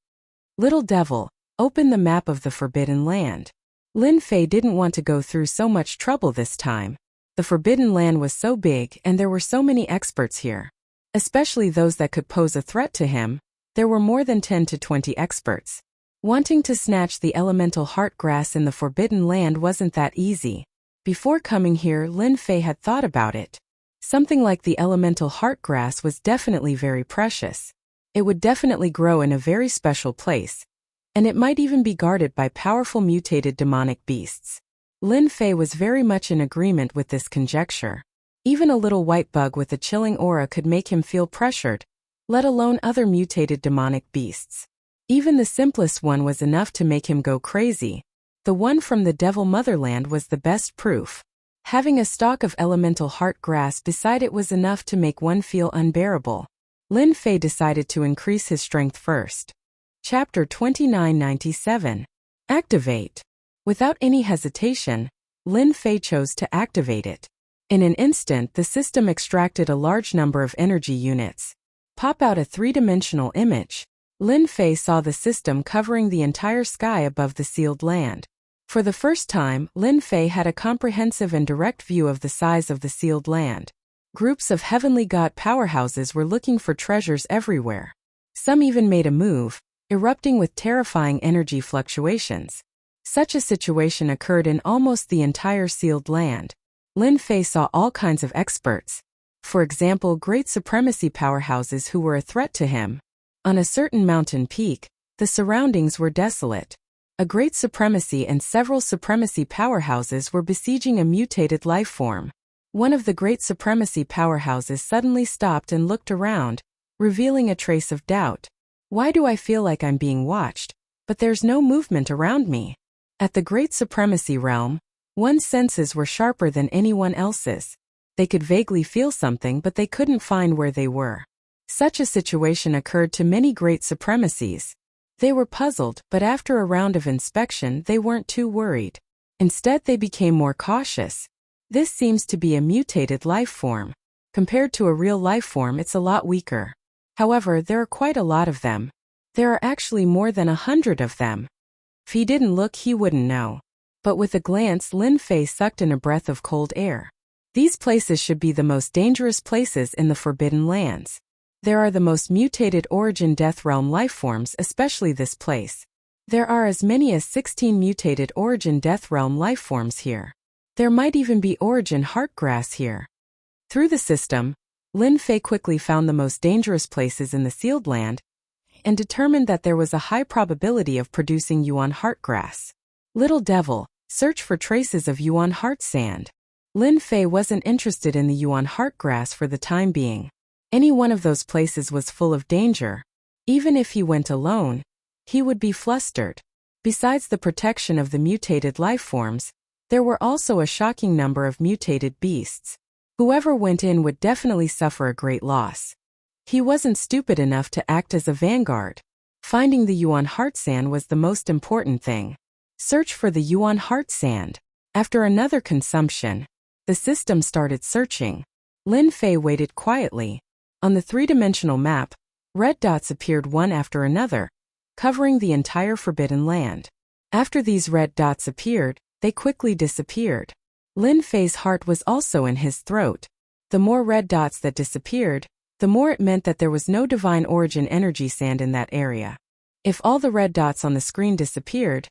Little devil, open the map of the Forbidden Land. Lin Fei didn't want to go through so much trouble this time. The Forbidden Land was so big and there were so many experts here. Especially those that could pose a threat to him. There were more than 10 to 20 experts. Wanting to snatch the elemental heart grass in the Forbidden Land wasn't that easy. Before coming here, Lin Fei had thought about it. Something like the elemental heart grass was definitely very precious. It would definitely grow in a very special place, and it might even be guarded by powerful mutated demonic beasts. Lin Fei was very much in agreement with this conjecture. Even a little white bug with a chilling aura could make him feel pressured, let alone other mutated demonic beasts. Even the simplest one was enough to make him go crazy. The one from the Devil Motherland was the best proof. Having a stalk of elemental heart grass beside it was enough to make one feel unbearable. Lin Fei decided to increase his strength first. Chapter 2997. Activate. Without any hesitation, Lin Fei chose to activate it. In an instant, the system extracted a large number of energy units. Pop out a three-dimensional image. Lin Fei saw the system covering the entire sky above the sealed land. For the first time, Lin Fei had a comprehensive and direct view of the size of the sealed land. Groups of heavenly god powerhouses were looking for treasures everywhere. Some even made a move, erupting with terrifying energy fluctuations. Such a situation occurred in almost the entire sealed land. Lin Fei saw all kinds of experts. For example, great supremacy powerhouses who were a threat to him. On a certain mountain peak, the surroundings were desolate. A great supremacy and several supremacy powerhouses were besieging a mutated life form. One of the great supremacy powerhouses suddenly stopped and looked around, revealing a trace of doubt. Why do I feel like I'm being watched, but there's no movement around me? At the great supremacy realm, one's senses were sharper than anyone else's. They could vaguely feel something, but they couldn't find where they were. Such a situation occurred to many great supremacies. They were puzzled, but after a round of inspection they weren't too worried. Instead they became more cautious. This seems to be a mutated life form. Compared to a real life form, it's a lot weaker. However, there are quite a lot of them. There are actually more than 100 of them. If he didn't look, he wouldn't know. But with a glance, Lin Fei sucked in a breath of cold air. These places should be the most dangerous places in the Forbidden Lands. There are the most mutated origin death realm life forms, especially this place. There are as many as 16 mutated origin death realm life forms here. There might even be origin heartgrass here. Through the system, Lin Fei quickly found the most dangerous places in the sealed land and determined that there was a high probability of producing Yuan heartgrass. Little devil, search for traces of Yuan heart sand. Lin Fei wasn't interested in the Yuan heartgrass for the time being. Any one of those places was full of danger. Even if he went alone, he would be flustered. Besides the protection of the mutated life forms, there were also a shocking number of mutated beasts. Whoever went in would definitely suffer a great loss. He wasn't stupid enough to act as a vanguard. Finding the Yuan heart sand was the most important thing. Search for the Yuan heart sand. After another consumption, the system started searching. Lin Fei waited quietly. On the three-dimensional map, red dots appeared one after another, covering the entire Forbidden Land. After these red dots appeared, they quickly disappeared. Lin Fei's heart was also in his throat. The more red dots that disappeared, the more it meant that there was no divine origin energy sand in that area. If all the red dots on the screen disappeared,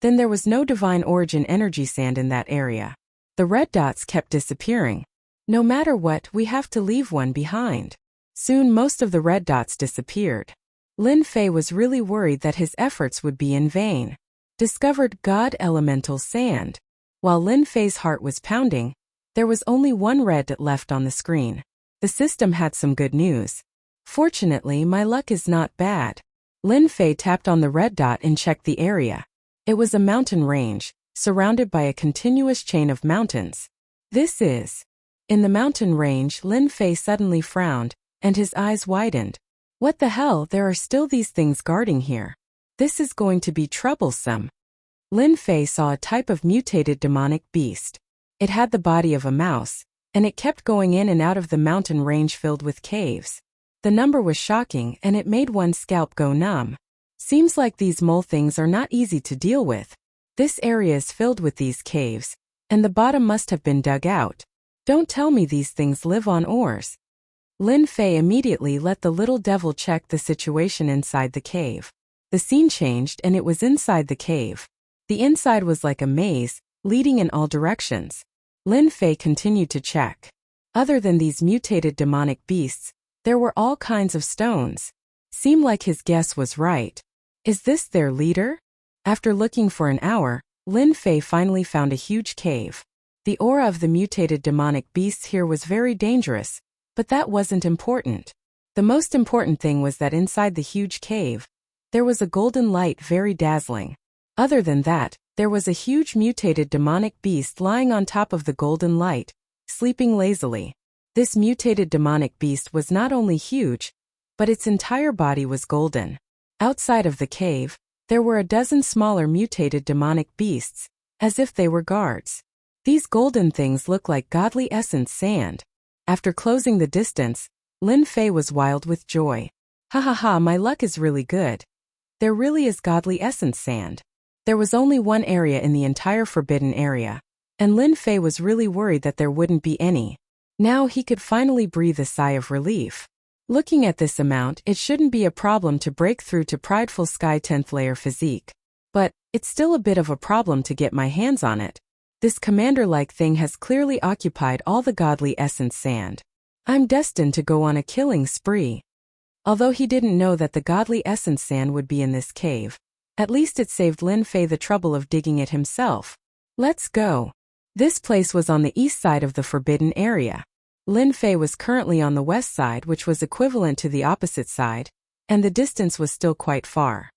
then there was no divine origin energy sand in that area. The red dots kept disappearing. No matter what, we have to leave one behind. Soon most of the red dots disappeared. Lin Fei was really worried that his efforts would be in vain. Discovered God elemental sand. While Lin Fei's heart was pounding, there was only one red dot left on the screen. The system had some good news. Fortunately, my luck is not bad. Lin Fei tapped on the red dot and checked the area. It was a mountain range, surrounded by a continuous chain of mountains. This is... In the mountain range, Lin Fei suddenly frowned, and his eyes widened. What the hell, there are still these things guarding here. This is going to be troublesome. Lin Fei saw a type of mutated demonic beast. It had the body of a mouse, and it kept going in and out of the mountain range filled with caves. The number was shocking, and it made one's scalp go numb. Seems like these mole things are not easy to deal with. This area is filled with these caves, and the bottom must have been dug out. Don't tell me these things live on ores. Lin Fei immediately let the little devil check the situation inside the cave. The scene changed and it was inside the cave. The inside was like a maze, leading in all directions. Lin Fei continued to check. Other than these mutated demonic beasts, there were all kinds of stones. Seemed like his guess was right. Is this their leader? After looking for an hour, Lin Fei finally found a huge cave. The aura of the mutated demonic beasts here was very dangerous, but that wasn't important. The most important thing was that inside the huge cave, there was a golden light very dazzling. Other than that, there was a huge mutated demonic beast lying on top of the golden light, sleeping lazily. This mutated demonic beast was not only huge, but its entire body was golden. Outside of the cave, there were a dozen smaller mutated demonic beasts, as if they were guards. These golden things looked like godly essence sand. After closing the distance, Lin Fei was wild with joy. Ha ha ha, my luck is really good. There really is godly essence sand. There was only one area in the entire forbidden area, and Lin Fei was really worried that there wouldn't be any. Now he could finally breathe a sigh of relief. Looking at this amount, it shouldn't be a problem to break through to prideful Sky 10th layer physique. But it's still a bit of a problem to get my hands on it. This commander-like thing has clearly occupied all the godly essence sand. I'm destined to go on a killing spree. Although he didn't know that the godly essence sand would be in this cave, at least it saved Lin Fei the trouble of digging it himself. Let's go. This place was on the east side of the forbidden area. Lin Fei was currently on the west side, which was equivalent to the opposite side, and the distance was still quite far.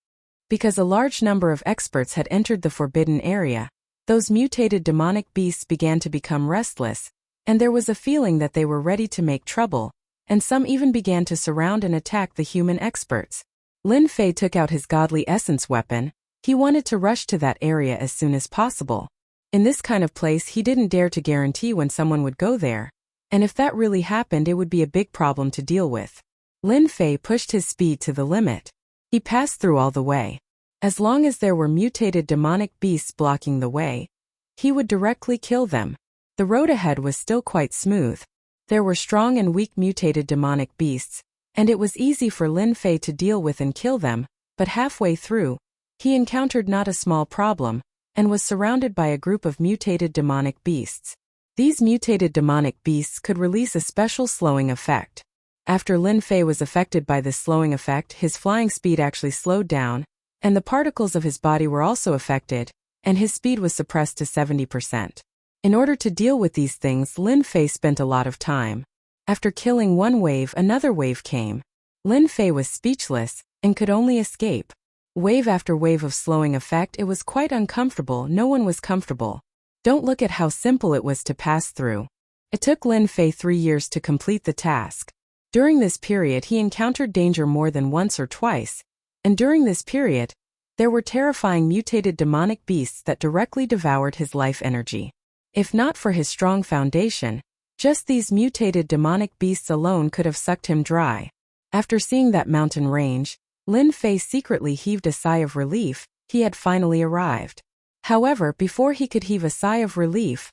Because a large number of experts had entered the forbidden area, those mutated demonic beasts began to become restless, and there was a feeling that they were ready to make trouble, and some even began to surround and attack the human experts. Lin Fei took out his godly essence weapon. He wanted to rush to that area as soon as possible. In this kind of place, he didn't dare to guarantee when someone would go there, and if that really happened, it would be a big problem to deal with. Lin Fei pushed his speed to the limit. He passed through all the way. As long as there were mutated demonic beasts blocking the way, he would directly kill them. The road ahead was still quite smooth. There were strong and weak mutated demonic beasts, and it was easy for Lin Fei to deal with and kill them, but halfway through, he encountered not a small problem, and was surrounded by a group of mutated demonic beasts. These mutated demonic beasts could release a special slowing effect. After Lin Fei was affected by this slowing effect, his flying speed actually slowed down, and the particles of his body were also affected, and his speed was suppressed to 70%. In order to deal with these things, Lin Fei spent a lot of time. After killing one wave, another wave came. Lin Fei was speechless, and could only escape. Wave after wave of slowing effect, it was quite uncomfortable. No one was comfortable. Don't look at how simple it was to pass through. It took Lin Fei 3 years to complete the task. During this period, he encountered danger more than once or twice, and during this period, there were terrifying mutated demonic beasts that directly devoured his life energy. If not for his strong foundation, just these mutated demonic beasts alone could have sucked him dry. After seeing that mountain range, Lin Fei secretly heaved a sigh of relief. He had finally arrived. However, before he could heave a sigh of relief,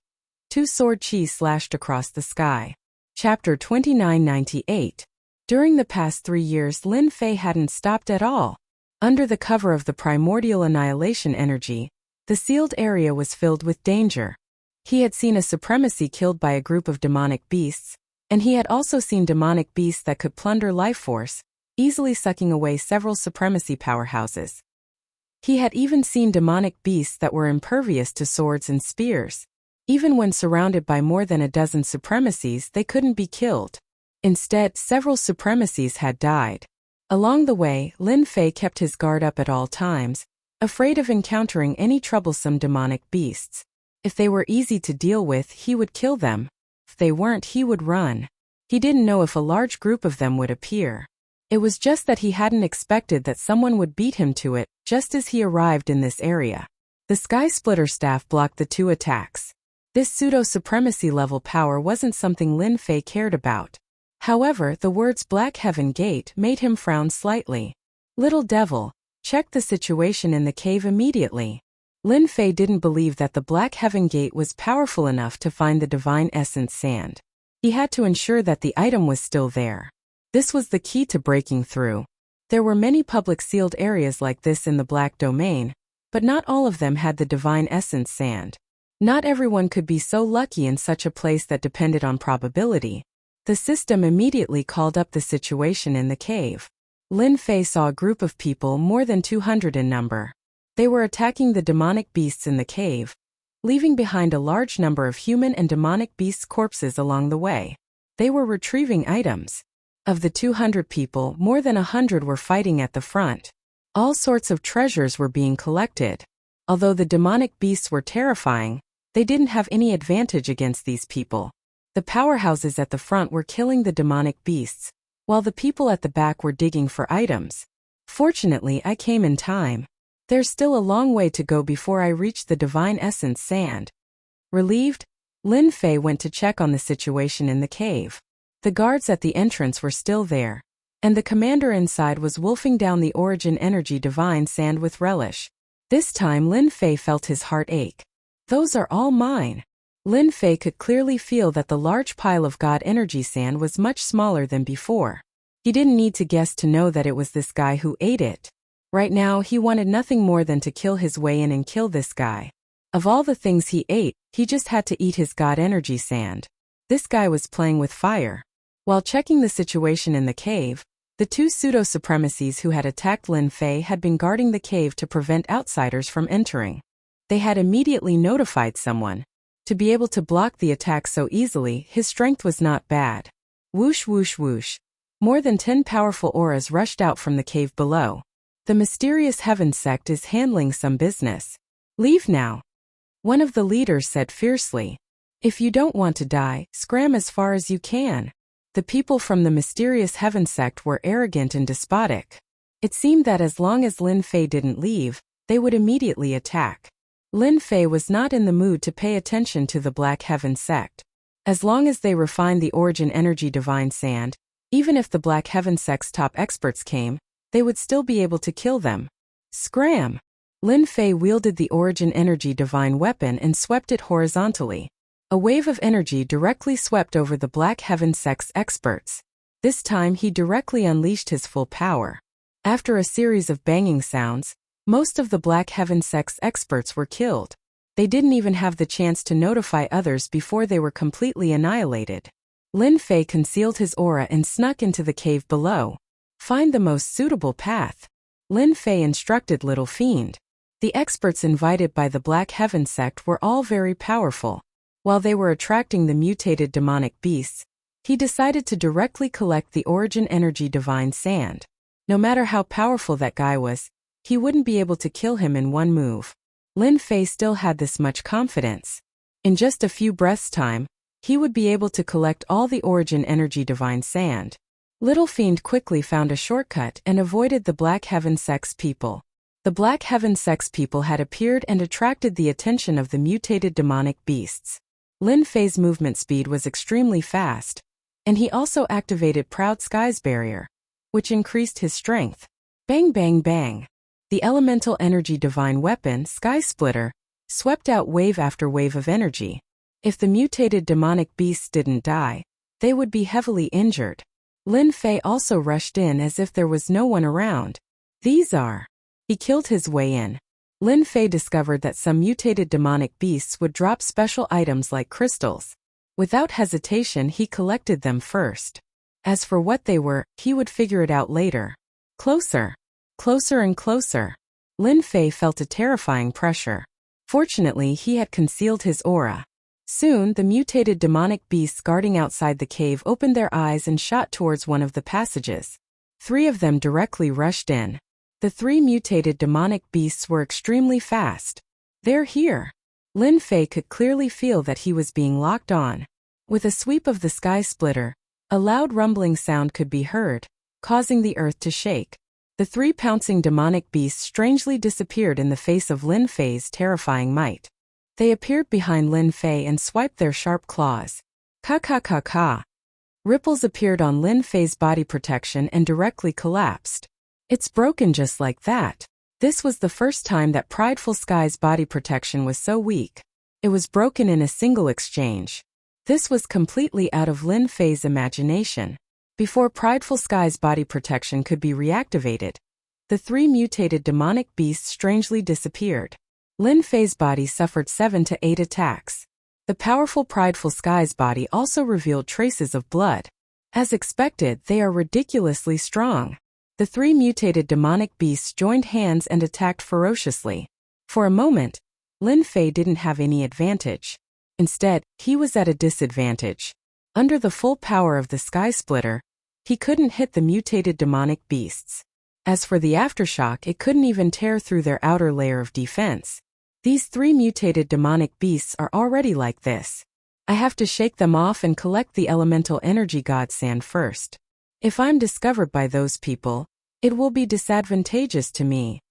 2 sword chi slashed across the sky. Chapter 2998. During the past 3 years, Lin Fei hadn't stopped at all. Under the cover of the primordial annihilation energy, the sealed area was filled with danger. He had seen a supremacy killed by a group of demonic beasts, and he had also seen demonic beasts that could plunder life force, easily sucking away several supremacy powerhouses. He had even seen demonic beasts that were impervious to swords and spears. Even when surrounded by more than a dozen supremacies, they couldn't be killed. Instead, several supremacies had died. Along the way, Lin Fei kept his guard up at all times, afraid of encountering any troublesome demonic beasts. If they were easy to deal with, he would kill them. If they weren't, he would run. He didn't know if a large group of them would appear. It was just that he hadn't expected that someone would beat him to it just as he arrived in this area. The Sky Splitter staff blocked the 2 attacks. This pseudo-supremacy level power wasn't something Lin Fei cared about. However, the words Black Heaven Gate made him frown slightly. Little devil, check the situation in the cave immediately. Lin Fei didn't believe that the Black Heaven Gate was powerful enough to find the divine essence sand. He had to ensure that the item was still there. This was the key to breaking through. There were many public sealed areas like this in the Black Domain, but not all of them had the divine essence sand. Not everyone could be so lucky in such a place that depended on probability. The system immediately called up the situation in the cave. Lin Fei saw a group of people more than 200 in number. They were attacking the demonic beasts in the cave, leaving behind a large number of human and demonic beasts' corpses along the way. They were retrieving items. Of the 200 people, more than 100 were fighting at the front. All sorts of treasures were being collected. Although the demonic beasts were terrifying, they didn't have any advantage against these people. The powerhouses at the front were killing the demonic beasts, while the people at the back were digging for items. Fortunately, I came in time. There's still a long way to go before I reach the divine essence sand. Relieved, Lin Fei went to check on the situation in the cave. The guards at the entrance were still there, and the commander inside was wolfing down the origin energy divine sand with relish. This time Lin Fei felt his heart ache. Those are all mine. Lin Fei could clearly feel that the large pile of God energy sand was much smaller than before. He didn't need to guess to know that it was this guy who ate it. Right now he wanted nothing more than to kill his way in and kill this guy. Of all the things he ate, he just had to eat his God energy sand. This guy was playing with fire. While checking the situation in the cave, the two pseudo-supremacies who had attacked Lin Fei had been guarding the cave to prevent outsiders from entering. They had immediately notified someone. To be able to block the attack so easily, his strength was not bad. Whoosh whoosh whoosh. More than 10 powerful auras rushed out from the cave below. The mysterious Heaven sect is handling some business. Leave now. One of the leaders said fiercely. If you don't want to die, scram as far as you can. The people from the mysterious Heaven sect were arrogant and despotic. It seemed that as long as Lin Fei didn't leave, they would immediately attack. Lin Fei was not in the mood to pay attention to the Black Heaven sect. As long as they refined the origin energy divine sand, even if the Black Heaven sect's top experts came, they would still be able to kill them. Scram! Lin Fei wielded the origin energy divine weapon and swept it horizontally. A wave of energy directly swept over the Black Heaven sect's experts. This time he directly unleashed his full power. After a series of banging sounds, most of the Black Heaven sect's experts were killed. They didn't even have the chance to notify others before they were completely annihilated. Lin Fei concealed his aura and snuck into the cave below. Find the most suitable path. Lin Fei instructed Little Fiend. The experts invited by the Black Heaven sect were all very powerful. While they were attracting the mutated demonic beasts, he decided to directly collect the origin energy divine sand. No matter how powerful that guy was, he wouldn't be able to kill him in one move. Lin Fei still had this much confidence. In just a few breaths' time, he would be able to collect all the origin energy divine sand. Little Fiend quickly found a shortcut and avoided the Black Heaven sect's people. The Black Heaven sect's people had appeared and attracted the attention of the mutated demonic beasts. Lin Fei's movement speed was extremely fast, and he also activated Proud Sky's barrier, which increased his strength. Bang bang bang. The elemental energy divine weapon, Sky Splitter, swept out wave after wave of energy. If the mutated demonic beasts didn't die, they would be heavily injured. Lin Fei also rushed in as if there was no one around. These are. He killed his way in. Lin Fei discovered that some mutated demonic beasts would drop special items like crystals. Without hesitation, he collected them first. As for what they were, he would figure it out later. Closer. Closer and closer. Lin Fei felt a terrifying pressure. Fortunately, he had concealed his aura. Soon, the mutated demonic beasts guarding outside the cave opened their eyes and shot towards one of the passages. 3 of them directly rushed in. The 3 mutated demonic beasts were extremely fast. They're here. Lin Fei could clearly feel that he was being locked on. With a sweep of the Sky Splitter, a loud rumbling sound could be heard, causing the earth to shake. The 3 pouncing demonic beasts strangely disappeared in the face of Lin Fei's terrifying might. They appeared behind Lin Fei and swiped their sharp claws. Ka ka ka ka. Ripples appeared on Lin Fei's body protection and directly collapsed. It's broken just like that. This was the first time that Prideful Sky's body protection was so weak. It was broken in a single exchange. This was completely out of Lin Fei's imagination. Before Prideful Sky's body protection could be reactivated, the 3 mutated demonic beasts strangely disappeared. Lin Fei's body suffered 7 to 8 attacks. The powerful Prideful Sky's body also revealed traces of blood. As expected, they are ridiculously strong. The 3 mutated demonic beasts joined hands and attacked ferociously. For a moment, Lin Fei didn't have any advantage. Instead, he was at a disadvantage. Under the full power of the Sky Splitter, he couldn't hit the mutated demonic beasts. As for the aftershock, it couldn't even tear through their outer layer of defense. These 3 mutated demonic beasts are already like this. I have to shake them off and collect the elemental energy god sand first. If I'm discovered by those people, it will be disadvantageous to me.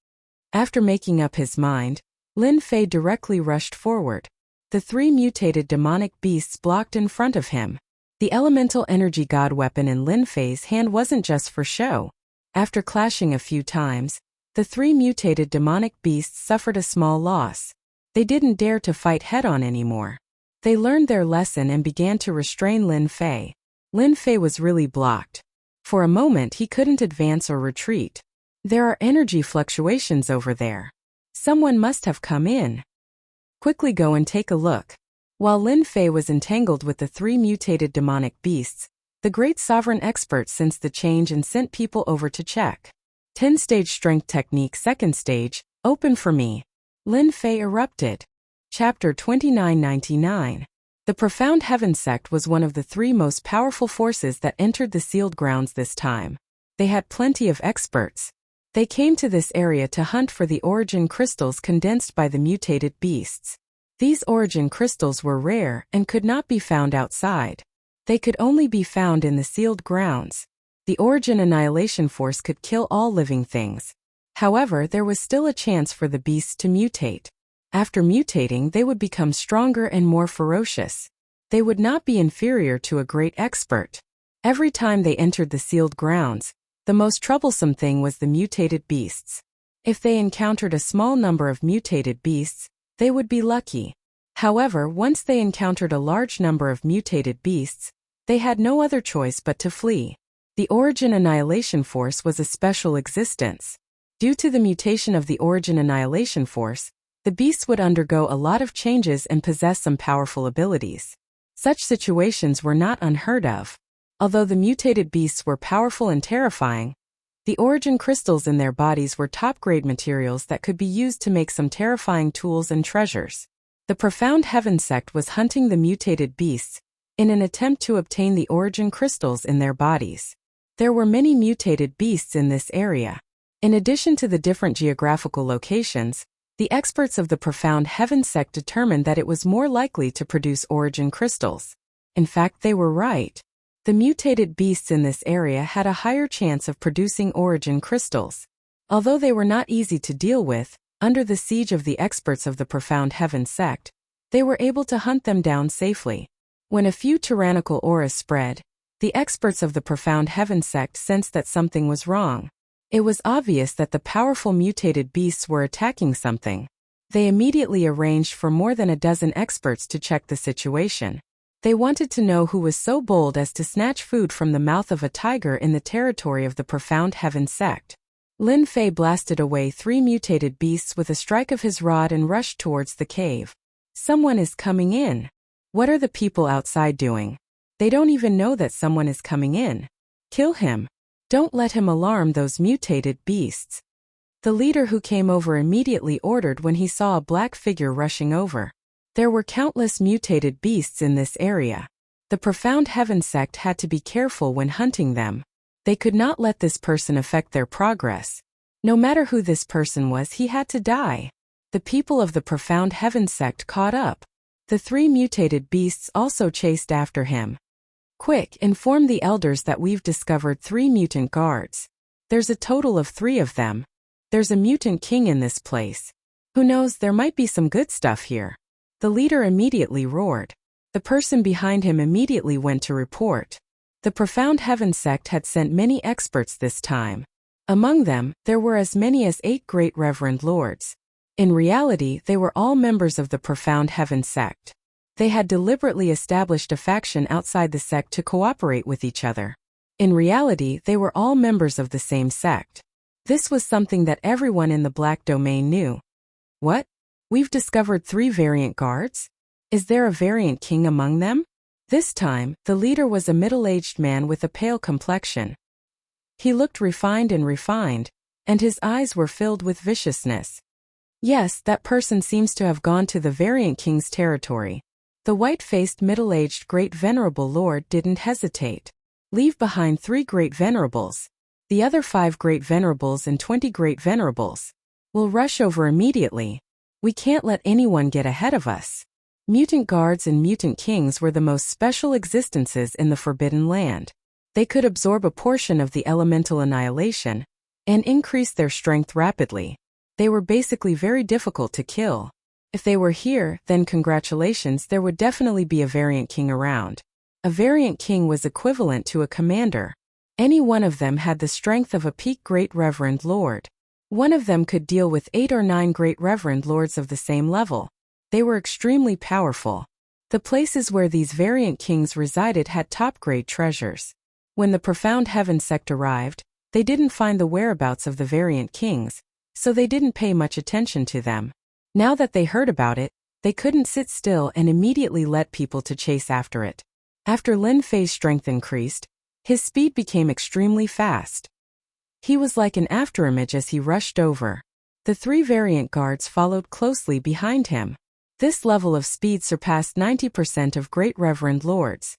After making up his mind, Lin Fei directly rushed forward. The 3 mutated demonic beasts blocked in front of him. The elemental energy god weapon in Lin Fei's hand wasn't just for show. After clashing a few times, the 3 mutated demonic beasts suffered a small loss. They didn't dare to fight head-on anymore. They learned their lesson and began to restrain Lin Fei. Lin Fei was really blocked. For a moment he couldn't advance or retreat. There are energy fluctuations over there. Someone must have come in. Quickly go and take a look. While Lin Fei was entangled with the 3 mutated demonic beasts, the great sovereign expert sensed the change and sent people over to check. 10-stage strength technique, 2nd stage, open for me. Lin Fei erupted. Chapter 2999. The Profound Heaven Sect was one of the 3 most powerful forces that entered the sealed grounds this time. They had plenty of experts. They came to this area to hunt for the origin crystals condensed by the mutated beasts. These origin crystals were rare and could not be found outside. They could only be found in the sealed grounds. The origin annihilation force could kill all living things. However, there was still a chance for the beasts to mutate. After mutating, they would become stronger and more ferocious. They would not be inferior to a great expert. Every time they entered the sealed grounds, the most troublesome thing was the mutated beasts. If they encountered a small number of mutated beasts, they would be lucky. However, once they encountered a large number of mutated beasts, they had no other choice but to flee. The Origin Annihilation Force was a special existence. Due to the mutation of the Origin Annihilation Force, the beasts would undergo a lot of changes and possess some powerful abilities. Such situations were not unheard of. Although the mutated beasts were powerful and terrifying, the origin crystals in their bodies were top-grade materials that could be used to make some terrifying tools and treasures. The Profound Heaven Sect was hunting the mutated beasts in an attempt to obtain the origin crystals in their bodies. There were many mutated beasts in this area. In addition to the different geographical locations, the experts of the Profound Heaven Sect determined that it was more likely to produce origin crystals. In fact, they were right. The mutated beasts in this area had a higher chance of producing origin crystals. Although they were not easy to deal with, under the siege of the experts of the Profound Heaven Sect, they were able to hunt them down safely. When a few tyrannical auras spread, the experts of the Profound Heaven Sect sensed that something was wrong. It was obvious that the powerful mutated beasts were attacking something. They immediately arranged for more than a dozen experts to check the situation. They wanted to know who was so bold as to snatch food from the mouth of a tiger in the territory of the Profound Heaven Sect. Lin Fei blasted away 3 mutated beasts with a strike of his rod and rushed towards the cave. Someone is coming in. What are the people outside doing? They don't even know that someone is coming in. Kill him. Don't let him alarm those mutated beasts. The leader who came over immediately ordered when he saw a black figure rushing over. There were countless mutated beasts in this area. The Profound Heaven Sect had to be careful when hunting them. They could not let this person affect their progress. No matter who this person was, he had to die. The people of the Profound Heaven Sect caught up. The 3 mutated beasts also chased after him. Quick, inform the elders that we've discovered 3 mutant guards. There's a total of 3 of them. There's a mutant king in this place. Who knows, there might be some good stuff here. The leader immediately roared. The person behind him immediately went to report. The Profound Heaven Sect had sent many experts this time. Among them, there were as many as 8 great reverend lords. In reality, they were all members of the Profound Heaven Sect. They had deliberately established a faction outside the sect to cooperate with each other. In reality, they were all members of the same sect. This was something that everyone in the Black Domain knew. What? We've discovered 3 variant guards? Is there a variant king among them? This time, the leader was a middle-aged man with a pale complexion. He looked refined, and his eyes were filled with viciousness. Yes, that person seems to have gone to the variant king's territory. The white-faced middle-aged great venerable lord didn't hesitate. Leave behind 3 great venerables. The other 5 great venerables and 20 great venerables. We'll rush over immediately. We can't let anyone get ahead of us. Mutant guards and mutant kings were the most special existences in the Forbidden Land. They could absorb a portion of the elemental annihilation and increase their strength rapidly. They were basically very difficult to kill. If they were here, then congratulations, there would definitely be a variant king around. A variant king was equivalent to a commander. Any one of them had the strength of a peak great reverend lord. One of them could deal with 8 or 9 great reverend lords of the same level. They were extremely powerful. The places where these variant kings resided had top-grade treasures. When the Profound Heaven sect arrived, they didn't find the whereabouts of the variant kings, so they didn't pay much attention to them. Now that they heard about it, they couldn't sit still and immediately let people to chase after it. After Lin Fei's strength increased, his speed became extremely fast. He was like an afterimage as he rushed over. The 3 variant guards followed closely behind him. This level of speed surpassed 90% of great reverend lords.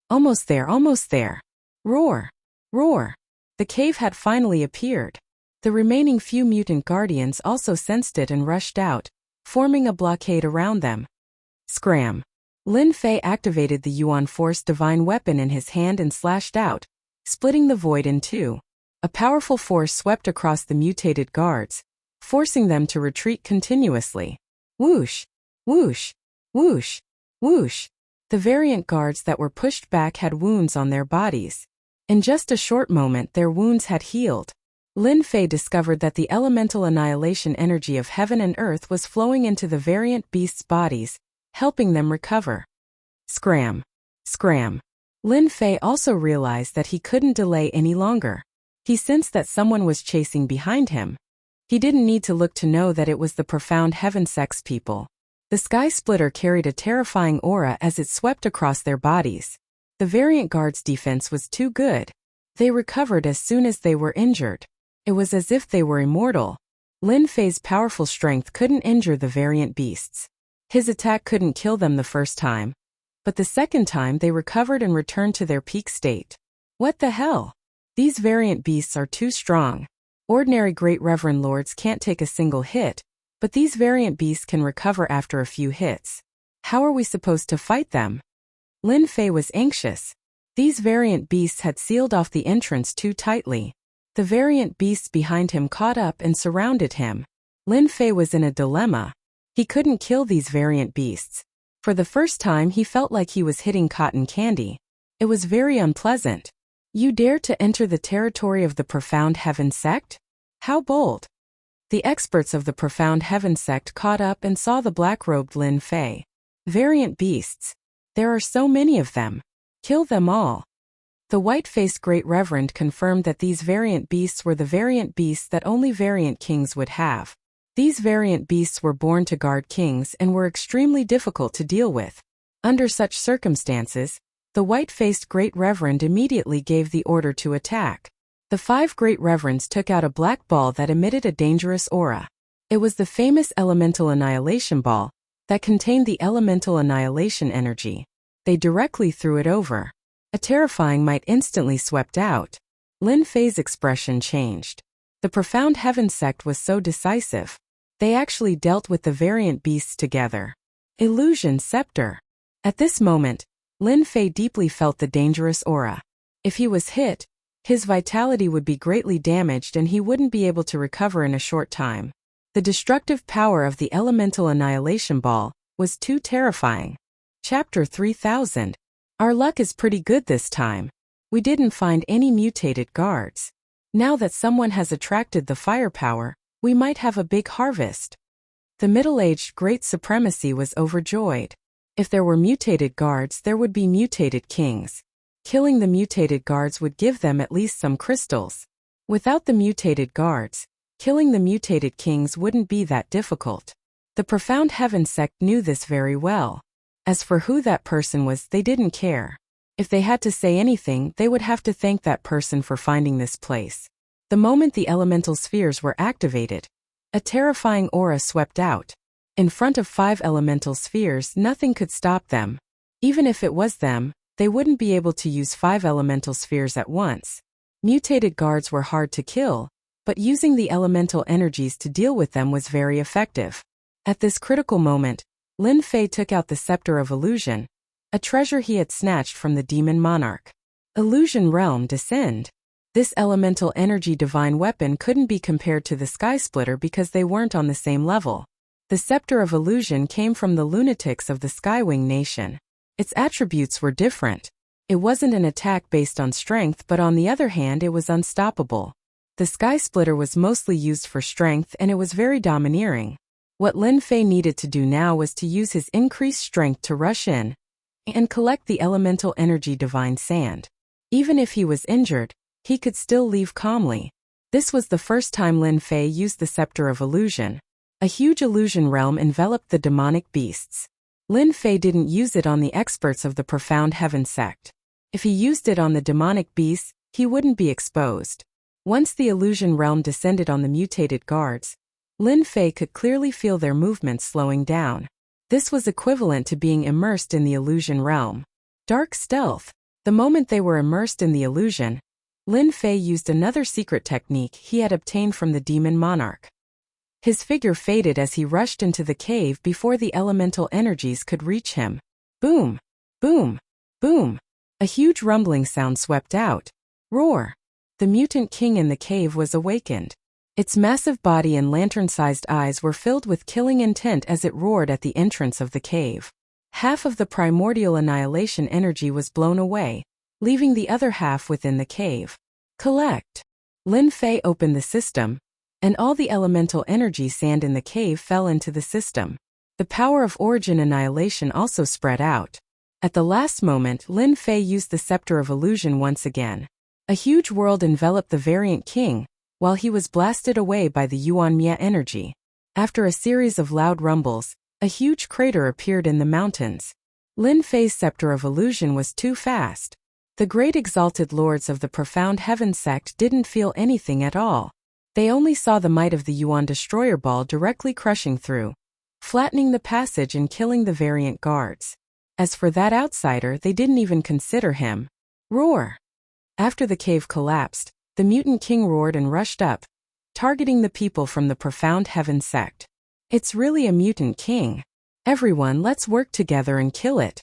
Almost there, almost there. Roar! Roar! The cave had finally appeared. The remaining few mutant guardians also sensed it and rushed out, forming a blockade around them. Scram! Lin Fei activated the Yuan Force divine weapon in his hand and slashed out, splitting the void in 2. A powerful force swept across the mutated guards, forcing them to retreat continuously. Whoosh! Whoosh! Whoosh! Whoosh! The variant guards that were pushed back had wounds on their bodies. In just a short moment their wounds had healed. Lin Fei discovered that the elemental annihilation energy of heaven and earth was flowing into the variant beasts' bodies, helping them recover. Scram! Scram! Lin Fei also realized that he couldn't delay any longer. He sensed that someone was chasing behind him. He didn't need to look to know that it was the Profound Heaven sect's people. The Sky Splitter carried a terrifying aura as it swept across their bodies. The variant guards' defense was too good. They recovered as soon as they were injured. It was as if they were immortal. Lin Fei's powerful strength couldn't injure the variant beasts. His attack couldn't kill them the first time. But the second time they recovered and returned to their peak state. What the hell? These variant beasts are too strong. Ordinary Great Reverend Lords can't take a single hit, but these variant beasts can recover after a few hits. How are we supposed to fight them? Lin Fei was anxious. These variant beasts had sealed off the entrance too tightly. The variant beasts behind him caught up and surrounded him. Lin Fei was in a dilemma. He couldn't kill these variant beasts. For the first time he felt like he was hitting cotton candy. It was very unpleasant. You dare to enter the territory of the Profound Heaven sect? How bold! The experts of the Profound Heaven sect caught up and saw the black-robed Lin Fei. Variant beasts. There are so many of them. Kill them all. The white-faced Great Reverend confirmed that these variant beasts were the variant beasts that only variant kings would have. These variant beasts were born to guard kings and were extremely difficult to deal with. Under such circumstances, the white-faced Great Reverend immediately gave the order to attack. The 5 Great Reverends took out a black ball that emitted a dangerous aura. It was the famous Elemental Annihilation Ball that contained the Elemental Annihilation energy. They directly threw it over. A terrifying might instantly swept out. Lin Fei's expression changed. The Profound Heaven sect was so decisive. They actually dealt with the variant beasts together. Illusion Scepter. At this moment, Lin Fei deeply felt the dangerous aura. If he was hit, his vitality would be greatly damaged and he wouldn't be able to recover in a short time. The destructive power of the Elemental Annihilation Ball was too terrifying. Chapter 3000. Our luck is pretty good this time. We didn't find any mutated guards. Now that someone has attracted the firepower, we might have a big harvest. The middle-aged Great Supremacy was overjoyed. If there were mutated guards, there would be mutated kings. Killing the mutated guards would give them at least some crystals. Without the mutated guards, killing the mutated kings wouldn't be that difficult. The Profound Heaven sect knew this very well. As for who that person was, they didn't care. If they had to say anything, they would have to thank that person for finding this place. The moment the elemental spheres were activated, a terrifying aura swept out. In front of 5 elemental spheres, nothing could stop them. Even if it was them, they wouldn't be able to use 5 elemental spheres at once. Mutated guards were hard to kill, but using the elemental energies to deal with them was very effective. At this critical moment, Lin Fei took out the Scepter of Illusion, a treasure he had snatched from the demon monarch. Illusion Realm Descend. This elemental energy divine weapon couldn't be compared to the Sky Splitter because they weren't on the same level. The Scepter of Illusion came from the lunatics of the Skywing Nation. Its attributes were different. It wasn't an attack based on strength, but on the other hand it was unstoppable. The Sky Splitter was mostly used for strength and it was very domineering. What Lin Fei needed to do now was to use his increased strength to rush in and collect the elemental energy divine sand. Even if he was injured, he could still leave calmly. This was the first time Lin Fei used the Scepter of Illusion. A huge illusion realm enveloped the demonic beasts. Lin Fei didn't use it on the experts of the Profound Heaven sect. If he used it on the demonic beasts, he wouldn't be exposed. Once the illusion realm descended on the mutated guards, Lin Fei could clearly feel their movements slowing down. This was equivalent to being immersed in the illusion realm. Dark stealth. The moment they were immersed in the illusion, Lin Fei used another secret technique he had obtained from the demon monarch. His figure faded as he rushed into the cave before the elemental energies could reach him. Boom! Boom! Boom! A huge rumbling sound swept out. Roar! The mutant king in the cave was awakened. Its massive body and lantern-sized eyes were filled with killing intent as it roared at the entrance of the cave. Half of the primordial annihilation energy was blown away, leaving the other half within the cave. Collect! Lin Fei opened the system, and all the elemental energy sand in the cave fell into the system. The power of origin annihilation also spread out. At the last moment, Lin Fei used the Scepter of Illusion once again. A huge world enveloped the variant king, while he was blasted away by the Yuanmia energy. After a series of loud rumbles, a huge crater appeared in the mountains. Lin Fei's Scepter of Illusion was too fast. The great exalted lords of the Profound Heaven sect didn't feel anything at all. They only saw the might of the Yuan Destroyer Ball directly crushing through, flattening the passage and killing the variant guards. As for that outsider, they didn't even consider him. Roar! After the cave collapsed, the mutant king roared and rushed up, targeting the people from the Profound Heaven sect. It's really a mutant king. Everyone, let's work together and kill it.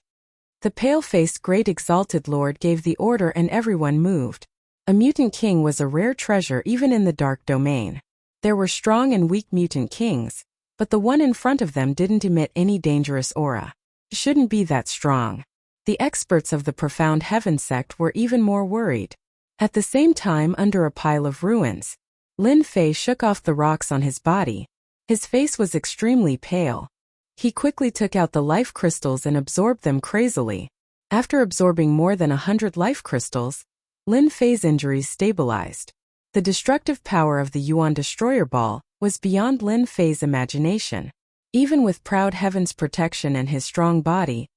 The pale-faced great exalted lord gave the order and everyone moved. A mutant king was a rare treasure even in the dark domain. There were strong and weak mutant kings, but the one in front of them didn't emit any dangerous aura. Shouldn't be that strong. The experts of the Profound Heaven sect were even more worried. At the same time, under a pile of ruins, Lin Fei shook off the rocks on his body. His face was extremely pale. He quickly took out the life crystals and absorbed them crazily. After absorbing more than 100 life crystals, Lin Fei's injuries stabilized. The destructive power of the Yuan Destroyer Ball was beyond Lin Fei's imagination. Even with Proud Heaven's protection and his strong body,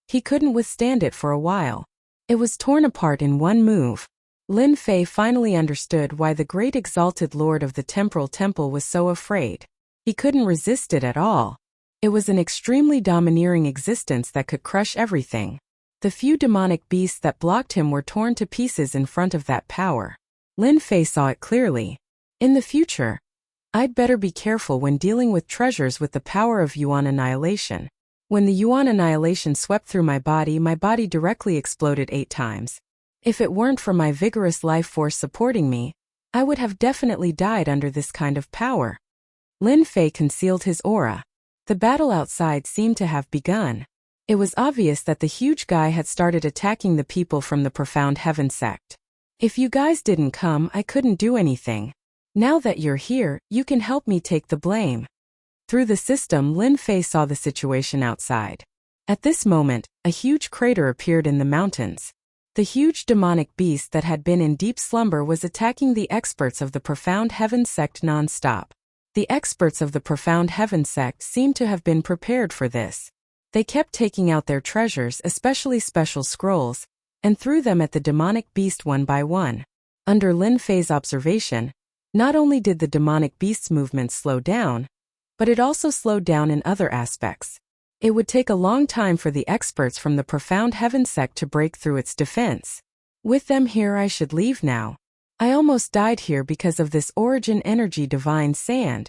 he couldn't withstand it for a while. It was torn apart in one move. Lin Fei finally understood why the great exalted lord of the Temporal Temple was so afraid. He couldn't resist it at all. It was an extremely domineering existence that could crush everything. The few demonic beasts that blocked him were torn to pieces in front of that power. Lin Fei saw it clearly. In the future, I'd better be careful when dealing with treasures with the power of Yuan Annihilation. When the Yuan Annihilation swept through my body directly exploded 8 times. If it weren't for my vigorous life force supporting me, I would have definitely died under this kind of power. Lin Fei concealed his aura. The battle outside seemed to have begun. It was obvious that the huge guy had started attacking the people from the Profound Heaven sect. If you guys didn't come, I couldn't do anything. Now that you're here, you can help me take the blame. Through the system, Lin Fei saw the situation outside. At this moment, a huge crater appeared in the mountains. The huge demonic beast that had been in deep slumber was attacking the experts of the Profound Heaven sect non-stop. The experts of the Profound Heaven sect seemed to have been prepared for this. They kept taking out their treasures, especially special scrolls, and threw them at the demonic beast one by one. Under Lin Fei's observation, not only did the demonic beast's movements slow down, but it also slowed down in other aspects. It would take a long time for the experts from the Profound Heaven sect to break through its defense. With them here, I should leave now. I almost died here because of this origin energy divine sand.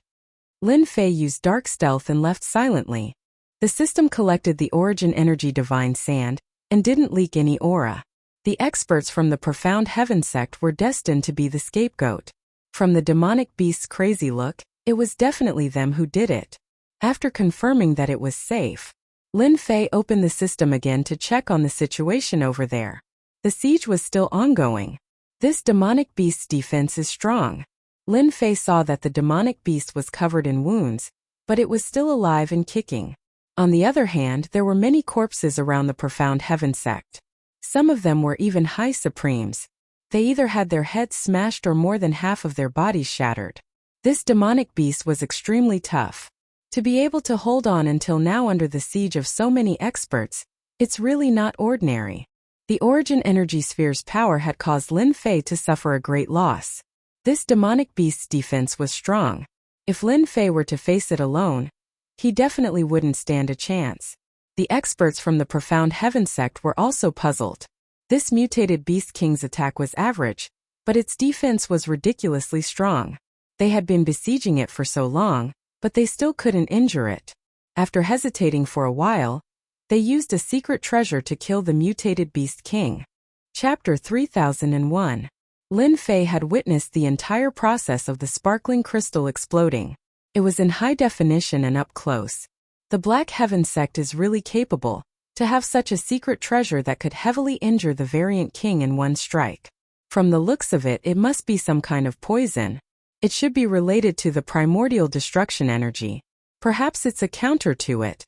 Lin Fei used dark stealth and left silently. The system collected the origin energy divine sand and didn't leak any aura. The experts from the Profound Heaven sect were destined to be the scapegoat. From the demonic beast's crazy look, it was definitely them who did it. After confirming that it was safe, Lin Fei opened the system again to check on the situation over there. The siege was still ongoing. This demonic beast's defense is strong. Lin Fei saw that the demonic beast was covered in wounds, but it was still alive and kicking. On the other hand, there were many corpses around the Profound Heaven sect. Some of them were even high supremes. They either had their heads smashed or more than half of their bodies shattered. This demonic beast was extremely tough. To be able to hold on until now under the siege of so many experts, it's really not ordinary. The origin energy sphere's power had caused Lin Fei to suffer a great loss. This demonic beast's defense was strong. If Lin Fei were to face it alone, he definitely wouldn't stand a chance. The experts from the Profound Heaven sect were also puzzled. This mutated beast king's attack was average, but its defense was ridiculously strong. They had been besieging it for so long, but they still couldn't injure it. After hesitating for a while, they used a secret treasure to kill the mutated beast king. Chapter 3001. Lin Fei had witnessed the entire process of the sparkling crystal exploding. It was in high definition and up close. The Black Heaven sect is really capable to have such a secret treasure that could heavily injure the variant king in one strike. From the looks of it, it must be some kind of poison. It should be related to the primordial destruction energy. Perhaps it's a counter to it.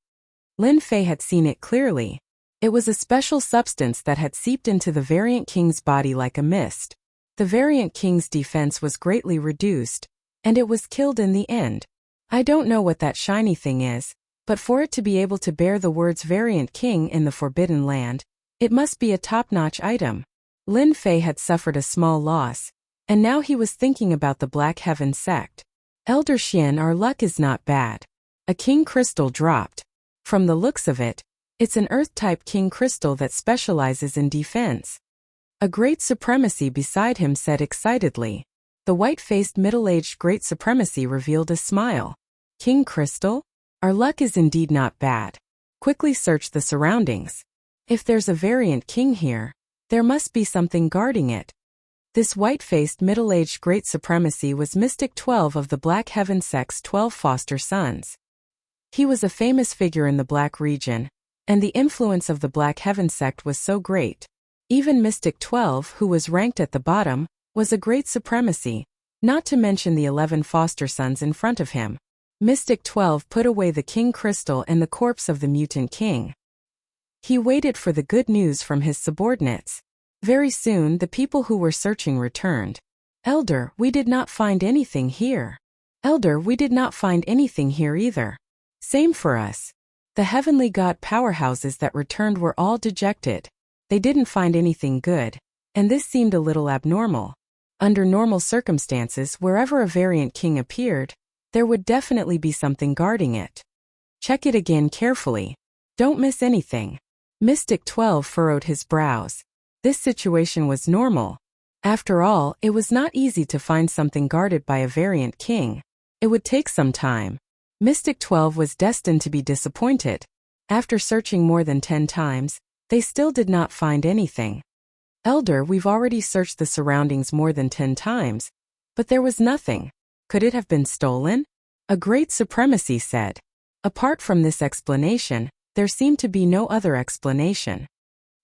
Lin Fei had seen it clearly. It was a special substance that had seeped into the variant king's body like a mist. The variant king's defense was greatly reduced, and it was killed in the end. I don't know what that shiny thing is, but for it to be able to bear the words variant king in the Forbidden Land, it must be a top-notch item. Lin Fei had suffered a small loss, and now he was thinking about the Black Heaven sect. Elder Xian, our luck is not bad. A king crystal dropped. From the looks of it, it's an earth-type king crystal that specializes in defense. A great supremacy beside him said excitedly. The white-faced middle-aged great supremacy revealed a smile. King crystal? Our luck is indeed not bad. Quickly search the surroundings. If there's a variant king here, there must be something guarding it. This white-faced middle-aged great supremacy was Mystic 12 of the Black Heaven sect's 12 foster sons. He was a famous figure in the Black region, and the influence of the Black Heaven sect was so great. Even Mystic 12, who was ranked at the bottom, was a great supremacy, not to mention the 11 foster sons in front of him. Mystic 12 put away the king crystal and the corpse of the mutant king. He waited for the good news from his subordinates. Very soon the people who were searching returned. Elder, we did not find anything here. Elder, we did not find anything here either. Same for us. The heavenly god powerhouses that returned were all dejected. They didn't find anything good, and this seemed a little abnormal. Under normal circumstances, wherever a variant king appeared, there would definitely be something guarding it. Check it again carefully. Don't miss anything. Mystic 12 furrowed his brows. This situation was normal. After all, it was not easy to find something guarded by a variant king. It would take some time. Mystic 12 was destined to be disappointed. After searching more than 10 times, they still did not find anything. Elder, we've already searched the surroundings more than 10 times, but there was nothing. Could it have been stolen? A great supremacy said. Apart from this explanation, there seemed to be no other explanation.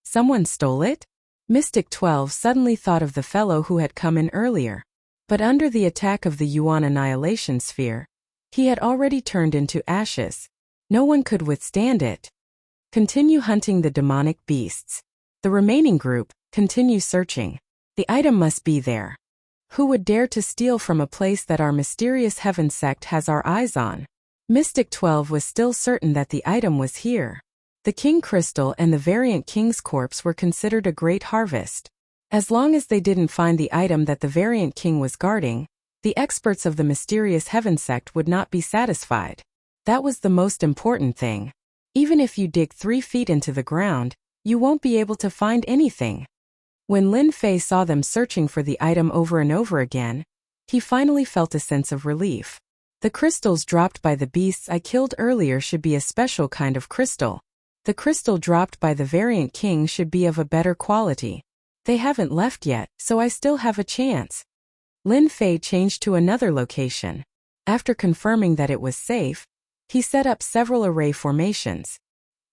Someone stole it? Mystic 12 suddenly thought of the fellow who had come in earlier. But under the attack of the Yuan Annihilation Sphere, he had already turned into ashes. No one could withstand it. Continue hunting the demonic beasts. The remaining group Continue searching. The item must be there. Who would dare to steal from a place that our mysterious heaven sect has our eyes on? Mystic 12 was still certain that the item was here. The King Crystal and the Variant King's corpse were considered a great harvest. As long as they didn't find the item that the Variant King was guarding, the experts of the mysterious heaven sect would not be satisfied. That was the most important thing. Even if you dig 3 feet into the ground, you won't be able to find anything. When Lin Fei saw them searching for the item over and over again, he finally felt a sense of relief. The crystals dropped by the beasts I killed earlier should be a special kind of crystal. The crystal dropped by the Variant King should be of a better quality. They haven't left yet, so I still have a chance. Lin Fei changed to another location. After confirming that it was safe, he set up several array formations.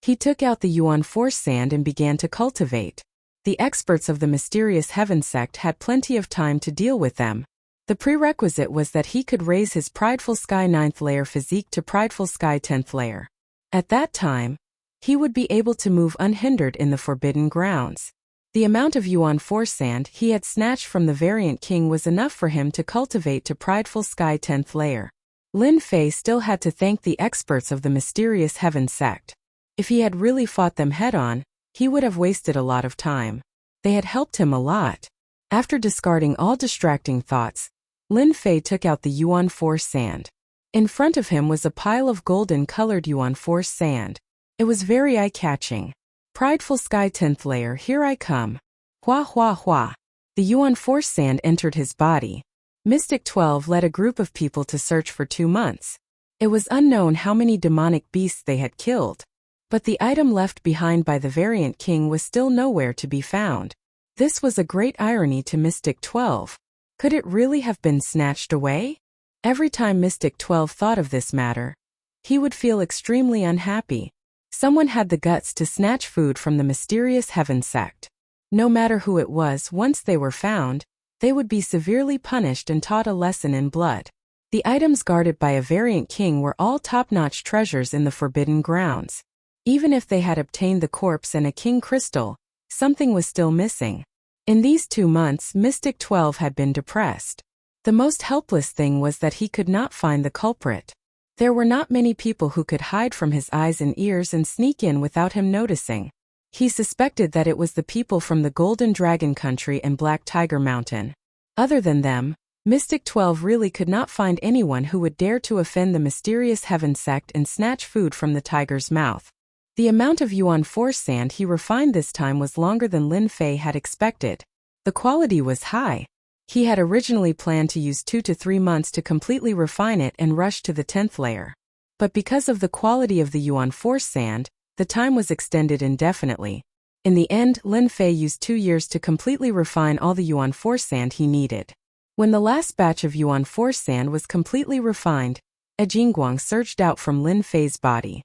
He took out the Yuan Force Sand and began to cultivate. The experts of the mysterious heaven sect had plenty of time to deal with them. The prerequisite was that he could raise his Prideful Sky 9th layer physique to Prideful Sky 10th layer. At that time, he would be able to move unhindered in the Forbidden Grounds. The amount of Yuan Force Sand he had snatched from the Variant King was enough for him to cultivate to Prideful Sky 10th layer. Lin Fei still had to thank the experts of the mysterious heaven sect. If he had really fought them head-on, he would have wasted a lot of time. They had helped him a lot. After discarding all distracting thoughts, Lin Fei took out the Yuan Force Sand. In front of him was a pile of golden-colored Yuan Force Sand. It was very eye-catching. Prideful Sky 10th layer, here I come. Hua hua hua. The Yuan Force Sand entered his body. Mystic 12 led a group of people to search for 2 months. It was unknown how many demonic beasts they had killed. But the item left behind by the Variant King was still nowhere to be found. This was a great irony to Mystic 12. Could it really have been snatched away? Every time Mystic 12 thought of this matter, he would feel extremely unhappy. Someone had the guts to snatch food from the mysterious heaven sect. No matter who it was, once they were found, they would be severely punished and taught a lesson in blood. The items guarded by a Variant King were all top-notch treasures in the Forbidden Grounds. Even if they had obtained the corpse and a King Crystal, something was still missing. In these 2 months, Mystic 12 had been depressed. The most helpless thing was that he could not find the culprit. There were not many people who could hide from his eyes and ears and sneak in without him noticing. He suspected that it was the people from the Golden Dragon Country and Black Tiger Mountain. Other than them, Mystic 12 really could not find anyone who would dare to offend the mysterious heaven sect and snatch food from the tiger's mouth. The amount of Yuan Force Sand he refined this time was longer than Lin Fei had expected. The quality was high. He had originally planned to use 2 to 3 months to completely refine it and rush to the 10th layer. But because of the quality of the Yuan Force Sand, the time was extended indefinitely. In the end, Lin Fei used 2 years to completely refine all the Yuan Force Sand he needed. When the last batch of Yuan Force Sand was completely refined, a Jingguang surged out from Lin Fei's body.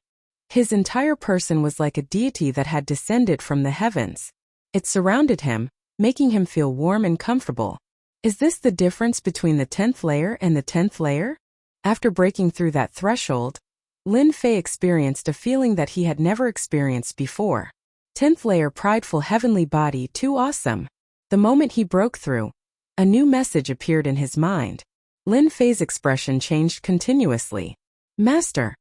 His entire person was like a deity that had descended from the heavens. It surrounded him, making him feel warm and comfortable. Is this the difference between the 10th layer and the 10th layer? After breaking through that threshold, Lin Fei experienced a feeling that he had never experienced before. 10th layer prideful heavenly body, too awesome. The moment he broke through, a new message appeared in his mind. Lin Fei's expression changed continuously. Master,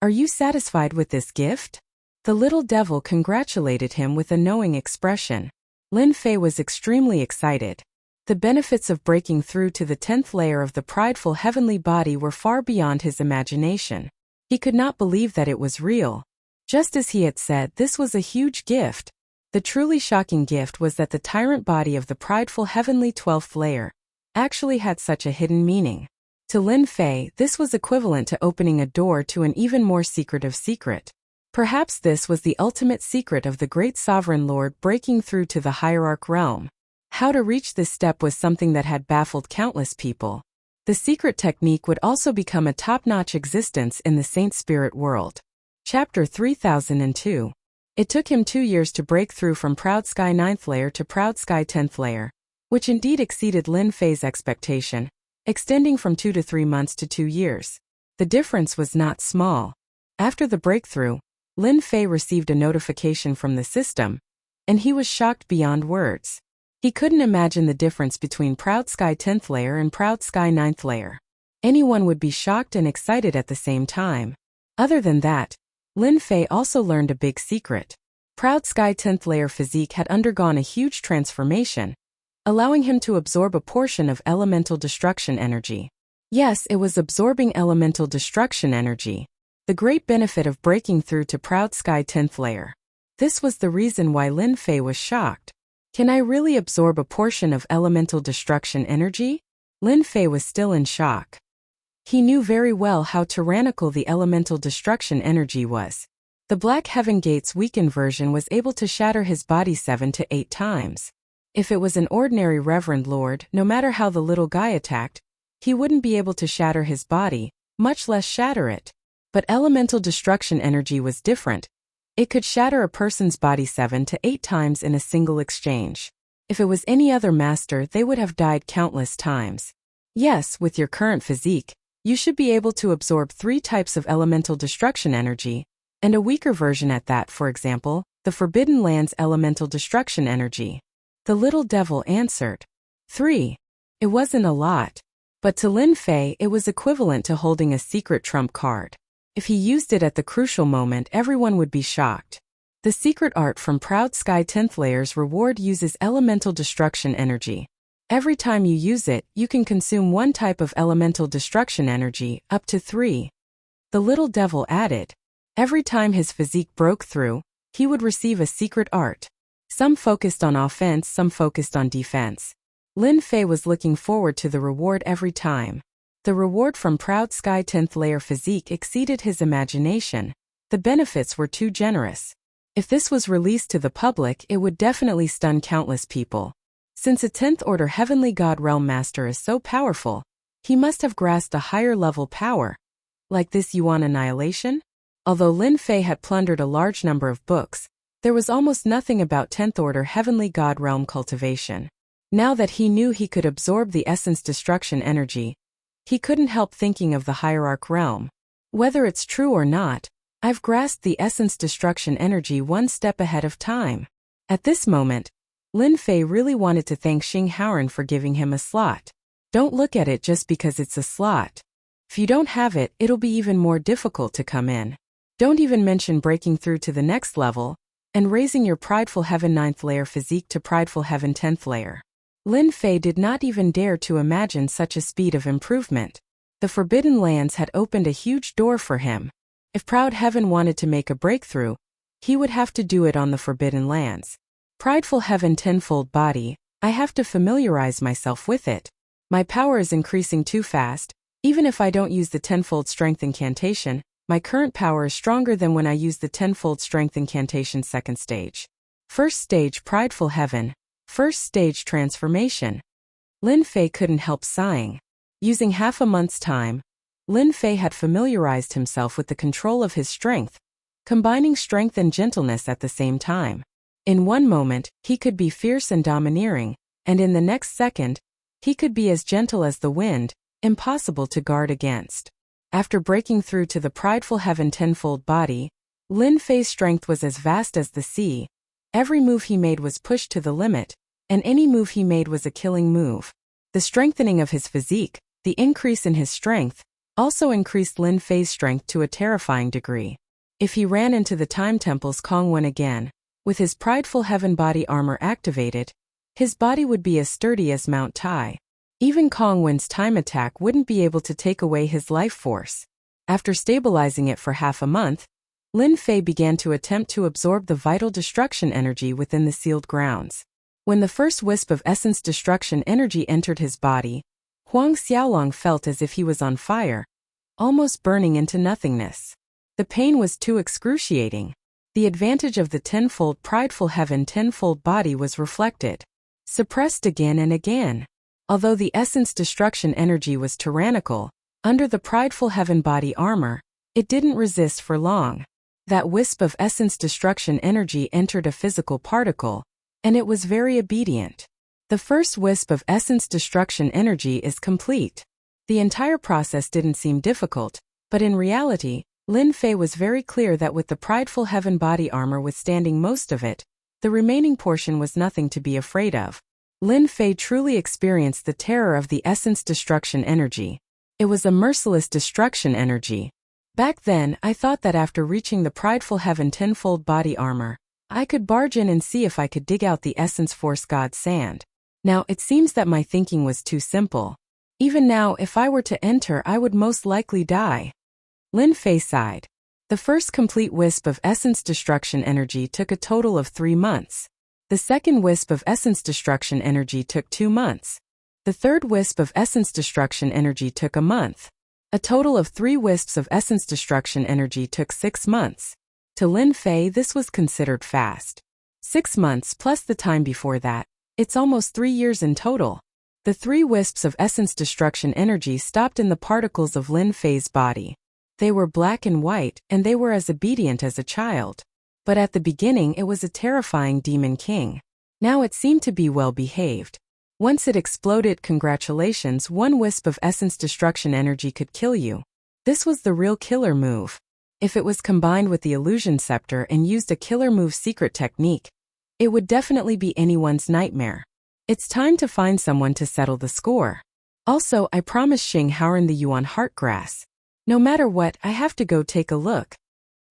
are you satisfied with this gift? The little devil congratulated him with a knowing expression. Lin Fei was extremely excited. The benefits of breaking through to the 10th layer of the prideful heavenly body were far beyond his imagination. He could not believe that it was real. Just as he had said, this was a huge gift. The truly shocking gift was that the tyrant body of the prideful heavenly 12th layer actually had such a hidden meaning. To Lin Fei, this was equivalent to opening a door to an even more secretive secret. Perhaps this was the ultimate secret of the great sovereign lord breaking through to the hierarch realm. How to reach this step was something that had baffled countless people. The secret technique would also become a top-notch existence in the Saint Spirit world. Chapter 3002. It took him 2 years to break through from Proud Sky 9th layer to Proud Sky 10th layer, which indeed exceeded Lin Fei's expectation, extending from 2 to 3 months to 2 years. The difference was not small. After the breakthrough, Lin Fei received a notification from the system. and he was shocked beyond words. He couldn't imagine the difference between Proud Sky 10th layer and Proud Sky 9th layer. Anyone would be shocked and excited at the same time. Other than that, Lin Fei also learned a big secret. Proud Sky 10th layer physique had undergone a huge transformation, allowing him to absorb a portion of elemental destruction energy. Yes, it was absorbing elemental destruction energy, the great benefit of breaking through to Proud Sky 10th layer. This was the reason why Lin Fei was shocked. Can I really absorb a portion of elemental destruction energy? Lin Fei was still in shock. He knew very well how tyrannical the elemental destruction energy was. The Black Heaven Gate's weakened version was able to shatter his body 7 to 8 times. If it was an ordinary Reverend Lord, no matter how the little guy attacked, he wouldn't be able to shatter his body, much less shatter it. But elemental destruction energy was different. It could shatter a person's body 7 to 8 times in a single exchange. If it was any other master, they would have died countless times. Yes, with your current physique, you should be able to absorb 3 types of elemental destruction energy, and a weaker version at that, for example, the Forbidden Land's elemental destruction energy. The little devil answered. 3. It wasn't a lot. But to Lin Fei, it was equivalent to holding a secret trump card. If he used it at the crucial moment, everyone would be shocked. The secret art from Proud Sky 10th layer's reward uses elemental destruction energy. Every time you use it, you can consume 1 type of elemental destruction energy, up to 3. The little devil added. Every time his physique broke through, he would receive a secret art. Some focused on offense, some focused on defense. Lin Fei was looking forward to the reward every time. The reward from Proud Sky 10th layer physique exceeded his imagination. The benefits were too generous. If this was released to the public, it would definitely stun countless people. Since a 10th order Heavenly God Realm Master is so powerful, he must have grasped a higher level power. Like this Yuan annihilation? Although Lin Fei had plundered a large number of books, there was almost nothing about 10th order Heavenly God Realm cultivation. Now that he knew he could absorb the essence destruction energy, he couldn't help thinking of the hierarch realm. Whether it's true or not, I've grasped the essence destruction energy 1 step ahead of time. At this moment, Lin Fei really wanted to thank Xing Haoran for giving him a slot. Don't look at it just because it's a slot. If you don't have it, it'll be even more difficult to come in. Don't even mention breaking through to the next level and raising your Prideful Heaven 9th layer physique to Prideful Heaven 10th layer. Lin Fei did not even dare to imagine such a speed of improvement. The Forbidden Lands had opened a huge door for him. If Proud Heaven wanted to make a breakthrough, he would have to do it on the Forbidden Lands. Prideful Heaven tenfold body, I have to familiarize myself with it. My power is increasing too fast. Even if I don't use the tenfold strength incantation, my current power is stronger than when I use the tenfold strength incantation 2nd stage. 1st stage Prideful Heaven. 1st stage transformation. Lin Fei couldn't help sighing. Using half a month's time, Lin Fei had familiarized himself with the control of his strength, combining strength and gentleness at the same time. In one moment, he could be fierce and domineering, and in the next second, he could be as gentle as the wind, impossible to guard against. After breaking through to the Prideful Heaven tenfold body, Lin Fei's strength was as vast as the sea. Every move he made was pushed to the limit, and any move he made was a killing move. The strengthening of his physique, the increase in his strength, also increased Lin Fei's strength to a terrifying degree. If he ran into the Time Temple's Kongwen again, with his Prideful Heaven body armor activated, his body would be as sturdy as Mount Tai. Even Kongwen's time attack wouldn't be able to take away his life force. After stabilizing it for half a month, Lin Fei began to attempt to absorb the vital destruction energy within the sealed grounds. When the first wisp of essence destruction energy entered his body, Huang Xiaolong felt as if he was on fire, almost burning into nothingness. The pain was too excruciating. The advantage of the tenfold Prideful Heaven tenfold body was reflected, suppressed again and again. Although the essence destruction energy was tyrannical, under the Prideful Heaven body armor, it didn't resist for long. That wisp of essence destruction energy entered a physical particle, and it was very obedient. The first wisp of essence destruction energy is complete. The entire process didn't seem difficult, but in reality, Lin Fei was very clear that with the Prideful Heaven body armor withstanding most of it, The remaining portion was nothing to be afraid of. Lin Fei truly experienced the terror of the essence destruction energy. It was a merciless destruction energy. Back then, I thought that after reaching the prideful heaven tenfold body armor, I could barge in and see if I could dig out the essence force god sand. Now, it seems that my thinking was too simple. Even now, if I were to enter, I would most likely die. Lin Fei sighed. The first complete wisp of essence destruction energy took a total of 3 months. The second wisp of essence destruction energy took 2 months. The third wisp of essence destruction energy took a month. A total of 3 wisps of essence destruction energy took 6 months. To Lin Fei, this was considered fast. 6 months plus the time before that. It's almost 3 years in total. The 3 wisps of essence destruction energy stopped in the particles of Lin Fei's body. They were black and white, and they were as obedient as a child. But at the beginning it was a terrifying demon king. Now it seemed to be well behaved. Once it exploded, congratulations, 1 wisp of essence destruction energy could kill you. This was the real killer move. If it was combined with the illusion scepter and used a killer move secret technique, it would definitely be anyone's nightmare. It's time to find someone to settle the score. Also, I promised Xing Haoran the Yuan Heartgrass. No matter what, I have to go take a look.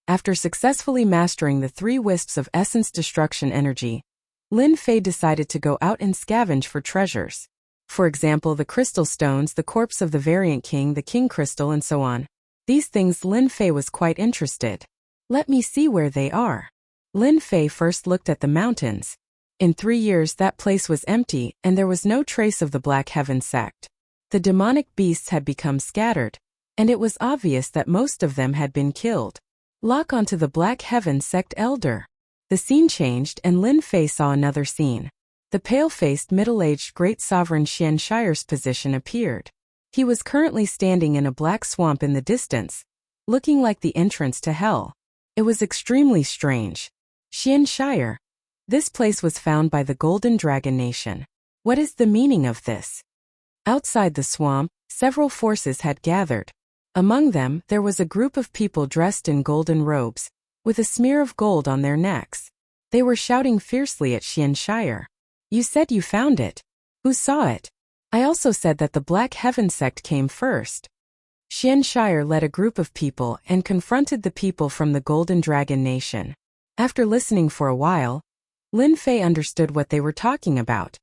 After successfully mastering the 3 wisps of essence destruction energy, Lin Fei decided to go out and scavenge for treasures. For example, the crystal stones, the corpse of the variant king, the king crystal, and so on. These things Lin Fei was quite interested. Let me see where they are. Lin Fei first looked at the mountains. In 3 years that place was empty, and there was no trace of the Black Heaven sect. The demonic beasts had become scattered, and it was obvious that most of them had been killed. Lock onto the Black Heaven sect elder. The scene changed and Lin Fei saw another scene. The pale-faced, middle-aged great sovereign Xian Shire's position appeared. He was currently standing in a black swamp in the distance, looking like the entrance to hell. It was extremely strange. Xian Shire. This place was found by the Golden Dragon Nation. What is the meaning of this? Outside the swamp, several forces had gathered. Among them, there was a group of people dressed in golden robes, with a smear of gold on their necks. They were shouting fiercely at Xian Shire. You said you found it. Who saw it? I also said that the Black Heaven sect came first. Xian Shire led a group of people and confronted the people from the Golden Dragon Nation. After listening for a while, Lin Fei understood what they were talking about.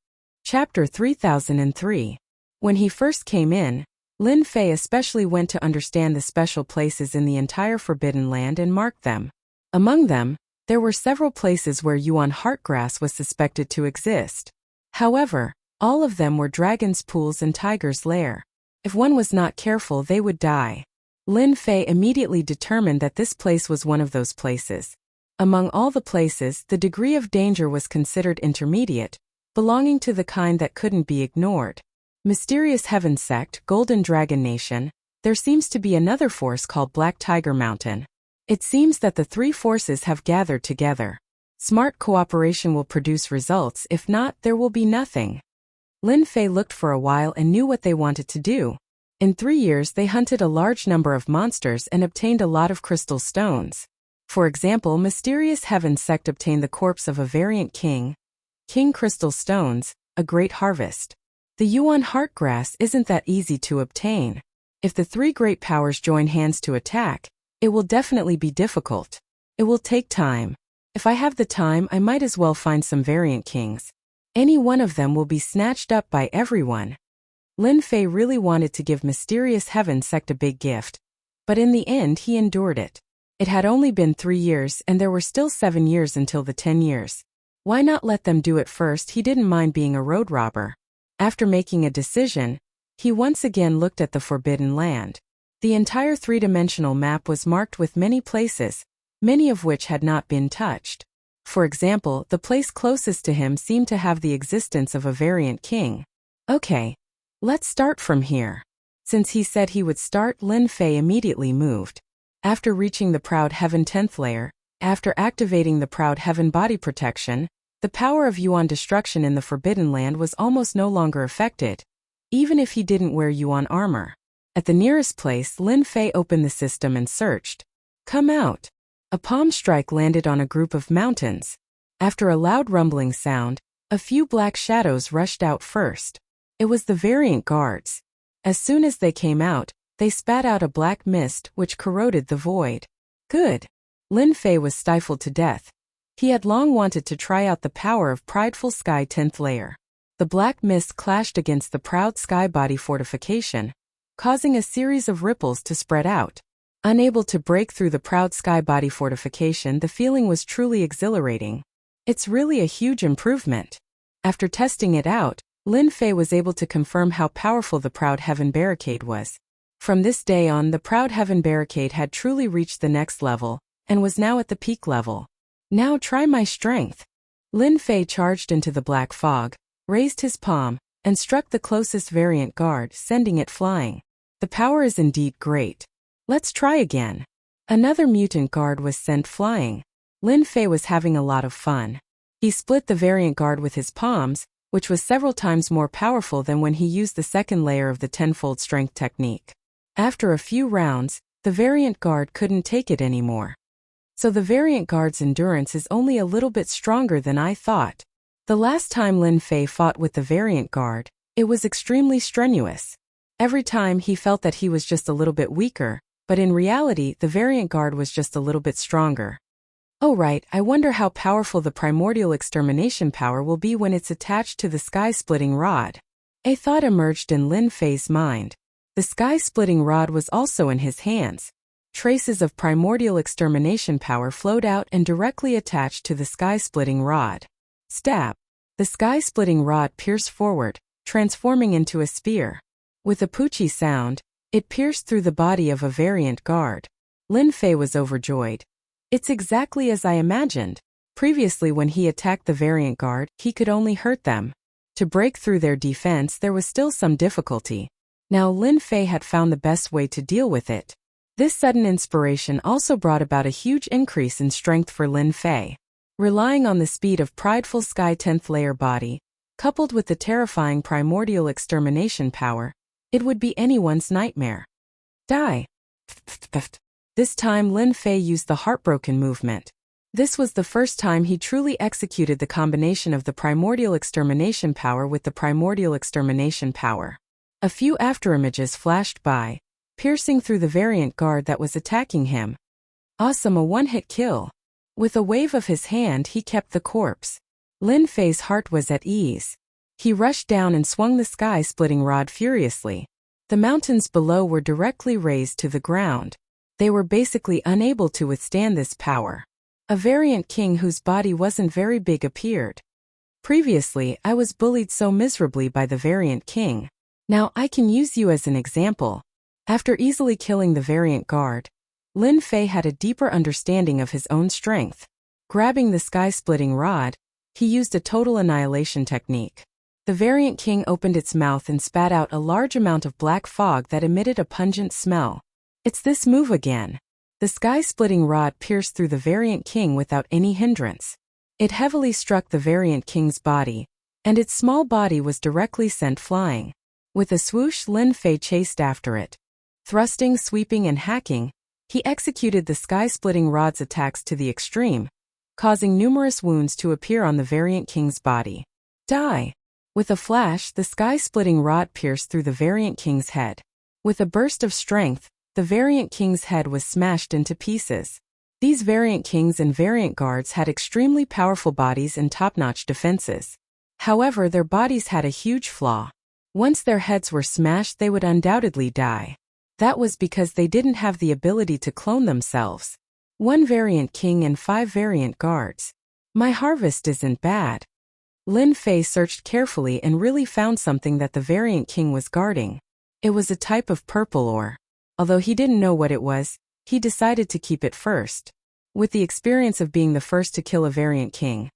Chapter 3003. When he first came in, Lin Fei especially went to understand the special places in the entire Forbidden Land and marked them. Among them, there were several places where Yuan Heartgrass was suspected to exist. However, all of them were dragons' pools and tigers' lair. If one was not careful, they would die. Lin Fei immediately determined that this place was one of those places. Among all the places, the degree of danger was considered intermediate, belonging to the kind that couldn't be ignored. Mysterious Heaven Sect, Golden Dragon Nation. There seems to be another force called Black Tiger Mountain. It seems that the 3 forces have gathered together. Smart cooperation will produce results, if not, there will be nothing. Lin Fei looked for a while and knew what they wanted to do. In 3 years they hunted a large number of monsters and obtained a lot of crystal stones. For example, Mysterious Heaven Sect obtained the corpse of a variant king, King Crystal Stones, a great harvest. The Yuan Heartgrass isn't that easy to obtain. If the 3 great powers join hands to attack, it will definitely be difficult. It will take time. If I have the time, I might as well find some variant kings. Any one of them will be snatched up by everyone. Lin Fei really wanted to give Mysterious Heaven Sect a big gift, but in the end he endured it. It had only been 3 years and there were still 7 years until the 10 years. Why not let them do it first? He didn't mind being a road robber. After making a decision, he once again looked at the Forbidden Land. The entire 3-dimensional map was marked with many places, many of which had not been touched. For example, the place closest to him seemed to have the existence of a variant king. Okay, let's start from here. Since he said he would start, Lin Fei immediately moved. After reaching the Proud Heaven 10th layer, after activating the Proud Heaven body protection, the power of Yuan destruction in the Forbidden Land was almost no longer affected, even if he didn't wear Yuan armor. At the nearest place, Lin Fei opened the system and searched. Come out. A palm strike landed on a group of mountains. After a loud rumbling sound, a few black shadows rushed out first. It was the variant guards. As soon as they came out, they spat out a black mist which corroded the void. Good. Lin Fei was stifled to death. He had long wanted to try out the power of prideful sky 10th layer. The black mist clashed against the proud sky body fortification, causing a series of ripples to spread out. Unable to break through the proud sky body fortification, the feeling was truly exhilarating. It's really a huge improvement. After testing it out, Lin Fei was able to confirm how powerful the Proud Heaven Barricade was. From this day on, the Proud Heaven Barricade had truly reached the next level, and was now at the peak level. Now try my strength. Lin Fei charged into the black fog, raised his palm, and struck the closest variant guard, sending it flying. The power is indeed great. Let's try again. Another mutant guard was sent flying. Lin Fei was having a lot of fun. He split the variant guard with his palms, which was several times more powerful than when he used the second layer of the tenfold strength technique. After a few rounds, the variant guard couldn't take it anymore. So the variant guard's endurance is only a little bit stronger than I thought. The last time Lin Fei fought with the variant guard, it was extremely strenuous. Every time he felt that he was just a little bit weaker, but in reality the variant guard was just a little bit stronger. Oh right, I wonder how powerful the primordial extermination power will be when it's attached to the sky-splitting rod. A thought emerged in Lin Fei's mind. The sky-splitting rod was also in his hands. Traces of primordial extermination power flowed out and directly attached to the sky-splitting rod. Stab! The sky-splitting rod pierced forward, transforming into a spear. With a poochie sound, it pierced through the body of a variant guard. Lin Fei was overjoyed. It's exactly as I imagined. Previously when he attacked the variant guard, he could only hurt them. To break through their defense there was still some difficulty. Now Lin Fei had found the best way to deal with it. This sudden inspiration also brought about a huge increase in strength for Lin Fei. Relying on the speed of prideful sky 10th layer body, coupled with the terrifying primordial extermination power, it would be anyone's nightmare. Die. This time Lin Fei used the heartbroken movement. This was the first time he truly executed the combination of the primordial extermination power with the primordial extermination power. A few afterimages flashed by, piercing through the variant guard that was attacking him. Awesome, a one-hit kill. With a wave of his hand he kept the corpse. Lin Fei's heart was at ease. He rushed down and swung the sky-splitting rod furiously. The mountains below were directly raised to the ground. They were basically unable to withstand this power. A variant king whose body wasn't very big appeared. Previously, I was bullied so miserably by the variant king. Now I can use you as an example. After easily killing the variant guard, Lin Fei had a deeper understanding of his own strength. Grabbing the sky-splitting rod, he used a total annihilation technique. The variant king opened its mouth and spat out a large amount of black fog that emitted a pungent smell. It's this move again. The sky-splitting rod pierced through the variant king without any hindrance. It heavily struck the variant king's body, and its small body was directly sent flying. With a swoosh, Lin Fei chased after it. Thrusting, sweeping, and hacking, he executed the sky-splitting rod's attacks to the extreme, causing numerous wounds to appear on the variant king's body. Die! With a flash, the sky-splitting rod pierced through the variant king's head. With a burst of strength, the variant king's head was smashed into pieces. These variant kings and variant guards had extremely powerful bodies and top-notch defenses. However, their bodies had a huge flaw. Once their heads were smashed, they would undoubtedly die. That was because they didn't have the ability to clone themselves. 1 variant king and 5 variant guards. My harvest isn't bad. Lin Fei searched carefully and really found something that the variant king was guarding. It was a type of purple ore. Although he didn't know what it was, he decided to keep it first. With the experience of being the first to kill a variant king.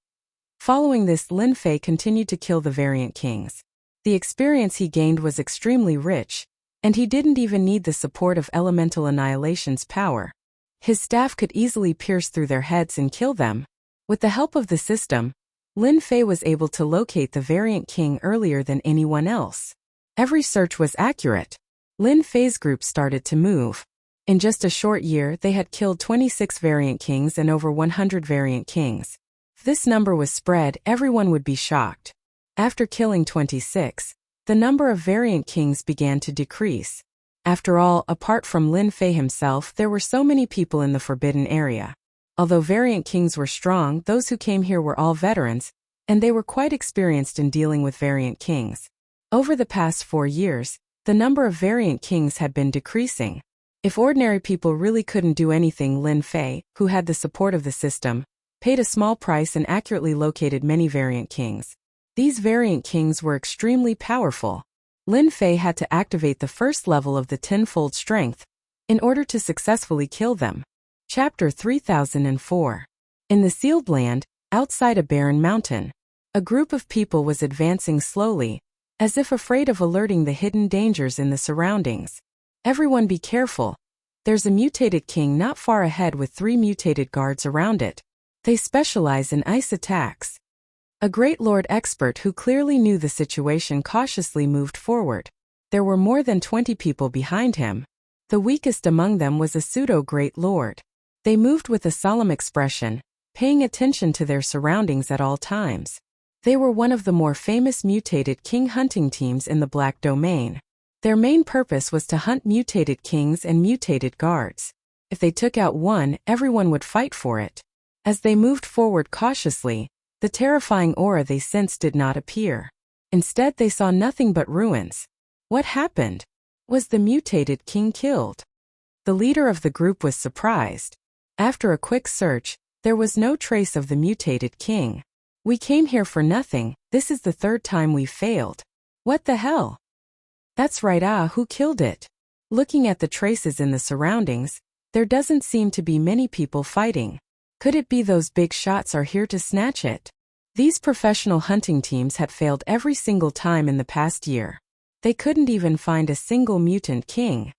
Following this, Lin Fei continued to kill the variant kings. The experience he gained was extremely rich, and he didn't even need the support of Elemental Annihilation's power. His staff could easily pierce through their heads and kill them. With the help of the system, Lin Fei was able to locate the variant king earlier than anyone else. Every search was accurate. Lin Fei's group started to move. In just a short year, they had killed 26 variant kings and over 100 variant kings. If this number was spread, everyone would be shocked. After killing 26, the number of variant kings began to decrease. After all, apart from Lin Fei himself, there were so many people in the forbidden area. Although variant kings were strong, those who came here were all veterans, and they were quite experienced in dealing with variant kings. Over the past 4 years, the number of variant kings had been decreasing. If ordinary people really couldn't do anything, Lin Fei, who had the support of the system, paid a small price and accurately located many variant kings. These variant kings were extremely powerful. Lin Fei had to activate the first level of the tenfold strength in order to successfully kill them. Chapter 3004. In the sealed land, outside a barren mountain, a group of people was advancing slowly, as if afraid of alerting the hidden dangers in the surroundings. Everyone be careful. There's a mutated king not far ahead with 3 mutated guards around it. They specialize in ice attacks. A great lord expert who clearly knew the situation cautiously moved forward. There were more than 20 people behind him. The weakest among them was a pseudo-great lord. They moved with a solemn expression, paying attention to their surroundings at all times. They were one of the more famous mutated king hunting teams in the Black Domain. Their main purpose was to hunt mutated kings and mutated guards. If they took out one, everyone would fight for it. As they moved forward cautiously, the terrifying aura they sensed did not appear. Instead, they saw nothing but ruins. What happened? Was the mutated king killed? The leader of the group was surprised. After a quick search, there was no trace of the mutated king. We came here for nothing. This is the 3rd time we've failed. What the hell? That's right, who killed it? Looking at the traces in the surroundings, there doesn't seem to be many people fighting. Could it be those big shots are here to snatch it? These professional hunting teams had failed every single time in the past year. They couldn't even find a single mutant king.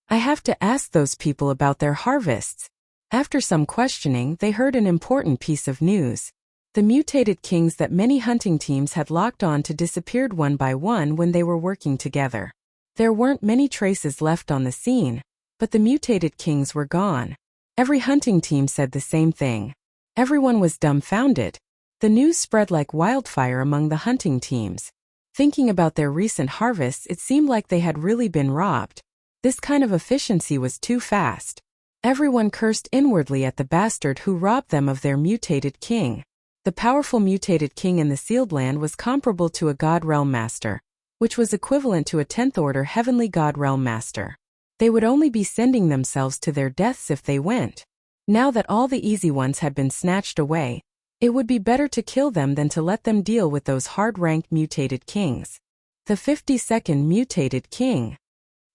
I have to ask those people about their harvests. After some questioning, they heard an important piece of news. The mutated kings that many hunting teams had locked on to disappeared one by one when they were working together. There weren't many traces left on the scene, but the mutated kings were gone. Every hunting team said the same thing. Everyone was dumbfounded. The news spread like wildfire among the hunting teams. Thinking about their recent harvests, it seemed like they had really been robbed. This kind of efficiency was too fast. Everyone cursed inwardly at the bastard who robbed them of their mutated king. The powerful mutated king in the sealed land was comparable to a god realm master, which was equivalent to a 10th order heavenly god realm master. They would only be sending themselves to their deaths if they went. Now that all the easy ones had been snatched away, it would be better to kill them than to let them deal with those hard-ranked mutated kings. The 52nd mutated king.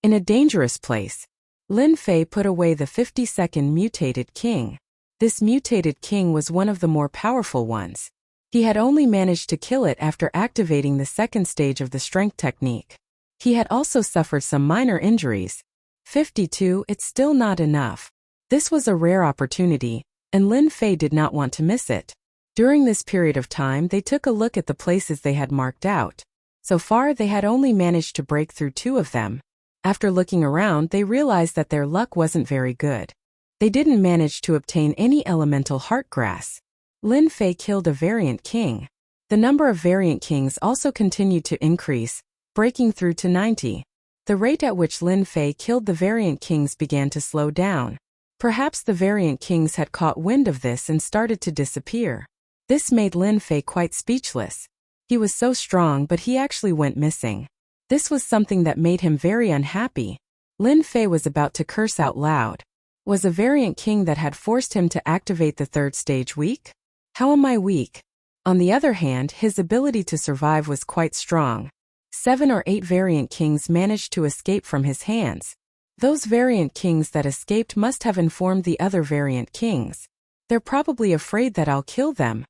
In a dangerous place, Lin Fei put away the 52nd mutated king. This mutated king was one of the more powerful ones. He had only managed to kill it after activating the 2nd stage of the strength technique. He had also suffered some minor injuries. 52, it's still not enough. This was a rare opportunity, and Lin Fei did not want to miss it. During this period of time, they took a look at the places they had marked out. So far, they had only managed to break through 2 of them. After looking around, they realized that their luck wasn't very good. They didn't manage to obtain any elemental heart grass. Lin Fei killed a variant king. The number of variant kings also continued to increase, breaking through to 90. The rate at which Lin Fei killed the variant kings began to slow down. Perhaps the variant kings had caught wind of this and started to disappear. This made Lin Fei quite speechless. He was so strong, but he actually went missing. This was something that made him very unhappy. Lin Fei was about to curse out loud. Was a variant king that had forced him to activate the 3rd stage weak? How am I weak? On the other hand, his ability to survive was quite strong. 7 or 8 variant kings managed to escape from his hands. Those variant kings that escaped must have informed the other variant kings. They're probably afraid that I'll kill them.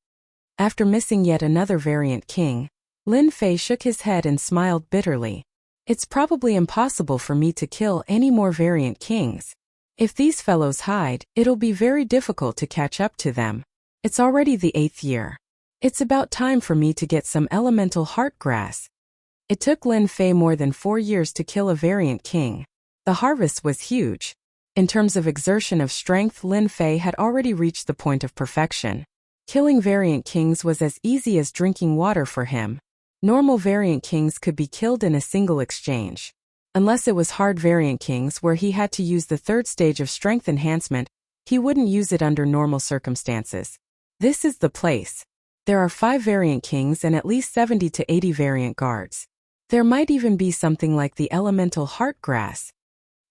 After missing yet another variant king, Lin Fei shook his head and smiled bitterly. It's probably impossible for me to kill any more variant kings. If these fellows hide, it'll be very difficult to catch up to them. It's already the 8th year. It's about time for me to get some elemental heart grass. It took Lin Fei more than 4 years to kill a variant king. The harvest was huge. In terms of exertion of strength, Lin Fei had already reached the point of perfection. Killing variant kings was as easy as drinking water for him. Normal variant kings could be killed in a single exchange. Unless it was hard variant kings where he had to use the third stage of strength enhancement, he wouldn't use it under normal circumstances. This is the place. There are 5 variant kings and at least 70 to 80 variant guards. There might even be something like the elemental heart grass.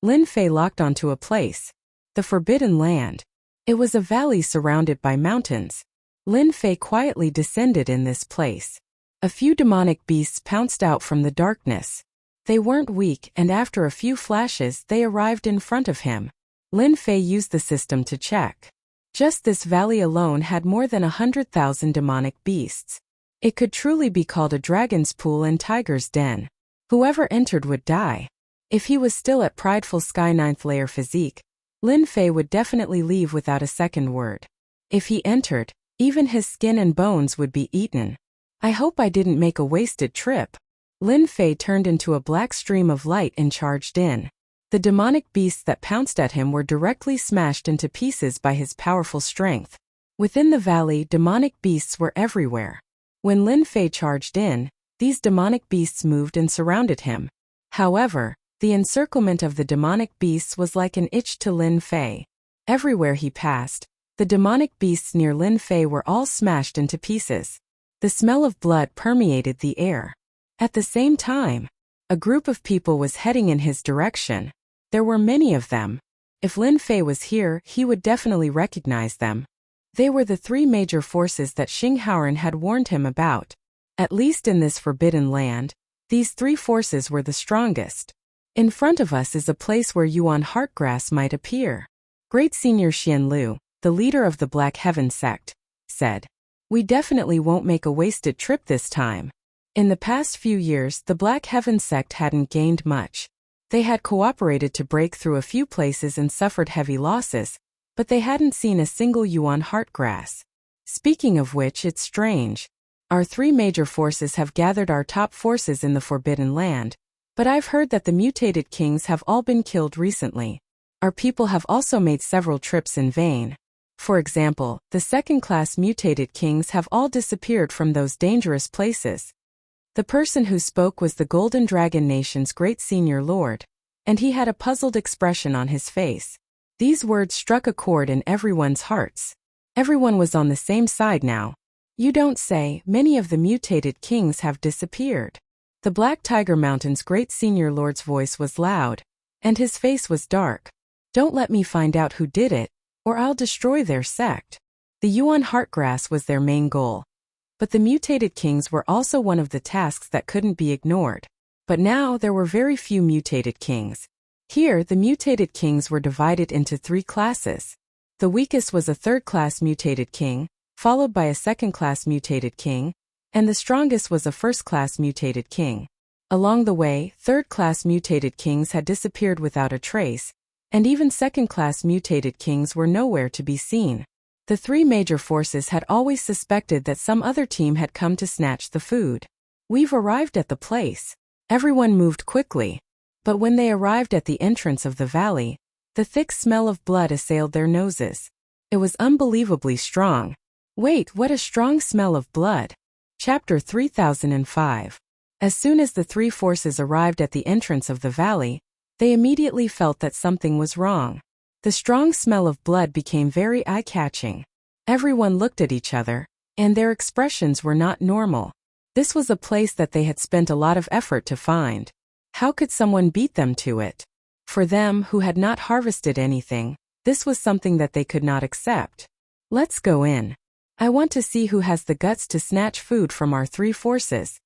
Lin Fei locked onto a place. The Forbidden Land. It was a valley surrounded by mountains. Lin Fei quietly descended in this place. A few demonic beasts pounced out from the darkness. They weren't weak, and after a few flashes they arrived in front of him. Lin Fei used the system to check. Just this valley alone had more than 100,000 demonic beasts. It could truly be called a dragon's pool and tiger's den. Whoever entered would die. If he was still at prideful Sky 9th layer physique, Lin Fei would definitely leave without a second word. If he entered, even his skin and bones would be eaten. I hope I didn't make a wasted trip. Lin Fei turned into a black stream of light and charged in. The demonic beasts that pounced at him were directly smashed into pieces by his powerful strength. Within the valley, demonic beasts were everywhere. When Lin Fei charged in, these demonic beasts moved and surrounded him. However, the encirclement of the demonic beasts was like an itch to Lin Fei. Everywhere he passed, the demonic beasts near Lin Fei were all smashed into pieces. The smell of blood permeated the air. At the same time, a group of people was heading in his direction. There were many of them. If Lin Fei was here, he would definitely recognize them. They were the 3 major forces that Xing Haoran had warned him about. At least in this forbidden land, these 3 forces were the strongest. In front of us is a place where Yuan Heartgrass might appear. Great Senior Xian Lu, the leader of the Black Heaven sect, said. We definitely won't make a wasted trip this time. In the past few years, the Black Heaven sect hadn't gained much. They had cooperated to break through a few places and suffered heavy losses, but they hadn't seen a single Yuan Heartgrass. Speaking of which, it's strange. Our 3 major forces have gathered our top forces in the Forbidden Land, but I've heard that the mutated kings have all been killed recently. Our people have also made several trips in vain. For example, the second-class mutated kings have all disappeared from those dangerous places. The person who spoke was the Golden Dragon Nation's great senior lord, and he had a puzzled expression on his face. These words struck a chord in everyone's hearts. Everyone was on the same side now. You don't say, many of the mutated kings have disappeared. The Black Tiger Mountain's great senior lord's voice was loud, and his face was dark. Don't let me find out who did it, or I'll destroy their sect. The Yuan Heartgrass was their main goal. But the mutated kings were also one of the tasks that couldn't be ignored. But now there were very few mutated kings. Here, the mutated kings were divided into 3 classes. The weakest was a 3rd-class mutated king, followed by a 2nd-class mutated king, and the strongest was a 1st-class mutated king. Along the way, 3rd-class mutated kings had disappeared without a trace, and even 2nd-class mutated kings were nowhere to be seen. The 3 major forces had always suspected that some other team had come to snatch the food. We've arrived at the place. Everyone moved quickly. But when they arrived at the entrance of the valley, the thick smell of blood assailed their noses. It was unbelievably strong. Wait, what a strong smell of blood. Chapter 3005. As soon as the 3 forces arrived at the entrance of the valley, they immediately felt that something was wrong. The strong smell of blood became very eye-catching. Everyone looked at each other, and their expressions were not normal. This was a place that they had spent a lot of effort to find. How could someone beat them to it? For them, who had not harvested anything, this was something that they could not accept. Let's go in. I want to see who has the guts to snatch food from our 3 forces.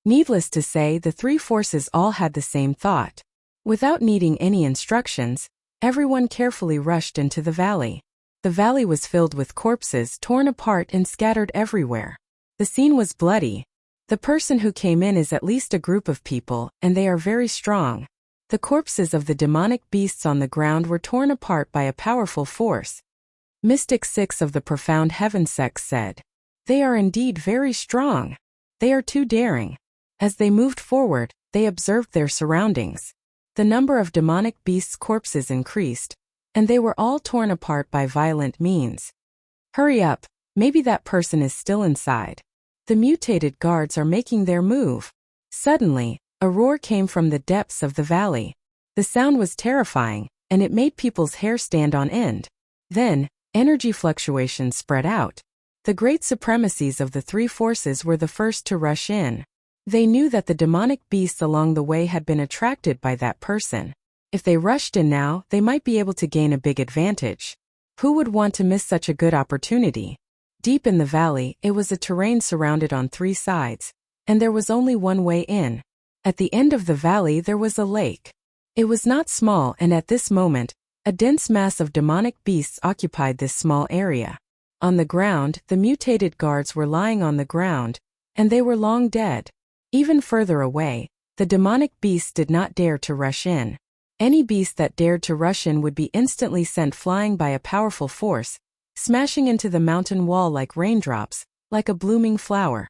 Needless to say, the 3 forces all had the same thought. Without needing any instructions, everyone carefully rushed into the valley. The valley was filled with corpses torn apart and scattered everywhere. The scene was bloody. The person who came in is at least a group of people, and they are very strong. The corpses of the demonic beasts on the ground were torn apart by a powerful force. Mystic 6 of the Profound Heaven sect said, "They are indeed very strong. They are too daring." As they moved forward, they observed their surroundings. The number of demonic beasts' corpses increased, and they were all torn apart by violent means. "Hurry up, Maybe that person is still inside. The mutated guards are making their move. Suddenly, a roar came from the depths of the valley. The sound was terrifying, and it made people's hair stand on end. Then, energy fluctuations spread out. The great supremacies of the three forces were the first to rush in. They knew that the demonic beasts along the way had been attracted by that person. If they rushed in now, they might be able to gain a big advantage. Who would want to miss such a good opportunity? Deep in the valley, it was a terrain surrounded on three sides, and there was only one way in. At the end of the valley there was a lake. It was not small, and at this moment, a dense mass of demonic beasts occupied this small area. On the ground, the mutated guards were lying on the ground, and they were long dead. Even further away, the demonic beasts did not dare to rush in. Any beast that dared to rush in would be instantly sent flying by a powerful force, smashing into the mountain wall like raindrops, like a blooming flower.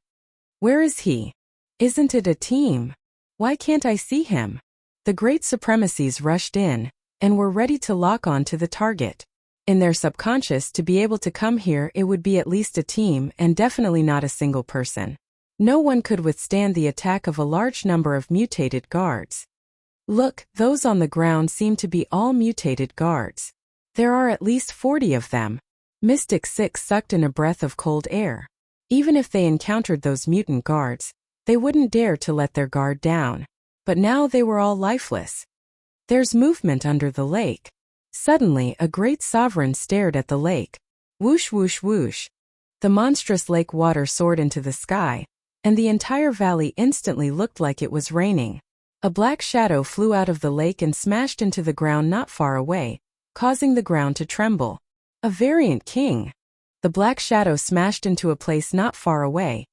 Where is he? Isn't it a team? Why can't I see him? The great supremacies rushed in, and were ready to lock on to the target. In their subconscious, to be able to come here, it would be at least a team and definitely not a single person. No one could withstand the attack of a large number of mutated guards. Look, those on the ground seem to be all mutated guards. There are at least 40 of them. Mystic 6 sucked in a breath of cold air. Even if they encountered those mutant guards, they wouldn't dare to let their guard down. But now they were all lifeless. There's movement under the lake. Suddenly, a great sovereign stared at the lake. Whoosh whoosh whoosh. The monstrous lake water soared into the sky, and the entire valley instantly looked like it was raining. A black shadow flew out of the lake and smashed into the ground not far away, causing the ground to tremble. A variant king. The black shadow smashed into a place not far away,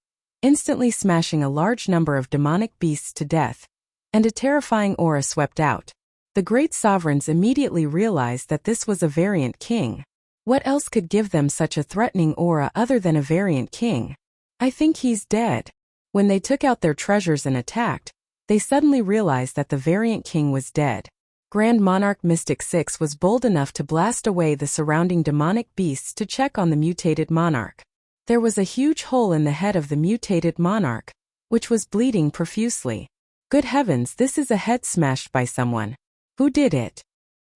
instantly smashing a large number of demonic beasts to death, and a terrifying aura swept out. The great sovereigns immediately realized that this was a variant king. What else could give them such a threatening aura other than a variant king? I think he's dead. When they took out their treasures and attacked, they suddenly realized that the variant king was dead. Grand Monarch Mystic 6 was bold enough to blast away the surrounding demonic beasts to check on the mutated monarch. There was a huge hole in the head of the mutated monarch, which was bleeding profusely. Good heavens, this is a head smashed by someone. Who did it?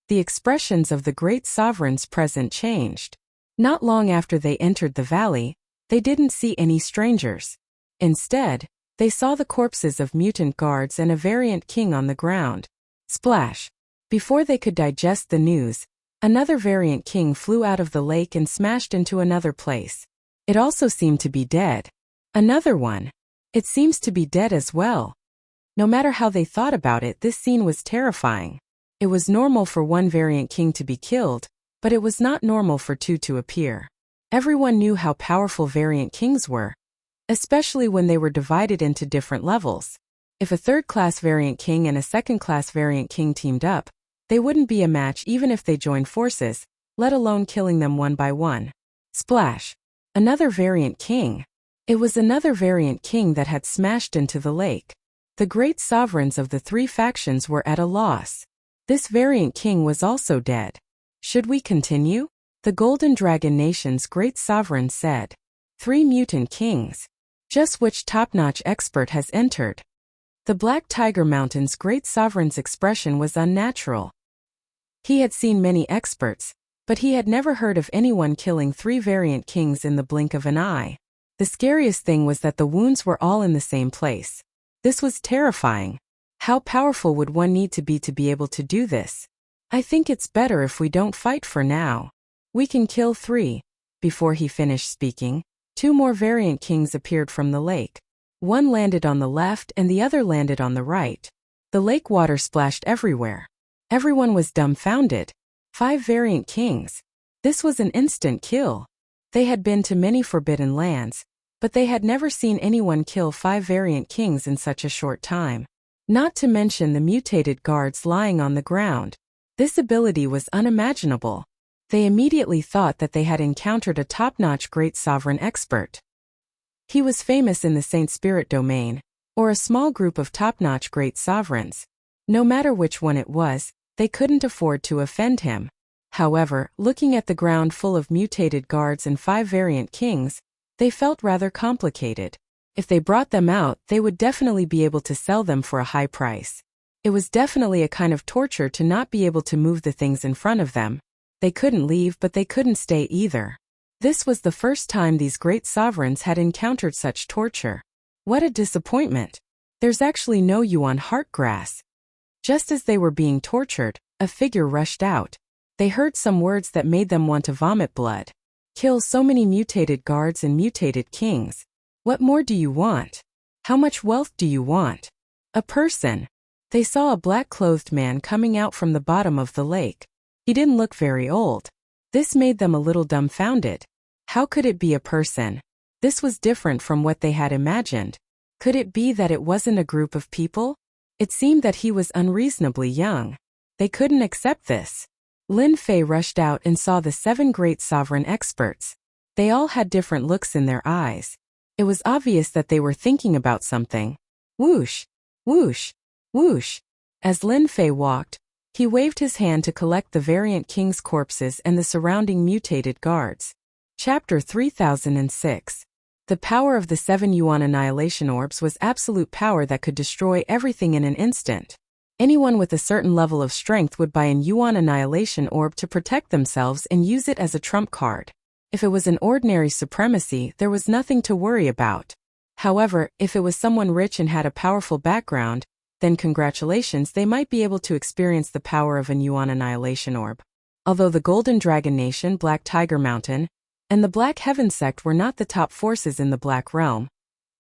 The expressions of the great sovereigns present changed. Not long after they entered the valley, they didn't see any strangers. Instead, they saw the corpses of mutant guards and a variant king on the ground. Splash! Before they could digest the news, another variant king flew out of the lake and smashed into another place. It also seemed to be dead. Another one. It seems to be dead as well. No matter how they thought about it, this scene was terrifying. It was normal for one variant king to be killed, but it was not normal for two to appear. Everyone knew how powerful variant kings were, especially when they were divided into different levels. If a third-class variant king and a second-class variant king teamed up, they wouldn't be a match even if they joined forces, let alone killing them one by one. Splash! Another variant king. It was another variant king that had smashed into the lake. The great sovereigns of the three factions were at a loss. This variant king was also dead. Should we continue? The Golden Dragon Nation's great sovereign said. 3 mutant kings. Just which top-notch expert has entered? The Black Tiger Mountain's great sovereign's expression was unnatural. He had seen many experts, but he had never heard of anyone killing 3 variant kings in the blink of an eye. The scariest thing was that the wounds were all in the same place. This was terrifying. How powerful would one need to be able to do this? I think it's better if we don't fight for now. We can kill 3. Before he finished speaking, 2 more variant kings appeared from the lake. One landed on the left and the other landed on the right. The lake water splashed everywhere. Everyone was dumbfounded. 5 variant kings. This was an instant kill. They had been to many forbidden lands, but they had never seen anyone kill 5 variant kings in such a short time. Not to mention the mutated guards lying on the ground. This ability was unimaginable. They immediately thought that they had encountered a top-notch great sovereign expert. He was famous in the Saint Spirit domain, or a small group of top-notch great sovereigns. No matter which one it was, they couldn't afford to offend him. However, looking at the ground full of mutated guards and 5 variant kings, they felt rather complicated. If they brought them out, they would definitely be able to sell them for a high price. It was definitely a kind of torture to not be able to move the things in front of them. They couldn't leave, but they couldn't stay either. This was the first time these great sovereigns had encountered such torture. What a disappointment! There's actually no yuan heart grass. Just as they were being tortured, a figure rushed out. They heard some words that made them want to vomit blood. Kill so many mutated guards and mutated kings. What more do you want? How much wealth do you want? A person. They saw a black-clothed man coming out from the bottom of the lake. He didn't look very old. This made them a little dumbfounded. How could it be a person? This was different from what they had imagined. Could it be that it wasn't a group of people? It seemed that he was unreasonably young. They couldn't accept this. Lin Fei rushed out and saw the 7 great sovereign experts. They all had different looks in their eyes. It was obvious that they were thinking about something. Whoosh! Whoosh! Whoosh! As Lin Fei walked, he waved his hand to collect the variant king's corpses and the surrounding mutated guards. Chapter 3006. The power of the 7 yuan annihilation orbs was absolute power that could destroy everything in an instant. Anyone with a certain level of strength would buy an yuan annihilation orb to protect themselves and use it as a trump card. If it was an ordinary supremacy, there was nothing to worry about. However, if it was someone rich and had a powerful background, then congratulations, they might be able to experience the power of an yuan annihilation orb. Although the Golden Dragon Nation, Black Tiger Mountain, and the Black Heaven sect were not the top forces in the Black Realm,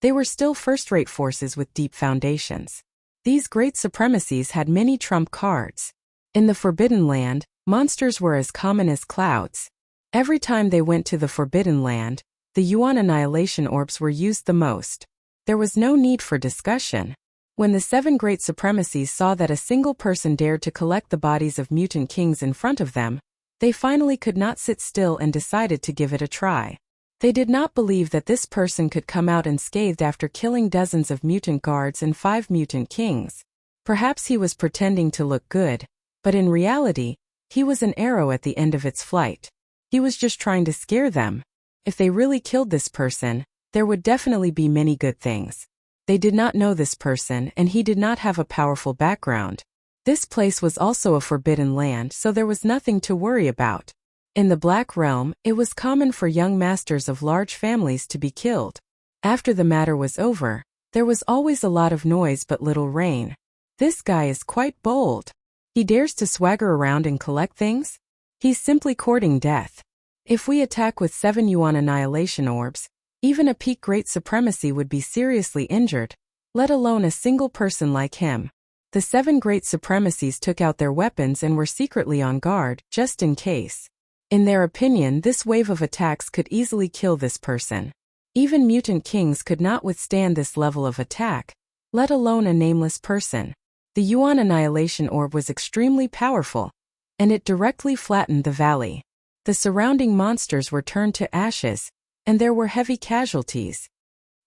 they were still first-rate forces with deep foundations. These great supremacies had many trump cards. In the Forbidden Land, monsters were as common as clouds. Every time they went to the Forbidden Land, the yuan annihilation orbs were used the most. There was no need for discussion. When the 7 great supremacies saw that a single person dared to collect the bodies of mutant kings in front of them, they finally could not sit still and decided to give it a try. They did not believe that this person could come out unscathed after killing dozens of mutant guards and 5 mutant kings. Perhaps he was pretending to look good, but in reality, he was an arrow at the end of its flight. He was just trying to scare them. If they really killed this person, there would definitely be many good things. They did not know this person, and he did not have a powerful background. This place was also a forbidden land, so there was nothing to worry about. In the Black Realm, it was common for young masters of large families to be killed. After the matter was over, there was always a lot of noise but little rain. This guy is quite bold. He dares to swagger around and collect things? He's simply courting death. If we attack with 7 yuan annihilation orbs, even a peak great supremacy would be seriously injured, let alone a single person like him. The 7 great supremacies took out their weapons and were secretly on guard, just in case. In their opinion, this wave of attacks could easily kill this person. Even mutant kings could not withstand this level of attack, let alone a nameless person. The yuan annihilation orb was extremely powerful, and it directly flattened the valley. The surrounding monsters were turned to ashes, and there were heavy casualties.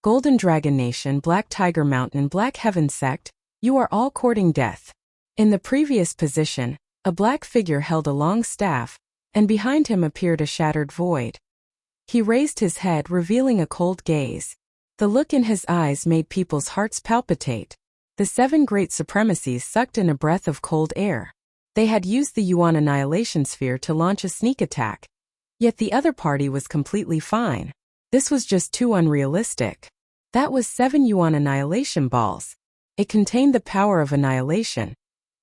Golden Dragon Nation, Black Tiger Mountain, Black Heaven sect, you are all courting death. In the previous position, a black figure held a long staff, and behind him appeared a shattered void. He raised his head, revealing a cold gaze. The look in his eyes made people's hearts palpitate. The 7 great supremacies sucked in a breath of cold air. They had used the yuan annihilation sphere to launch a sneak attack. Yet the other party was completely fine. This was just too unrealistic. That was 7 yuan annihilation balls. It contained the power of annihilation,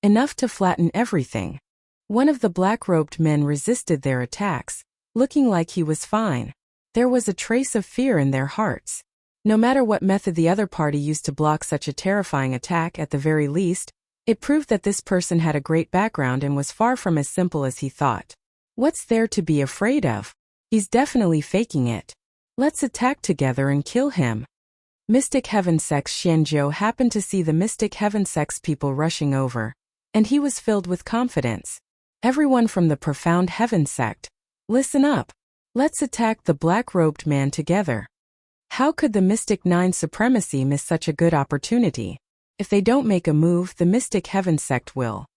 enough to flatten everything. One of the black-robed men resisted their attacks, looking like he was fine. There was a trace of fear in their hearts. No matter what method the other party used to block such a terrifying attack, at the very least, it proved that this person had a great background and was far from as simple as he thought. What's there to be afraid of? He's definitely faking it. Let's attack together and kill him. Mystic Heaven Sect's Xianzhou happened to see the Mystic Heaven Sect's people rushing over, and he was filled with confidence. Everyone from the Profound Heaven Sect, listen up. Let's attack the black-robed man together. How could the Mystic 9 Supremacy miss such a good opportunity? If they don't make a move, the Mystic Heaven Sect will.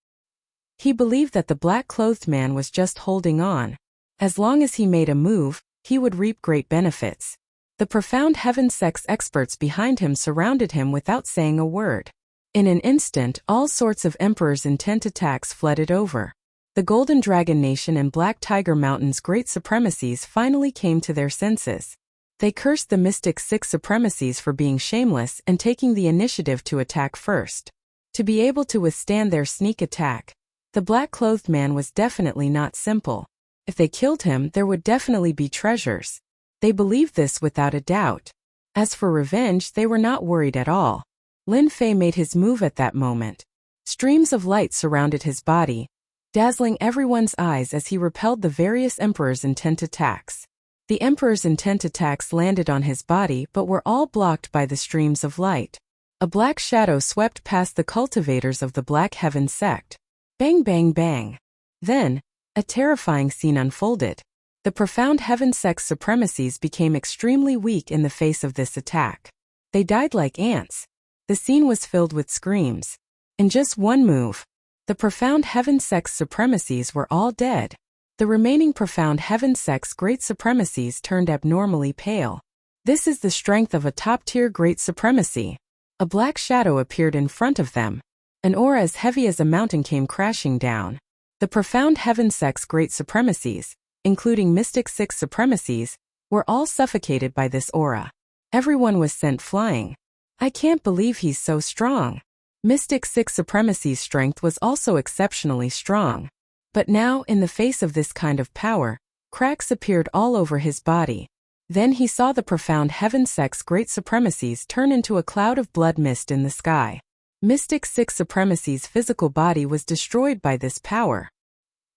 He believed that the black-clothed man was just holding on. As long as he made a move, he would reap great benefits. The profound heaven sex experts behind him surrounded him without saying a word. In an instant, all sorts of Emperor's intent attacks flooded over. The Golden Dragon Nation and Black Tiger Mountain's great supremacies finally came to their senses. They cursed the Mystic Six Supremacies for being shameless and taking the initiative to attack first. To be able to withstand their sneak attack, the black-clothed man was definitely not simple. If they killed him, there would definitely be treasures. They believed this without a doubt. As for revenge, they were not worried at all. Lin Fei made his move at that moment. Streams of light surrounded his body, dazzling everyone's eyes as he repelled the various Emperor's intent attacks. The Emperor's intent attacks landed on his body but were all blocked by the streams of light. A black shadow swept past the cultivators of the Black Heaven sect. Bang bang bang. Then, a terrifying scene unfolded. The profound heaven sect supremacies became extremely weak in the face of this attack. They died like ants. The scene was filled with screams. In just one move, the profound heaven sect's supremacies were all dead. The remaining profound heaven sect's great supremacies turned abnormally pale. This is the strength of a top-tier great supremacy. A black shadow appeared in front of them. An aura as heavy as a mountain came crashing down. The profound heaven sect's great supremacies, including Mystic Six Supremacies, were all suffocated by this aura. Everyone was sent flying. I can't believe he's so strong. Mystic Six Supremacy's strength was also exceptionally strong. But now, in the face of this kind of power, cracks appeared all over his body. Then he saw the profound heaven sect's great supremacies turn into a cloud of blood mist in the sky. Mystic Six Supremacy's physical body was destroyed by this power.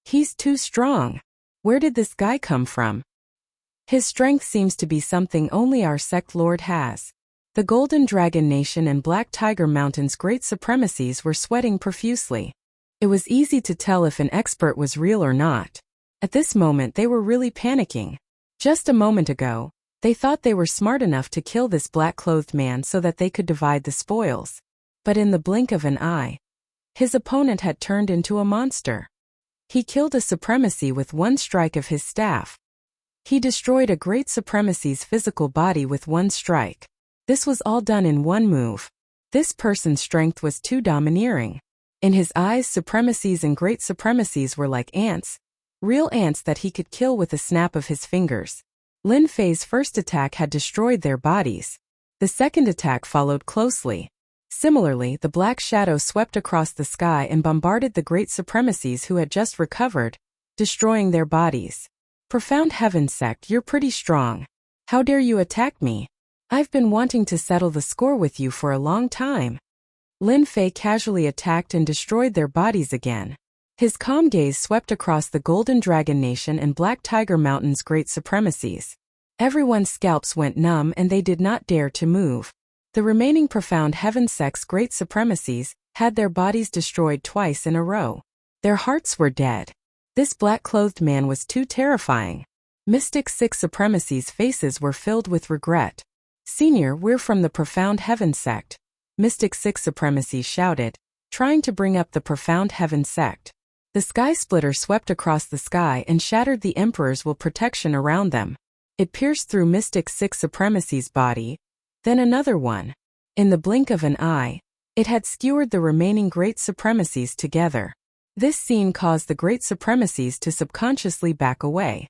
He's too strong. Where did this guy come from? His strength seems to be something only our sect lord has. The Golden Dragon Nation and Black Tiger Mountain's great supremacies were sweating profusely. It was easy to tell if an expert was real or not. At this moment they were really panicking. Just a moment ago, they thought they were smart enough to kill this black-clothed man so that they could divide the spoils. But in the blink of an eye, his opponent had turned into a monster. He killed a supremacy with one strike of his staff. He destroyed a great supremacy's physical body with one strike. This was all done in one move. This person's strength was too domineering. In his eyes, supremacies and great supremacies were like ants. Real ants that he could kill with a snap of his fingers. Lin Fei's first attack had destroyed their bodies. The second attack followed closely. Similarly, the black shadow swept across the sky and bombarded the great supremacies who had just recovered, destroying their bodies. Profound Heaven Sect, you're pretty strong. How dare you attack me? I've been wanting to settle the score with you for a long time. Lin Fei casually attacked and destroyed their bodies again. His calm gaze swept across the Golden Dragon Nation and Black Tiger Mountain's great supremacies. Everyone's scalps went numb and they did not dare to move. The remaining Profound Heaven Sect's great supremacies had their bodies destroyed twice in a row. Their hearts were dead. This black-clothed man was too terrifying. Mystic Six Supremacy's faces were filled with regret. Senior, we're from the Profound Heaven Sect. Mystic Six Supremacy shouted, trying to bring up the Profound Heaven Sect. The Sky Splitter swept across the sky and shattered the Emperor's will protection around them. It pierced through Mystic Six Supremacy's body, then another one. In the blink of an eye, it had skewered the remaining great supremacies together. This scene caused the great supremacies to subconsciously back away.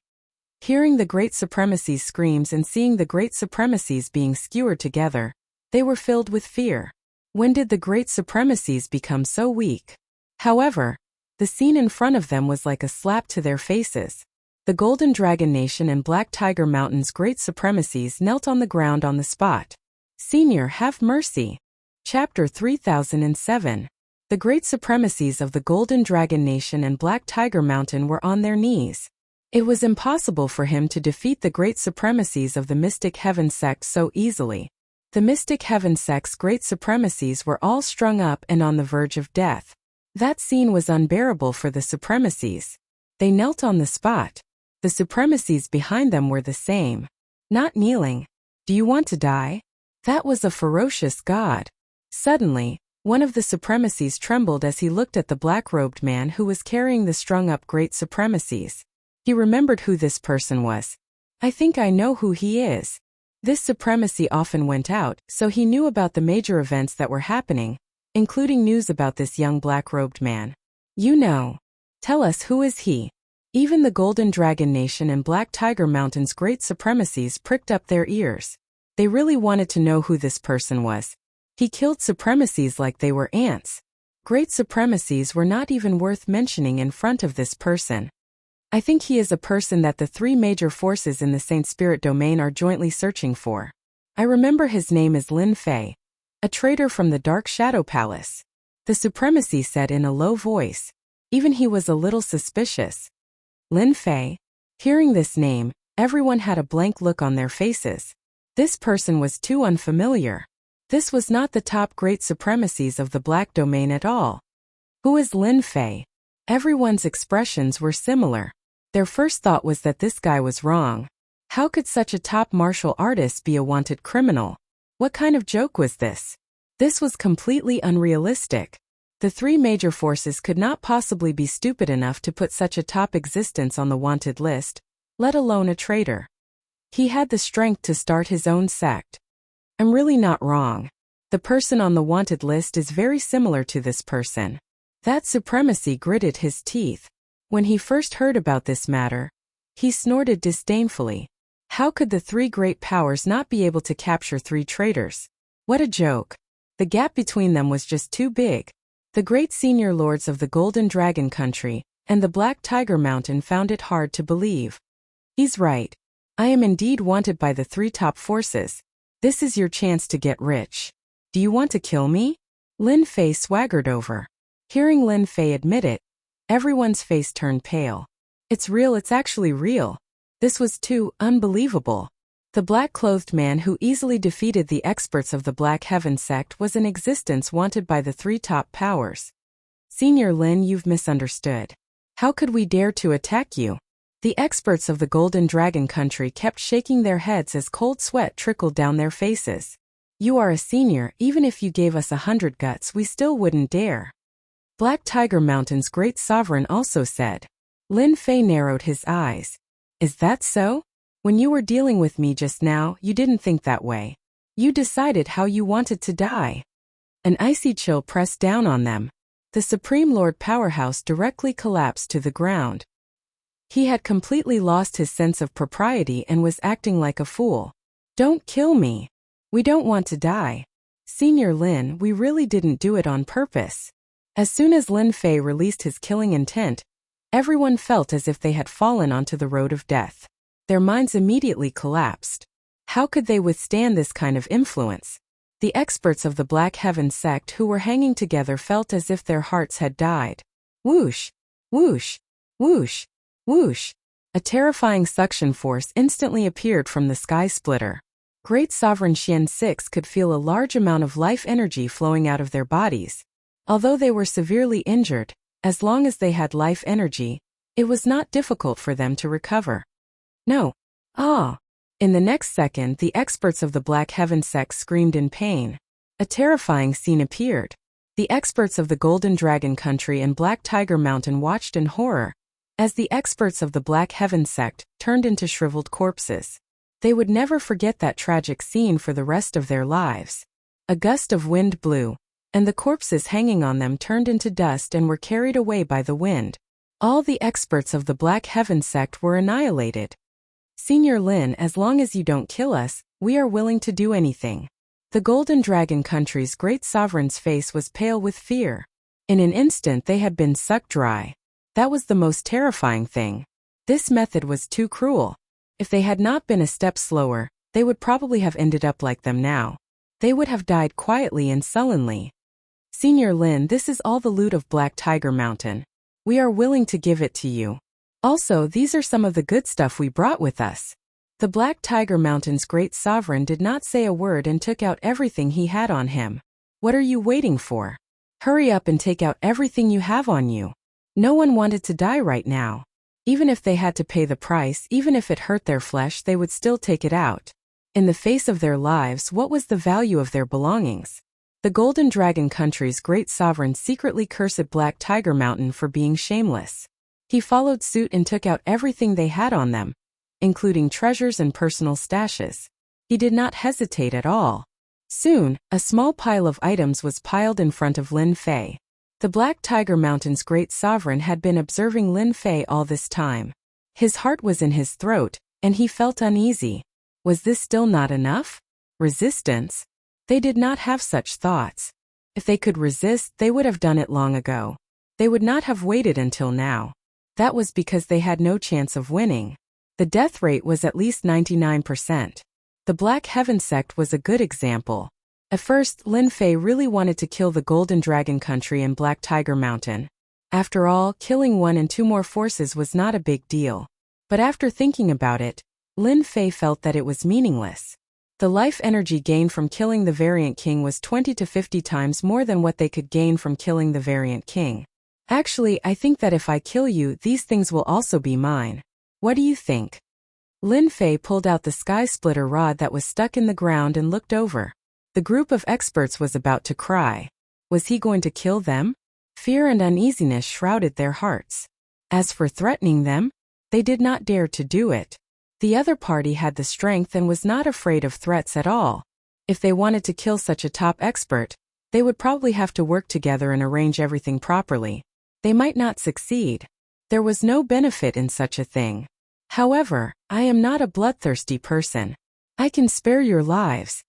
Hearing the great supremacies' screams and seeing the great supremacies being skewered together, they were filled with fear. When did the great supremacies become so weak? However, the scene in front of them was like a slap to their faces. The Golden Dragon Nation and Black Tiger Mountain's great supremacies knelt on the ground on the spot. Senior, have mercy. Chapter 3007. The great supremacies of the Golden Dragon Nation and Black Tiger Mountain were on their knees. It was impossible for him to defeat the great supremacies of the Mystic Heaven Sect so easily. The Mystic Heaven Sect's great supremacies were all strung up and on the verge of death. That scene was unbearable for the supremacies. They knelt on the spot. The supremacies behind them were the same. Not kneeling. Do you want to die? That was a ferocious god. Suddenly, One of the supremacies trembled as he looked at the black-robed man who was carrying the strung-up great supremacies. He remembered who this person was. I think I know who he is. This supremacy often went out, so he knew about the major events that were happening, including news about this young black-robed man. You know. Tell us, who is he? Even the Golden Dragon Nation and Black Tiger Mountain's great supremacies pricked up their ears. They really wanted to know who this person was. He killed supremacies like they were ants. Great supremacies were not even worth mentioning in front of this person. I think he is a person that the three major forces in the Saint Spirit domain are jointly searching for. I remember his name is Lin Fei, a traitor from the Dark Shadow Palace. The supremacy said in a low voice. Even he was a little suspicious. Lin Fei? Hearing this name, everyone had a blank look on their faces. This person was too unfamiliar. This was not the top great supremacies of the Black Domain at all. Who is Lin Fei? Everyone's expressions were similar. Their first thought was that this guy was wrong. How could such a top martial artist be a wanted criminal? What kind of joke was this? This was completely unrealistic. The three major forces could not possibly be stupid enough to put such a top existence on the wanted list, let alone a traitor. He had the strength to start his own sect. I'm really not wrong. The person on the wanted list is very similar to this person. That supremacy gritted his teeth. When he first heard about this matter, he snorted disdainfully. How could the three great powers not be able to capture three traitors? What a joke. The gap between them was just too big. The great senior lords of the Golden Dragon Country and the Black Tiger Mountain found it hard to believe. He's right. I am indeed wanted by the three top forces. This is your chance to get rich. Do you want to kill me? Lin Fei swaggered over. Hearing Lin Fei admit it, everyone's face turned pale. It's real, it's actually real. This was too unbelievable. The black-clothed man who easily defeated the experts of the Black Heaven sect was in existence wanted by the three top powers. Senior Lin, you've misunderstood. How could we dare to attack you? The experts of the Golden Dragon Country kept shaking their heads as cold sweat trickled down their faces. You are a senior, even if you gave us 100 guts we still wouldn't dare. Black Tiger Mountain's great sovereign also said. Lin Fei narrowed his eyes. Is that so? When you were dealing with me just now, you didn't think that way. You decided how you wanted to die. An icy chill pressed down on them. The Supreme Lord Powerhouse directly collapsed to the ground. He had completely lost his sense of propriety and was acting like a fool. Don't kill me. We don't want to die. Senior Lin, we really didn't do it on purpose. As soon as Lin Fei released his killing intent, everyone felt as if they had fallen onto the road of death. Their minds immediately collapsed. How could they withstand this kind of influence? The experts of the Black Heaven sect who were hanging together felt as if their hearts had died. Whoosh! Whoosh! Whoosh! Whoosh! A terrifying suction force instantly appeared from the sky splitter. Great Sovereign Xian 6 could feel a large amount of life energy flowing out of their bodies. Although they were severely injured, as long as they had life energy, it was not difficult for them to recover. No. Ah! In the next second, the experts of the Black Heaven sect screamed in pain. A terrifying scene appeared. The experts of the Golden Dragon Country and Black Tiger Mountain watched in horror, as the experts of the Black Heaven sect turned into shriveled corpses. They would never forget that tragic scene for the rest of their lives. A gust of wind blew, and the corpses hanging on them turned into dust and were carried away by the wind. All the experts of the Black Heaven sect were annihilated. Senior Lin, as long as you don't kill us, we are willing to do anything. The Golden Dragon Country's great sovereign's face was pale with fear. In an instant they had been sucked dry. That was the most terrifying thing. This method was too cruel. If they had not been a step slower, they would probably have ended up like them now. They would have died quietly and sullenly. Senior Lin, this is all the loot of Black Tiger Mountain. We are willing to give it to you. Also, these are some of the good stuff we brought with us. The Black Tiger Mountain's great sovereign did not say a word and took out everything he had on him. What are you waiting for? Hurry up and take out everything you have on you. No one wanted to die right now. Even if they had to pay the price, even if it hurt their flesh, they would still take it out. In the face of their lives, what was the value of their belongings? The Golden Dragon Country's great sovereign secretly cursed Black Tiger Mountain for being shameless. He followed suit and took out everything they had on them, including treasures and personal stashes. He did not hesitate at all. Soon, a small pile of items was piled in front of Lin Fei. The Black Tiger Mountain's great sovereign had been observing Lin Fei all this time. His heart was in his throat, and he felt uneasy. Was this still not enough? Resistance? They did not have such thoughts. If they could resist, they would have done it long ago. They would not have waited until now. That was because they had no chance of winning. The death rate was at least 99%. The Black Heaven sect was a good example. At first, Lin Fei really wanted to kill the Golden Dragon Country and Black Tiger Mountain. After all, killing 1 and 2 more forces was not a big deal. But after thinking about it, Lin Fei felt that it was meaningless. The life energy gained from killing the Variant King was 20 to 50 times more than what they could gain from killing the Variant King. Actually, I think that if I kill you, these things will also be mine. What do you think? Lin Fei pulled out the sky splitter rod that was stuck in the ground and looked over. The group of experts was about to cry. Was he going to kill them? Fear and uneasiness shrouded their hearts. As for threatening them, they did not dare to do it. The other party had the strength and was not afraid of threats at all. If they wanted to kill such a top expert, they would probably have to work together and arrange everything properly. They might not succeed. There was no benefit in such a thing. However, I am not a bloodthirsty person. I can spare your lives.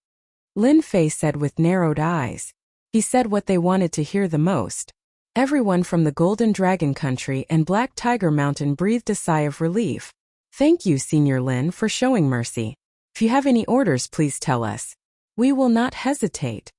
Lin Fei said with narrowed eyes. He said what they wanted to hear the most. Everyone from the Golden Dragon Country and Black Tiger Mountain breathed a sigh of relief. Thank you, Senior Lin, for showing mercy. If you have any orders, please tell us. We will not hesitate.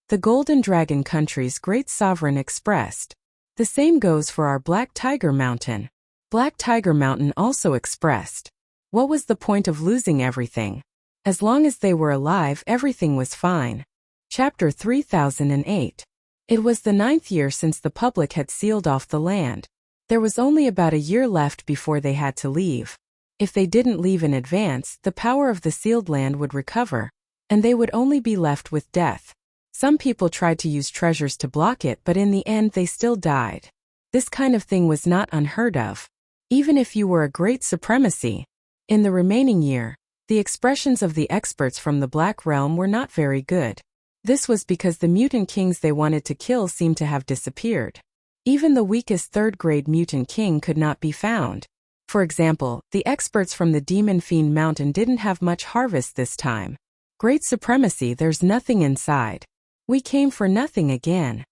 The Golden Dragon Country's great sovereign expressed. The same goes for our Black Tiger Mountain. Black Tiger Mountain also expressed. What was the point of losing everything? As long as they were alive, everything was fine. Chapter 3008. It was the 9th year since the public had sealed off the land. There was only about a year left before they had to leave. If they didn't leave in advance, the power of the sealed land would recover, and they would only be left with death. Some people tried to use treasures to block it, but in the end they still died. This kind of thing was not unheard of. Even if you were a great supremacy. In the remaining year, the expressions of the experts from the Black Realm were not very good. This was because the mutant kings they wanted to kill seemed to have disappeared. Even the weakest third-grade mutant king could not be found. For example, the experts from the Demon Fiend Mountain didn't have much harvest this time. Great supremacy, there's nothing inside. We came for nothing again.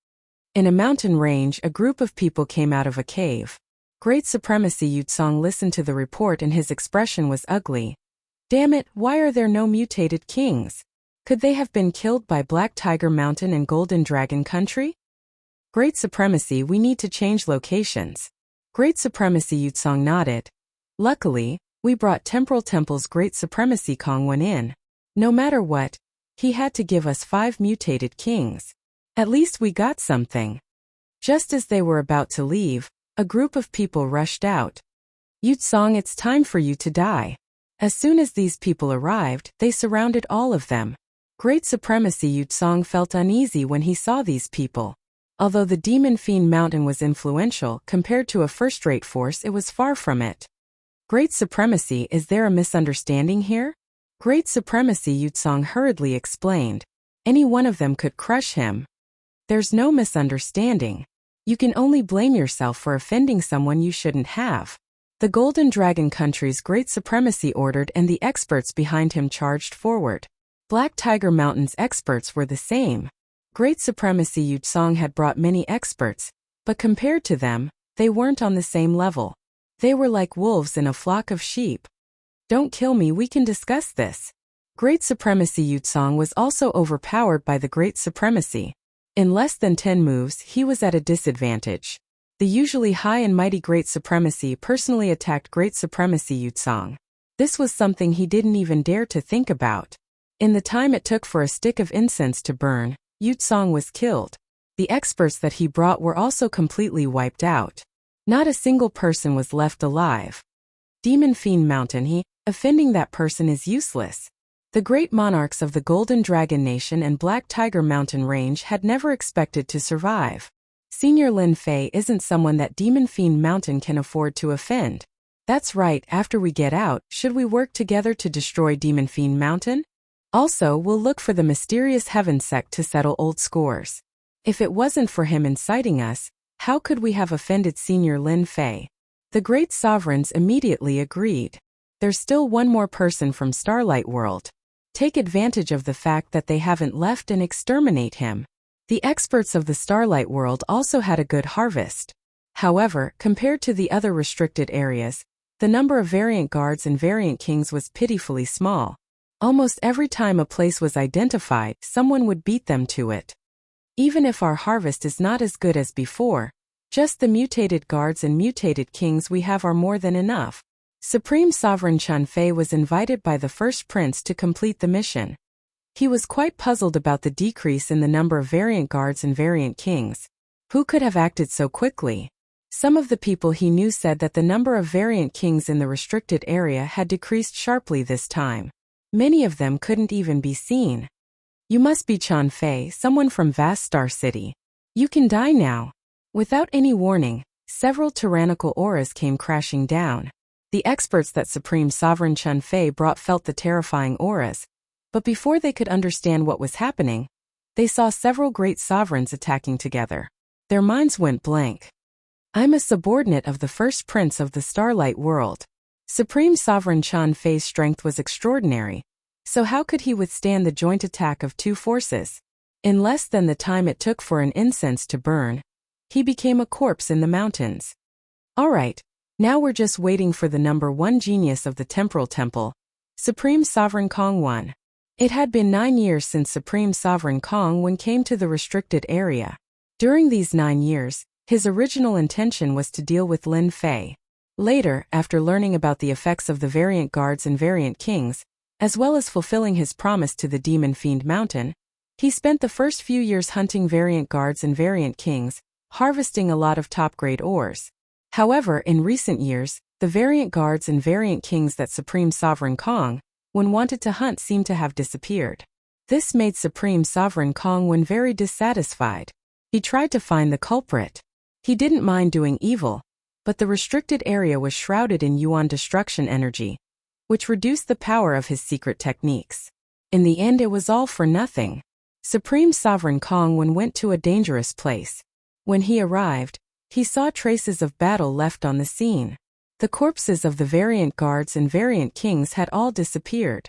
In a mountain range, a group of people came out of a cave. Great supremacy, Yutsong listened to the report and his expression was ugly. Damn it, why are there no mutated kings? Could they have been killed by Black Tiger Mountain and Golden Dragon Country? Great supremacy, we need to change locations. Great supremacy, Yutsong nodded. Luckily, we brought Temporal Temple's Great Supremacy Kongwen in. No matter what, he had to give us 5 mutated kings. At least we got something. Just as they were about to leave, a group of people rushed out. Yutsong, it's time for you to die. As soon as these people arrived, they surrounded all of them. Great supremacy, Yutsong felt uneasy when he saw these people. Although the Demon Fiend Mountain was influential, compared to a first-rate force, it was far from it. Great supremacy, is there a misunderstanding here? Great supremacy, Yutsong hurriedly explained. Any one of them could crush him. There's no misunderstanding. You can only blame yourself for offending someone you shouldn't have. The Golden Dragon Country's Great Supremacy ordered and the experts behind him charged forward. Black Tiger Mountain's experts were the same. Great Supremacy, Yutsong had brought many experts, but compared to them, they weren't on the same level. They were like wolves in a flock of sheep. Don't kill me, we can discuss this. Great Supremacy, Yutsong was also overpowered by the Great Supremacy. In less than 10 moves, he was at a disadvantage. The usually high and mighty Great Supremacy personally attacked Great Supremacy Yutsong. This was something he didn't even dare to think about. In the time it took for a stick of incense to burn, Yutsong was killed. The experts that he brought were also completely wiped out. Not a single person was left alive. Demon Fiend Mountain, offending that person is useless. The great monarchs of the Golden Dragon Nation and Black Tiger Mountain Range had never expected to survive. Senior Lin Fei isn't someone that Demon Fiend Mountain can afford to offend. That's right, after we get out, should we work together to destroy Demon Fiend Mountain? Also, we'll look for the mysterious Heaven Sect to settle old scores. If it wasn't for him inciting us, how could we have offended Senior Lin Fei? The great sovereigns immediately agreed. There's still one more person from Starlight World. Take advantage of the fact that they haven't left and exterminate him. The experts of the Starlight World also had a good harvest. However, compared to the other restricted areas, the number of variant guards and variant kings was pitifully small. Almost every time a place was identified, someone would beat them to it. Even if our harvest is not as good as before, just the mutated guards and mutated kings we have are more than enough. Supreme Sovereign Chun Fei was invited by the first prince to complete the mission. He was quite puzzled about the decrease in the number of variant guards and variant kings. Who could have acted so quickly? Some of the people he knew said that the number of variant kings in the restricted area had decreased sharply this time. Many of them couldn't even be seen. You must be Chun Fei, someone from Vast Star City. You can die now. Without any warning, several tyrannical auras came crashing down. The experts that Supreme Sovereign Chun Fei brought felt the terrifying auras, but before they could understand what was happening, they saw several great sovereigns attacking together. Their minds went blank. I'm a subordinate of the first prince of the Starlight World. Supreme Sovereign Chun Fei's strength was extraordinary, so how could he withstand the joint attack of two forces? In less than the time it took for an incense to burn, he became a corpse in the mountains. All right. Now we're just waiting for the number 1 genius of the Temporal Temple, Supreme Sovereign Kong 1. It had been 9 years since Supreme Sovereign Kong 1 came to the restricted area. During these 9 years, his original intention was to deal with Lin Fei. Later, after learning about the effects of the variant guards and variant kings, as well as fulfilling his promise to the Demon Fiend Mountain, he spent the first few years hunting variant guards and variant kings, harvesting a lot of top-grade ores. However, in recent years, the variant guards and variant kings that Supreme Sovereign Kong 1 wanted to hunt seemed to have disappeared. This made Supreme Sovereign Kong 1 very dissatisfied. He tried to find the culprit. He didn't mind doing evil, but the restricted area was shrouded in Yuan destruction energy, which reduced the power of his secret techniques. In the end, it was all for nothing. Supreme Sovereign Kong 1 went to a dangerous place. When he arrived, he saw traces of battle left on the scene. The corpses of the variant guards and variant kings had all disappeared.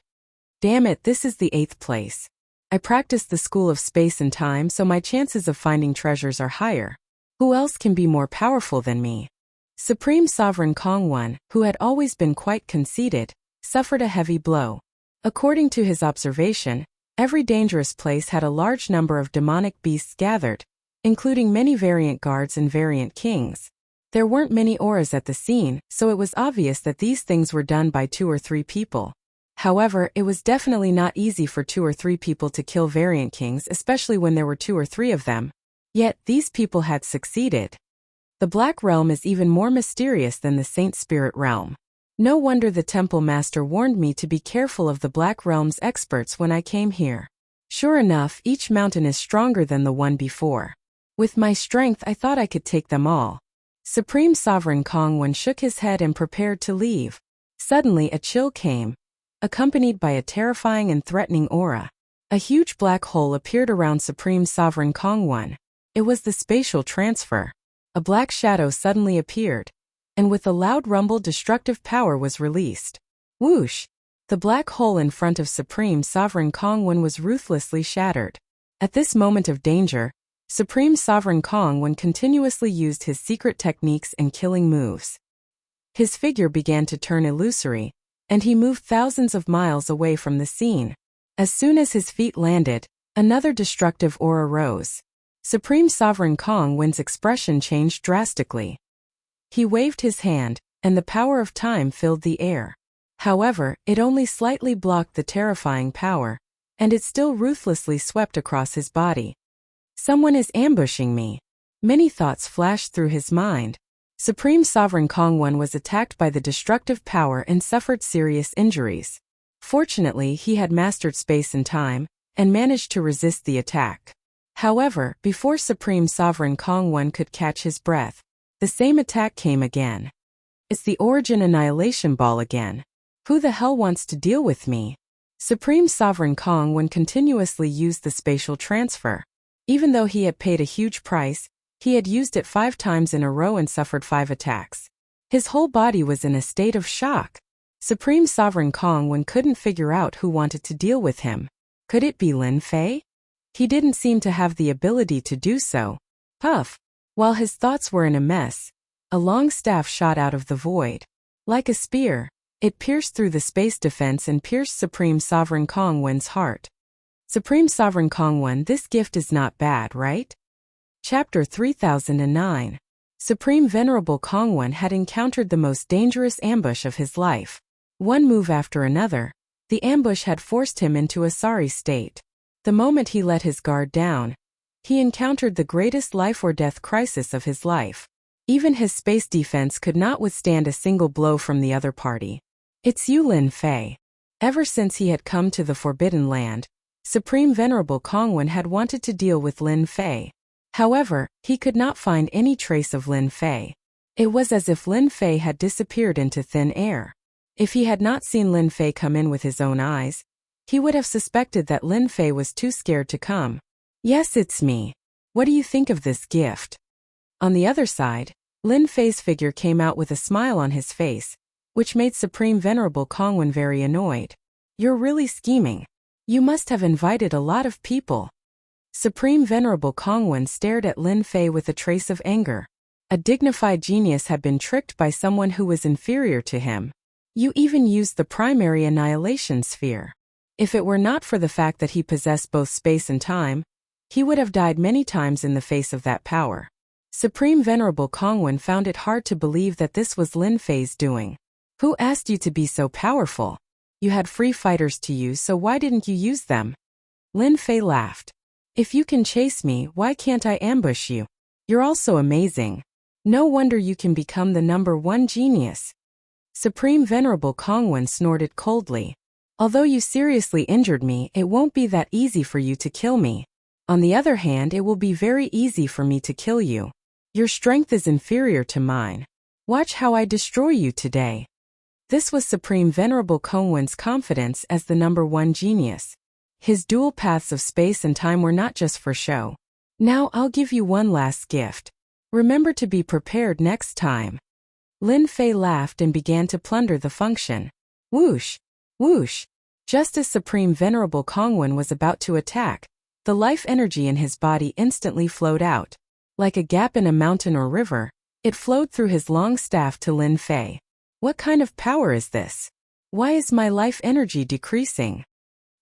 Damn it, this is the 8th place. I practiced the School of Space and Time, so my chances of finding treasures are higher. Who else can be more powerful than me? Supreme Sovereign Kong 1, who had always been quite conceited, suffered a heavy blow. According to his observation, every dangerous place had a large number of demonic beasts gathered, including many variant guards and variant kings. There weren't many auras at the scene, so it was obvious that these things were done by 2 or 3 people. However, it was definitely not easy for 2 or 3 people to kill variant kings, especially when there were 2 or 3 of them. Yet, these people had succeeded. The Black Realm is even more mysterious than the Saint Spirit Realm. No wonder the Temple Master warned me to be careful of the Black Realm's experts when I came here. Sure enough, each mountain is stronger than the one before. With my strength, I thought I could take them all. Supreme Sovereign Kong 1 shook his head and prepared to leave. Suddenly, a chill came, accompanied by a terrifying and threatening aura. A huge black hole appeared around Supreme Sovereign Kong 1. It was the spatial transfer. A black shadow suddenly appeared, and with a loud rumble, destructive power was released. Whoosh! The black hole in front of Supreme Sovereign Kong 1 was ruthlessly shattered. At this moment of danger, Supreme Sovereign Kong 1 continuously used his secret techniques and killing moves. His figure began to turn illusory, and he moved thousands of miles away from the scene. As soon as his feet landed, another destructive aura rose. Supreme Sovereign Kong 1's expression changed drastically. He waved his hand, and the power of time filled the air. However, it only slightly blocked the terrifying power, and it still ruthlessly swept across his body. Someone is ambushing me. Many thoughts flashed through his mind. Supreme Sovereign Kong 1 was attacked by the destructive power and suffered serious injuries. Fortunately, he had mastered space and time, and managed to resist the attack. However, before Supreme Sovereign Kong could catch his breath, the same attack came again. It's the Origin Annihilation Ball again. Who the hell wants to deal with me? Supreme Sovereign Kong continuously used the spatial transfer. Even though he had paid a huge price, he had used it 5 times in a row and suffered 5 attacks. His whole body was in a state of shock. Supreme Sovereign Kong couldn't figure out who wanted to deal with him. Could it be Lin Fei? He didn't seem to have the ability to do so. Puff! While his thoughts were in a mess, a long staff shot out of the void. Like a spear, it pierced through the space defense and pierced Supreme Sovereign Kong's heart. Supreme Sovereign Kong, this gift is not bad, right? Chapter 3009. Supreme Venerable Kong had encountered the most dangerous ambush of his life. One move after another, the ambush had forced him into a sorry state. The moment he let his guard down, he encountered the greatest life or death crisis of his life. Even his space defense could not withstand a single blow from the other party. It's you, Lin Fei. Ever since he had come to the Forbidden Land, Supreme Venerable Kong had wanted to deal with Lin Fei. However, he could not find any trace of Lin Fei. It was as if Lin Fei had disappeared into thin air. If he had not seen Lin Fei come in with his own eyes, he would have suspected that Lin Fei was too scared to come. Yes, it's me. What do you think of this gift? On the other side, Lin Fei's figure came out with a smile on his face, which made Supreme Venerable Kong very annoyed. You're really scheming. You must have invited a lot of people. Supreme Venerable Kong stared at Lin Fei with a trace of anger. A dignified genius had been tricked by someone who was inferior to him. You even used the primary annihilation sphere. If it were not for the fact that he possessed both space and time, he would have died many times in the face of that power. Supreme Venerable Kong found it hard to believe that this was Lin Fei's doing. Who asked you to be so powerful? You had free fighters to use, so why didn't you use them? Lin Fei laughed. If you can chase me, why can't I ambush you? You're also amazing. No wonder you can become the #1 genius. Supreme Venerable Kong snorted coldly. Although you seriously injured me, it won't be that easy for you to kill me. On the other hand, it will be very easy for me to kill you. Your strength is inferior to mine. Watch how I destroy you today. This was Supreme Venerable Kong's confidence as the #1 genius. His dual paths of space and time were not just for show. Now I'll give you one last gift. Remember to be prepared next time. Lin Fei laughed and began to plunder the function. Whoosh! Whoosh! Just as Supreme Venerable Kong was about to attack, the life energy in his body instantly flowed out. Like a gap in a mountain or river, it flowed through his long staff to Lin Fei. What kind of power is this? Why is my life energy decreasing?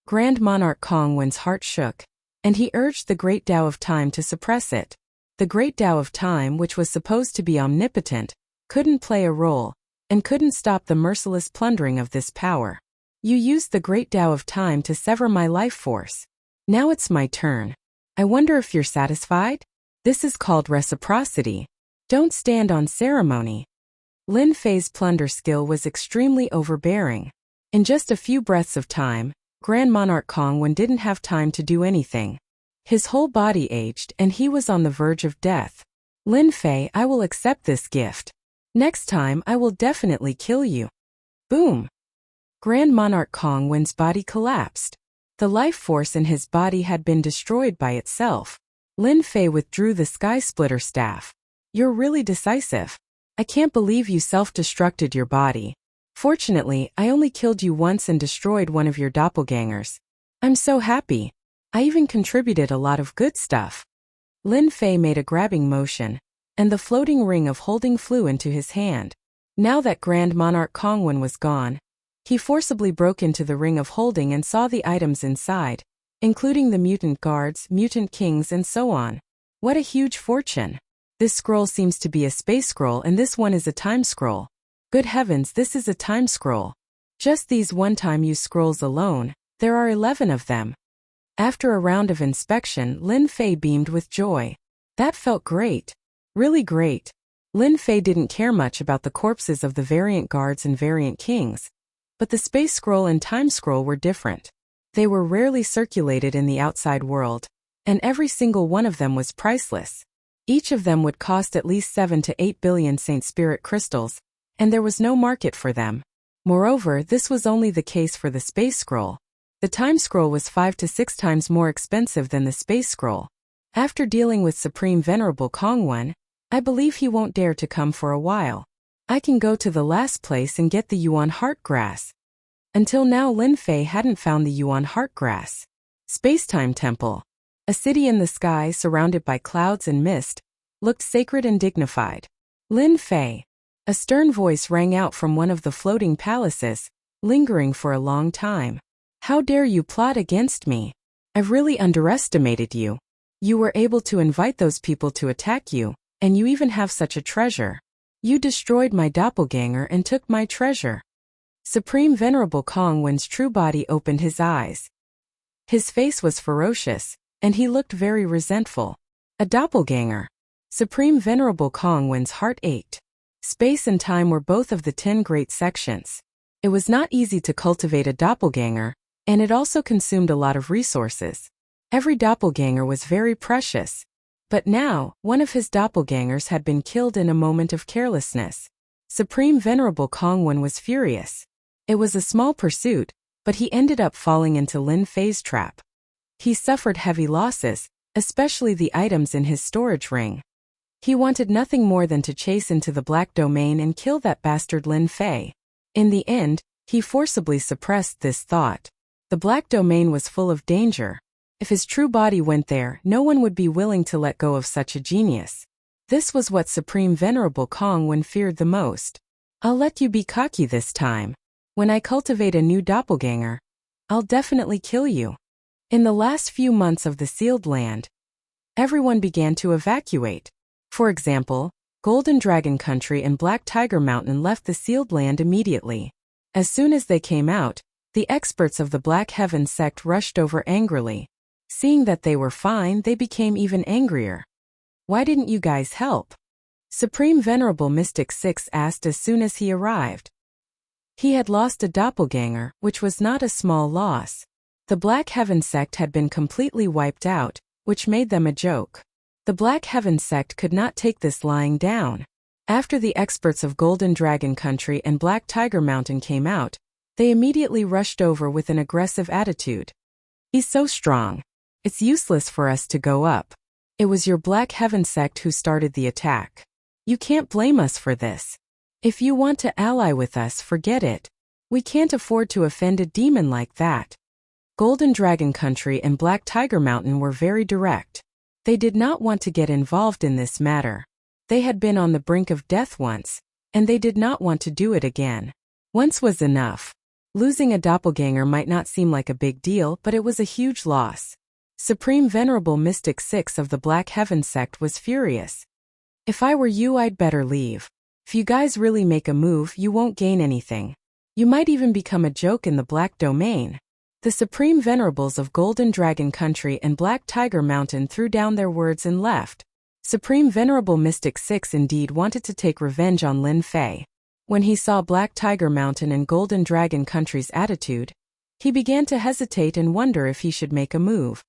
Grand Monarch Kong's heart shook, and he urged the Great Tao of Time to suppress it. The Great Tao of Time, which was supposed to be omnipotent, couldn't play a role, and couldn't stop the merciless plundering of this power. You used the Great Tao of Time to sever my life force. Now it's my turn. I wonder if you're satisfied? This is called reciprocity. Don't stand on ceremony. Lin Fei's plunder skill was extremely overbearing. In just a few breaths of time, Grand Monarch Kong didn't have time to do anything. His whole body aged and he was on the verge of death. Lin Fei, I will accept this gift. Next time I will definitely kill you. Boom! Grand Monarch Kong's body collapsed. The life force in his body had been destroyed by itself. Lin Fei withdrew the Sky Splitter staff. You're really decisive. I can't believe you self-destructed your body. Fortunately, I only killed you once and destroyed one of your doppelgangers. I'm so happy. I even contributed a lot of good stuff. Lin Fei made a grabbing motion, and the floating ring of holding flew into his hand. Now that Grand Monarch Kong was gone, he forcibly broke into the ring of holding and saw the items inside, including the mutant guards, mutant kings, and so on. What a huge fortune. This scroll seems to be a space scroll and this one is a time scroll. Good heavens, this is a time scroll. Just these one-time use scrolls alone, there are 11 of them. After a round of inspection, Lin Fei beamed with joy. That felt great. Really great. Lin Fei didn't care much about the corpses of the variant guards and variant kings. But the space scroll and time scroll were different. They were rarely circulated in the outside world, and every single one of them was priceless. Each of them would cost at least 7 to 8 billion Saint Spirit crystals, and there was no market for them. Moreover, this was only the case for the space scroll. The time scroll was 5 to 6 times more expensive than the space scroll. After dealing with Supreme Venerable Kongwen, I believe he won't dare to come for a while. I can go to the last place and get the Yuan Heart Grass. Until now Lin Fei hadn't found the Yuan Heart Grass. Spacetime Temple. A city in the sky surrounded by clouds and mist, looked sacred and dignified. Lin Fei. A stern voice rang out from one of the floating palaces, lingering for a long time. How dare you plot against me? I've really underestimated you. You were able to invite those people to attack you, and you even have such a treasure. You destroyed my doppelganger and took my treasure. Supreme Venerable Kongwen's true body opened his eyes. His face was ferocious, and he looked very resentful. A doppelganger. Supreme Venerable Kongwen's heart ached. Space and time were both of the 10 great sections. It was not easy to cultivate a doppelganger, and it also consumed a lot of resources. Every doppelganger was very precious. But now, one of his doppelgangers had been killed in a moment of carelessness. Supreme Venerable Kongwen was furious. It was a small pursuit, but he ended up falling into Lin Fei's trap. He suffered heavy losses, especially the items in his storage ring. He wanted nothing more than to chase into the Black Domain and kill that bastard Lin Fei. In the end, he forcibly suppressed this thought. The Black Domain was full of danger. If his true body went there, no one would be willing to let go of such a genius. This was what Supreme Venerable Kongwen feared the most. I'll let you be cocky this time. When I cultivate a new doppelganger, I'll definitely kill you. In the last few months of the sealed land, everyone began to evacuate. For example, Golden Dragon Country and Black Tiger Mountain left the sealed land immediately. As soon as they came out, the experts of the Black Heaven sect rushed over angrily. Seeing that they were fine, they became even angrier. Why didn't you guys help? Supreme Venerable Mystic 6 asked as soon as he arrived. He had lost a doppelganger, which was not a small loss. The Black Heaven sect had been completely wiped out, which made them a joke. The Black Heaven sect could not take this lying down. After the experts of Golden Dragon Country and Black Tiger Mountain came out, they immediately rushed over with an aggressive attitude. He's so strong. It's useless for us to go up. It was your Black Heaven sect who started the attack. You can't blame us for this. If you want to ally with us, forget it. We can't afford to offend a demon like that. Golden Dragon Country and Black Tiger Mountain were very direct. They did not want to get involved in this matter. They had been on the brink of death once, and they did not want to do it again. Once was enough. Losing a doppelganger might not seem like a big deal, but it was a huge loss. Supreme Venerable Mystic 6 of the Black Heaven sect was furious. If I were you, I'd better leave. If you guys really make a move, you won't gain anything. You might even become a joke in the Black Domain. The Supreme Venerables of Golden Dragon Country and Black Tiger Mountain threw down their words and left. Supreme Venerable Mystic 6 indeed wanted to take revenge on Lin Fei. When he saw Black Tiger Mountain and Golden Dragon Country's attitude, he began to hesitate and wonder if he should make a move.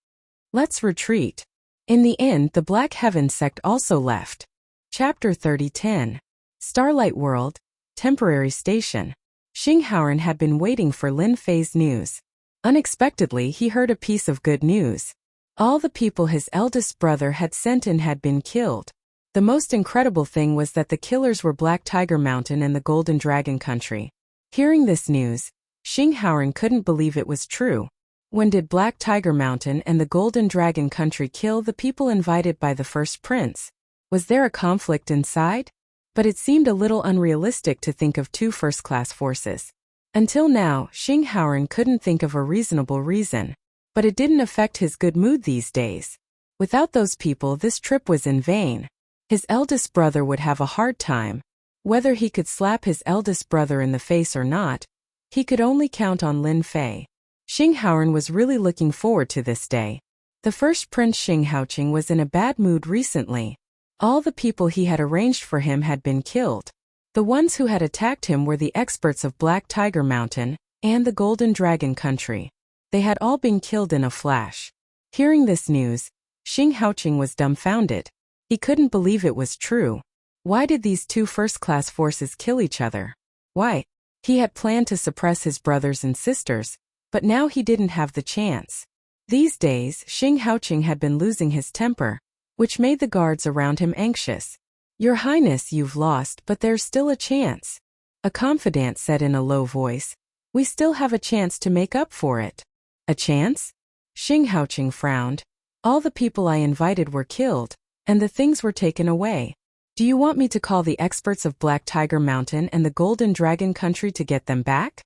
Let's retreat. In the end, the Black Heaven sect also left. Chapter 30:10. Starlight World, Temporary Station. Xinghauern had been waiting for Lin Fei's news. Unexpectedly, he heard a piece of good news. All the people his eldest brother had sent in had been killed. The most incredible thing was that the killers were Black Tiger Mountain and the Golden Dragon Country. Hearing this news, Xinghauern couldn't believe it was true. When did Black Tiger Mountain and the Golden Dragon Country kill the people invited by the first prince? Was there a conflict inside? But it seemed a little unrealistic to think of two first-class forces. Until now, Xinghauern couldn't think of a reasonable reason. But it didn't affect his good mood these days. Without those people, this trip was in vain. His eldest brother would have a hard time. Whether he could slap his eldest brother in the face or not, he could only count on Lin Fei. Xinghauern was really looking forward to this day. The first Prince Xinghaoqing was in a bad mood recently. All the people he had arranged for him had been killed. The ones who had attacked him were the experts of Black Tiger Mountain and the Golden Dragon Country. They had all been killed in a flash. Hearing this news, Xing Haoqing was dumbfounded. He couldn't believe it was true. Why did these two first-class forces kill each other? Why? He had planned to suppress his brothers and sisters, but now he didn't have the chance. These days, Xing Haoqing had been losing his temper, which made the guards around him anxious. "Your Highness, you've lost, but there's still a chance," a confidant said in a low voice. "We still have a chance to make up for it." "A chance?" Xing Haoqing frowned. "All the people I invited were killed, and the things were taken away. Do you want me to call the experts of Black Tiger Mountain and the Golden Dragon Country to get them back?"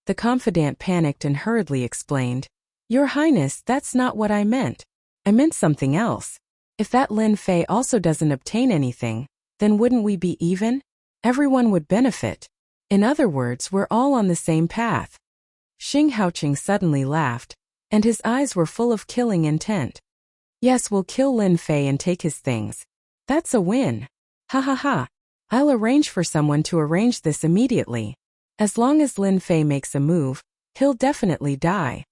The confidant panicked and hurriedly explained. "Your Highness, that's not what I meant. I meant something else. If that Lin Fei also doesn't obtain anything, then wouldn't we be even? Everyone would benefit. In other words, we're all on the same path." Xing Haoqing suddenly laughed, and his eyes were full of killing intent. "Yes, we'll kill Lin Fei and take his things. That's a win. Ha ha ha. I'll arrange for someone to arrange this immediately. As long as Lin Fei makes a move, he'll definitely die."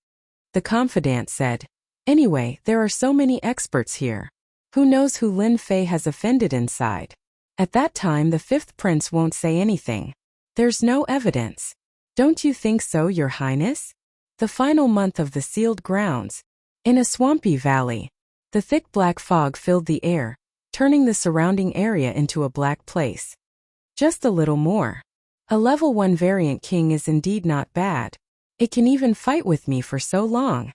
The confidant said. "Anyway, there are so many experts here. Who knows who Lin Fei has offended inside? At that time the fifth prince won't say anything. There's no evidence. Don't you think so, Your Highness?" The final month of the sealed grounds. In a swampy valley, the thick black fog filled the air, turning the surrounding area into a black place. Just a little more. A level 1 variant king is indeed not bad. It can even fight with me for so long.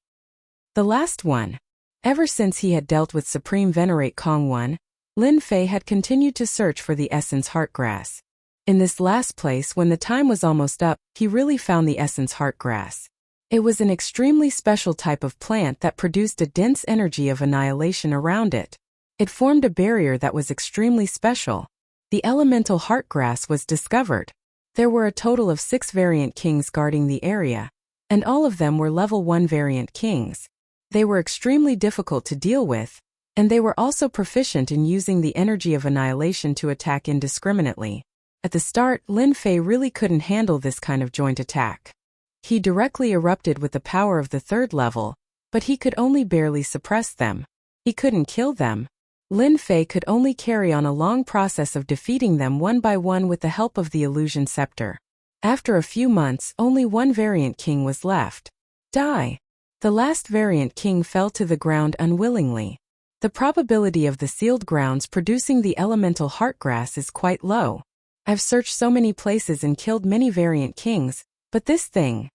The last one. Ever since he had dealt with Supreme Venerate Kong 1, Lin Fei had continued to search for the Essence Heartgrass. In this last place, when the time was almost up, he really found the Essence Heartgrass. It was an extremely special type of plant that produced a dense energy of annihilation around it. It formed a barrier that was extremely special. The elemental heartgrass was discovered. There were a total of 6 variant kings guarding the area, and all of them were level 1 variant kings. They were extremely difficult to deal with, and they were also proficient in using the energy of annihilation to attack indiscriminately. At the start, Lin Fei really couldn't handle this kind of joint attack. He directly erupted with the power of the 3rd level, but he could only barely suppress them. He couldn't kill them. Lin Fei could only carry on a long process of defeating them one by one with the help of the illusion scepter. After a few months, only 1 variant king was left. Die. The last variant king fell to the ground unwillingly. The probability of the sealed grounds producing the elemental heartgrass is quite low. I've searched so many places and killed many variant kings, but this thing.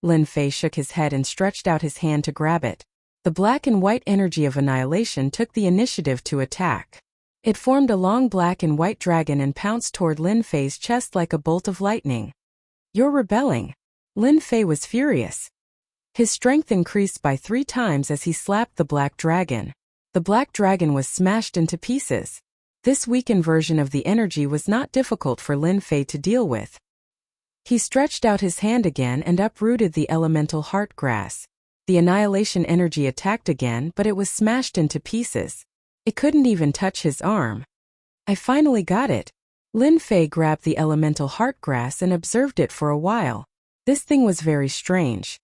Lin Fei shook his head and stretched out his hand to grab it. The black and white energy of annihilation took the initiative to attack. It formed a long black and white dragon and pounced toward Lin Fei's chest like a bolt of lightning. "You're rebelling." Lin Fei was furious. His strength increased by 3 times as he slapped the black dragon. The black dragon was smashed into pieces. This weakened version of the energy was not difficult for Lin Fei to deal with. He stretched out his hand again and uprooted the elemental heartgrass. The annihilation energy attacked again, but it was smashed into pieces. It couldn't even touch his arm. "I finally got it." Lin Fei grabbed the elemental heartgrass and observed it for a while. This thing was very strange.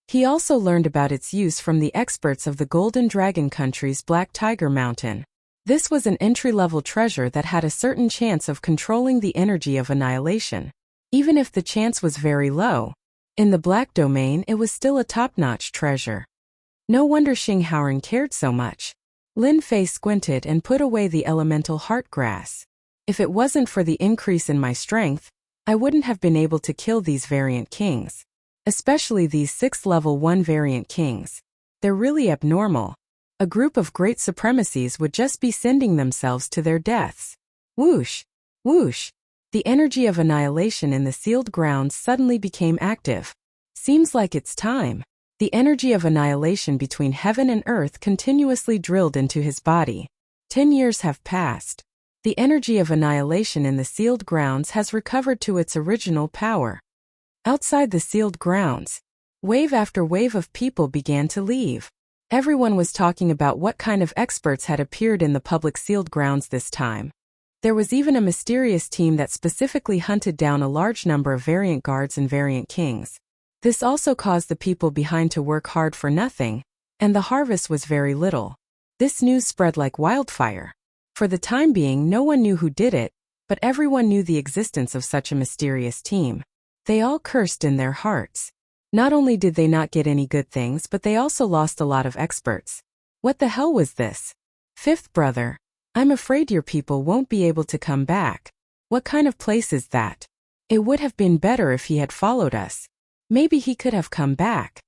He also learned about its use from the experts of the Golden Dragon Country's Black Tiger Mountain. This was an entry-level treasure that had a certain chance of controlling the energy of annihilation. Even if the chance was very low, in the Black Domain it was still a top-notch treasure. No wonder Xing Haoren cared so much. Lin Fei squinted and put away the elemental heartgrass. If it wasn't for the increase in my strength, I wouldn't have been able to kill these variant kings. Especially these 6 level 1 variant kings. They're really abnormal. A group of great supremacies would just be sending themselves to their deaths. Whoosh! Whoosh! The energy of annihilation in the sealed grounds suddenly became active. Seems like it's time. The energy of annihilation between heaven and earth continuously drilled into his body. 10 years have passed. The energy of annihilation in the sealed grounds has recovered to its original power. Outside the sealed grounds, wave after wave of people began to leave. Everyone was talking about what kind of experts had appeared in the public sealed grounds this time. There was even a mysterious team that specifically hunted down a large number of variant guards and variant kings. This also caused the people behind to work hard for nothing, and the harvest was very little. This news spread like wildfire. For the time being, no one knew who did it, but everyone knew the existence of such a mysterious team. They all cursed in their hearts. Not only did they not get any good things, but they also lost a lot of experts. What the hell was this? Fifth brother, I'm afraid your people won't be able to come back. What kind of place is that? It would have been better if he had followed us. Maybe he could have come back.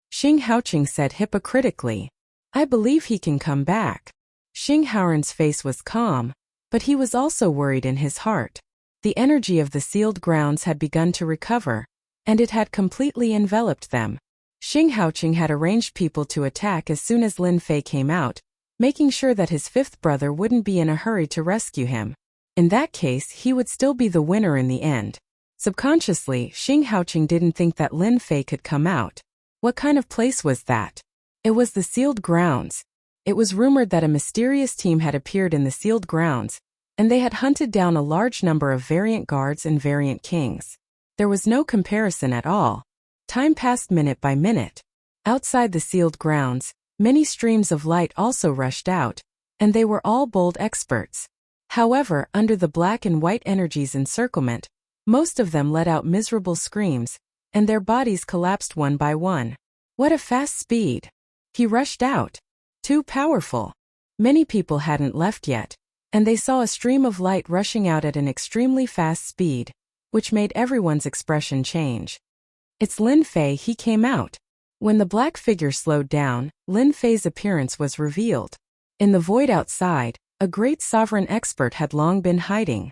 Xing Haoqing said hypocritically. I believe he can come back. Xing Haoran's face was calm, but he was also worried in his heart. The energy of the sealed grounds had begun to recover, and it had completely enveloped them. Xing Haoqing had arranged people to attack as soon as Lin Fei came out, making sure that his fifth brother wouldn't be in a hurry to rescue him. In that case, he would still be the winner in the end. Subconsciously, Xing Haoqing didn't think that Lin Fei could come out. What kind of place was that? It was the sealed grounds. It was rumored that a mysterious team had appeared in the sealed grounds, and they had hunted down a large number of variant guards and variant kings. There was no comparison at all. Time passed minute by minute. Outside the sealed grounds, many streams of light also rushed out, and they were all bold experts. However, under the black and white energies encirclement, most of them let out miserable screams, and their bodies collapsed one by one. What a fast speed! He rushed out. Too powerful. Many people hadn't left yet, and they saw a stream of light rushing out at an extremely fast speed, which made everyone's expression change. It's Lin Fei, he came out. When the black figure slowed down, Lin Fei's appearance was revealed. In the void outside, a great sovereign expert had long been hiding.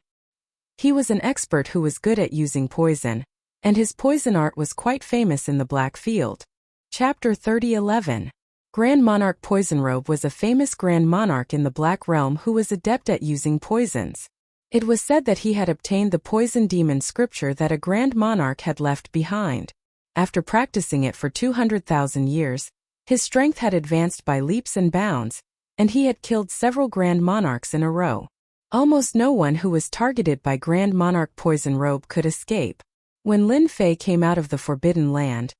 He was an expert who was good at using poison, and his poison art was quite famous in the Black Field. Chapter 30:11. Grand Monarch Poisonrobe was a famous Grand Monarch in the Black Realm who was adept at using poisons. It was said that he had obtained the poison demon scripture that a Grand Monarch had left behind. After practicing it for 200,000 years, his strength had advanced by leaps and bounds, and he had killed several Grand Monarchs in a row. Almost no one who was targeted by Grand Monarch Poisonrobe could escape. When Lin Fei came out of the Forbidden Land,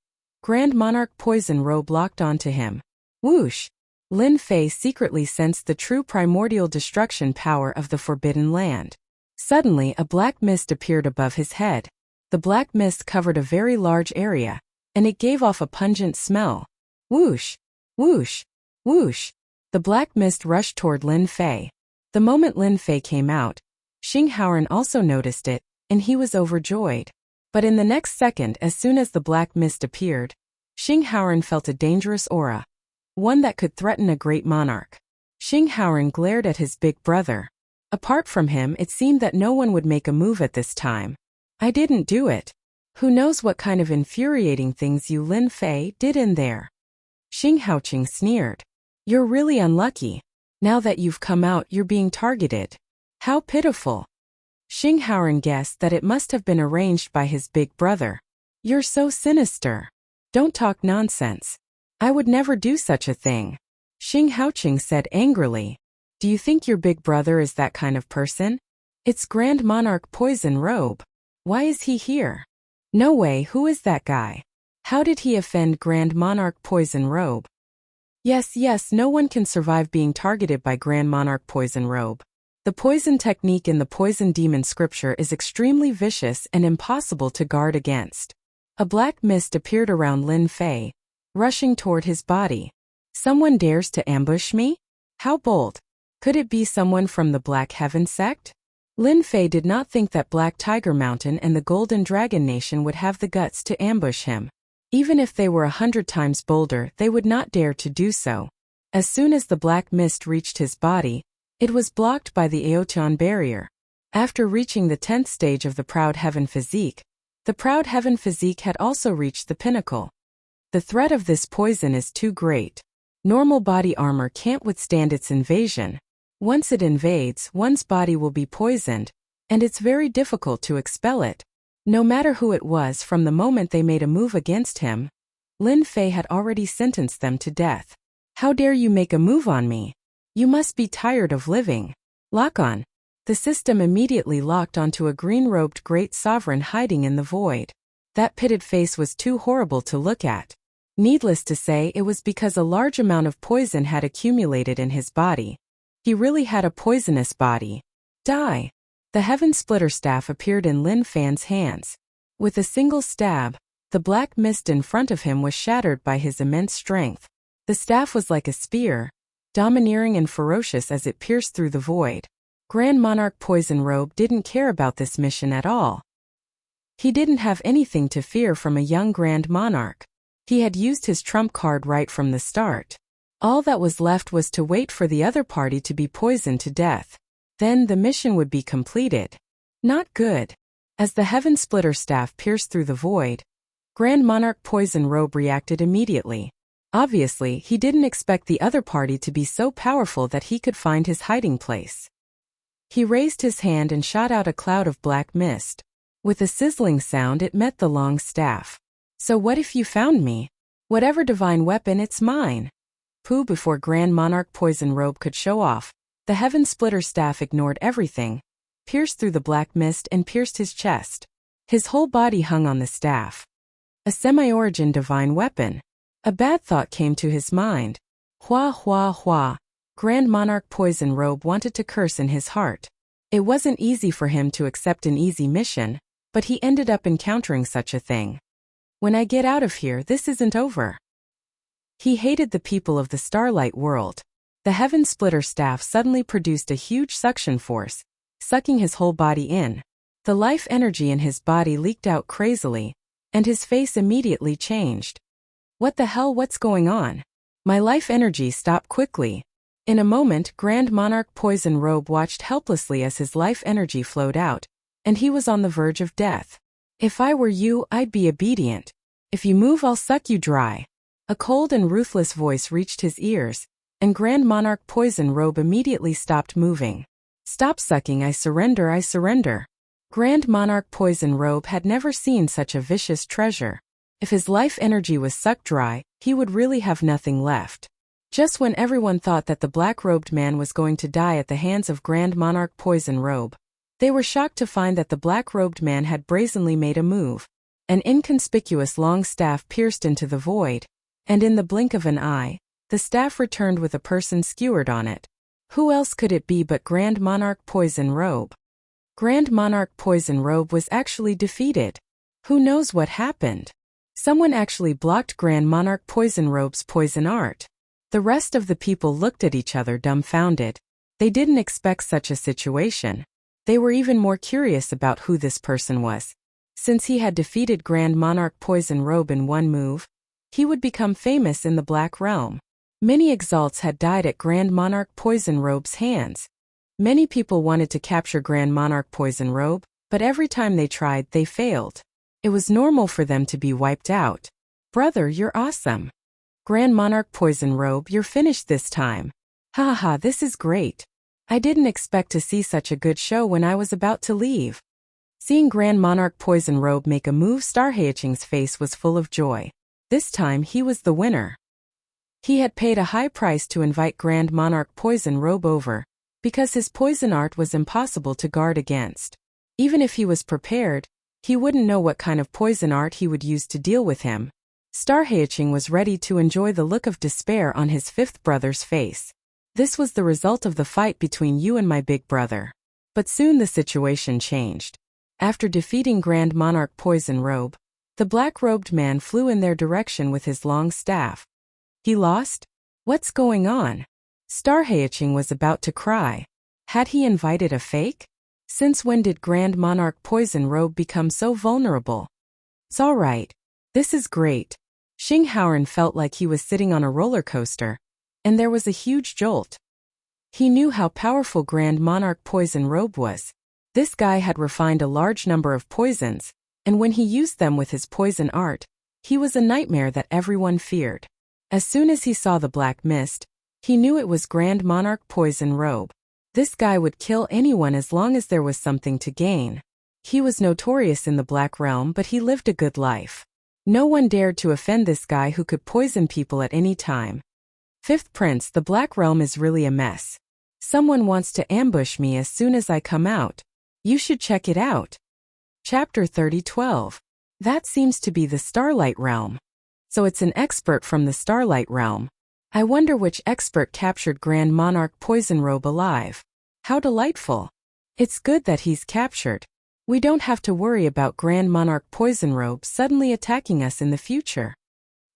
Grand Monarch Poisonrobe locked onto him. Whoosh! Lin Fei secretly sensed the true primordial destruction power of the Forbidden Land. Suddenly, a black mist appeared above his head. The black mist covered a very large area, and it gave off a pungent smell. Whoosh! Whoosh! Whoosh! The black mist rushed toward Lin Fei. The moment Lin Fei came out, Xing Haoran also noticed it, and he was overjoyed. But in the next second, as soon as the black mist appeared, Xing Haoran felt a dangerous aura. One that could threaten a great monarch. Xing Haoran glared at his big brother. Apart from him, it seemed that no one would make a move at this time. I didn't do it. Who knows what kind of infuriating things you Lin Fei did in there? Xing Haoqing sneered. You're really unlucky. Now that you've come out, you're being targeted. How pitiful. Xing Haoran guessed that it must have been arranged by his big brother. You're so sinister. Don't talk nonsense. I would never do such a thing. Xing Haoqing said angrily. Do you think your big brother is that kind of person? It's Grand Monarch Poisonrobe. Why is he here? No way, who is that guy? How did he offend Grand Monarch Poisonrobe? Yes, no one can survive being targeted by Grand Monarch Poisonrobe. The poison technique in the Poison Demon scripture is extremely vicious and impossible to guard against. A black mist appeared around Lin Fei, rushing toward his body. Someone dares to ambush me? How bold. Could it be someone from the Black Heaven sect? Lin Fei did not think that Black Tiger Mountain and the Golden Dragon Nation would have the guts to ambush him. Even if they were 100 times bolder, they would not dare to do so. As soon as the black mist reached his body, it was blocked by the Aotian barrier. After reaching the 10th stage of the Proud Heaven Physique, the Proud Heaven Physique had also reached the pinnacle. The threat of this poison is too great. Normal body armor can't withstand its invasion. Once it invades, one's body will be poisoned, and it's very difficult to expel it. No matter who it was, from the moment they made a move against him, Lin Fei had already sentenced them to death. How dare you make a move on me? You must be tired of living. Lock on. The system immediately locked onto a green-robed great sovereign hiding in the void. That pitted face was too horrible to look at. Needless to say, it was because a large amount of poison had accumulated in his body. He really had a poisonous body. Die! The Heaven Splitter staff appeared in Lin Fan's hands. With a single stab, the black mist in front of him was shattered by his immense strength. The staff was like a spear, domineering and ferocious as it pierced through the void. Grand Monarch Poison Robe didn't care about this mission at all. He didn't have anything to fear from a young Grand Monarch. He had used his trump card right from the start. All that was left was to wait for the other party to be poisoned to death. Then the mission would be completed. Not good. As the Heaven Splitter staff pierced through the void, Grand Monarch Poison Robe reacted immediately. Obviously, he didn't expect the other party to be so powerful that he could find his hiding place. He raised his hand and shot out a cloud of black mist. With a sizzling sound, it met the long staff. So what if you found me? Whatever divine weapon, it's mine. Pooh! Before Grand Monarch Poison Robe could show off, the Heaven Splitter staff ignored everything, pierced through the black mist and pierced his chest. His whole body hung on the staff. A semi-origin divine weapon. A bad thought came to his mind. Hua hua hua. Grand Monarch Poison Robe wanted to curse in his heart. It wasn't easy for him to accept an easy mission, but he ended up encountering such a thing. When I get out of here, this isn't over. He hated the people of the Starlight World. The Heaven Splitter staff suddenly produced a huge suction force, sucking his whole body in. The life energy in his body leaked out crazily, and his face immediately changed. What the hell? What's going on? My life energy stopped quickly. In a moment, Grand Monarch Poison Robe watched helplessly as his life energy flowed out, and he was on the verge of death. If I were you, I'd be obedient. If you move, I'll suck you dry. A cold and ruthless voice reached his ears, and Grand Monarch Poison Robe immediately stopped moving. Stop sucking, I surrender, I surrender. Grand Monarch Poison Robe had never seen such a vicious treasure. If his life energy was sucked dry, he would really have nothing left. Just when everyone thought that the black-robed man was going to die at the hands of Grand Monarch Poison Robe, they were shocked to find that the black-robed man had brazenly made a move. An inconspicuous long staff pierced into the void, and in the blink of an eye, the staff returned with a person skewered on it. Who else could it be but Grand Monarch Poison Robe? Grand Monarch Poison Robe was actually defeated. Who knows what happened? Someone actually blocked Grand Monarch Poison Robe's poison art. The rest of the people looked at each other dumbfounded. They didn't expect such a situation. They were even more curious about who this person was. Since he had defeated Grand Monarch Poison Robe in one move, he would become famous in the Black Realm. Many exalts had died at Grand Monarch Poison Robe's hands. Many people wanted to capture Grand Monarch Poison Robe, but every time they tried, they failed. It was normal for them to be wiped out. Brother, you're awesome. Grand Monarch Poison Robe, you're finished this time. Ha ha ha, this is great. I didn't expect to see such a good show when I was about to leave. Seeing Grand Monarch Poison Robe make a move, Starhaeching's face was full of joy. This time he was the winner. He had paid a high price to invite Grand Monarch Poison Robe over, because his poison art was impossible to guard against. Even if he was prepared, he wouldn't know what kind of poison art he would use to deal with him. Starhaeching was ready to enjoy the look of despair on his fifth brother's face. This was the result of the fight between you and my big brother. But soon the situation changed. After defeating Grand Monarch Poison Robe, the black-robed man flew in their direction with his long staff. He lost? What's going on? Starhaeching was about to cry. Had he invited a fake? Since when did Grand Monarch Poison Robe become so vulnerable? It's all right. This is great. Xinghauern felt like he was sitting on a roller coaster, and there was a huge jolt. He knew how powerful Grand Monarch Poison Robe was. This guy had refined a large number of poisons, and when he used them with his poison art, he was a nightmare that everyone feared. As soon as he saw the black mist, he knew it was Grand Monarch Poison Robe. This guy would kill anyone as long as there was something to gain. He was notorious in the Black Realm, but he lived a good life. No one dared to offend this guy who could poison people at any time. Fifth Prince, the Black Realm is really a mess. Someone wants to ambush me as soon as I come out. You should check it out. Chapter 30:12. That seems to be the Starlight Realm. So it's an expert from the Starlight Realm. I wonder which expert captured Grand Monarch Poison Robe alive. How delightful. It's good that he's captured. We don't have to worry about Grand Monarch Poison Robe suddenly attacking us in the future.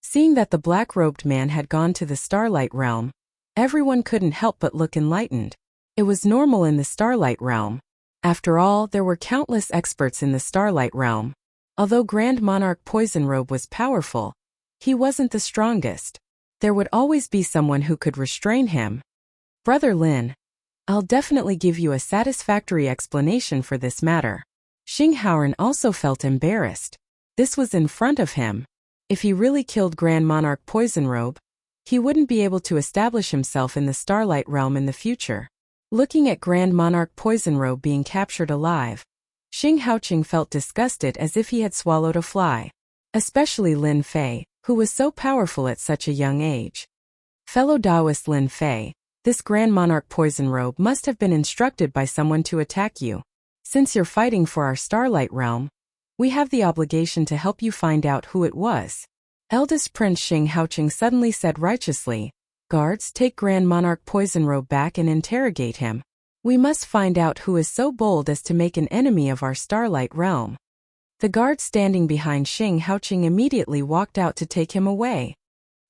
Seeing that the black-robed man had gone to the Starlight Realm, everyone couldn't help but look enlightened. It was normal in the Starlight Realm. After all, there were countless experts in the Starlight Realm. Although Grand Monarch Poison Robe was powerful, he wasn't the strongest. There would always be someone who could restrain him. Brother Lin, I'll definitely give you a satisfactory explanation for this matter. Xing Haoran also felt embarrassed. This was in front of him. If he really killed Grand Monarch Poison Robe, he wouldn't be able to establish himself in the Starlight Realm in the future. Looking at Grand Monarch Poison Robe being captured alive, Xing Haoqing felt disgusted as if he had swallowed a fly. Especially Lin Fei, who was so powerful at such a young age. Fellow Taoist Lin Fei, this Grand Monarch Poison Robe must have been instructed by someone to attack you. Since you're fighting for our Starlight Realm, we have the obligation to help you find out who it was. Eldest Prince Xing Haoqing suddenly said righteously, Guards, take Grand Monarch Poison Robe back and interrogate him. We must find out who is so bold as to make an enemy of our Starlight Realm. The guards standing behind Xing Haoqing immediately walked out to take him away.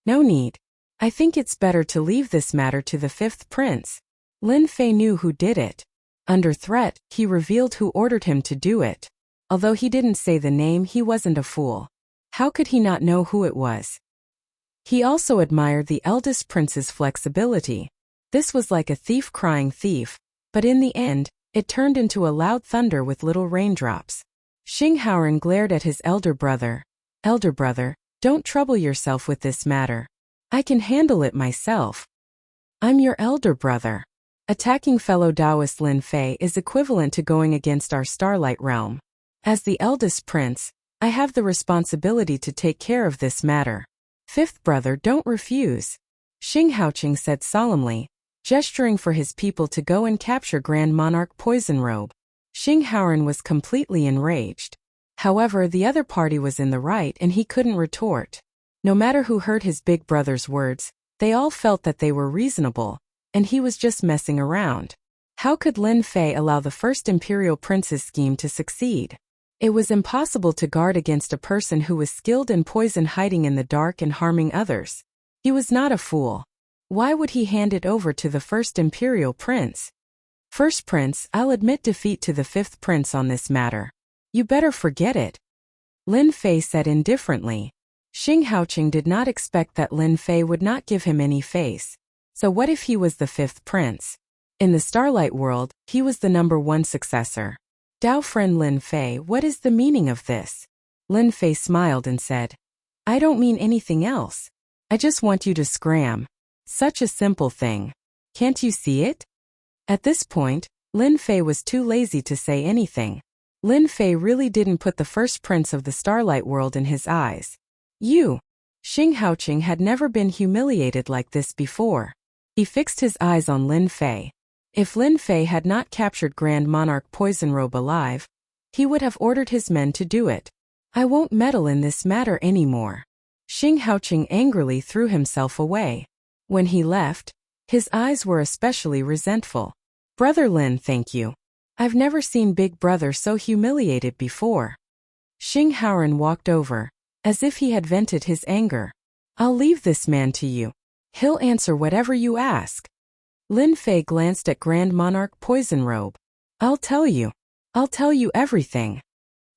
No need. I think it's better to leave this matter to the fifth prince. Lin Fei knew who did it. Under threat, he revealed who ordered him to do it. Although he didn't say the name, he wasn't a fool. How could he not know who it was? He also admired the eldest prince's flexibility. This was like a thief crying thief, but in the end, it turned into a loud thunder with little raindrops. Xing Haoran glared at his elder brother. Elder brother, don't trouble yourself with this matter. I can handle it myself. I'm your elder brother. Attacking fellow Taoist Lin Fei is equivalent to going against our Starlight Realm. As the eldest prince, I have the responsibility to take care of this matter. Fifth brother, don't refuse. Xing Haoqing said solemnly, gesturing for his people to go and capture Grand Monarch Poison Robe. Xing Haoran was completely enraged. However, the other party was in the right and he couldn't retort. No matter who heard his big brother's words, they all felt that they were reasonable, and he was just messing around. How could Lin Fei allow the first imperial prince's scheme to succeed? It was impossible to guard against a person who was skilled in poison, hiding in the dark and harming others. He was not a fool. Why would he hand it over to the first imperial prince? First prince, I'll admit defeat to the fifth prince on this matter. You better forget it. Lin Fei said indifferently. Xing Haoqing did not expect that Lin Fei would not give him any face. So what if he was the fifth prince? In the Starlight world, he was the #1 successor. Dao friend Lin Fei, what is the meaning of this? Lin Fei smiled and said, I don't mean anything else. I just want you to scram. Such a simple thing. Can't you see it? At this point, Lin Fei was too lazy to say anything. Lin Fei really didn't put the first prince of the Starlight world in his eyes. You! Xing Haoqing had never been humiliated like this before. He fixed his eyes on Lin Fei. If Lin Fei had not captured Grand Monarch Poison Robe alive, he would have ordered his men to do it. I won't meddle in this matter anymore. Xing Haoqing angrily threw himself away. When he left, his eyes were especially resentful. Brother Lin, thank you. I've never seen Big Brother so humiliated before. Xing Haoran walked over, as if he had vented his anger. I'll leave this man to you. He'll answer whatever you ask. Lin Fei glanced at Grand Monarch Poison Robe. I'll tell you everything.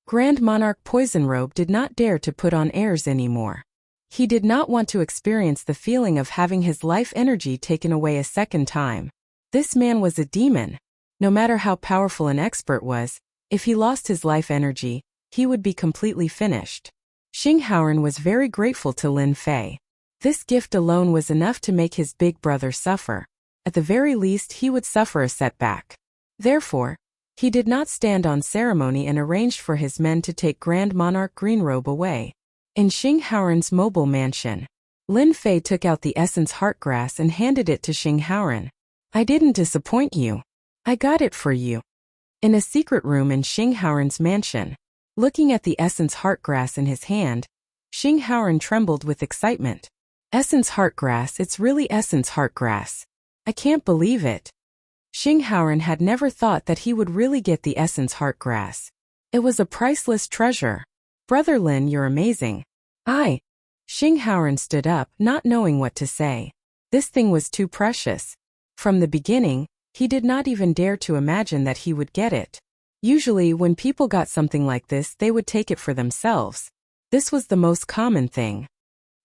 Grand Monarch Poison Robe did not dare to put on airs anymore. He did not want to experience the feeling of having his life energy taken away a second time. This man was a demon. No matter how powerful an expert was, if he lost his life energy, he would be completely finished. Xing Haoran was very grateful to Lin Fei. This gift alone was enough to make his big brother suffer. At the very least, he would suffer a setback. Therefore, he did not stand on ceremony and arranged for his men to take Grand Monarch Green Robe away. In Xing Haoran's mobile mansion, Lin Fei took out the essence Heartgrass and handed it to Xing Haoran. I didn't disappoint you. I got it for you. In a secret room in Xing Haoren's mansion, looking at the essence heartgrass in his hand, Xing Haoren trembled with excitement. Essence heartgrass, it's really essence heartgrass. I can't believe it. Xing Haoren had never thought that he would really get the essence heartgrass. It was a priceless treasure. Brother Lin, you're amazing. Xing Haoren stood up, not knowing what to say. This thing was too precious. From the beginning, he did not even dare to imagine that he would get it. Usually, when people got something like this, they would take it for themselves. This was the most common thing.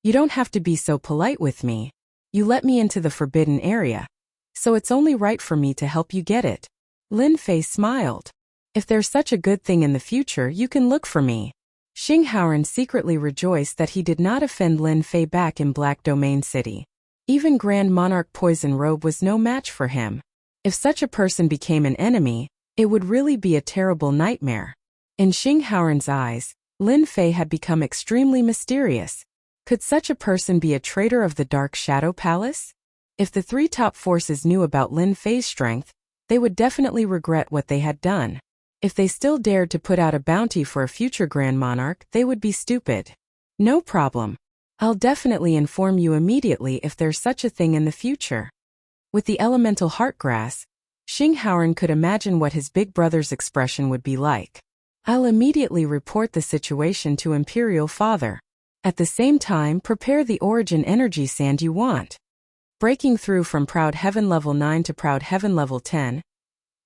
You don't have to be so polite with me. You let me into the forbidden area. So it's only right for me to help you get it. Lin Fei smiled. If there's such a good thing in the future, you can look for me. Xing Haoren secretly rejoiced that he did not offend Lin Fei back in Black Domain City. Even Grand Monarch Poison Robe was no match for him. If such a person became an enemy, it would really be a terrible nightmare. In Xing Haoren's eyes, Lin Fei had become extremely mysterious. Could such a person be a traitor of the Dark Shadow Palace? If the three top forces knew about Lin Fei's strength, they would definitely regret what they had done. If they still dared to put out a bounty for a future Grand Monarch, they would be stupid. No problem. I'll definitely inform you immediately if there's such a thing in the future. With the elemental heartgrass, Xing Haoren could imagine what his big brother's expression would be like. I'll immediately report the situation to Imperial Father. At the same time, prepare the origin energy sand you want. Breaking through from Proud Heaven level 9 to Proud Heaven level 10,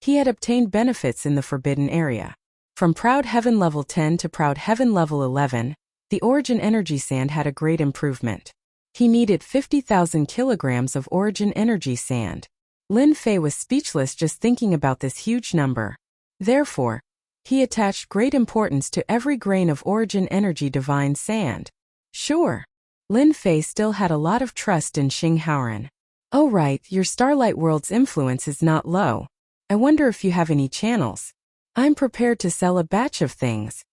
he had obtained benefits in the forbidden area. From Proud Heaven level 10 to Proud Heaven level 11, the origin energy sand had a great improvement. He needed 50,000 kilograms of origin energy sand. Lin Fei was speechless just thinking about this huge number. Therefore, he attached great importance to every grain of origin energy divine sand. Sure. Lin Fei still had a lot of trust in Xing Haoren. Oh right, your Starlight World's influence is not low. I wonder if you have any channels. I'm prepared to sell a batch of things.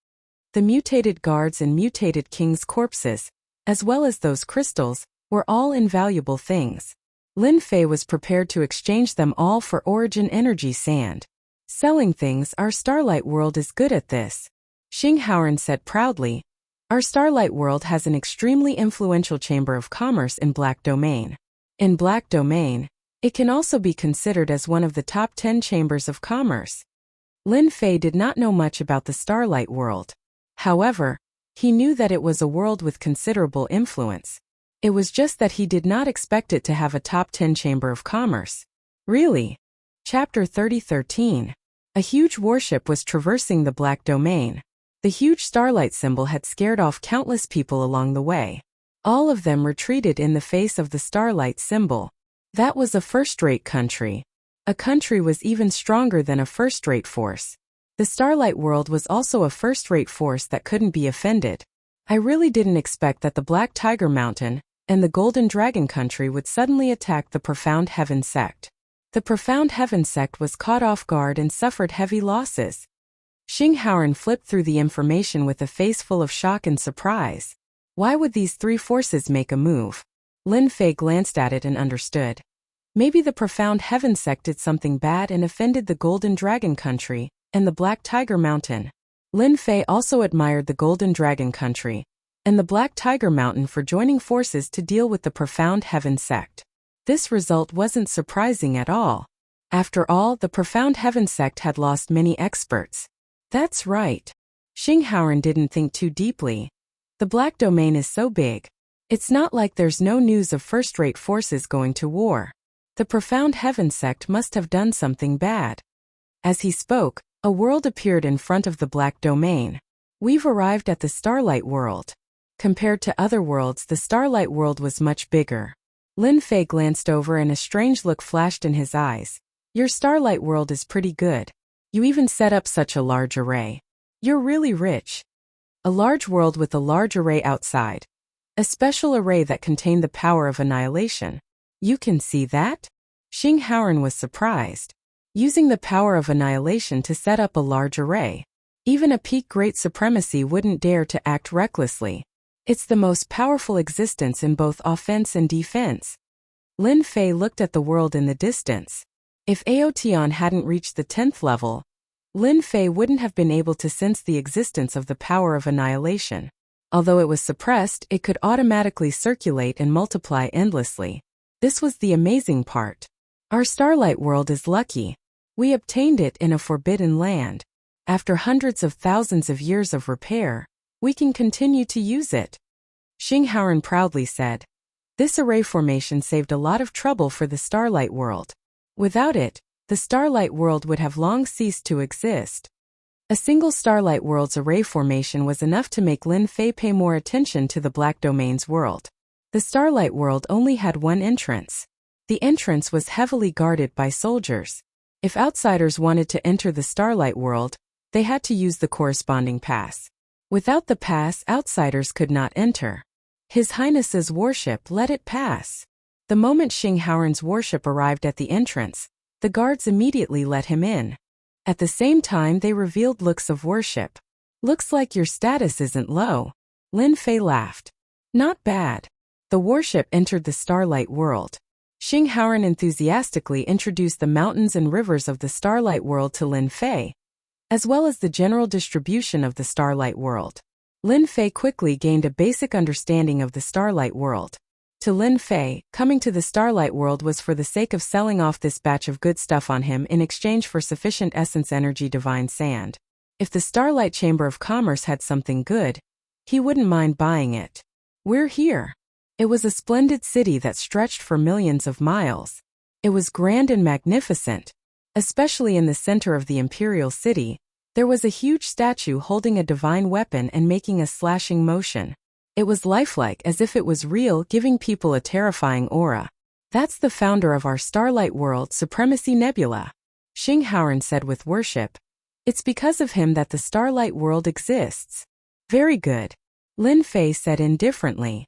The mutated guards and mutated king's corpses, as well as those crystals, were all invaluable things. Lin Fei was prepared to exchange them all for origin energy sand. Selling things, our Starlight World is good at this. Xing Haoren said proudly. Our Starlight World has an extremely influential chamber of commerce in Black Domain. In Black Domain, it can also be considered as one of the top 10 chambers of commerce. Lin Fei did not know much about the Starlight World. However, he knew that it was a world with considerable influence. It was just that he did not expect it to have a top 10 chamber of commerce. Really? Chapter 3013. A huge warship was traversing the Black Domain. The huge starlight symbol had scared off countless people along the way. All of them retreated in the face of the starlight symbol. That was a first-rate country. A country was even stronger than a first-rate force. The Starlight World was also a first-rate force that couldn't be offended. I really didn't expect that the Black Tiger Mountain and the Golden Dragon Country would suddenly attack the Profound Heaven Sect. The Profound Heaven Sect was caught off guard and suffered heavy losses. Xing Haoren flipped through the information with a face full of shock and surprise. Why would these three forces make a move? Lin Fei glanced at it and understood. Maybe the Profound Heaven Sect did something bad and offended the Golden Dragon Country and the Black Tiger Mountain. Lin Fei also admired the Golden Dragon Country and the Black Tiger Mountain for joining forces to deal with the Profound Heaven Sect. This result wasn't surprising at all. After all, the Profound Heaven Sect had lost many experts. That's right. Xing Haoren didn't think too deeply. The Black Domain is so big. It's not like there's no news of first-rate forces going to war. The Profound Heaven Sect must have done something bad. As he spoke, a world appeared in front of the Black Domain. We've arrived at the Starlight World. Compared to other worlds, the Starlight World was much bigger. Lin Fei glanced over and a strange look flashed in his eyes. Your Starlight World is pretty good. You even set up such a large array. You're really rich. A large world with a large array outside. A special array that contained the power of annihilation. You can see that? Xing Haoren was surprised. Using the power of annihilation to set up a large array. Even a peak great supremacy wouldn't dare to act recklessly. It's the most powerful existence in both offense and defense. Lin Fei looked at the world in the distance. If Aotion hadn't reached the 10th level, Lin Fei wouldn't have been able to sense the existence of the power of annihilation. Although it was suppressed, it could automatically circulate and multiply endlessly. This was the amazing part. Our starlight world is lucky. We obtained it in a forbidden land. After hundreds of thousands of years of repair, we can continue to use it. Xing Haoran proudly said. This array formation saved a lot of trouble for the starlight world. Without it, the starlight world would have long ceased to exist. A single starlight world's array formation was enough to make Lin Fei pay more attention to the Black Domain's world. The starlight world only had one entrance. The entrance was heavily guarded by soldiers. If outsiders wanted to enter the starlight world, they had to use the corresponding pass. Without the pass, outsiders could not enter. His Highness's warship let it pass. The moment Xing Haoran's warship arrived at the entrance, the guards immediately let him in. At the same time, they revealed looks of worship. Looks like your status isn't low. Lin Fei laughed. Not bad. The warship entered the starlight world. Xing Haoran enthusiastically introduced the mountains and rivers of the starlight world to Lin Fei, as well as the general distribution of the starlight world. Lin Fei quickly gained a basic understanding of the starlight world. To Lin Fei, coming to the starlight world was for the sake of selling off this batch of good stuff on him in exchange for sufficient essence energy divine sand. If the Starlight Chamber of Commerce had something good, he wouldn't mind buying it. We're here. It was a splendid city that stretched for millions of miles. It was grand and magnificent. Especially in the center of the imperial city, there was a huge statue holding a divine weapon and making a slashing motion. It was lifelike, as if it was real, giving people a terrifying aura. That's the founder of our starlight world, Supremacy Nebula. Xing Haoran said with worship. It's because of him that the starlight world exists. Very good. Lin Fei said indifferently.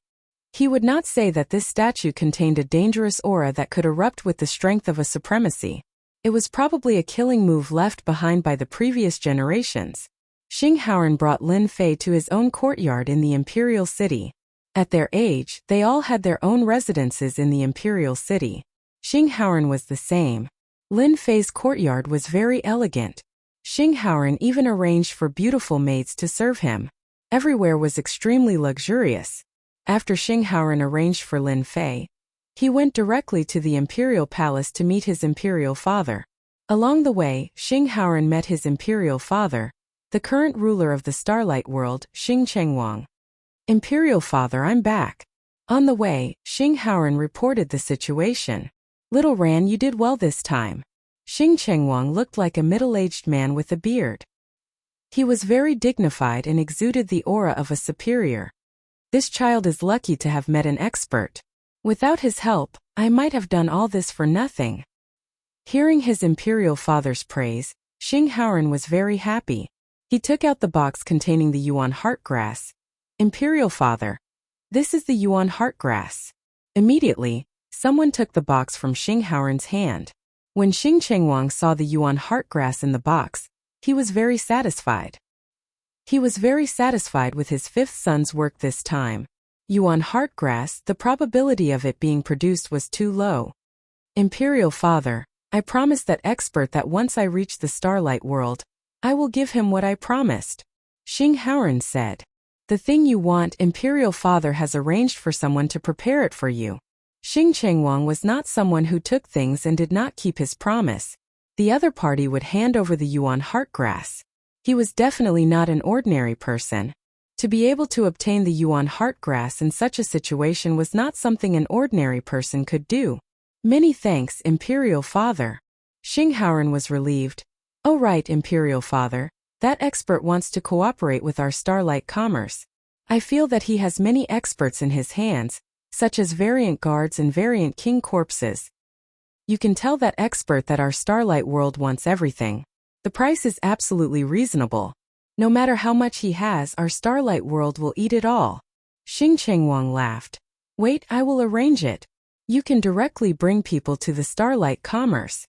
He would not say that this statue contained a dangerous aura that could erupt with the strength of a supremacy. It was probably a killing move left behind by the previous generations. Xing Haoran brought Lin Fei to his own courtyard in the imperial city. At their age, they all had their own residences in the imperial city. Xing Haoran was the same. Lin Fei's courtyard was very elegant. Xing Haoran even arranged for beautiful maids to serve him. Everywhere was extremely luxurious. After Xing Haoran arranged for Lin Fei, he went directly to the imperial palace to meet his imperial father. Along the way, Xing Haoran met his imperial father, the current ruler of the starlight world, Xing Chengwang. Imperial father, I'm back. On the way, Xing Haoran reported the situation. Little Ran, you did well this time. Xing Chengwang looked like a middle-aged man with a beard. He was very dignified and exuded the aura of a superior. This child is lucky to have met an expert. Without his help, I might have done all this for nothing. Hearing his imperial father's praise, Xing Haoran was very happy. He took out the box containing the Yuan heartgrass. Imperial father, this is the Yuan heartgrass. Immediately, someone took the box from Xing Haoran's hand. When Xing Chengwang saw the Yuan heartgrass in the box, he was very satisfied. He was very satisfied with his fifth son's work this time. Yuan heartgrass, the probability of it being produced was too low. Imperial father, I promised that expert that once I reach the starlight world, I will give him what I promised. Xing Haoran said. The thing you want, Imperial father has arranged for someone to prepare it for you. Xing Chengwang was not someone who took things and did not keep his promise. The other party would hand over the Yuan heartgrass. He was definitely not an ordinary person. To be able to obtain the Yuan heartgrass in such a situation was not something an ordinary person could do. Many thanks, Imperial father. Xing Haoran was relieved. Oh right, Imperial father, that expert wants to cooperate with our starlight commerce. I feel that he has many experts in his hands, such as variant guards and variant king corpses. You can tell that expert that our starlight world wants everything. The price is absolutely reasonable. No matter how much he has, our starlight world will eat it all. Xing Chengwang laughed. Wait, I will arrange it. You can directly bring people to the starlight commerce.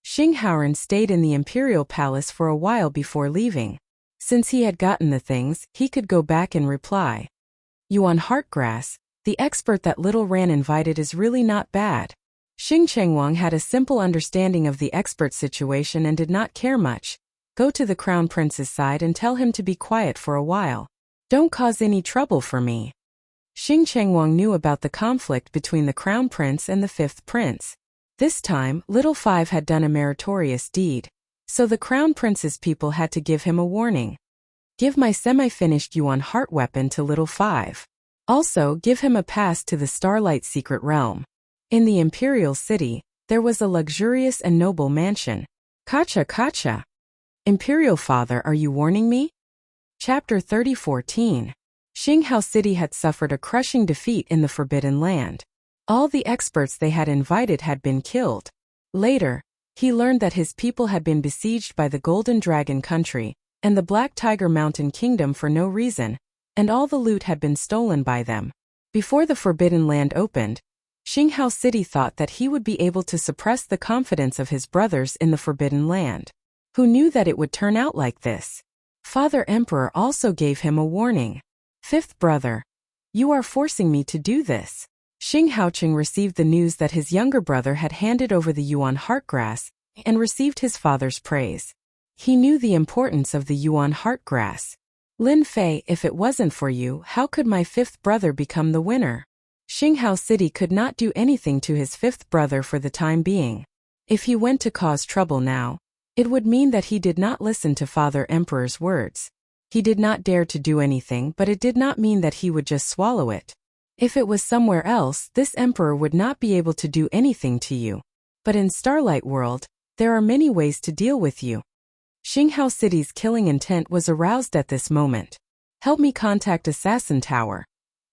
Xing Haoran stayed in the imperial palace for a while before leaving. Since he had gotten the things, he could go back and reply. Yuan heartgrass, The expert that Little Ran invited is really not bad. Xing Chengwang had a simple understanding of the expert's situation and did not care much. Go to the Crown Prince's side and tell him to be quiet for a while. Don't cause any trouble for me. Xing Chengwang knew about the conflict between the Crown Prince and the Fifth Prince. This time, Little Five had done a meritorious deed, so the Crown Prince's people had to give him a warning. Give my semi-finished Yuan heart weapon to Little Five. Also, give him a pass to the Starlight Secret Realm. In the Imperial City, there was a luxurious and noble mansion. Kacha Kacha. Imperial Father, are you warning me? Chapter 30:14. Xinghao City had suffered a crushing defeat in the Forbidden Land. All the experts they had invited had been killed. Later, he learned that his people had been besieged by the Golden Dragon Country and the Black Tiger Mountain Kingdom for no reason, and all the loot had been stolen by them. Before the Forbidden Land opened, Xinghao City thought that he would be able to suppress the confidence of his brothers in the Forbidden Land. Who knew that it would turn out like this? Father Emperor also gave him a warning. Fifth brother, you are forcing me to do this. Xing Haoqing received the news that his younger brother had handed over the Yuan Heartgrass and received his father's praise. He knew the importance of the Yuan Heartgrass. Lin Fei, if it wasn't for you, how could my fifth brother become the winner? Xinghao City could not do anything to his fifth brother for the time being. If he went to cause trouble now, it would mean that he did not listen to Father Emperor's words. He did not dare to do anything, but it did not mean that he would just swallow it. If it was somewhere else, this emperor would not be able to do anything to you. But in Starlight World, there are many ways to deal with you. Xinghao City's killing intent was aroused at this moment. Help me contact Assassin Tower.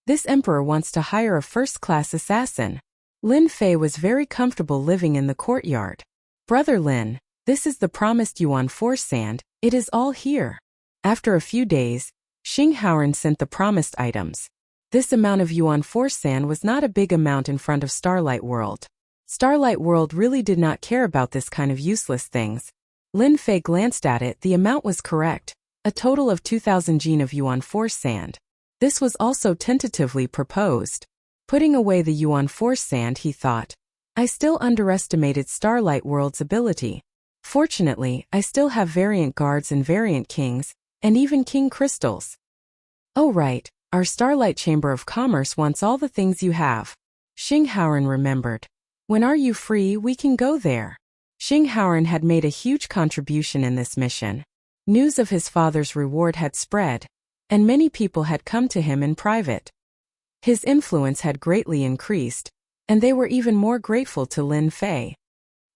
This emperor wants to hire a first-class assassin. Lin Fei was very comfortable living in the courtyard. Brother Lin, this is the promised Yuan Force Sand, it is all here. After a few days, Xing Haoren sent the promised items. This amount of Yuan Force Sand was not a big amount in front of Starlight World. Starlight World really did not care about this kind of useless things. Lin Fei glanced at it, the amount was correct. A total of 2,000 jin of Yuan Force Sand. This was also tentatively proposed. Putting away the Yuan Force Sand, he thought. I still underestimated Starlight World's ability. Fortunately, I still have variant guards and variant kings, and even king crystals. Oh right, our Starlight Chamber of Commerce wants all the things you have. Xing Haoren remembered. When are you free? We can go there. Xing Haoren had made a huge contribution in this mission. News of his father's reward had spread, and many people had come to him in private. His influence had greatly increased, and they were even more grateful to Lin Fei.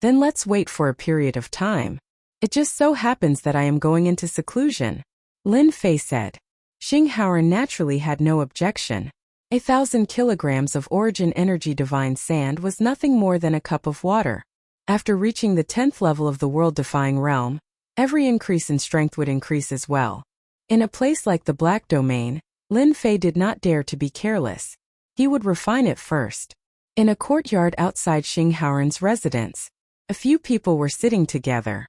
Then let's wait for a period of time. It just so happens that I am going into seclusion, Lin Fei said. Xing Haoren naturally had no objection. 1,000 kilograms of Origin Energy Divine Sand was nothing more than a cup of water. After reaching the 10th level of the world-defying realm, every increase in strength would increase as well. In a place like the Black Domain, Lin Fei did not dare to be careless. He would refine it first. In a courtyard outside Xing Haoren's residence, a few people were sitting together.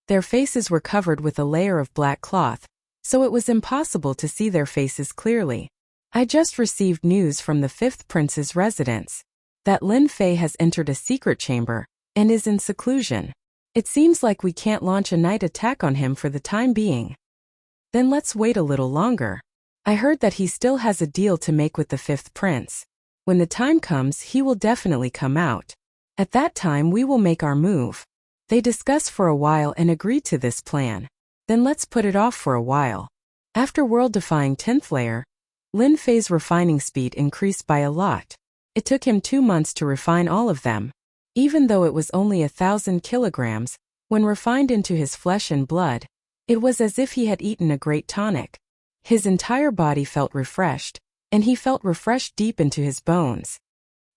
Their faces were covered with a layer of black cloth, so it was impossible to see their faces clearly. I just received news from the Fifth Prince's residence that Lin Fei has entered a secret chamber and is in seclusion. It seems like we can't launch a night attack on him for the time being. Then let's wait a little longer. I heard that he still has a deal to make with the Fifth Prince. When the time comes, he will definitely come out. At that time we will make our move. They discussed for a while and agreed to this plan. Then let's put it off for a while. After world-defying 10th layer, Lin Fei's refining speed increased by a lot. It took him 2 months to refine all of them. Even though it was only 1,000 kilograms, when refined into his flesh and blood, it was as if he had eaten a great tonic. His entire body felt refreshed, and he felt refreshed deep into his bones.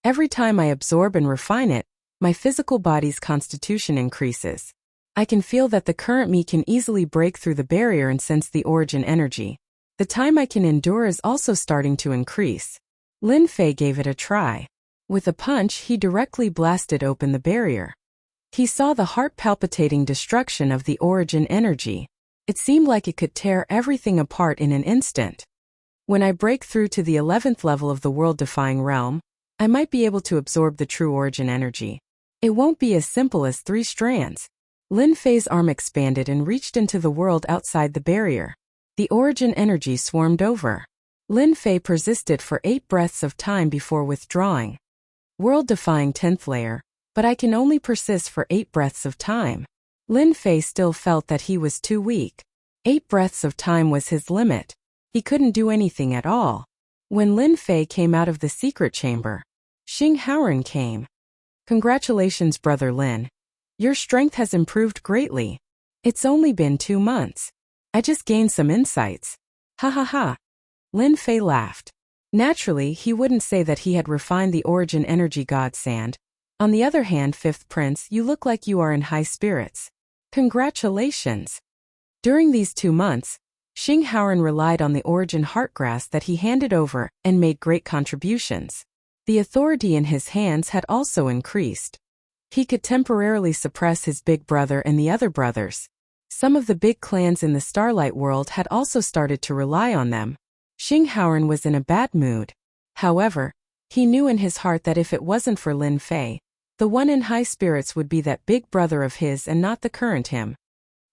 Every time I absorb and refine it, my physical body's constitution increases. I can feel that the current me can easily break through the barrier and sense the origin energy. The time I can endure is also starting to increase. Lin Fei gave it a try. With a punch, he directly blasted open the barrier. He saw the heart-palpitating destruction of the origin energy. It seemed like it could tear everything apart in an instant. When I break through to the 11th level of the world-defying realm, I might be able to absorb the true origin energy. It won't be as simple as 3 strands. Lin Fei's arm expanded and reached into the world outside the barrier. The origin energy swarmed over. Lin Fei persisted for 8 breaths of time before withdrawing. World-defying 10th layer, but I can only persist for 8 breaths of time. Lin Fei still felt that he was too weak. 8 breaths of time was his limit. He couldn't do anything at all. When Lin Fei came out of the secret chamber, Xing Haoran came. Congratulations, Brother Lin. Your strength has improved greatly. It's only been 2 months. I just gained some insights. Ha ha ha. Lin Fei laughed. Naturally, he wouldn't say that he had refined the origin energy godsend. On the other hand, 5th Prince, you look like you are in high spirits. Congratulations. During these 2 months, Xing Haoran relied on the origin heartgrass that he handed over and made great contributions. The authority in his hands had also increased. He could temporarily suppress his big brother and the other brothers. Some of the big clans in the Starlight world had also started to rely on them. Xing Haoran was in a bad mood. However, he knew in his heart that if it wasn't for Lin Fei, the one in high spirits would be that big brother of his and not the current him.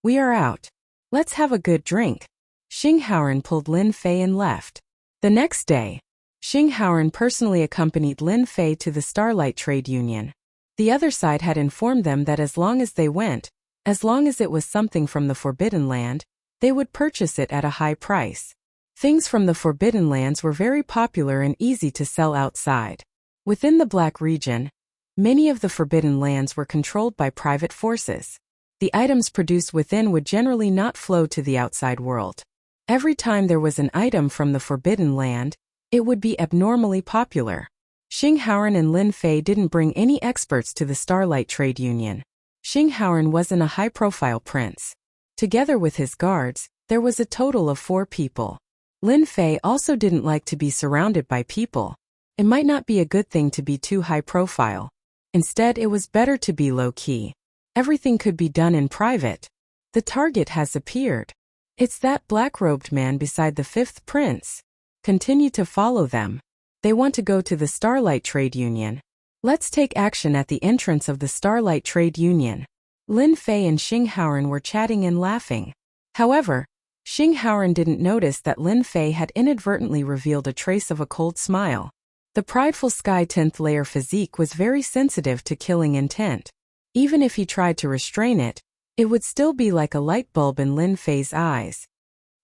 We are out. Let's have a good drink. Xing Haoran pulled Lin Fei and left. The next day, Xing Haoran personally accompanied Lin Fei to the Starlight Trade Union. The other side had informed them that as long as they went, as long as it was something from the Forbidden Land, they would purchase it at a high price. Things from the Forbidden Lands were very popular and easy to sell outside. Within the Black region, many of the Forbidden Lands were controlled by private forces. The items produced within would generally not flow to the outside world. Every time there was an item from the Forbidden Land, it would be abnormally popular. Xing Haoran and Lin Fei didn't bring any experts to the Starlight Trade Union. Xing Haoran wasn't a high-profile prince. Together with his guards, there was a total of 4 people. Lin Fei also didn't like to be surrounded by people. It might not be a good thing to be too high-profile. Instead, it was better to be low-key. Everything could be done in private. The target has appeared. It's that black-robed man beside the 5th prince. Continue to follow them. They want to go to the Starlight Trade Union. Let's take action at the entrance of the Starlight Trade Union. Lin Fei and Xing Haoran were chatting and laughing. However, Xing Haoran didn't notice that Lin Fei had inadvertently revealed a trace of a cold smile. The prideful Sky 10th layer physique was very sensitive to killing intent. Even if he tried to restrain it, it would still be like a light bulb in Lin Fei's eyes.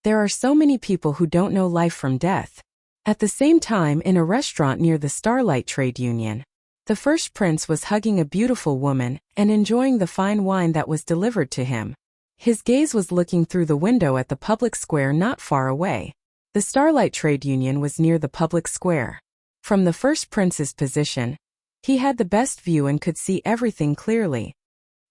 There are so many people who don't know life from death. At the same time, in a restaurant near the Starlight Trade Union, the 1st prince was hugging a beautiful woman and enjoying the fine wine that was delivered to him. His gaze was looking through the window at the public square not far away. The Starlight Trade Union was near the public square. From the 1st prince's position, he had the best view and could see everything clearly.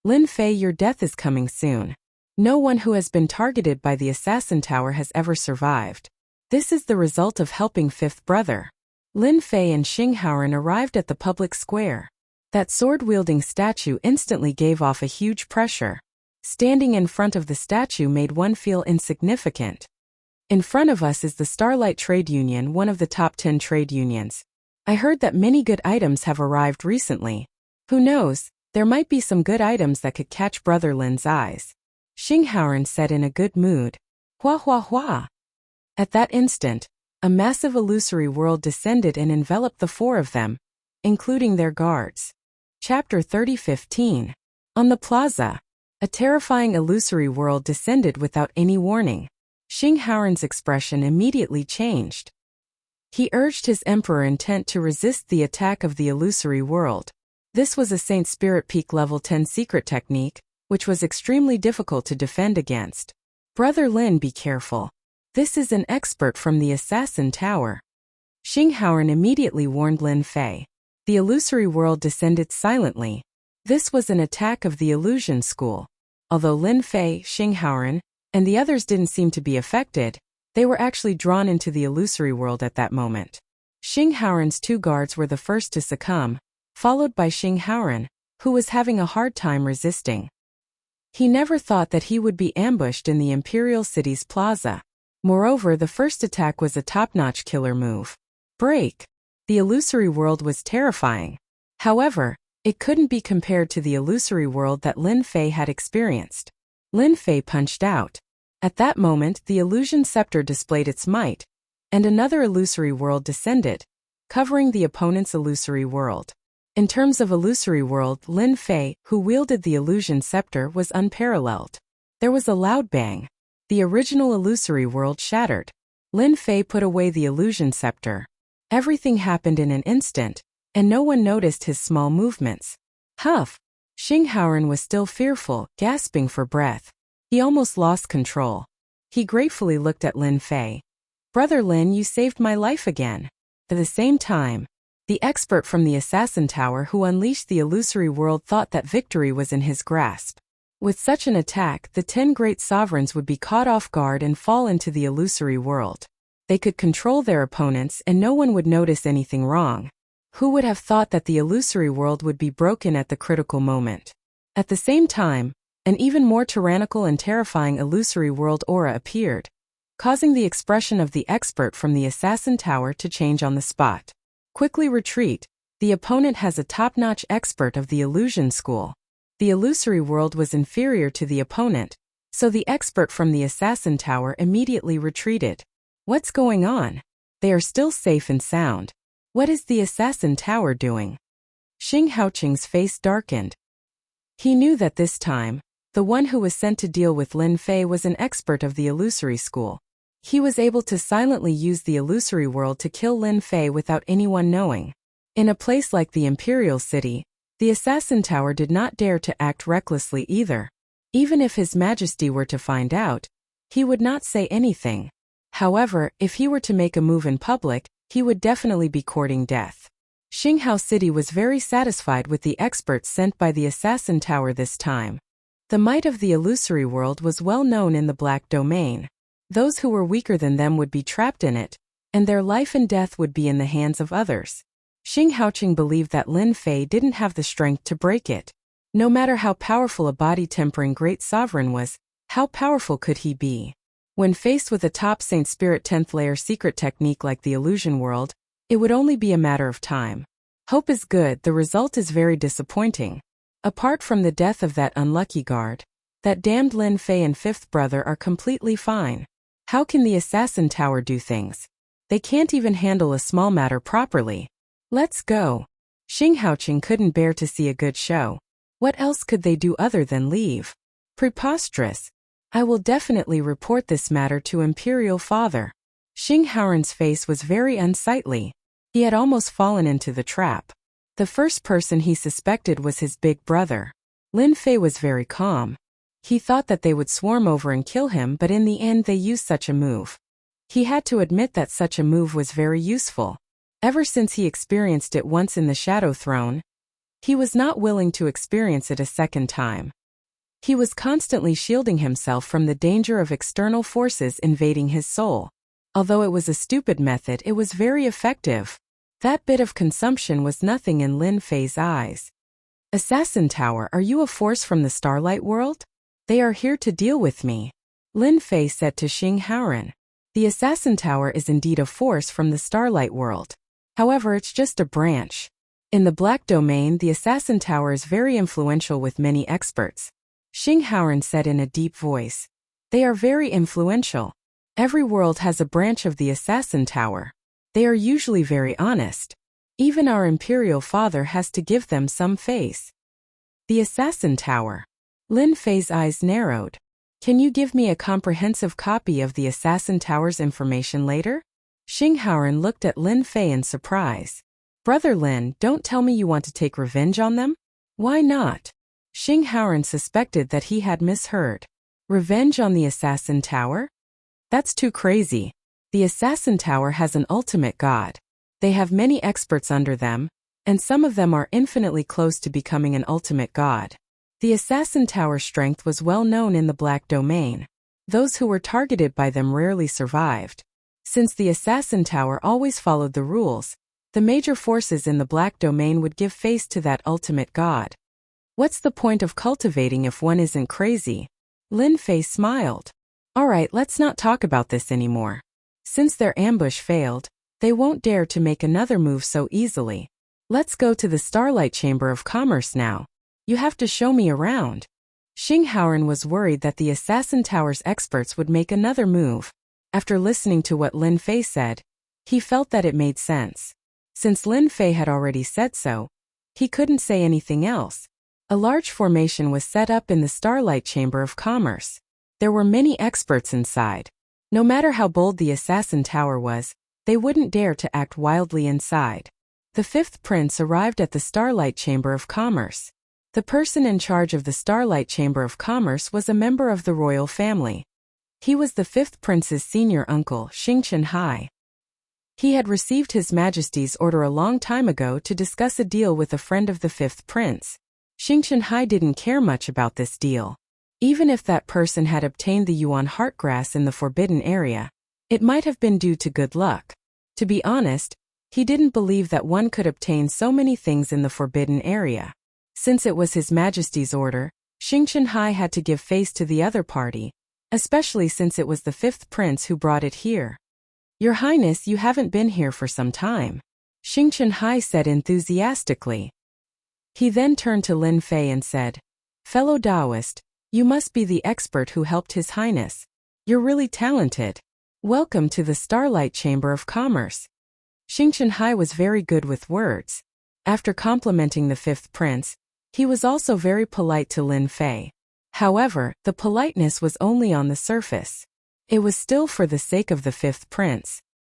Lin Fei, your death is coming soon. No one who has been targeted by the Assassin Tower has ever survived. This is the result of helping 5th brother. Lin Fei and Xing Haoran arrived at the public square. That sword-wielding statue instantly gave off a huge pressure. Standing in front of the statue made one feel insignificant. In front of us is the Starlight Trade Union, one of the top 10 trade unions. I heard that many good items have arrived recently. Who knows, there might be some good items that could catch Brother Lin's eyes. Xing Haoran said in a good mood. Hua hua hua. At that instant, a massive illusory world descended and enveloped the 4 of them, including their guards. Chapter 30:15. On the plaza, a terrifying illusory world descended without any warning. Xing Haoran's expression immediately changed. He urged his emperor intent to resist the attack of the illusory world. This was a Saint Spirit Peak level 10 secret technique, which was extremely difficult to defend against. Brother Lin, be careful. This is an expert from the Assassin Tower. Xing Haoran immediately warned Lin Fei. The illusory world descended silently. This was an attack of the illusion school. Although Lin Fei, Xing Haoran, and the others didn't seem to be affected, they were actually drawn into the illusory world at that moment. Xing Haoran's 2 guards were the first to succumb, followed by Xing Haoran, who was having a hard time resisting. He never thought that he would be ambushed in the Imperial City's plaza. Moreover, the first attack was a top-notch killer move. Break. The illusory world was terrifying. However, it couldn't be compared to the illusory world that Lin Fei had experienced. Lin Fei punched out. At that moment, the illusion scepter displayed its might, and another illusory world descended, covering the opponent's illusory world. In terms of illusory world, Lin Fei, who wielded the illusion scepter, was unparalleled. There was a loud bang. The original illusory world shattered. Lin Fei put away the illusion scepter. Everything happened in an instant, and no one noticed his small movements. Huff! Xinghaoren was still fearful, gasping for breath. He almost lost control. He gratefully looked at Lin Fei. "Brother Lin, you saved my life again." At the same time, the expert from the Assassin Tower who unleashed the illusory world thought that victory was in his grasp. With such an attack, the 10 great sovereigns would be caught off guard and fall into the illusory world. They could control their opponents and no one would notice anything wrong. Who would have thought that the illusory world would be broken at the critical moment? At the same time, an even more tyrannical and terrifying illusory world aura appeared, causing the expression of the expert from the Assassin Tower to change on the spot. Quickly retreat. The opponent has a top-notch expert of the illusion school. The illusory world was inferior to the opponent, so the expert from the Assassin Tower immediately retreated. What's going on? They are still safe and sound. What is the Assassin Tower doing? Xing Haoqing's face darkened. He knew that this time, the one who was sent to deal with Lin Fei was an expert of the illusory school. He was able to silently use the illusory world to kill Lin Fei without anyone knowing. In a place like the Imperial City, the Assassin Tower did not dare to act recklessly either. Even if His Majesty were to find out, he would not say anything. However, if he were to make a move in public, he would definitely be courting death. Xinghao City was very satisfied with the experts sent by the Assassin Tower this time. The might of the illusory world was well known in the Black Domain. Those who were weaker than them would be trapped in it, and their life and death would be in the hands of others. Xing Haoqing believed that Lin Fei didn't have the strength to break it. No matter how powerful a body-tempering great sovereign was, how powerful could he be? When faced with a top Saint Spirit 10th layer secret technique like the illusion world, it would only be a matter of time. Hope is good, the result is very disappointing. Apart from the death of that unlucky guard, that damned Lin Fei and fifth brother are completely fine. How can the Assassin Tower do things? They can't even handle a small matter properly. Let's go. Xing Haoqing couldn't bear to see a good show. What else could they do other than leave? Preposterous. I will definitely report this matter to Imperial Father. Xing Haoren's face was very unsightly. He had almost fallen into the trap. The first person he suspected was his big brother. Lin Fei was very calm. He thought that they would swarm over and kill him, but in the end they used such a move. He had to admit that such a move was very useful. Ever since he experienced it once in the Shadow Throne, he was not willing to experience it a second time. He was constantly shielding himself from the danger of external forces invading his soul. Although it was a stupid method, it was very effective. That bit of consumption was nothing in Lin Fei's eyes. Assassin Tower, are you a force from the Starlight World? They are here to deal with me. Lin Fei said to Xing Haoren. The Assassin Tower is indeed a force from the Starlight World. However, it's just a branch. In the Black Domain, the Assassin Tower is very influential with many experts. Xing Haoren said in a deep voice. They are very influential. Every world has a branch of the Assassin Tower. They are usually very honest. Even our Imperial Father has to give them some face. The Assassin Tower. Lin Fei's eyes narrowed. Can you give me a comprehensive copy of the Assassin Tower's information later? Xing Haoren looked at Lin Fei in surprise. Brother Lin, don't tell me you want to take revenge on them? Why not? Xing Haoren suspected that he had misheard. Revenge on the Assassin Tower? That's too crazy. The Assassin Tower has an ultimate god. They have many experts under them, and some of them are infinitely close to becoming an ultimate god. The Assassin Tower's strength was well known in the Black Domain. Those who were targeted by them rarely survived. Since the Assassin Tower always followed the rules, the major forces in the Black Domain would give face to that ultimate god. What's the point of cultivating if one isn't crazy? Lin Fei smiled. Alright, let's not talk about this anymore. Since their ambush failed, they won't dare to make another move so easily. Let's go to the Starlight Chamber of Commerce now. You have to show me around. Xing Haoran was worried that the Assassin Tower's experts would make another move. After listening to what Lin Fei said, he felt that it made sense. Since Lin Fei had already said so, he couldn't say anything else. A large formation was set up in the Starlight Chamber of Commerce. There were many experts inside. No matter how bold the Assassin Tower was, they wouldn't dare to act wildly inside. The fifth prince arrived at the Starlight Chamber of Commerce. The person in charge of the Starlight Chamber of Commerce was a member of the royal family. He was the fifth prince's senior uncle, Xingchen Hai. He had received His Majesty's order a long time ago to discuss a deal with a friend of the fifth prince. Xingchen Hai didn't care much about this deal. Even if that person had obtained the Yuan Heartgrass in the forbidden area, it might have been due to good luck. To be honest, he didn't believe that one could obtain so many things in the forbidden area. Since it was His Majesty's order, Xingchen Hai had to give face to the other party, especially since it was the fifth prince who brought it here. Your Highness, you haven't been here for some time, Xingchen Hai said enthusiastically. He then turned to Lin Fei and said, Fellow Taoist, you must be the expert who helped His Highness. You're really talented. Welcome to the Starlight Chamber of Commerce. Xingchen Hai was very good with words. After complimenting the fifth prince, he was also very polite to Lin Fei. However, the politeness was only on the surface. It was still for the sake of the fifth prince.